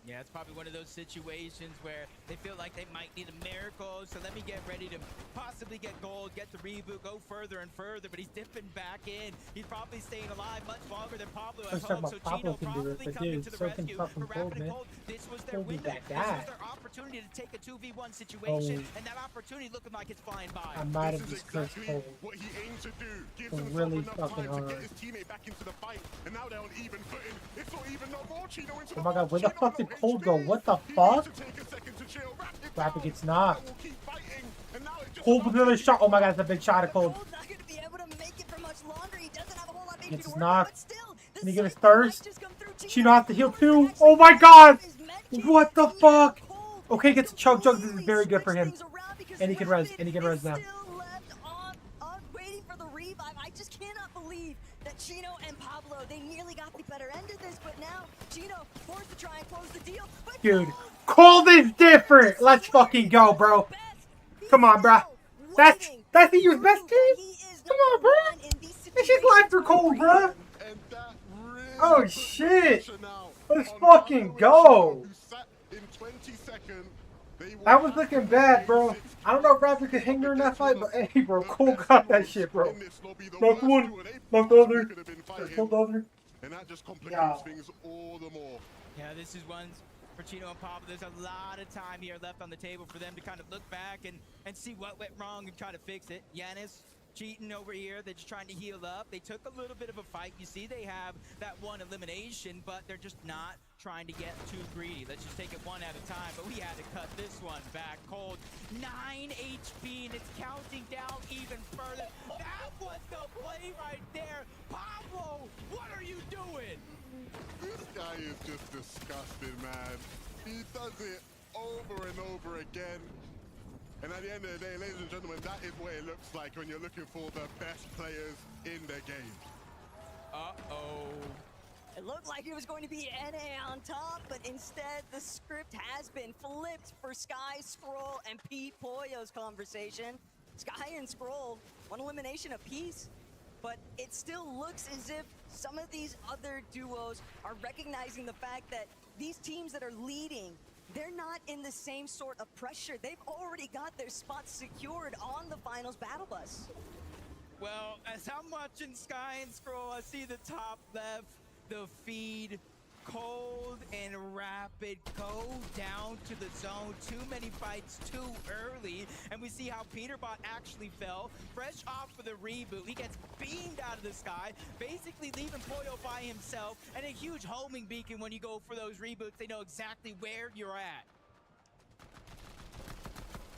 Yeah, it's probably one of those situations where they feel like they might need a miracle, so let me get ready to possibly get gold, get the reboot, go further and further, but he's dipping back in. He's probably staying alive much longer than Pablo at Let's talk home, so about Pablo Chino can do it, probably but coming dude, to the so can rescue. fucking For Rapid Cold, and man. Cold, this was their Cold be window. that This guy. was their opportunity to take a 2v1 situation, and that opportunity looking like it's flying by. I might have just cursed Cole. What he aimed to do, gives So himself really enough fucking time to hard. get his teammate back into the fight, and now they're on even footing. It's not even no more Chino into Oh my god, where the fuck did Cole go? What the fuck? Rapid gets knocked. Cole with another shot. Oh my god, that's a big shot of Cole. Gets knocked. Can he get his thirst? Chino has to heal too. Oh my god! What the fuck? Okay, gets a choke jug. This is very good for him. And he can res. And he can res now. Waiting for the revive. I just cannot believe that Chino and Pablo, they nearly got the better end of this, but now Chino forced to try and close the deal. But Dude, Cold is different. Let's fucking go, bro. Come on, bro. That's the U's best team. Come on, bro. This is life for Cold, bro. Oh shit. Let's fucking go. That was looking bad, bro. I don't know if Raptor could hang during that fight, but hey, bro, Cole got that shit, bro. Knock one, knock the other, kill the other. And that just complicates things all the more. Yeah, this is one for Chino and Pablo. There's a lot of time here left on the table for them to kind of look back and see what went wrong and try to fix it. Giannis cheating over here. They're just trying to heal up. They took a little bit of a fight. You see they have that one elimination, but they're just not trying to get too greedy. Let's just take it one at a time, but we had to cut this one back. Cold, 9 HP, and it's counting down even further. That was the play right there. Pablo, what are you doing? This guy is just disgusting, man. He does it over and over again. And at the end of the day, ladies and gentlemen, that is what it looks like when you're looking for the best players in the game. Uh-oh. It looked like it was going to be NA on top, but instead the script has been flipped for Sky, Scroll, and Pete Pollo's conversation. Sky and Scroll, one elimination apiece, but it still looks as if some of these other duos are recognizing the fact that these teams that are leading, they're not in the same sort of pressure. They've already got their spots secured on the finals battle bus. Well, as I'm watching Sky and Scroll, I see the top left, the feed, Cold and Rapid go down to the zone. Too many fights too early, and we see how Peterbot actually fell. Fresh off for the reboot, he gets beamed out of the sky, basically leaving Pollo by himself, and a huge homing beacon when you go for those reboots. They know exactly where you're at.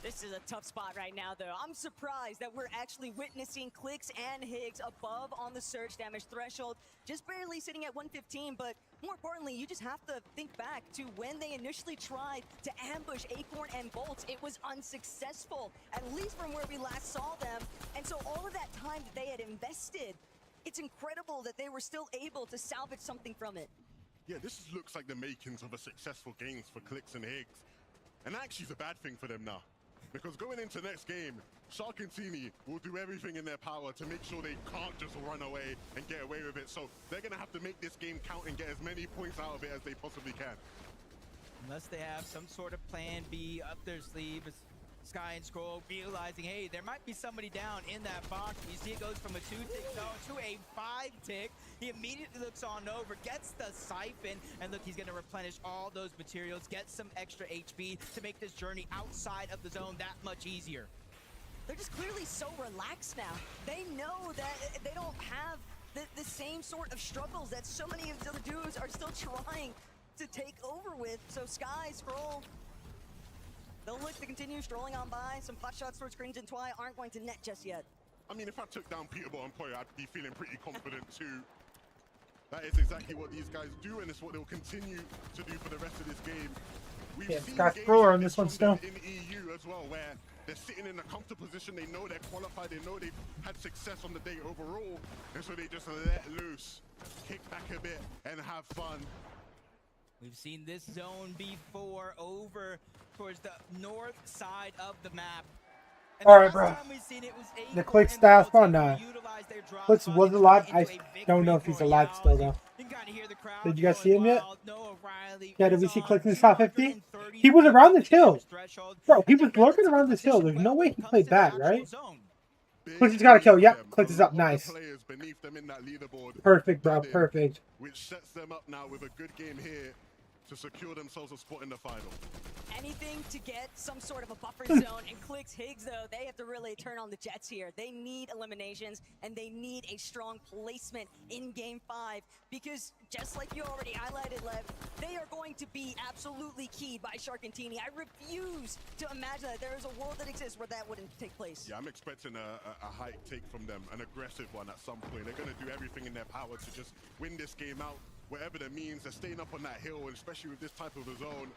This is a tough spot right now, though. I'm surprised that we're actually witnessing Clix and Higgs above on the surge damage threshold, just barely sitting at 115, but more importantly, you just have to think back to when they initially tried to ambush Acorn and Bolts. It was unsuccessful, at least from where we last saw them, and so all of that time that they had invested, it's incredible that they were still able to salvage something from it. Yeah, this looks like the makings of a successful games for Clix and Higgs. And actually it's a bad thing for them now. Because going into next game, Shark and Tini will do everything in their power to make sure they can't just run away and get away with it. So they're going to have to make this game count and get as many points out of it as they possibly can. Unless they have some sort of plan B up their sleeve. Sky and Scroll realizing, hey, there might be somebody down in that box. You see it goes from a 2-tick zone to a 5-tick. He immediately looks on over, gets the siphon, and look, he's gonna replenish all those materials, get some extra HP to make this journey outside of the zone that much easier. They're just clearly so relaxed now. They know that they don't have the same sort of struggles that so many of the other duos are still trying to take over with. So Sky, Scroll, they'll look to continue strolling on by. Some pot shots towards Cringe and Twy aren't going to net just yet. I mean, if I took down Peterbot and Pollo, I'd be feeling pretty confident too. That is exactly what these guys do, and it's what they'll continue to do for the rest of this game. We've seen Scott games Thrower like on this one still. in EU as well, where they're sitting in a comfortable position. They know they're qualified. They know they've had success on the day overall, and so they just let loose, kick back a bit, and have fun. We've seen this zone before over towards the north side of the map. Alright, bro. The Click staff on Clix was alive. I don't know if he's alive still, though. Did you guys see him yet? Yeah, did we see Click in the top 50? He was around this hill. Bro, he was lurking around this hill. There's no way he played bad, right? Clix has got a kill. Yep, Clix is up. Nice. Perfect, bro. Perfect. Which sets them up now with a good game here to secure themselves a spot in the final. anything to get some sort of a buffer zone. And Clix Higgs, though, they have to really turn on the jets here. They need eliminations, and they need a strong placement in Game 5. Because just like you already highlighted, Lev, they are going to be absolutely keyed by Sharkantini. I refuse to imagine that there is a world that exists where that wouldn't take place. Yeah, I'm expecting a high take from them, an aggressive one at some point. They're going to do everything in their power to just win this game out, whatever that means. They're staying up on that hill, and especially with this type of a zone,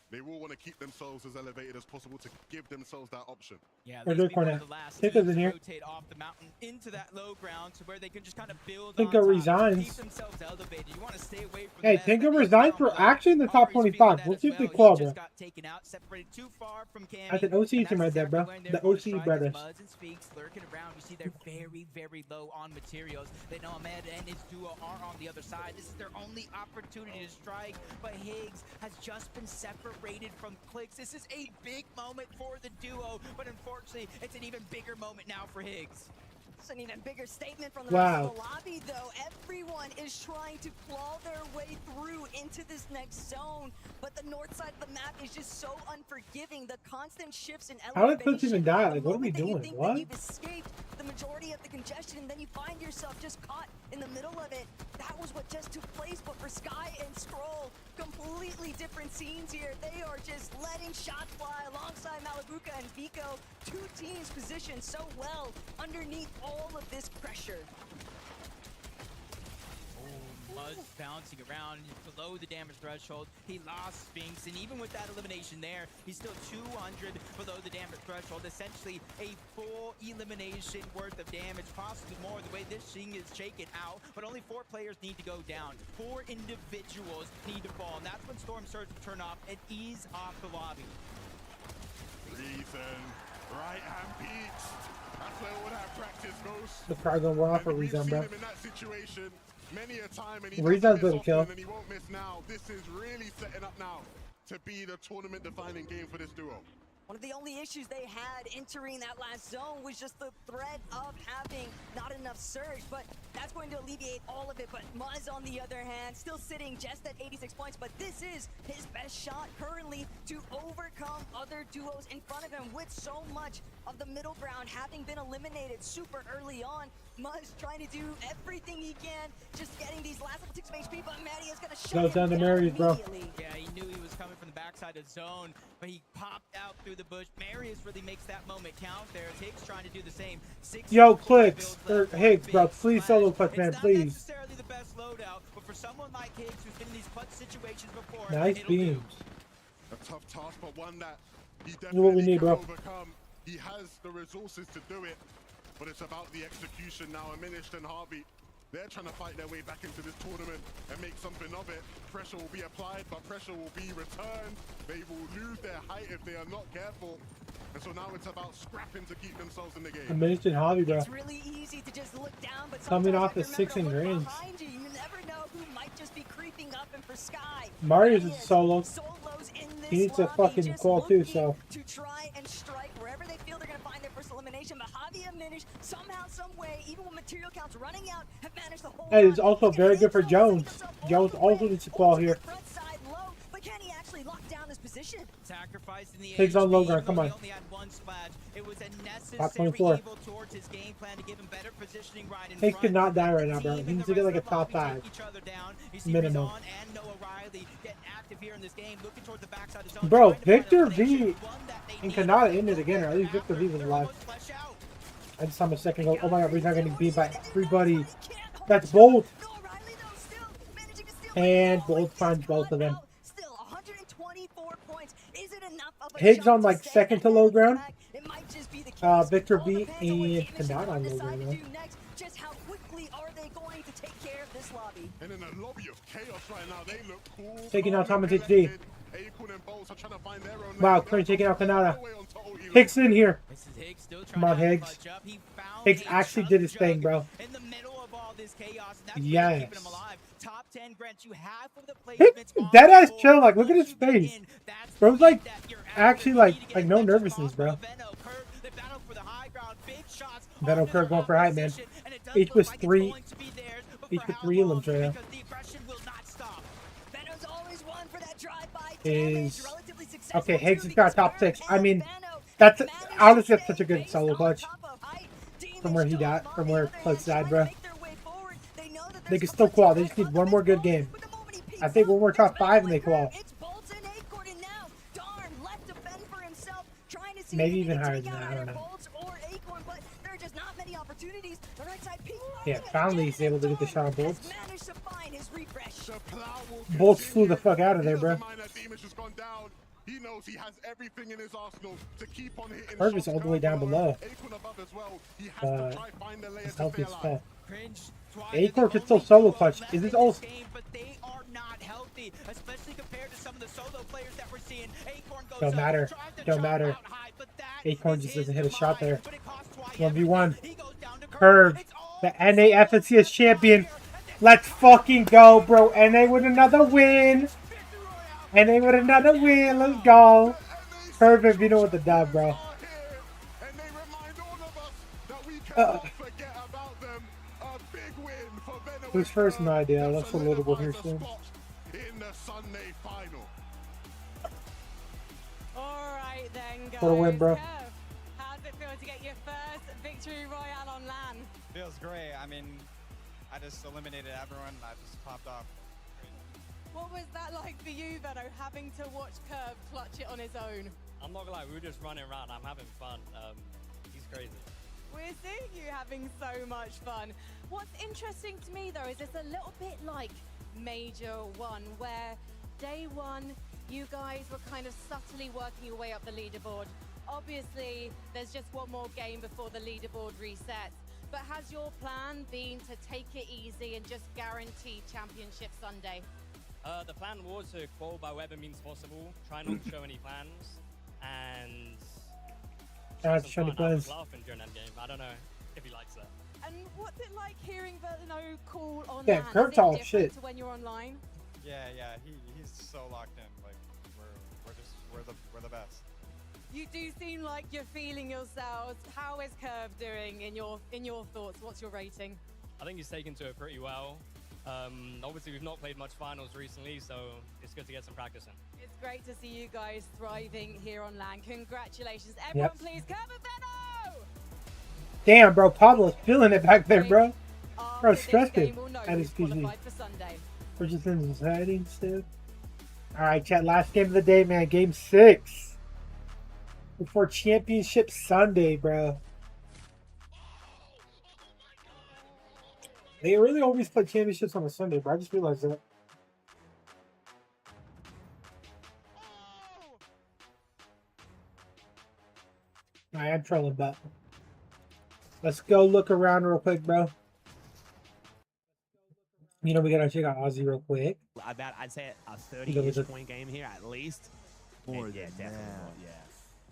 they will want to keep themselves as elevated as possible to give themselves that option. Yeah, Where's let's the be one corner? of the last Take us teams in to here. rotate off the mountain into that low ground to where they can just kind of build Tinker on top, resigns. keep themselves elevated. You want to stay away from Hey, the Tinker resigns for actually in the top 25. We'll see if they he claw, bro. just got taken out, separated too far from Cammy. That's an OC team right there, bro. The OC brothers. Muds and Sphinx lurking around. You see they're very, very low on materials. They know Ahmed and his duo are on the other side. This is their only opportunity to strike, but Higgs has just been separated from Clix. This is a big moment for the duo, but unfortunately, it's an even bigger moment now for Higgs. It's an even bigger statement from the Wow. rest of the lobby, though. Everyone is trying to claw their way through into this next zone, but the north side of the map is just so unforgiving. The constant shifts in How did Clix elevation. even die? Like, The what are we moment that you doing? think What? that you've escaped the majority of the congestion, and then you find yourself just caught in the middle of it. That was what just took place, but for Sky and Scroll, completely different scenes here. They are just letting shots fly alongside Malabuka and Vico. Two teams positioned so well underneath all of this pressure. Muzz bouncing around below the damage threshold. He lost Sphinx, and even with that elimination there, he's still 200 below the damage threshold. Essentially a full elimination worth of damage, possibly more the way this thing is shaken out. But only 4 players need to go down. 4 individuals need to fall, and that's when Storm Surge will turn off and ease off the lobby. Reason, right hand peaks. That's where all that practice goes. The crowd gonna run off for We've Rezone, seen bro. him in that situation many a time, and he Rezone's doesn't gonna miss kill. often, and he won't miss now. This is really setting up now to be the tournament-defining game for this duo. One of the only issues they had entering that last zone was just the threat of having not enough surge, but that's going to alleviate all of it. But Muzz, on the other hand, still sitting just at 86 points, but this is his best shot currently to overcome other duos in front of him with so much of the middle ground having been eliminated super early on. Muzz trying to do everything he can, just getting these last little ticks of HP, but Maddie is going to shut Goes him down to down Marius, bro. immediately. Yeah, he knew he was coming from the backside of zone, but he popped out through the bush. Marius really makes that moment count there. Higgs trying to do the same. 6 Yo, Clix or Higgs, bro. Please solo Clix, man. It's not Please. necessarily the best loadout, but for someone like Higgs who's been in these clutch situations before, Nice it'll do. beams. A tough task, but one that he This is what we definitely need, can bro. overcome. He has the resources to do it, but it's about the execution now. Aminished and Harvey, they're trying to fight their way back into this tournament and make something of it. Pressure will be applied, but pressure will be returned. They will lose their height if they are not careful. And so now it's about scrapping to keep themselves in the game. A minute and hobby, bro. It's really easy to just look down, but Coming sometimes off the you have to 6 remember to look ingrains. behind you. You never know who might just be creeping up, and for Sky, Marius is solo. solos in this He needs to lobby, fucking just call too, looking so. to try and strike wherever they feel they're going to find their first elimination. But Javi and Minish, somehow, some way, even with material counts running out, have managed to hold Hey, it's on. also very good for Jones. Jones also needs to call here. Front side low, but can he actually lock down his position? Sacrificing the Higgs on HP, low ground, even come though on. he only had one splash. It was a Top necessary 24. evil towards his game plan to give him better positioning right in Higgs front. could not die right now, The bro. team He and needs the to get rest like a of the top lobby 5. take each other down. You see Minimum. Rezon and Noah Riley getting active here in this game, looking towards the backside of zone. Bro, trying to find Victor elimination. V One that they and need. Kanata ended again, or at least Victor V was alive. I just saw him a second ago. Oh my god, we're not getting beat by everybody. That's Bolt. And Bolt finds both of them. Still 124 points. Is it enough of a Higgs shot on to like stay second to ahead low of the ground. pack? It might just be the case. Victor All V depends on what and Amish and Kanata on low decide ground, to man. do next. Just how quickly are they going to take care of this lobby? And in a lobby of chaos right now, they look cool. Taking out calm, Thomas and HD. collected. Acorn and Bolts are trying to find their own Wow, lane. Clean taking out Kanata. All the way on top of Elo. Higgs in here. This is Higgs still Come trying on, to Higgs. clutch up. He found Higgs a actually chunk did his jug thing, bro. in the middle of all this chaos, and that's Yes. really keeping him alive. Top 10 grants you have for the Higgs placements on dead the ass board. chill. Like, look at his face. Bro's like, actually, like no nervousness, bro. They battle for the high ground, big shots. Venom Kirk going for height, man. Each with 3. Each with 3 elims right now. Venom's always one for that drive-by Is damage, relatively successful. Okay, Higgs has got top 6. I mean, that's honestly that's such a good solo clutch from where he got, from where Clix died, bro. They can still qual. They just need one more good game. I think one more top 5 and they qual. Maybe even higher than that. I don't know. Yeah, finally he's able to get the shot on Bolts. Bolts flew the fuck out of there, bro. He knows he has everything in his arsenal to keep on hitting. Purvis all the way down below. He's healthy as fuck. Acorn could still solo clutch. Is this all? Don't matter. Don't matter. Acorn just doesn't hit a shot there. 1v1. Curve. The NA FNCS champion. Let's fucking go, bro. NA with another win. NA with another win. Let's go. Curve Vino with the dub, bro. Who's first? No idea. Let's a little bit here soon. Alright then, guys. For a win, bro. How does it feel to get your first victory royale on LAN? Feels great. I mean, I just eliminated everyone. I just popped off. What was that like for you, Veno, having to watch Curve clutch it on his own? I'm not gonna lie, we were just running around. I'm having fun. He's crazy. We're seeing you having so much fun. What's interesting to me, though, is it's a little bit like Major 1, where day 1, you guys were kind of subtly working your way up the leaderboard. Obviously, there's just one more game before the leaderboard resets. But has your plan been to take it easy and just guarantee Championship Sunday? The plan was to qual by whatever means possible, try not to show any plans, and Show any plans. laughing during that game. I don't know if he likes that. And what's it like hearing Veno call on Yeah, LAN? Curve Is it talk different shit. to when you're online? Yeah, he's so locked in. Like we're the best. You do seem like you're feeling yourselves. How is Curve doing in your thoughts? What's your rating? I think he's taken to it pretty well. Obviously, we've not played much finals recently, so it's good to get some practice in. It's great to see you guys thriving here on LAN. Congratulations. Everyone, please, Curve and Veno! Damn, bro. Pablo's feeling it back there, bro. Bro, stressed it at his PC. For Sunday. We're just in the settings, dude. Alright, chat. Last game of the day, man. Game 6. Before Championship Sunday, bro. They really always play championships on a Sunday, bro. I just realized that. I am trolling, but let's go look around real quick, bro. You know, we gotta check out Aussie real quick. I'd say a 30-ish point game here at least. More yeah, definitely more, yeah.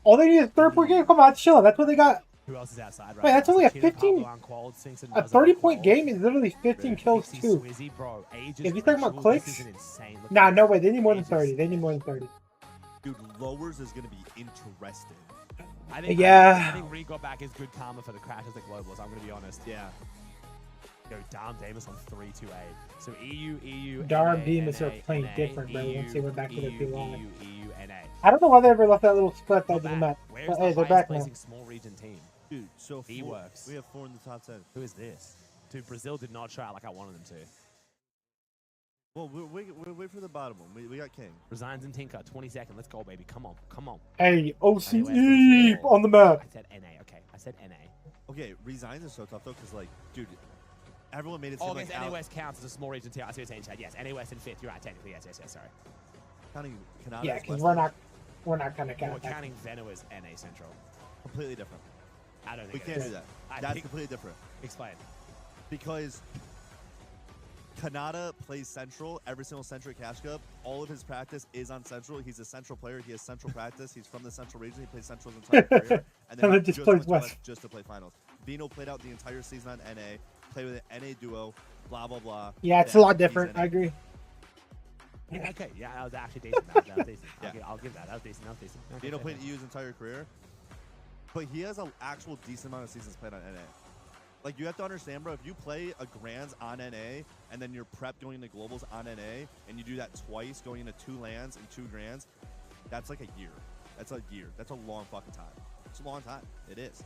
All they need is a 3-point game. Come on, chill. That's what they got. Who else is outside right Wait, that's now? only a Takeda, 15. Pablo, Unqualled, Singson, A Nuzzle, 30-point Unqualled. game is literally 15 kills too. Swizzy, bro, ages If you're talking about crucial. This clicks, is an insane looking nah, game. no way. They need more than 30. They need more than 30. Dude, lowers is gonna be interesting. I think, Yeah. I think Reed got back his good karma for the crashes at Globals. I'm gonna be honest. Yeah. Yo, Darm Damus on 3-2A. So EU, Darm NA, Demus are NA, playing NA, different, bro. EU, Once they went back to their EU, P1. EU, NA. I don't know why they ever left that little split edge of the map. Where's But the hey, they're highest back now. placing small region team? Dude, so He works. We have 4 in the top 10. Who is this? Dude, Brazil did not try like I wanted them to. Well, we're wait for the bottom one. We got King. Resigns and Tinker, 22nd. Let's go, baby. Come on, come on. Hey, OCE on the map. I said NA. Okay, I said NA. Okay, Resigns is so tough though, because like, dude, everyone made it seem Oh, like yes, NA West counts as a small region tier. I see what you're saying, Chad. Yes, NA West in 5th. You're right, technically. Yes, sorry. counting Canada Yeah, as because West we're not gonna We're count that. counting Veno as NA Central. completely different. I don't We think can't it do is. that. I That's think- completely different. Explain. Because Kanata plays Central every single Central Cash Cup. All of his practice is on Central. He's a Central player. He has Central practice. He's from the Central region. He plays Central his entire career. And then then he just plays went to West. just to play finals. Vino played out the entire season on NA. Played with an NA duo. Blah blah blah. Yeah, it's a Then lot he's different. NA. I agree. Yeah, okay. Yeah, that was actually decent. That was decent. Yeah. I'll give that. That was decent. Okay, Vino fair, played fair. EU his entire career, but he has an actual decent amount of seasons played on NA. Like, you have to understand, bro, if you play a Grands on NA, and then you're prep going into Globals on NA, and you do that twice, going into 2 lands and 2 Grands, That's like a year. That's a year. That's a long fucking time. It's a long time. It is.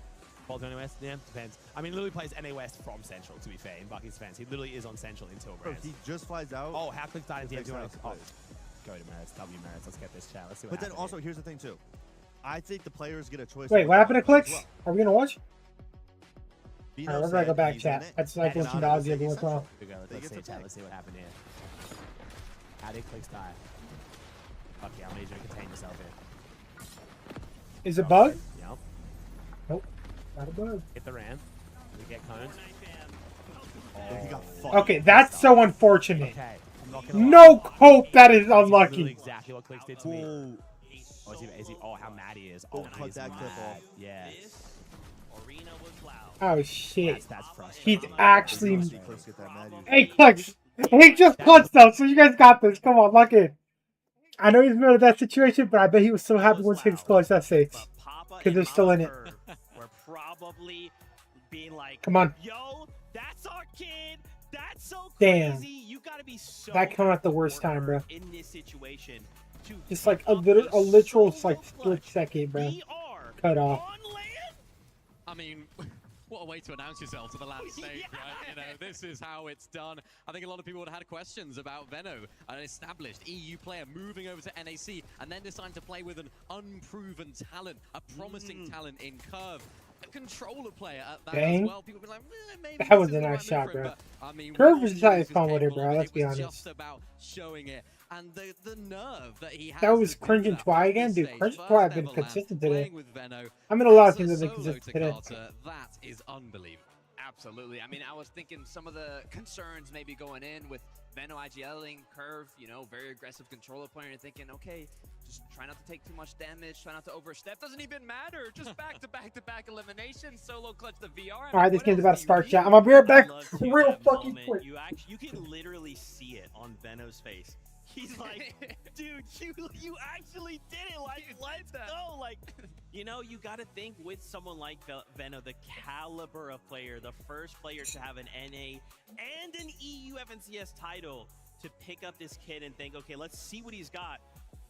Balls NA West? Yeah, depends. I mean, Lily plays NA West from Central, to be fair, in Bucky's defense. He literally is on Central until Bro, Brands. he just flies out. Oh, how quick started Next DM? house Oh, plays. go to Merits, W Merits. Let's get this chat. Let's see what But then happens also, here. here's the thing too. I think the players get a choice. Wait, what happened to Clicks? Are we gonna watch? Bino Alright, we're gonna go said back he's chat. in it. That's like And watching Anonymous Dozzy every said once in a while. he's central. They Let's get see, to chat. pick. Let's see what happened here. How did Clicks die? Okay, I'm gonna need you to contain yourself here. Is it bug? Yep. Nope. Not a bug. Hit the ram. We get cones. Yeah, he got fucked. Okay, that's so unfortunate. Okay, I'm not gonna No lie. hope. That is Literally unlucky. exactly what Clicks did to me. Oh, is he, oh, how mad he is. Oh, cut he's that clip mad. off. Yeah. Arena was loud. Oh shit. That's frustrating. He's actually. Clicks get that mad usually. Hey, Clicks. He just clutched though, so you guys got this. Come on, lock in. I know he's in that situation, but I bet he was so happy once Higgs clutched that stage. Because they're still in it. We're probably being like, Come on. yo, that's our kid. That's so Damn. crazy. You gotta be so That came at the worst time, bro. in this situation. To Just like a literal like split second, bro. Cut off. I mean, what a way to announce yourself to the land stage, right? You know, this is how it's done. I think a lot of people would have had questions about Veno, an established EU player moving over to NAC and then deciding to play with an unproven talent, a promising talent in Curve. A controller player at that Dang. as well. People be like, maybe That this was is a the nice right shot, move for him, bro. but, I mean, Curve what was he trying is to fun with it, capable bro. of, Let's it be was honest. just about showing it. And the nerve that he has. That was to do Cringe and that Twy on again, this dude. stage, Cringe and first Twy have been ever land, consistent today. playing with Veno I mean, a lot of as things have been solo consistent to today. Carter, that is unbelievable. Absolutely. I mean, I was thinking some of the concerns maybe going in with Veno IGLing, Curve, you know, very aggressive controller player, and thinking, okay, just try not to take too much damage, try not to overstep. Doesn't even matter. Just back-to-back elimination, solo clutch the VR. Alright, this game's about to start, chat. I'm gonna be right back real fucking moment, quick. you can literally see it on Veno's face. He's like, dude, you actually did it. Like, let's go. Like, you know, you got to think with someone like Veno, the caliber of player, the first player to have an NA and an EU FNCS title, to pick up this kid and think, okay, let's see what he's got.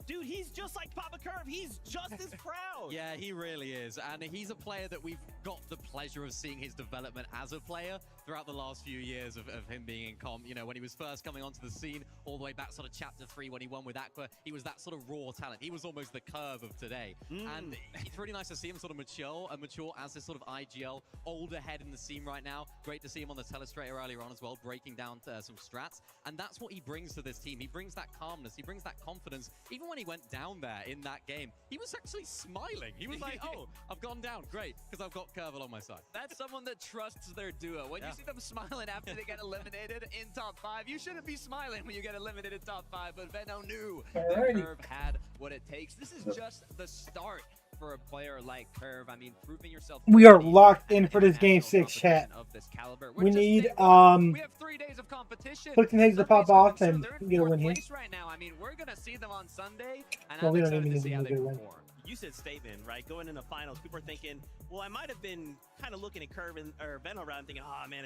Dude, he's just like Papa Curve. He's just as proud. Yeah, he really is. And he's a player that we've got the pleasure of seeing his development as a player throughout the last few years of him being in comp. You know, when he was first coming onto the scene, all the way back sort of chapter 3 when he won with Aqua, he was that sort of raw talent. He was almost the Curve of today. And it's really nice to see him sort of mature as this sort of IGL older head in the scene right now. Great to see him on the telestrator earlier on as well, breaking down some strats. And that's what he brings to this team. He brings that calmness. He brings that confidence. Even when he went down there in that game, he was actually smiling. He was like, oh, I've gone down. Great, because I've got Curve on my side. That's someone that trusts their duo. When you see them smiling after they get eliminated in top 5, you shouldn't be smiling when you get eliminated in top 5, but Veno knew that Alrighty. Curve had what it takes. This is just the start for a player like Curve. I mean, proving yourself. We are locked in for this game 6, chat. Of this caliber. We need we have 3 days of competition. Clifton Higgs to pop off and They're in get a win 4th here. place right now. I mean, we're gonna see them on Sunday, and Well, I'm we don't excited even to need see to how do they a win. perform. You said statement, right? Going into finals, people are thinking, well, I might have been kind of looking at Curve or Veno around thinking, oh man,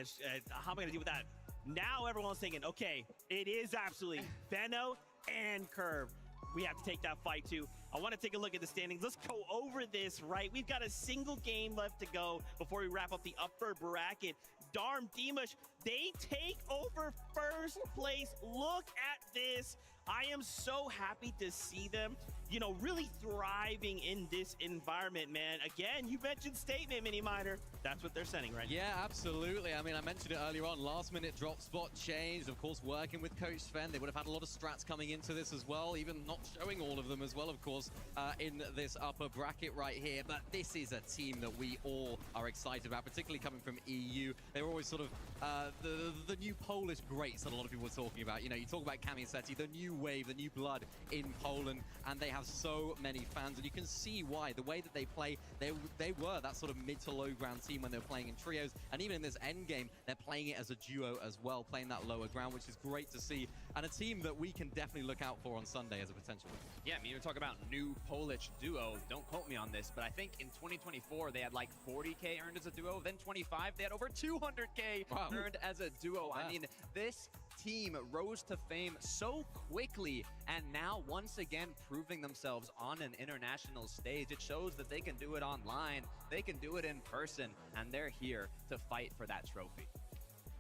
how am I gonna deal with that? Now everyone's thinking, okay, it is absolutely Veno and Curve. We have to take that fight too. I want to take a look at the standings. Let's go over this, right? We've got a single game left to go before we wrap up the upper bracket. Darm Dimash, they take over first place. Look at this. I am so happy to see them, you know, really thriving in this environment, man. Again, you mentioned statement, Mini Miner. That's what they're sending right now. Yeah, absolutely. I mean, I mentioned it earlier on. Last minute drop spot changed. Of course, working with Coach Sven, they would have had a lot of strats coming into this as well, even not showing all of them as well, of course, in this upper bracket right here. But this is a team that we all are excited about, particularly coming from EU. They're always sort of the new Polish greats that a lot of people are talking about. You know, you talk about Kamisetti, the new wave, the new blood in Poland, and they have so many fans, and you can see why. The way that they play, they were that sort of mid to low ground team when they were playing in trios, and even in this end game, they're playing it as a duo as well, playing that lower ground, which is great to see, and a team that we can definitely look out for on Sunday as a potential win. Yeah, I mean, you're talking about new Polish duo. Don't quote me on this, but I think in 2024, they had like 40K earned as a duo. Then 25, they had over 200K earned as a duo. I mean, this team rose to fame so quickly and now once again proving themselves on an international stage. It shows that they can do it online, they can do it in person, and they're here to fight for that trophy.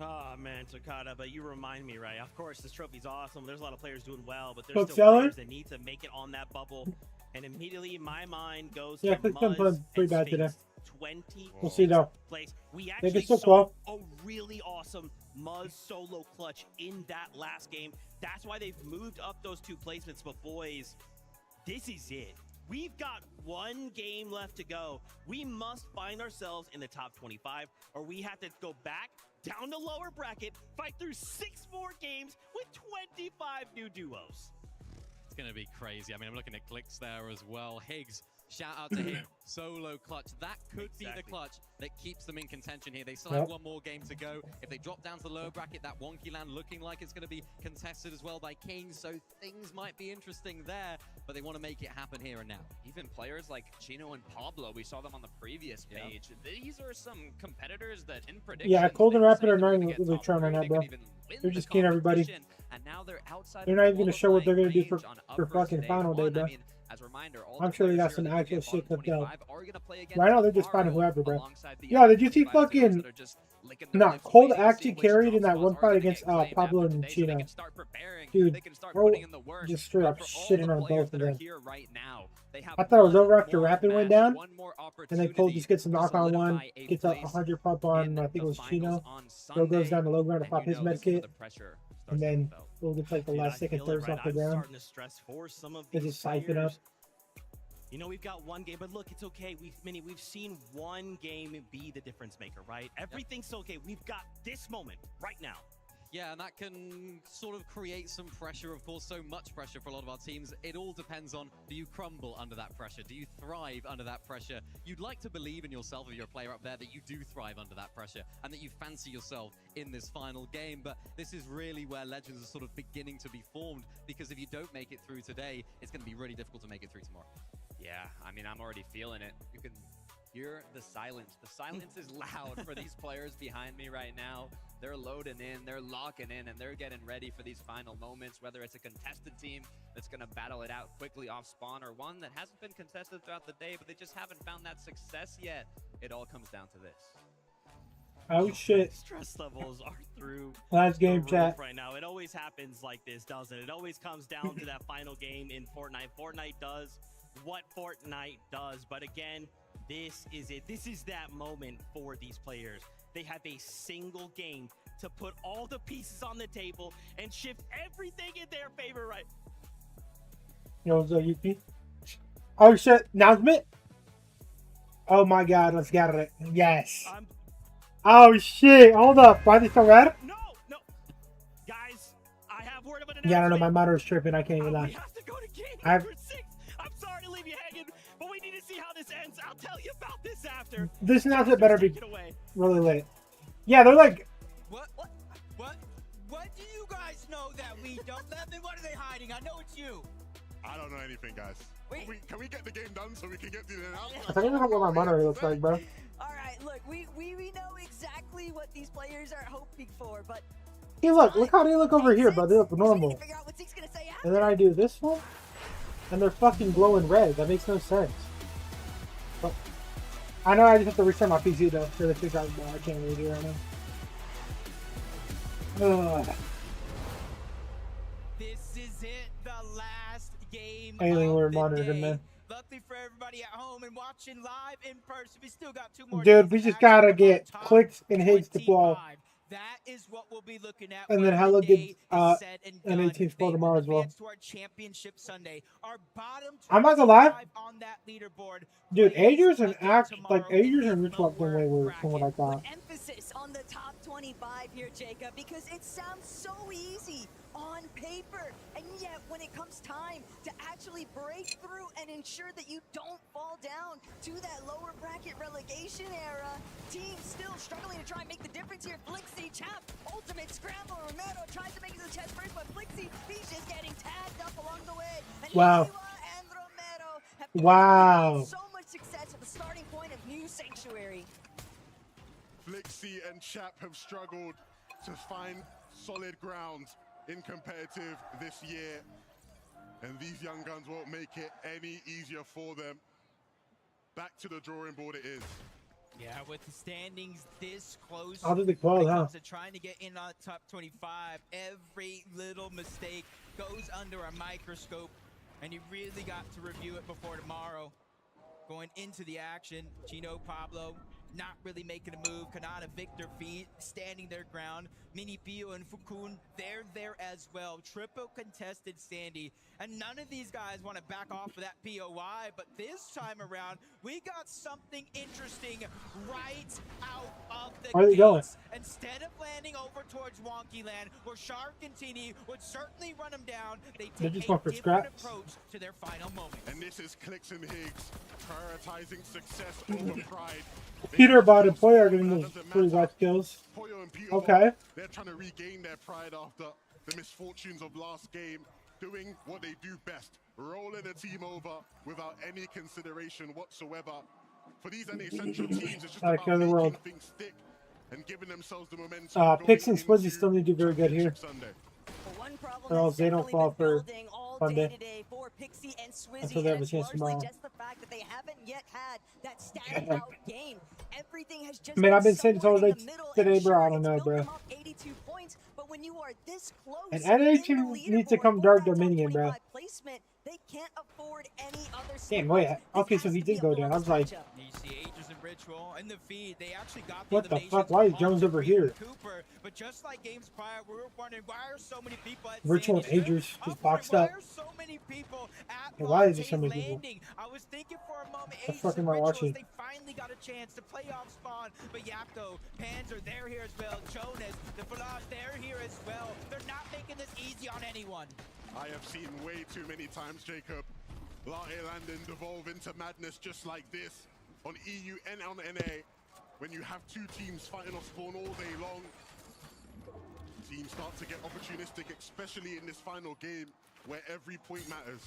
Oh man, Takada, but you remind me, right? Of course, this trophy's awesome. There's a lot of players doing well, but there's still Bookseller? players that need to make it on that bubble. And immediately my mind goes Yeah, to Click's been playing pretty bad today. 20. We'll see though. Place. We They actually can still saw call. a really awesome Muzz solo clutch in that last game. That's why they've moved up those 2 placements. But boys, this is it. We've got 1 game left to go. We must find ourselves in the top 25, or we have to go back down the lower bracket, fight through 6 more games with 25 new duos. It's going to be crazy. I mean, I'm looking at clicks there as well. Higgs, shout out to him. Solo clutch. That could be the clutch that keeps them in contention here. They still have 1 more game to go. If they drop down to the lower bracket, that wonky land looking like it's going to be contested as well by Kings, so things might be interesting there, but they want to make it happen here and now. Even players like Chino and Pablo, we saw them on the previous page. These are some competitors that in prediction. Yeah, Cold and Rapid are not even really trying right now, bro. They're just keying everybody. And now they're outside. They're not even gonna show what they're gonna do for fucking final day, bro. As a reminder, I'm sure they got some actual shit cooked up. Right now, they're just finding whoever, bro. Yo, did you see fucking... Nah, Cold actually carried in that one fight against Pablo and Chino. Dude, bro, just straight up shitting on both of them. I thought it was over after Rapid went down, and then Cold just gets a knock on one, gets a 100 pump on, I think it was Chino. Still goes down to low ground to pop his med kit, and then Cold gets like the last second thirds off the ground. They just siphon up. You know, we've got 1 game, but look, it's okay. We've seen 1 game be the difference maker, right? Everything's okay. We've got this moment right now. Yeah, and that can sort of create some pressure, of course, so much pressure for a lot of our teams. It all depends on, do you crumble under that pressure? Do you thrive under that pressure? You'd like to believe in yourself, if you're a player up there, that you do thrive under that pressure and that you fancy yourself in this final game. But this is really where legends are sort of beginning to be formed, because if you don't make it through today, it's going to be really difficult to make it through tomorrow. Yeah, I mean, I'm already feeling it. You can hear the silence. The silence is loud for these players behind me right now. They're loading in, they're locking in, and they're getting ready for these final moments, whether it's a contested team that's going to battle it out quickly off spawn, or one that hasn't been contested throughout the day, but they just haven't found that success yet. It all comes down to this. Oh shit. Stress levels are through last game, the chat. roof right now. It always happens like this, doesn't it? It always comes down to that final game in Fortnite. Fortnite does what Fortnite does, but again, this is it. This is that moment for these players. They have a single game to put all the pieces on the table and shift everything in their favor, right? Yo, what's up, UP? Oh shit, announcement? Oh my god, let's get it. Yes. Oh shit, hold up. Why are they so red? No. Guys, I have word of an Yeah, I don't know, my monitor is tripping. I can't even lie. We have to go to game I have... number 6. I'm sorry to leave you hanging, but we need to see how this ends. I'll tell you about this after. This announcement better be really lit. Yeah, they're like... What do you guys know that we don't? Levin, what are they hiding? I know it's you. I don't know anything, guys. Can we get the game done so we can get to the announcement? I don't even know what my monitor looks like, bro. All right, look, we know exactly what these players are hoping for, but Hey, look how they look over here, bro. They look normal. And then I do this one, and they're fucking glowing red. That makes no sense. But I know I just have to restart my PC though, so to figure out why I can't really do it right now. Ugh. This is it, the last game. Alienware monitor, man. Luckily for everybody at home and watching live in person, we still got 2 more. Dude, we just gotta get Clicks and Higgs to ball. That is what we'll be looking at. And then Hello gets N18 Squad tomorrow as well. To our championship Sunday. Our bottom I'm not gonna lie. on that leaderboard. Dude, Agers and Agers and Rich Walk way worse than what I thought. emphasis on the top 25 here, Jacob, because it sounds so easy on paper, and yet when it comes time to actually break through and ensure that you don't fall down to that lower bracket relegation era, teams still struggling to try and make the difference here. Flixie, Chap, ultimate scramble. Romero tries to make it to the chest first, but Flixie, he's just getting tagged up along the way. And wow. and Romero have wow. so much success at the starting point of New Sanctuary. Flixie and Chap have struggled to find solid ground in competitive this year. And these young guns won't make it any easier for them. Back to the drawing board it is. Yeah, with the standings this close, I'll do the call, when it huh? comes to trying to get in on top 25, every little mistake goes under a microscope, and you really got to review it before tomorrow. Going into the action, Gino Pablo not really making a move. Kanata, Victor Feet standing their ground. Mini Pio and Fukun, they're there as well. Triple contested Sandy. And none of these guys want to back off of that POI, but this time around, we got something interesting right out of the Where are they going? gates. Instead of landing over towards Wonky Land, where Shark and Tini would certainly run them down, they They're take just a going for different scraps. approach to their final moment. And this is Clicks and Higgs prioritizing success over pride. Peterbot and Poyo are getting those free wet kills. Okay. They're trying to regain their pride after the misfortunes of last game, doing what they do best, rolling the team over without any consideration whatsoever. For these NA Central teams, it's just Gotta about kill the making world. things stick and giving themselves the momentum. going Pix and into Splizzy still need to do very good here. Sunday. One problem Or else that's they don't definitely fall been for building all Sunday. day today for Pixie and Swizzy, Until they have and a it's chance largely tomorrow. just the fact that they haven't yet had that standout game. Everything has just I mean, I've been saying somewhere it all in day the middle, today, and bro. I sure, don't it's know, built bro. them up 82 points, but when you are this close And in NA2 the needs to leaderboard come for dark that top Dominion, bro. 25 placement, they can't afford any other Damn, slip wait. ups. Okay, This so has he to be did a go down. I was like, matchup. You see Aegis and Ritual in the feed. They actually got what the fuck? eliminations Why is on Jones over Reed and here? Cooper, but just like games prior, we were wondering why are so many people at Ritual and Sandy Strip? Aegis I'm just boxed wondering, up. why are so many people at Hey, why is there so Fontaine many people? Landing? I was thinking for a moment, The Aegis fuck and am I Rituals, watching? they finally got a chance to play off spawn, but Yapko, Panzer, they're here as well. Jonas, the Falage, they're here as well. They're not making this easy on anyone. I have seen way too many times, Jacob, Latte Landon devolve into madness just like this on EU and on NA. When you have two teams fighting off spawn all day long, teams start to get opportunistic, especially in this final game where every point matters.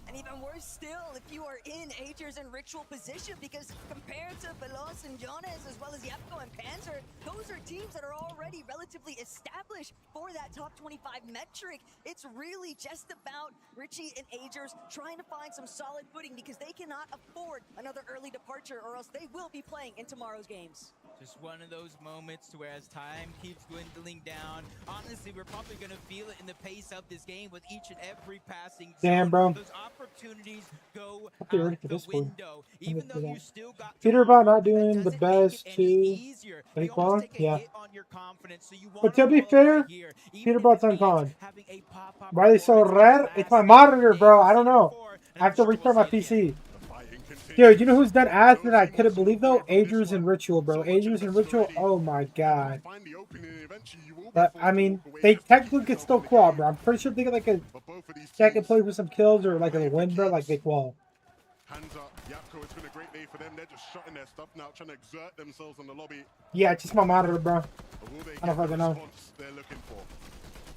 And even worse still, if you are in Aegis and Ritual position, because compared to Veloz and Jonas, as well as Yapko and Panzer, those are teams that are already relatively established for that top 25 metric. It's really just about Richie and Aegis trying to find some solid footing, because they cannot afford another early departure, or else they will be playing in tomorrow's games. Just one of those moments to where as time keeps dwindling down, honestly, we're probably going to feel it in the pace of this game with each and every passing Damn, zone. bro. Those opportunities go I'll be ready out for the this one. window. Even though you still got Peterbot not doing the best too. Any con? Yeah. But to be fair, Peterbot's on con. Why are they so rare? It's my monitor, bro. I don't know. I have to restart my PC. Dude, you know who's done ads that I couldn't believe though? Aegis and Ritual, bro. Aegis and Ritual. Oh my god. But I mean, they technically could still qual, bro. I'm pretty sure they get like a second place with some kills or like a win, bro. Like they qual. Hands up, Yapko, it's been a great day for them. They're just shutting their stuff now, trying to exert themselves on the lobby. Yeah, it's just my monitor, bro. But will they I don't get the fucking know. response they're looking for?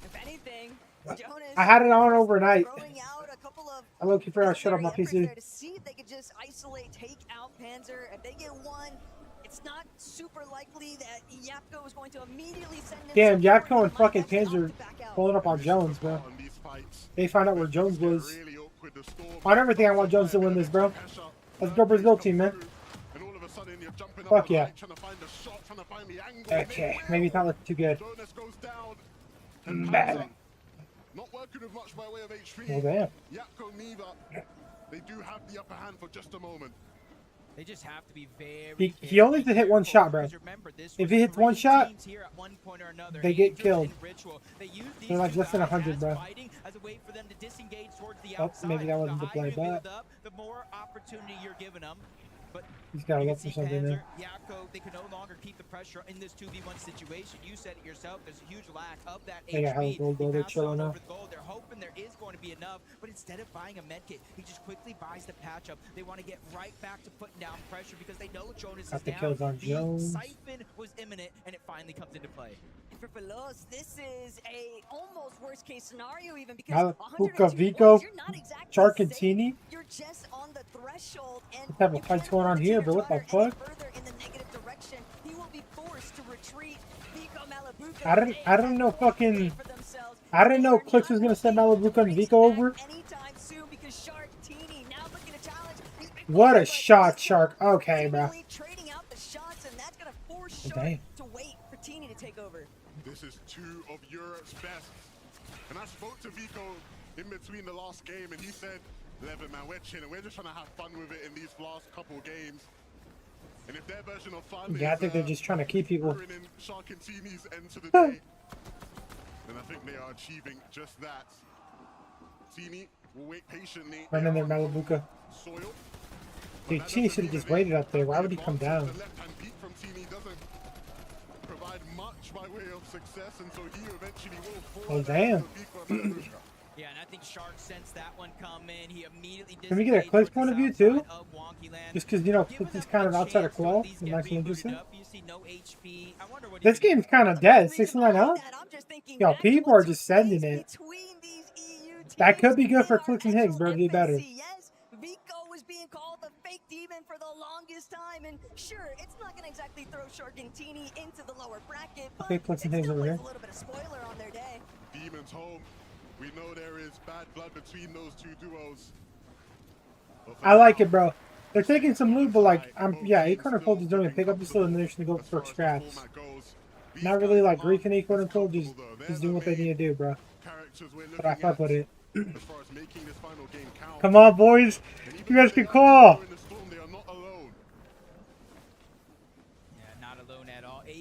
If anything, Jonas I had it on overnight. throwing out a couple of I low-key forgot to shut off my efforts PC. there to see if they could just isolate, take out Panzer. If they get one, it's not super likely that Yapko is going to immediately send Damn, them Yapko and fucking Panzer pulling up on Jones, bro. They find out where Jones was. I never think I want Jones to win this, bro. Let's go Brazil team, man. Fuck yeah. Okay, maybe it's not looking too good. Bad. Not working with much by way of HP. Well, damn. Yapko neither. They do have the upper hand for just a moment. They just have to be very He only has to hit one shot, bro. If he hits one shot, they get killed. They're like less than 100, bro. Oh, maybe that wasn't the play, but the more opportunity you're giving them. But he's got to look for something there. Yapko, they can no longer keep the pressure in this 2v1 situation. You said it yourself, there's a huge lack of that They got hella HP. gold, though. They're chilling now. They're hoping there is going to be enough, but instead of buying a medkit, he just quickly buys the patch up. They want to get right back to putting down pressure because they know Jonas Got is the down. kills on The Jones. siphon was imminent, and it finally comes into play. And for Veloz, this is a almost worst case scenario even, because Now, 102 Vico, points, you're not exactly Charcantini. safe. You're just on the threshold, and What type of fight's going on here, bro? What the fuck? further in the negative direction. He will be forced to retreat. Vico Malapit I didn't know fucking. I didn't know Clix was gonna send Malabuka and Vico over. What a shot, Shark. Okay, bro. Damn. This is two of Europe's best. And I spoke to Vico in between the last game, and he said, Levin, man, we're chilling. We're just trying to have fun with it in these last couple games. And if their version of fun Yeah, I is, think they're just trying to keep people. ruining Sharkantini's end to the day, then I think they are achieving just that. Tini will wait patiently. Running their Malabuka. Soil. Dude, Tini should have just waited up there. Why would he come down? The left-hand peek from Tini doesn't provide much by way of success, and so he eventually will fall. Oh, damn. Yeah, and I think Shark sensed that one come in. He immediately Can we get a Clix point of view too? Just because, you know, Clix is kind of outside of Claw. It might be interesting. This game's kind of dead. 69 up? Yo, people are just sending it. That could be good for Clix and Higgs, bro. It'd be better. Vico was being called the fake demon for the longest time, and sure, it's not going to exactly throw Sharkantini into the lower bracket, but Okay, Clix and Higgs over here. a little bit of spoiler on their day. Demon's home. We know there is bad blood between those two duos. I like it, bro. They're taking some loot, but like, yeah, Acorn and Cold is doing a pick up this elimination to go for scraps. Not really like griefing Acorn and Cold, just doing what they need to do, bro. But I fuck with it. Come on, boys. You guys can call.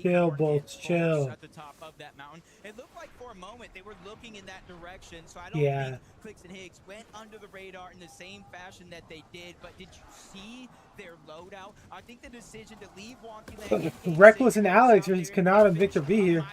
Chill, Bolts, chill. At the top of that mountain. It looked like for a moment they were looking in that direction, so I don't think Clix and Higgs went under the radar in the same fashion that they did, but did you see their loadout? I think the decision to leave Wonky Land Reckless and Alex versus Kanata and Victor V here.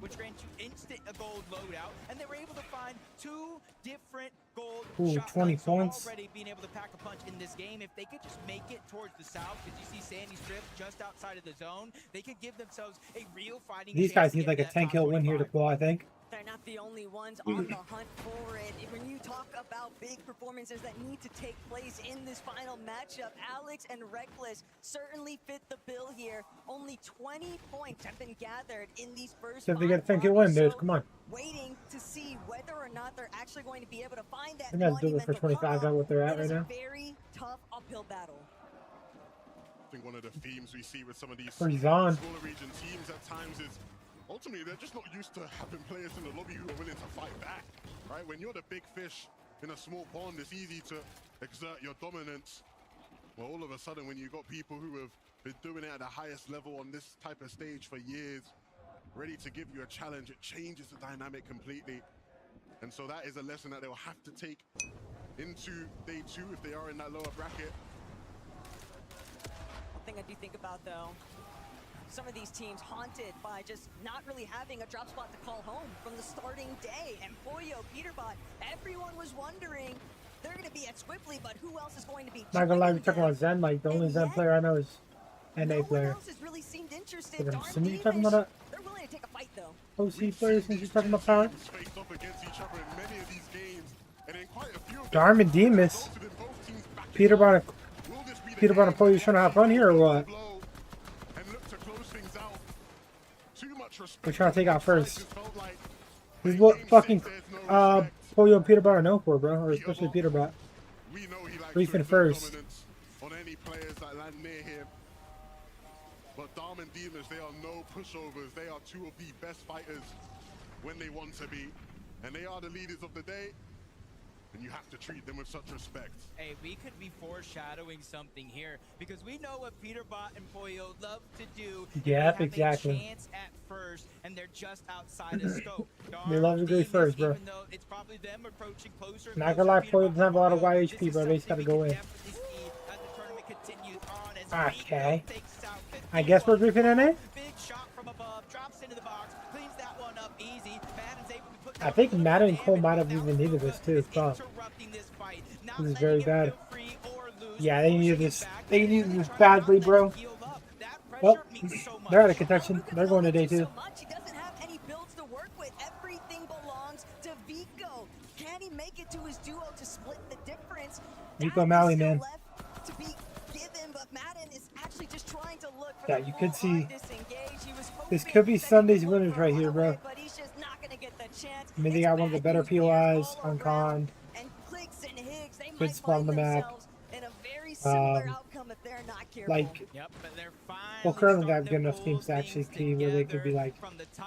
which grants you instant a gold loadout, and they were able to find two different gold Ooh, shotguns. 20 So points. already being able to pack a punch in this game, if they could just make it towards the south, because you see Sandy Strip just outside of the zone, they could give themselves a real fighting These guys need like a 10-kill win here to pull, I think. They're not the only ones on the hunt for it. When you talk about big performances that need to take place in this final matchup, Alex and Reckless certainly fit the bill here. Only 20 points have been gathered in these first So if they get a 10-kill win, dude, come on. waiting to see whether or not they're actually going to be able to find that They gotta do it for 25, that's what they're at right now. very tough uphill battle. I think one of the themes we see with some of these Where's Zahn? smaller region teams at times is ultimately they're just not used to having players in the lobby who are willing to fight back, right? When you're the big fish in a small pond, it's easy to exert your dominance. Well, all of a sudden, when you've got people who have been doing it at the highest level on this type of stage for years, ready to give you a challenge, it changes the dynamic completely. And so that is a lesson that they'll have to take into day two if they are in that lower bracket. One thing I do think about, though, some of these teams haunted by just not really having a drop spot to call home from the starting day. And Pollo, Peterbot, everyone was wondering, they're going to be at Swiftly, but who else is going to be? Not gonna lie, we're talking about Zen. Like, the only Zen player I know is NA player. Else has really seemed interested. But I'm Darn assuming you're talking about that They're willing to take a fight, though. OC player since you're talking about power. Faced off against each other in many of these games, and in quite a few of them, Darm and Demas. Peterbot and Pollo trying to have fun here or what? We're trying to take out first. This is what fucking Pollo and Peterbot are known for, bro. Or especially Peterbot. Briefing first. on any players that land near him. But Darm and Demas, they are no pushovers. They are two of the best fighters when they want to be. And they are the leaders of the day. And you have to treat them with such respect. Hey, we could be foreshadowing something here, because we know what Peterbot and Pollo love to do. Yep, They have exactly. a chance at first, and they're just outside of scope. They love to go first, bro. Even though it's probably them approaching closer and Not gonna lie, Pollo doesn't have a lot of YHP, bro. They just gotta go in. Okay. I guess we're briefing NA? I think Madden and Cole might have even needed this too. Fuck. This is very bad. Yeah, they needed this. They needed this badly, bro. Well, they're out of contention. They're going to day two. He doesn't have any builds to work with. Everything belongs to Vico. Can he make it to his duo to split the difference? Vico Mally, man. To be given, but Madden is actually just trying to look for Yeah, the you could see disengage. He was this could be Sunday's winners right here, bro. but he's just not going to get the chance. I mean, they got one of the better POIs on Con. And Clicks and Higgs, they Good might spot on find the map. themselves in a very similar outcome if they're not careful. Like, Yep, but they're fine. well, currently they have good enough teams to actually see where they could be like,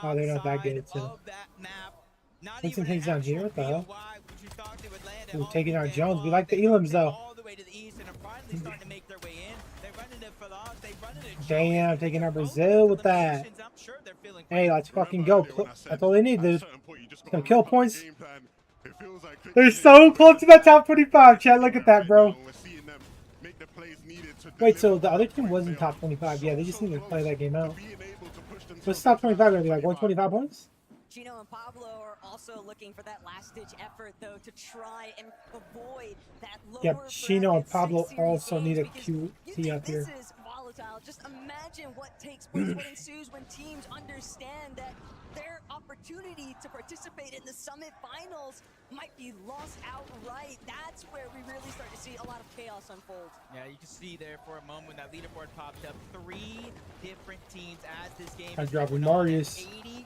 oh, they're not that good. So, put some things down here. What the hell? Ooh, taking out Jones. We like the Elims though. Damn, taking out Brazil with that. Hey, let's fucking go. That's all they need, dude. Some kill points. They're so close to that top 25, Chad. Look at that, bro. Wait, so the other team wasn't top 25. Yeah, they just need to play that game out. What's top 25 going to be like? 125 points? Chino and Pablo are also looking for that last-ditch effort, though, to try and avoid that lower Yep, Chino and Pablo 6 also series need a games, because QT up here. This is volatile. Just imagine what takes place, what ensues when teams understand that their opportunity to participate in the Summit Finals might be lost outright. That's where we really start to see a lot of chaos unfold. Yeah, you can see there for a moment when that leaderboard popped up. 3 different teams as this game I'm is dropping going on. Marius. 82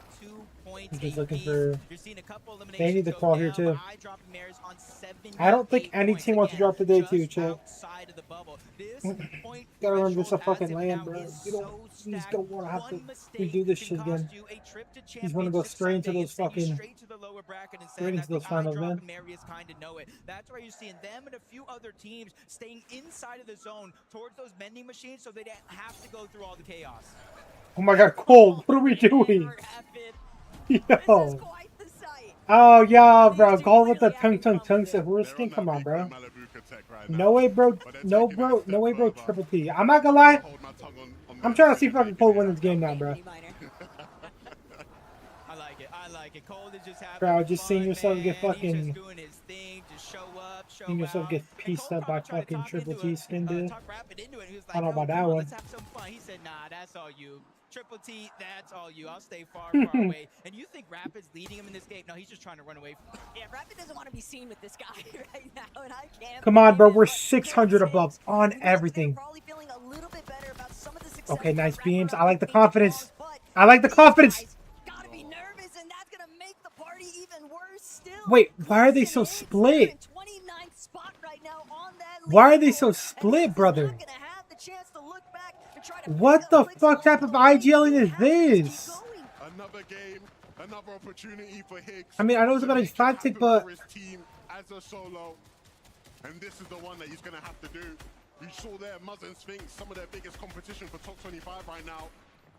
points. I'm just looking for. You're seeing a couple They need the call here down, too. but dropping Maris on 78 I don't think any team wants to drop today too, Chad. outside of the bubble. This point Gotta remember this is a fucking land, bro. You just don't want to have to redo this shit again. You just want to go straight into those fucking, straight into those finals, man. Marius kind of know it. That's why you're seeing them and a few other teams staying inside of the zone towards those mending machines so they don't have to go through all the chaos. Oh my god, Cold, what are we doing? Yo. Oh, yeah, bro. Call with the tung. So who's thing? Come on, bro. No way, bro. No, bro. No way, bro. Triple T. I'm not gonna lie. I'm trying to see if I can pull win this game now, bro. I like it. Cold is just having Bro, just seeing fun, yourself man. get He's fucking. just doing his thing. Just show up, show Seeing yourself out. get pieced up by fucking Triple T skin, dude. Talk Rapid into it. He was I don't know like, about "Yo, that come on, one. let's have some fun." He said, "Nah, that's all you. Triple T, that's all you. I'll stay far, far away." And you think Rapid's leading him in this game? No, he's just trying to run away from him. Yeah, Rapid doesn't want to be seen with this guy right now, and I can't. Come on, bro. We're 600 above on everything. Feeling a little bit better about some of the success. Okay, nice beams. I like the confidence. I like the confidence. Gotta be nervous, and that's gonna make the party even worse still. Wait, why are they so split? Why are they so split, brother? What the fuck type of IGLing is this? Another game, another opportunity for Higgs. I mean, I know it's about his 5 tick, but for his team as a solo, and this is the one that he's gonna have to do. We saw there, Muzz and Sphinx, some of their biggest competition for top 25 right now,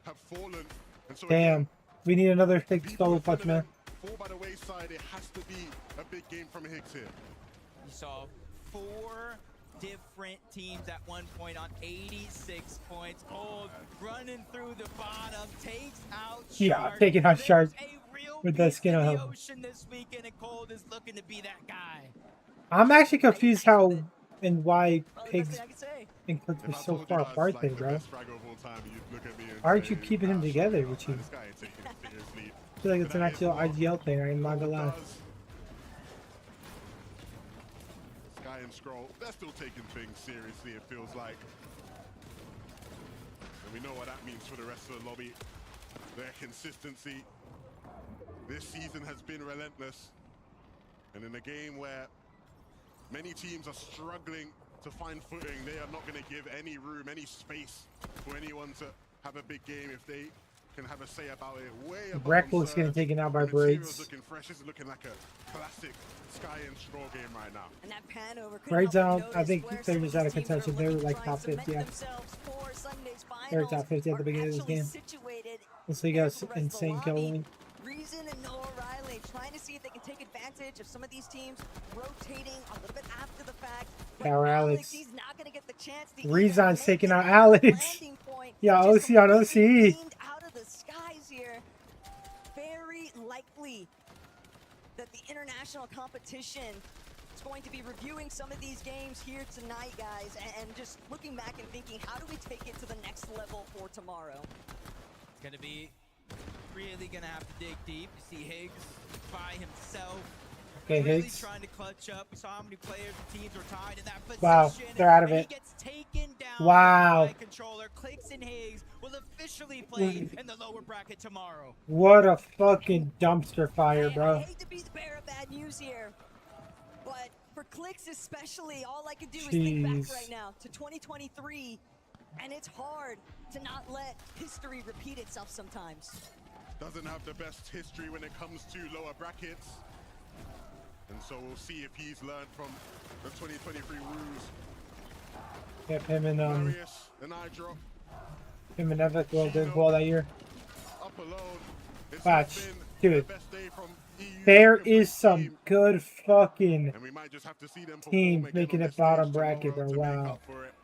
have fallen. And so damn, we need another big solo punch, man. fall by the wayside. It has to be a big game from Higgs here. You saw 4 different teams at one point on 86 points. Cold running through the bottom, takes out Yeah, Shark. taking out Shark There's a real with that skin on the him. ocean this weekend, and Cold is looking to be that guy. I'm actually confused how and why Pigs and Clips are so far apart then, bro. Aren't you keeping him together, Richie? I feel like it's an actual IGL thing, I'm not gonna lie. Sky and Scroll, they're still taking things seriously, it feels like. And we know what that means for the rest of the lobby. Their consistency. This season has been relentless. And in a game where many teams are struggling to find footing, they are not going to give any room, any space for anyone to have a big game if they can have a say about it. Way above Reckless getting taken out by Braids. looking fresh. This is looking like a classic Sky and Straw game right now. And that pan over Braids out, I think they're just out of contention. They were like top 50, yeah. They were top 50 at the beginning of this game. Let's see, guys, insane killing. Reason and Noah Riley trying to see if they can take advantage of some of these teams rotating a little bit after the fact. Power Alex. He's not going to get the chance to Rezon's taking out Alex. Yeah, OC on OC. out of the skies here. Very likely that the international competition is going to be reviewing some of these games here tonight, guys, and just looking back and thinking, how do we take it to the next level for tomorrow? It's going to be really gonna have to dig deep. You see Higgs by himself. Okay, really Higgs. trying to clutch up. We saw how many players and teams were tied in that position. Wow, they're out of and it. He gets taken down Wow. Controller, Clicks and Higgs will officially play in the lower bracket tomorrow. What a fucking dumpster fire, I bro. hate to be the bearer of bad news here, but for Clicks especially, all I can do is Jeez. think back right now to 2023, and it's hard to not let history repeat itself sometimes. Doesn't have the best history when it comes to lower brackets. And so we'll see if he's learned from the 2023 rules. Yep, him and Marius and iDrop Evans well did well that year. up alone. It's Watch, been dude. the best day from EU. There is some good fucking And we might just have to see them teams perform making again on it bottom this bracket, stage bro. tomorrow to make Wow. up for it.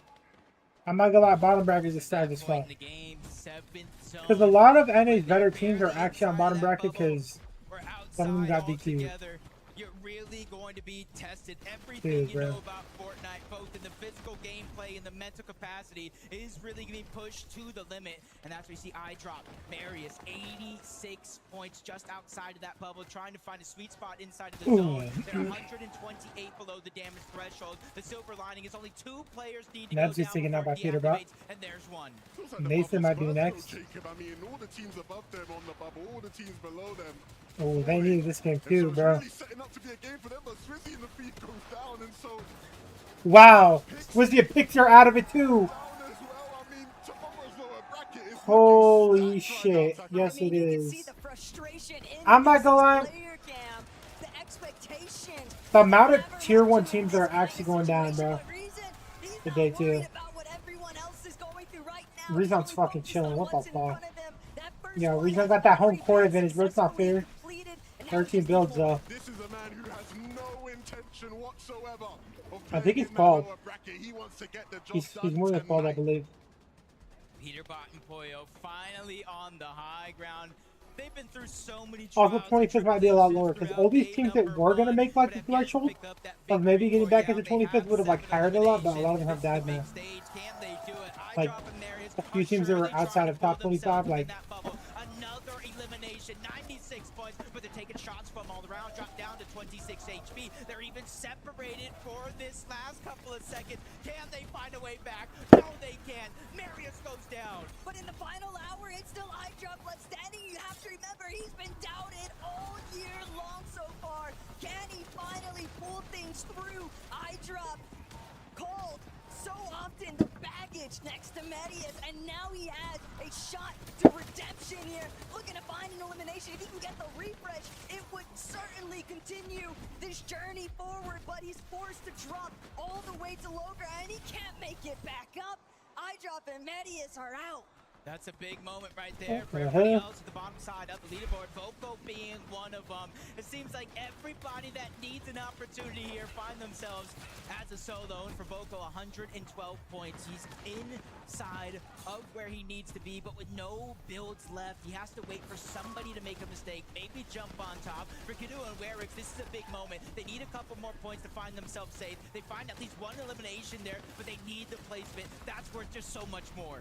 I'm not gonna lie, bottom bracket is sad as fuck. Because a lot of NA's better teams are actually on bottom bracket because some of them got DQ'd. You're really going to be tested. Everything Dude, you know bro. about Fortnite, both in the physical gameplay and the mental capacity, is really going to be pushed to the limit. And that's where you see iDrop, Marius, 86 points just outside of that bubble, trying to find a sweet spot inside of the zone. They're 128 below the damage threshold. The silver lining is only 2 players need to Neb's go just down taken out by before it Peter Bot. deactivates, and there's one. Nathan might be next. Jacob, I mean, all the teams above them on the bubble, all the teams below them. Oh, they needed this game too, bro. Really setting up to be a game for them, but Swizzy in the feed goes down, and so Wow. Was the picture out of it too? Holy shit. Yes, it is. I'm not gonna lie. The amount of tier 1 teams that are actually going down, bro. The day 2. Rezon's fucking chilling. What the fuck? Yo, Rezon got that home court advantage, bro. It's not fair. 13 builds, though. this is a man who has no intention whatsoever of I think he's playing in that bald. lower bracket. He wants to get the job He's done more than bald, I believe. Peter Bot and Poyo finally on the high ground. They've been through so many Also, 25th might be a lot lower because all these teams that were gonna make like the threshold of maybe getting back into 25th would have like hired a lot, but a lot of them have died now. Like a few teams that were outside of top 25, like Another elimination, 96 points, but they're taking shots from all around, drop down to 26 HP. They're even separated for this last couple of seconds. Can they find a way back? No, they can't. Marius goes down. But in the final hour, it's still iDrop left standing. You have to remember, he's been doubted all year long so far. Can he finally pull things through? iDrop called so often the baggage next to Medius, and now he has a shot to redemption here. Looking to find an elimination. If he can get the refresh, it would certainly continue this journey forward, but he's forced to drop all the way to low ground, and he can't make it back up. iDrop and Medius are out. That's a big moment right there for What the everybody hell? else at the bottom side of the leaderboard. Voco being one of them. It seems like everybody that needs an opportunity here find themselves as a solo. And for Voco, 112 points. He's inside of where he needs to be, but with no builds left, he has to wait for somebody to make a mistake, maybe jump on top. For Kiddo and Werix, this is a big moment. They need a couple more points to find themselves safe. They find at least one elimination there, but they need the placement. That's worth just so much more.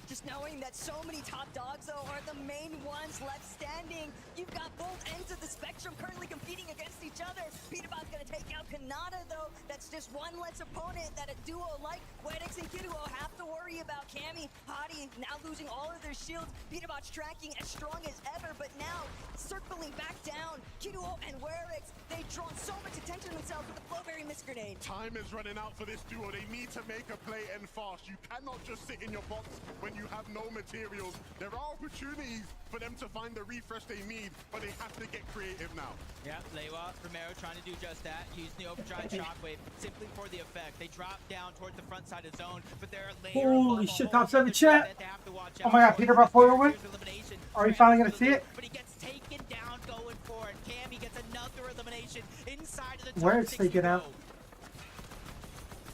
Just knowing that so many top dogs, though, are the main ones left standing. You've got both ends of the spectrum currently competing against each other. Peterbot's going to take out Kanata, though. That's just one less opponent that a duo like Wedix and Kidduo have to worry about. Cammy, Hadi now losing all of their shields. Peterbot's tracking as strong as ever, but now circling back down. Kidduo and Werix, they've drawn so much attention to themselves with the Flowberry Mist Grenade. Time is running out for this duo. They need to make a play and fast. You cannot just sit in your box when you have no materials. There are opportunities for them to find the refresh they need, but they have to get creative now. Yeah, Lewa, Romero trying to do just that. Using the overdrive shockwave simply for the effect. They drop down towards the front side of zone, but they're Holy shit, top 7 chat. Oh my god, Peter Bot Foil win? Are we finally gonna see it? But he gets taken down going for it. Cammy gets another elimination inside of the Where is taken out?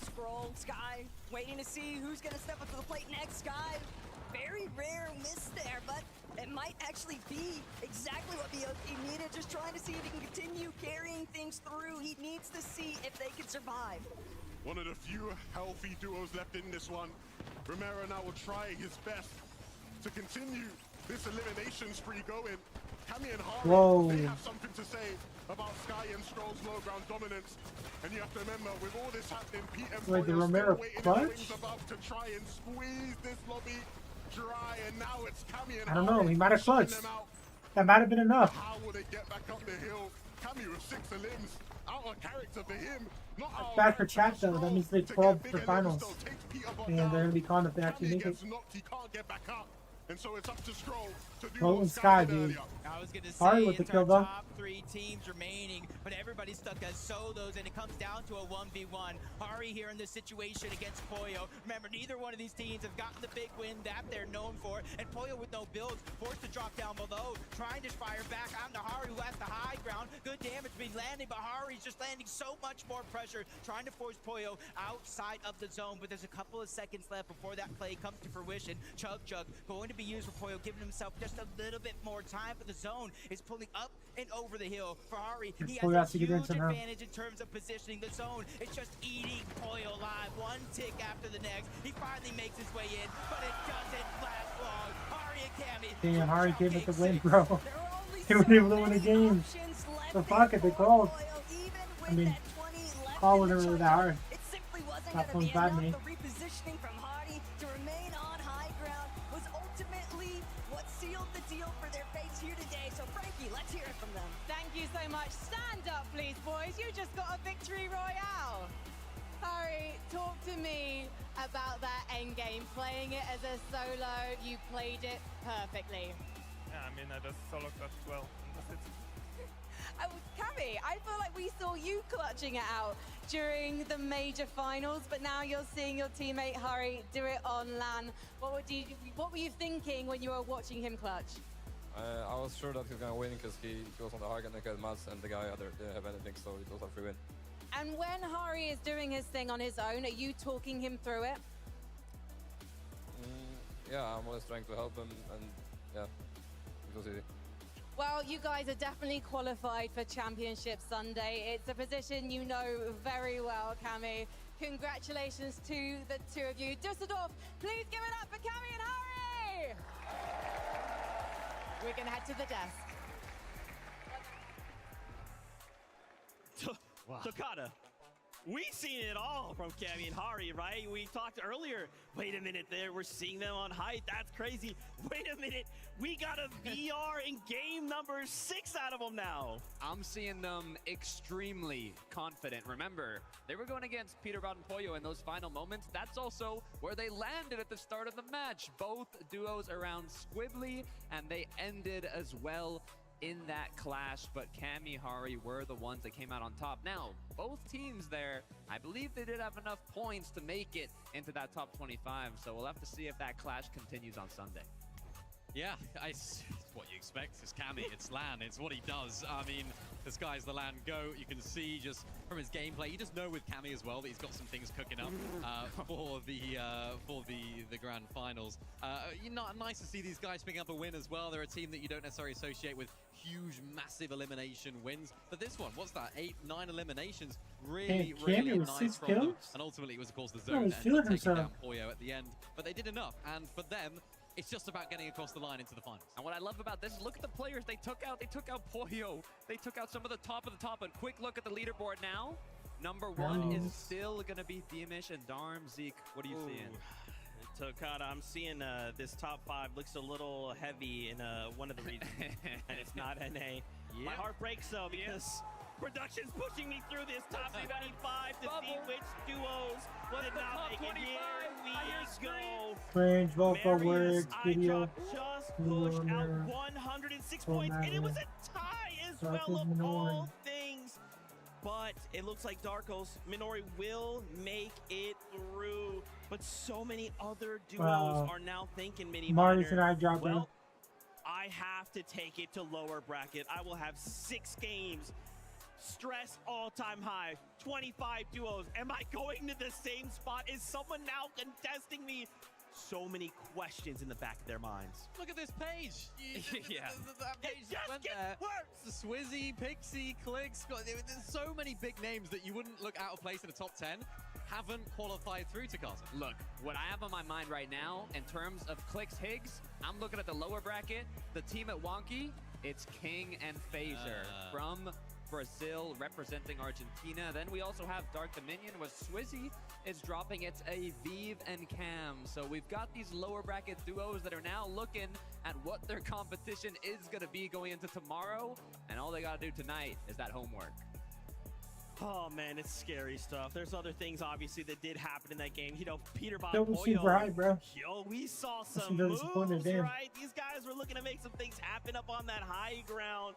Scroll, Sky, waiting to see who's going to step up to the plate next. Sky, very rare miss there, but it might actually be exactly what BOT needed. Just trying to see if he can continue carrying things through. He needs to see if they can survive. One of the few healthy duos left in this one. Romero now will try his best to continue this elimination spree going. Cammy and Hari, Whoa. they have something to say about Sky and Stroll's low ground dominance. And you have to remember, with all this happening, Pete and Wait, the Poyo Romero still waiting in the clutch? wings above to try and squeeze this lobby dry. And now it's Cammy and I don't know. Hari He might have shutting clutched. them out. That might have been enough. How will they get back up the hill? Cammy with 6 limbs, out of character for him. Not out of Bad for character chat though. That means they to 12 get for bigger finals, levels, though. Takes Peter Bot and they're down. gonna be calling if they actually Cammy make it. gets knocked, he can't get back up. And so it's up to Stroll to do Well, what Sky, did dude. earlier. I was gonna Ari say with the it's kill, our though. top 3 teams remaining, but everybody's stuck as solos, and it comes down to a 1v1. Hari here in this situation against Poyo. Remember, neither one of these teams have gotten the big win that they're known for, and Poyo with no builds, forced to drop down below, trying to fire back onto Hari, who has the high ground. Good damage being landing, but Hari's just landing so much more pressure, trying to force Poyo outside of the zone, but there's a couple of seconds left before that play comes to fruition. Chug going to be used for Poyo, giving himself just a little bit more time, but the zone is pulling up and over the hill for Hari. He Poyo has has a to get huge into now. advantage in terms of positioning. The zone is just eating Poyo alive, one tick after the next. He finally makes his way in, but it doesn't last long. Hari and Cammy. Damn, Hari gave it the win, bro. They were able to win the game. So fuck it, they called. I mean, calling it really that hard. That one's bad, man. The repositioning from Hardy to remain on high ground was ultimately what sealed the deal for their fates here today. So Frankie, let's hear it from them. Thank you so much. Stand up, please, boys. You just got a victory royale. Hari, talk to me about that end game. Playing it as a solo, you played it perfectly. Yeah, I mean, I just solo clutched well. Cammy, I feel like we saw you clutching it out during the major finals, but now you're seeing your teammate Hari do it on LAN. What were you thinking when you were watching him clutch? I was sure that he was gonna win because he was on the hard naked mats and the guy didn't have anything, so it was a free win. And when Hari is doing his thing on his own, are you talking him through it? Yeah, I'm always trying to help him, and yeah, it was easy. Well, you guys are definitely qualified for Championship Sunday. It's a position you know very well, Cammy. Congratulations to the two of you. Dusseldorf, please give it up for Cammy and Hari! We're gonna head to the desk. Tokata, we've seen it all from Cammy and Hari, right? We talked earlier. Wait a minute there, we're seeing them on height. That's crazy. Wait a minute, we got a VR in game number 6 out of them now. I'm seeing them extremely confident. Remember, they were going against Peter Bot and Poyo in those final moments. That's also where they landed at the start of the match. Both duos around Squibbly, and they ended as well in that clash, but Cammy, Hari were the ones that came out on top. Now, both teams there, I believe they did have enough points to make it into that top 25, so we'll have to see if that clash continues on Sunday. Yeah, it's what you expect. It's Cammy, it's LAN, it's what he does. I mean, this guy's the LAN GOAT. You can see just from his gameplay, you just know with Cammy as well that he's got some things cooking up for the grand finals. Nice to see these guys picking up a win as well. They're a team that you don't necessarily associate with huge, massive elimination wins. But this one, what's that? 8, 9 eliminations. Really was nice 6 from them. kills? And ultimately, it was of course the Oh, zone he's that feeling ended up taking down himself. Poyo at the end. But they did enough, and for them, it's just about getting across the line into the finals. And what I love about this is look at the players they took out. They took out Poyo. They took out some of the top. And quick look at the leaderboard now. Number 1 is still going to be Themish and Darm. Zeke, what are you seeing? Tokata, I'm seeing this top 5 looks a little heavy in one of the regions, and it's not NA. My heart breaks though because production's pushing me through this top 25 to see which duos did not make it. Here we go. Strange vocal words, video. Just pushed out 106 points, and it was a tie as well of all things. But it looks like Darkos, Minori will make it through. But so many other duos are now thinking Mini Marius and Minor, I dropped well, I have to take it to lower bracket. I will have 6 games. Stress all-time high. 25 duos. Am I going to the same spot? Is someone now contesting me? So many questions in the back of their minds. Look at this page. Yeah. That page just went there. It's Swizzy, Pixie, Clicks. There's so many big names that you wouldn't look out of place in the top 10. Haven't qualified through to Carter. Look, what I have on my mind right now in terms of Clicks Higgs, I'm looking at the lower bracket, the team at Wonky, It's King and Phaser from Brazil representing Argentina. Then we also have Dark Dominion with Swizzy is dropping its Aviv and Cam. So we've got these lower bracket duos that are now looking at what their competition is going to be going into tomorrow. And all they got to do tonight is that homework. Oh man, it's scary stuff. There's other things obviously that did happen in that game. You know, Peter Bob That was super high, bro. Yo, we saw That's some really moves, disappointed, damn. right? These guys were looking to make some things happen up on that high ground.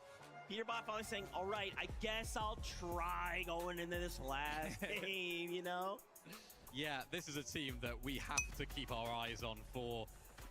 Peter Bob finally saying, all right, I guess I'll try going into this last game, you know? Yeah, this is a team that we have to keep our eyes on for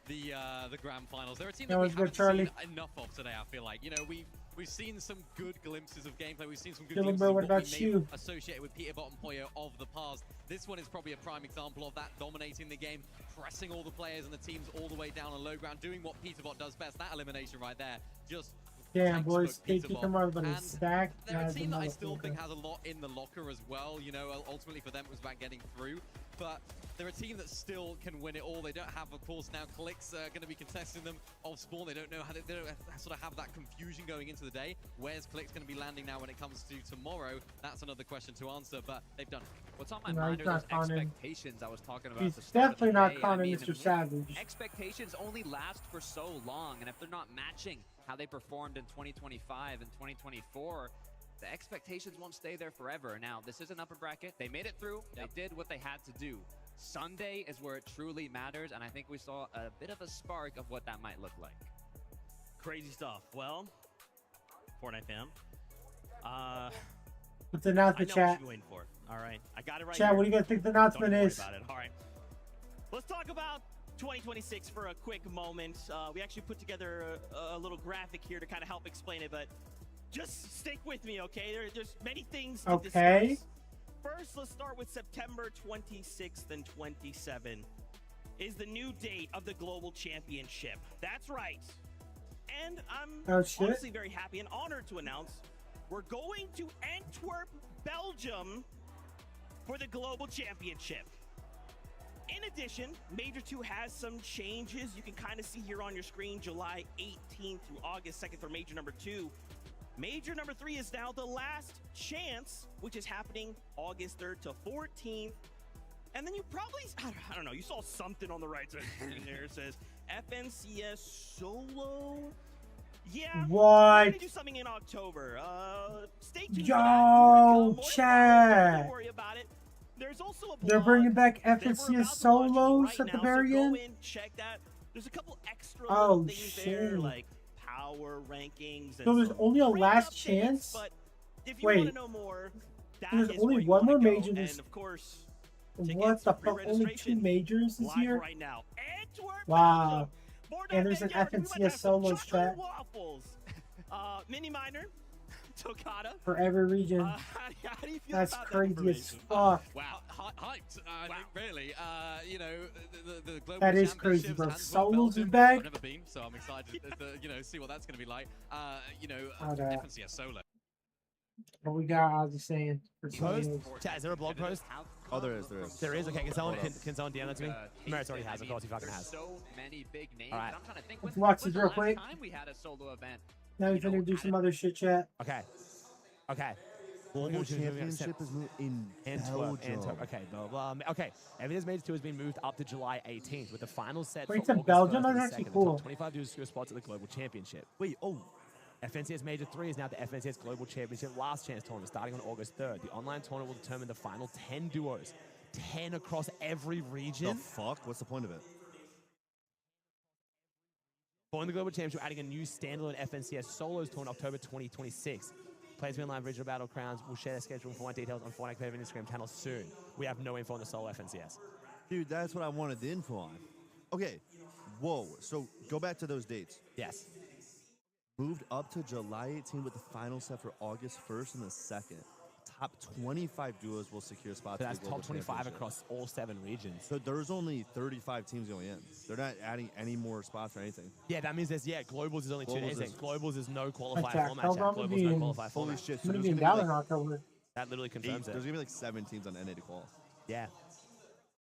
the grand finals. They're a team that we haven't seen enough of today, I feel like. You know, we've seen some good glimpses of gameplay. We've seen some good glimpses bro, of what what about we may you? associated with Peterbot and Poyo of the past. This one is probably a prime example of that, dominating the game, pressing all the players and the teams all the way down on low ground, doing what Peterbot does best. That elimination right there, just Damn, boys, take you tomorrow, but it's stacked. they're a team that I still think has a lot in the locker as well. You know, ultimately for them it was about getting through. But they're a team that still can win it all. They don't have, of course, now Clix going to be contesting them off spawn. They don't know how they don't sort of have that confusion going into the day. Where's Clix going to be landing now when it comes to tomorrow? That's another question to answer, but they've done it. What's on my mind are those expectations I was talking about. He's at the start definitely of the not day. calling I mean, Mr. Savage. Expectations only last for so long, and if they're not matching how they performed in 2025 and 2024, the expectations won't stay there forever. Now, this is an upper bracket. They made it through. They did what they had to do. Sunday is where it truly matters, and I think we saw a bit of a spark of what that might look like. Crazy stuff. Well, Fortnite fam. What's the announcement, I know chat? what you're waiting for. All right, I got it right Chat, here. what do you guys think the announcement Don't even is? worry about it. All right. Let's talk about 2026 for a quick moment. We actually put together a little graphic here to kind of help explain it, but just stick with me, okay? There's many things to discuss. First, let's start with September 26th and 27th is the new date of the Global Championship. That's right. And I'm honestly very happy and honored to announce we're going to Antwerp, Belgium for the Global Championship. In addition, Major 2 has some changes. You can kind of see here on your screen, July 18th through August 2nd for Major number 2. Major number 3 is now the last chance, which is happening August 3rd to 14th. And then you probably, I don't know, you saw something on the right side there. It says FNCS Solo. Yeah, we're gonna do something in October. Stay tuned. Yo, chat. Don't worry about it. There's also a blog They're bringing back that we're FNCS about to solos launch at the right now, very so end. Go in, check that. There's a couple extra Oh, little things there, shit. like power rankings. And So there's some only a free last updates, chance? But if you want Wait. to know more, that There's is only where you one wanna more go. major this- And of course, What the fuck? Only 2 majors this live year? right now. Antwerp, Wow. Belgium. And there's an FNCS solos chat Waffles. Mini Miner, Tokata. for every region. How do you feel That's about that crazy as information? fuck. Wow, hyped. I think really. You know, the global That is crazy, championships bro. and Solos is Belgium, back. I've never been, so I'm excited to you know, see what that's going to be like. You know, Okay. FNCS solo. What we got, I was just saying. For Post? solos. Chat, is there a blog post? Oh, there is. There is. There is? Okay, can someone, Hold up. can someone DM that to me? Meritz already has, of course he fucking has. So many big names. All right. I'm trying to think Let's when watch was this the real last quick. time we had a solo event. Now he's gonna do some other shit, chat. Okay. Okay. Global Championship is moved in Belgium. Okay, okay. Evidence Major 2 has been moved up to July 18th with the final set Wait, for to August Belgium? 1st and That's actually 2nd. cool. The top 25 do secure spots at the Global Championship. Wait, oh. FNCS Major 3 is now the FNCS Global Championship Last Chance Tournament starting on August 3rd. The online tournament will determine the final 10 duos. 10 across every region. The fuck? What's the point of it? Following the Global Championship, adding a new standalone FNCS Solos Tour in October 2026. Players will be in live regional battle crowns. We'll share their schedule and Fortnite details on Fortnite Competitive Instagram channel soon. We have no info on the solo FNCS. Dude, that's what I wanted the info on. Okay. Whoa. So go back to those dates. Yes. Moved up to July 18 with the final set for August 1st and the 2nd. Top 25 duos will secure spots. So that's for the Global top 25 Championship. across all 7 regions. So there's only 35 teams going in. They're not adding any more spots or anything. Yeah, that means there's, Globals is only 2 days. Globals is no qualifier Chat, format. how Chat. long Globals will no be- qualifier format. Holy shit. I'm gonna there's be in gonna Dallas in like October. That literally confirms it. There's gonna be like 7 teams on NA to qual. Yeah.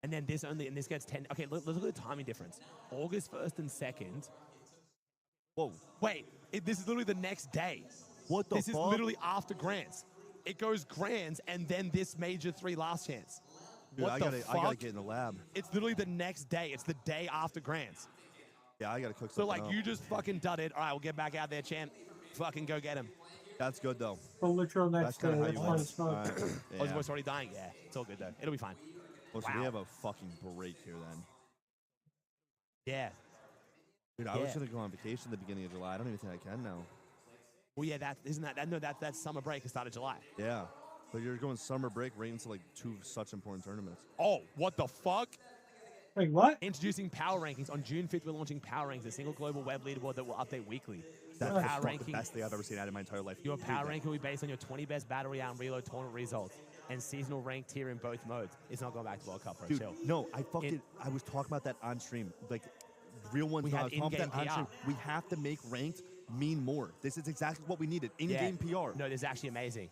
And then this gets 10. Okay, let's look at the timing difference. August 1st and 2nd. Whoa. Wait, This is literally the next day. What the This is fuck? literally after Grands. It goes Grands and then this Major 3 last chance. Dude, What I the gotta fuck? get in the lab. It's literally the next day. It's the day after Grands. Yeah, I gotta cook So, something like, up. you just fucking dudded. All right, we'll get back out there, champ. Fucking go get him. That's good, though. The literal next That's kind day. of how That's you fine win. as fuck. All right. Oh, his Yeah. voice already dying? Yeah, it's all good, though. It'll be fine. Well, so Wow. we have a fucking break here then. Yeah. Dude, I was Yeah. gonna go on vacation at the beginning of July. I don't even think I can now. Well, yeah, that's summer break. It started July. Yeah. But you're going summer break right into like 2 such important tournaments. Oh, what the fuck? Wait, what? Introducing Power Rankings. On June 5th, we're launching Power Rankings, a single global web leaderboard that will update weekly. That's Power the fuck ranking. the best thing I've ever seen out of my entire life. Your Dude, power that- ranking will be based on your 20 best battle royale and reload tournament results and seasonal rank tier in both modes. It's not going back to World Cup, bro. Dude, Chill. no, I was talking about that on stream. Like, real ones. We I have was talking about in-game that on PR. stream. We have to make ranked mean more. This is exactly what we needed. In-game PR. No, this is actually amazing.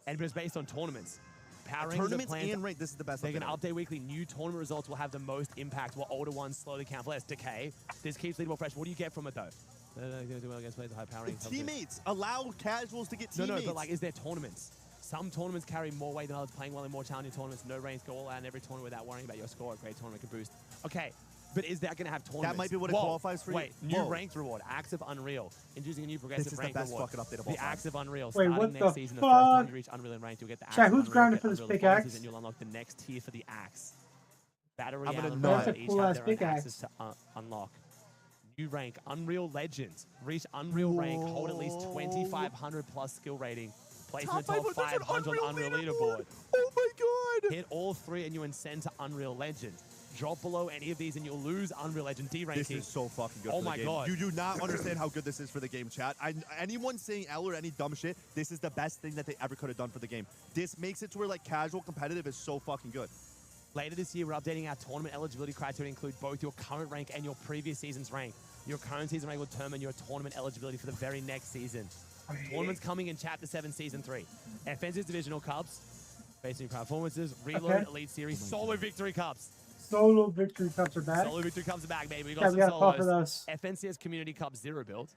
And it's based on tournaments. Power rankings are Tournaments planned- and ranked. This is the best. They're going update to ever. update weekly. New tournament results will have the most impact, while older ones slowly count less. Decay. This keeps leaderboard fresh. What do you get from it, though? Do well against players with high power rankings. Teammates. Allow casuals to get teammates. No, but like, is there tournaments? Some tournaments carry more weight than others. Playing well in more challenging tournaments. No ranks. Go all out in every tournament without worrying about your score. A great tournament can boost. Okay, but is that going to have tournaments? might be what it Whoa, qualifies for you. Wait, new Whoa. ranked reward. Acts of Unreal. Introducing a new progressive This is the rank best reward. fucking update of all The time. Acts of Unreal. Wait, Starting what next the season, the first time fuck? you reach Unreal and ranked, you'll get the Acts Chat, of who's Unreal, grinding get for this Unreal big performances, axe? and you'll unlock the next tier for the Axe. Battle I'm Royale gonna and nut. Ranked each Cool have ass their own big axe. axes to unlock. New rank, Unreal Legends. Reach Unreal rank, hold at least 2,500 plus skill rating. Place in the top 500 on the Unreal leaderboard. Oh my god! Hit all 3 and you ascend to Unreal Legend. Drop below any of these and you'll lose Unreal Legend D ranking. This is so fucking good Oh for the my game. god. You do not understand how good this is for the game, chat. Anyone saying L or any dumb shit, this is the best thing that they ever could have done for the game. This makes it to where like casual competitive is so fucking good. Later this year, we're updating our tournament eligibility criteria to include both your current rank and your previous season's rank. Your current season rank will determine your tournament eligibility for the very next season. Tournaments coming in Chapter 7, Season 3. FNC's Divisional Cups, based on your performances, Reload, Okay. Elite Series, Solo Victory Cups. Solo victory cups are back. Solo Victory Cups are back, baby. We Yeah, got we some gotta pop for solos. those. FNCS Community Cup Zero build.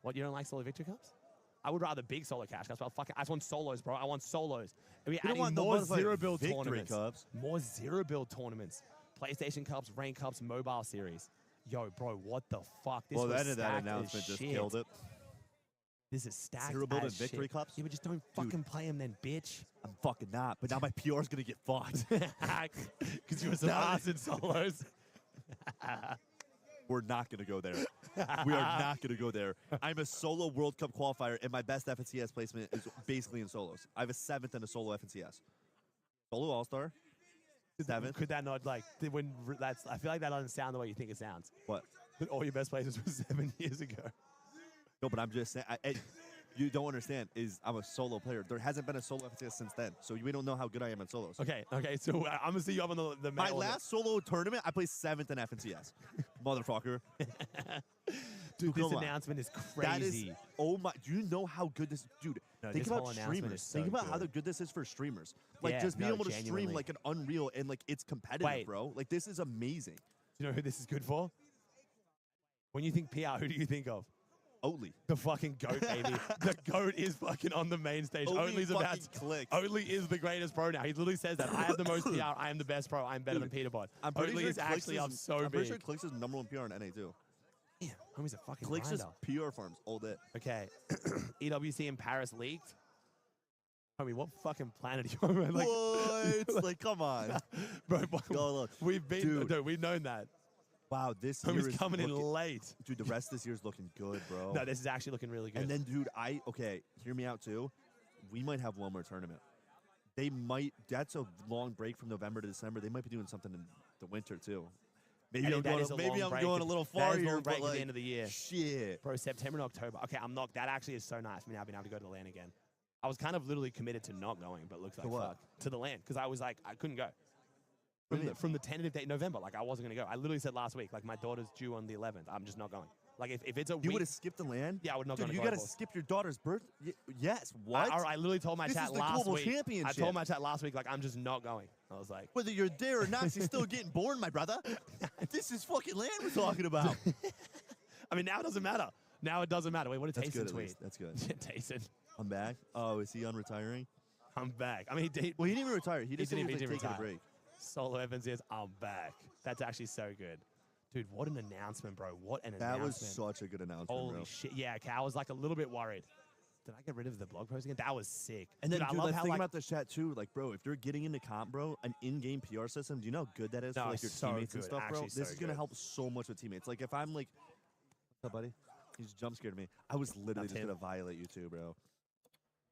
What, you don't like Solo Victory Cups? I would rather big solo cash cups, but I just want solos, bro. I want solos. And we're don't adding want no more motherfucking zero build victory tournaments. cups. More zero build tournaments. PlayStation Cups, Rank Cups, Mobile Series. Yo, bro, what the fuck? This Well, the was end of that stacked as announcement just shit. killed it. This is stacked Zero build as and victory shit. cups? Yeah, but just don't fucking play them then, bitch. I'm fucking not. But now my PR is gonna get fucked. Because you were some ass in solos. We're not gonna go there. We are not gonna go there. I'm a solo World Cup qualifier, and my best FNCS placement is basically in solos. I have a 7th in a solo FNCS. Solo All-Star. 7th. Could that not, like, I feel like that doesn't sound the way you think it sounds. What? That all your best places were 7 years ago. No, but I'm just saying. You don't understand. Is I'm a solo player. There hasn't been a solo FNCS since then, so we don't know how good I am at solos. Okay, so I'm gonna see you up on the My main order. last solo tournament, I placed 7th in FNCS. Motherfucker. Dude, this come on. announcement is That is, crazy. oh my, do you know how good this, dude, No, think this whole about announcement streamers. is so Think about how good. good this is for streamers. Like, Yeah, just being no, able to stream genuinely. like an Unreal and like it's competitive, Wait. bro. Like, this is amazing. Do you know who this is good for? When you think PR, who do you think of? Oatly. The fucking GOAT, baby. The GOAT is fucking on the main stage. Oatly Oatly's about fucking clicks. Oatly is the greatest pro now. He literally says that. I have the most PR. I am the best pro. I'm better than Peterbot. I'm pretty Oatly sure is Clicks actually up so I'm big. pretty sure Clicks is #1 PR in NA too. Damn, homie's a fucking Clicks is grinder. PR farms all day. Okay. EWC in Paris leaked. Homie, what fucking planet are you on, man? What? Like, come on. Bro, Go look. we've been, Dude. we've known that. Wow, this year Homie's is coming in looking- late. Dude, the rest of this year's looking good, bro. No, this is actually looking really good. And then, dude, okay, hear me out too. We might have one more tournament. They might. That's a long break from November to December. They might be doing something in the winter too. Maybe I I'm think that going. is a Maybe long I'm break. going a little That far is a here, long break but at like, the end of the year. shit. Bro, September and October. Okay, I'm not. That actually is so nice for me now being able to go to the LAN again. I was kind of literally committed to not going, but looks like what? fuck. To the LAN, because I was like, I couldn't go. What do you mean? From the tentative date November, like I wasn't gonna go. I literally said last week, like my daughter's due on the 11th. I'm just not going. Like if it's a You week, would have skipped the land? yeah, I would not Dude, go. you got gotta skip your daughter's birth. Yes. What? I literally told my This chat is the last global week. I championship. told my chat last week, like I'm just not going. I was like, Whether you're there or not, she's still getting born, my brother. This is fucking land we're talking about. I mean, now it doesn't matter. Now it doesn't matter. Wait, what did That's Tayson good at tweet? least. That's good. Tayson. I'm back. Oh, is he on retiring? I'm back. I mean, well, he didn't even retire. He just didn't was even like, taking a retire. break. Solo Evans says, I'm back. That's actually so good. Dude, what an announcement, bro. What an That was announcement. such a good announcement, Holy bro. shit. Yeah, okay, I was like a little bit worried. Did I get rid of the blog post again? That was sick. And then, dude, I dude, love let's how think like, about the chat too. Like, bro, if you're getting into comp, bro, an in-game PR system, do you know how good that is No, for like your so teammates and good. stuff, bro? Actually, This so is gonna good. help so much with teammates. Like, if I'm like, what's up, buddy? He just jump scared me. I was literally That's just him. gonna violate you too, bro.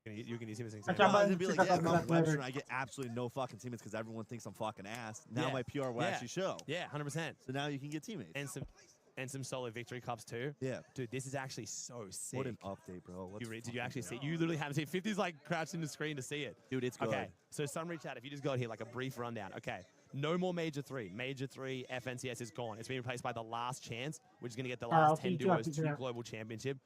you can use him as an I example. can't I was buy gonna be like, TikTok yeah, if after I'm that Webster later. and I get absolutely no fucking teammates because everyone thinks I'm fucking ass. Now Yeah. my PR will Yeah. actually show. Yeah, 100%. So now you can get teammates. And some solo victory cups too. Yeah. Dude, this is actually so sick. What an update, bro. Let's Did you fucking actually go. see? You literally haven't seen. 50's like crouched in the screen to see it. Dude, it's good. Okay, so summary chat. If you just go here, like a brief rundown. Okay, no more Major 3. Major 3 FNCS is gone. It's been replaced by the Last Chance, which is going to get the Alright, I'll last see 10 you two after duos to that. Global Championship.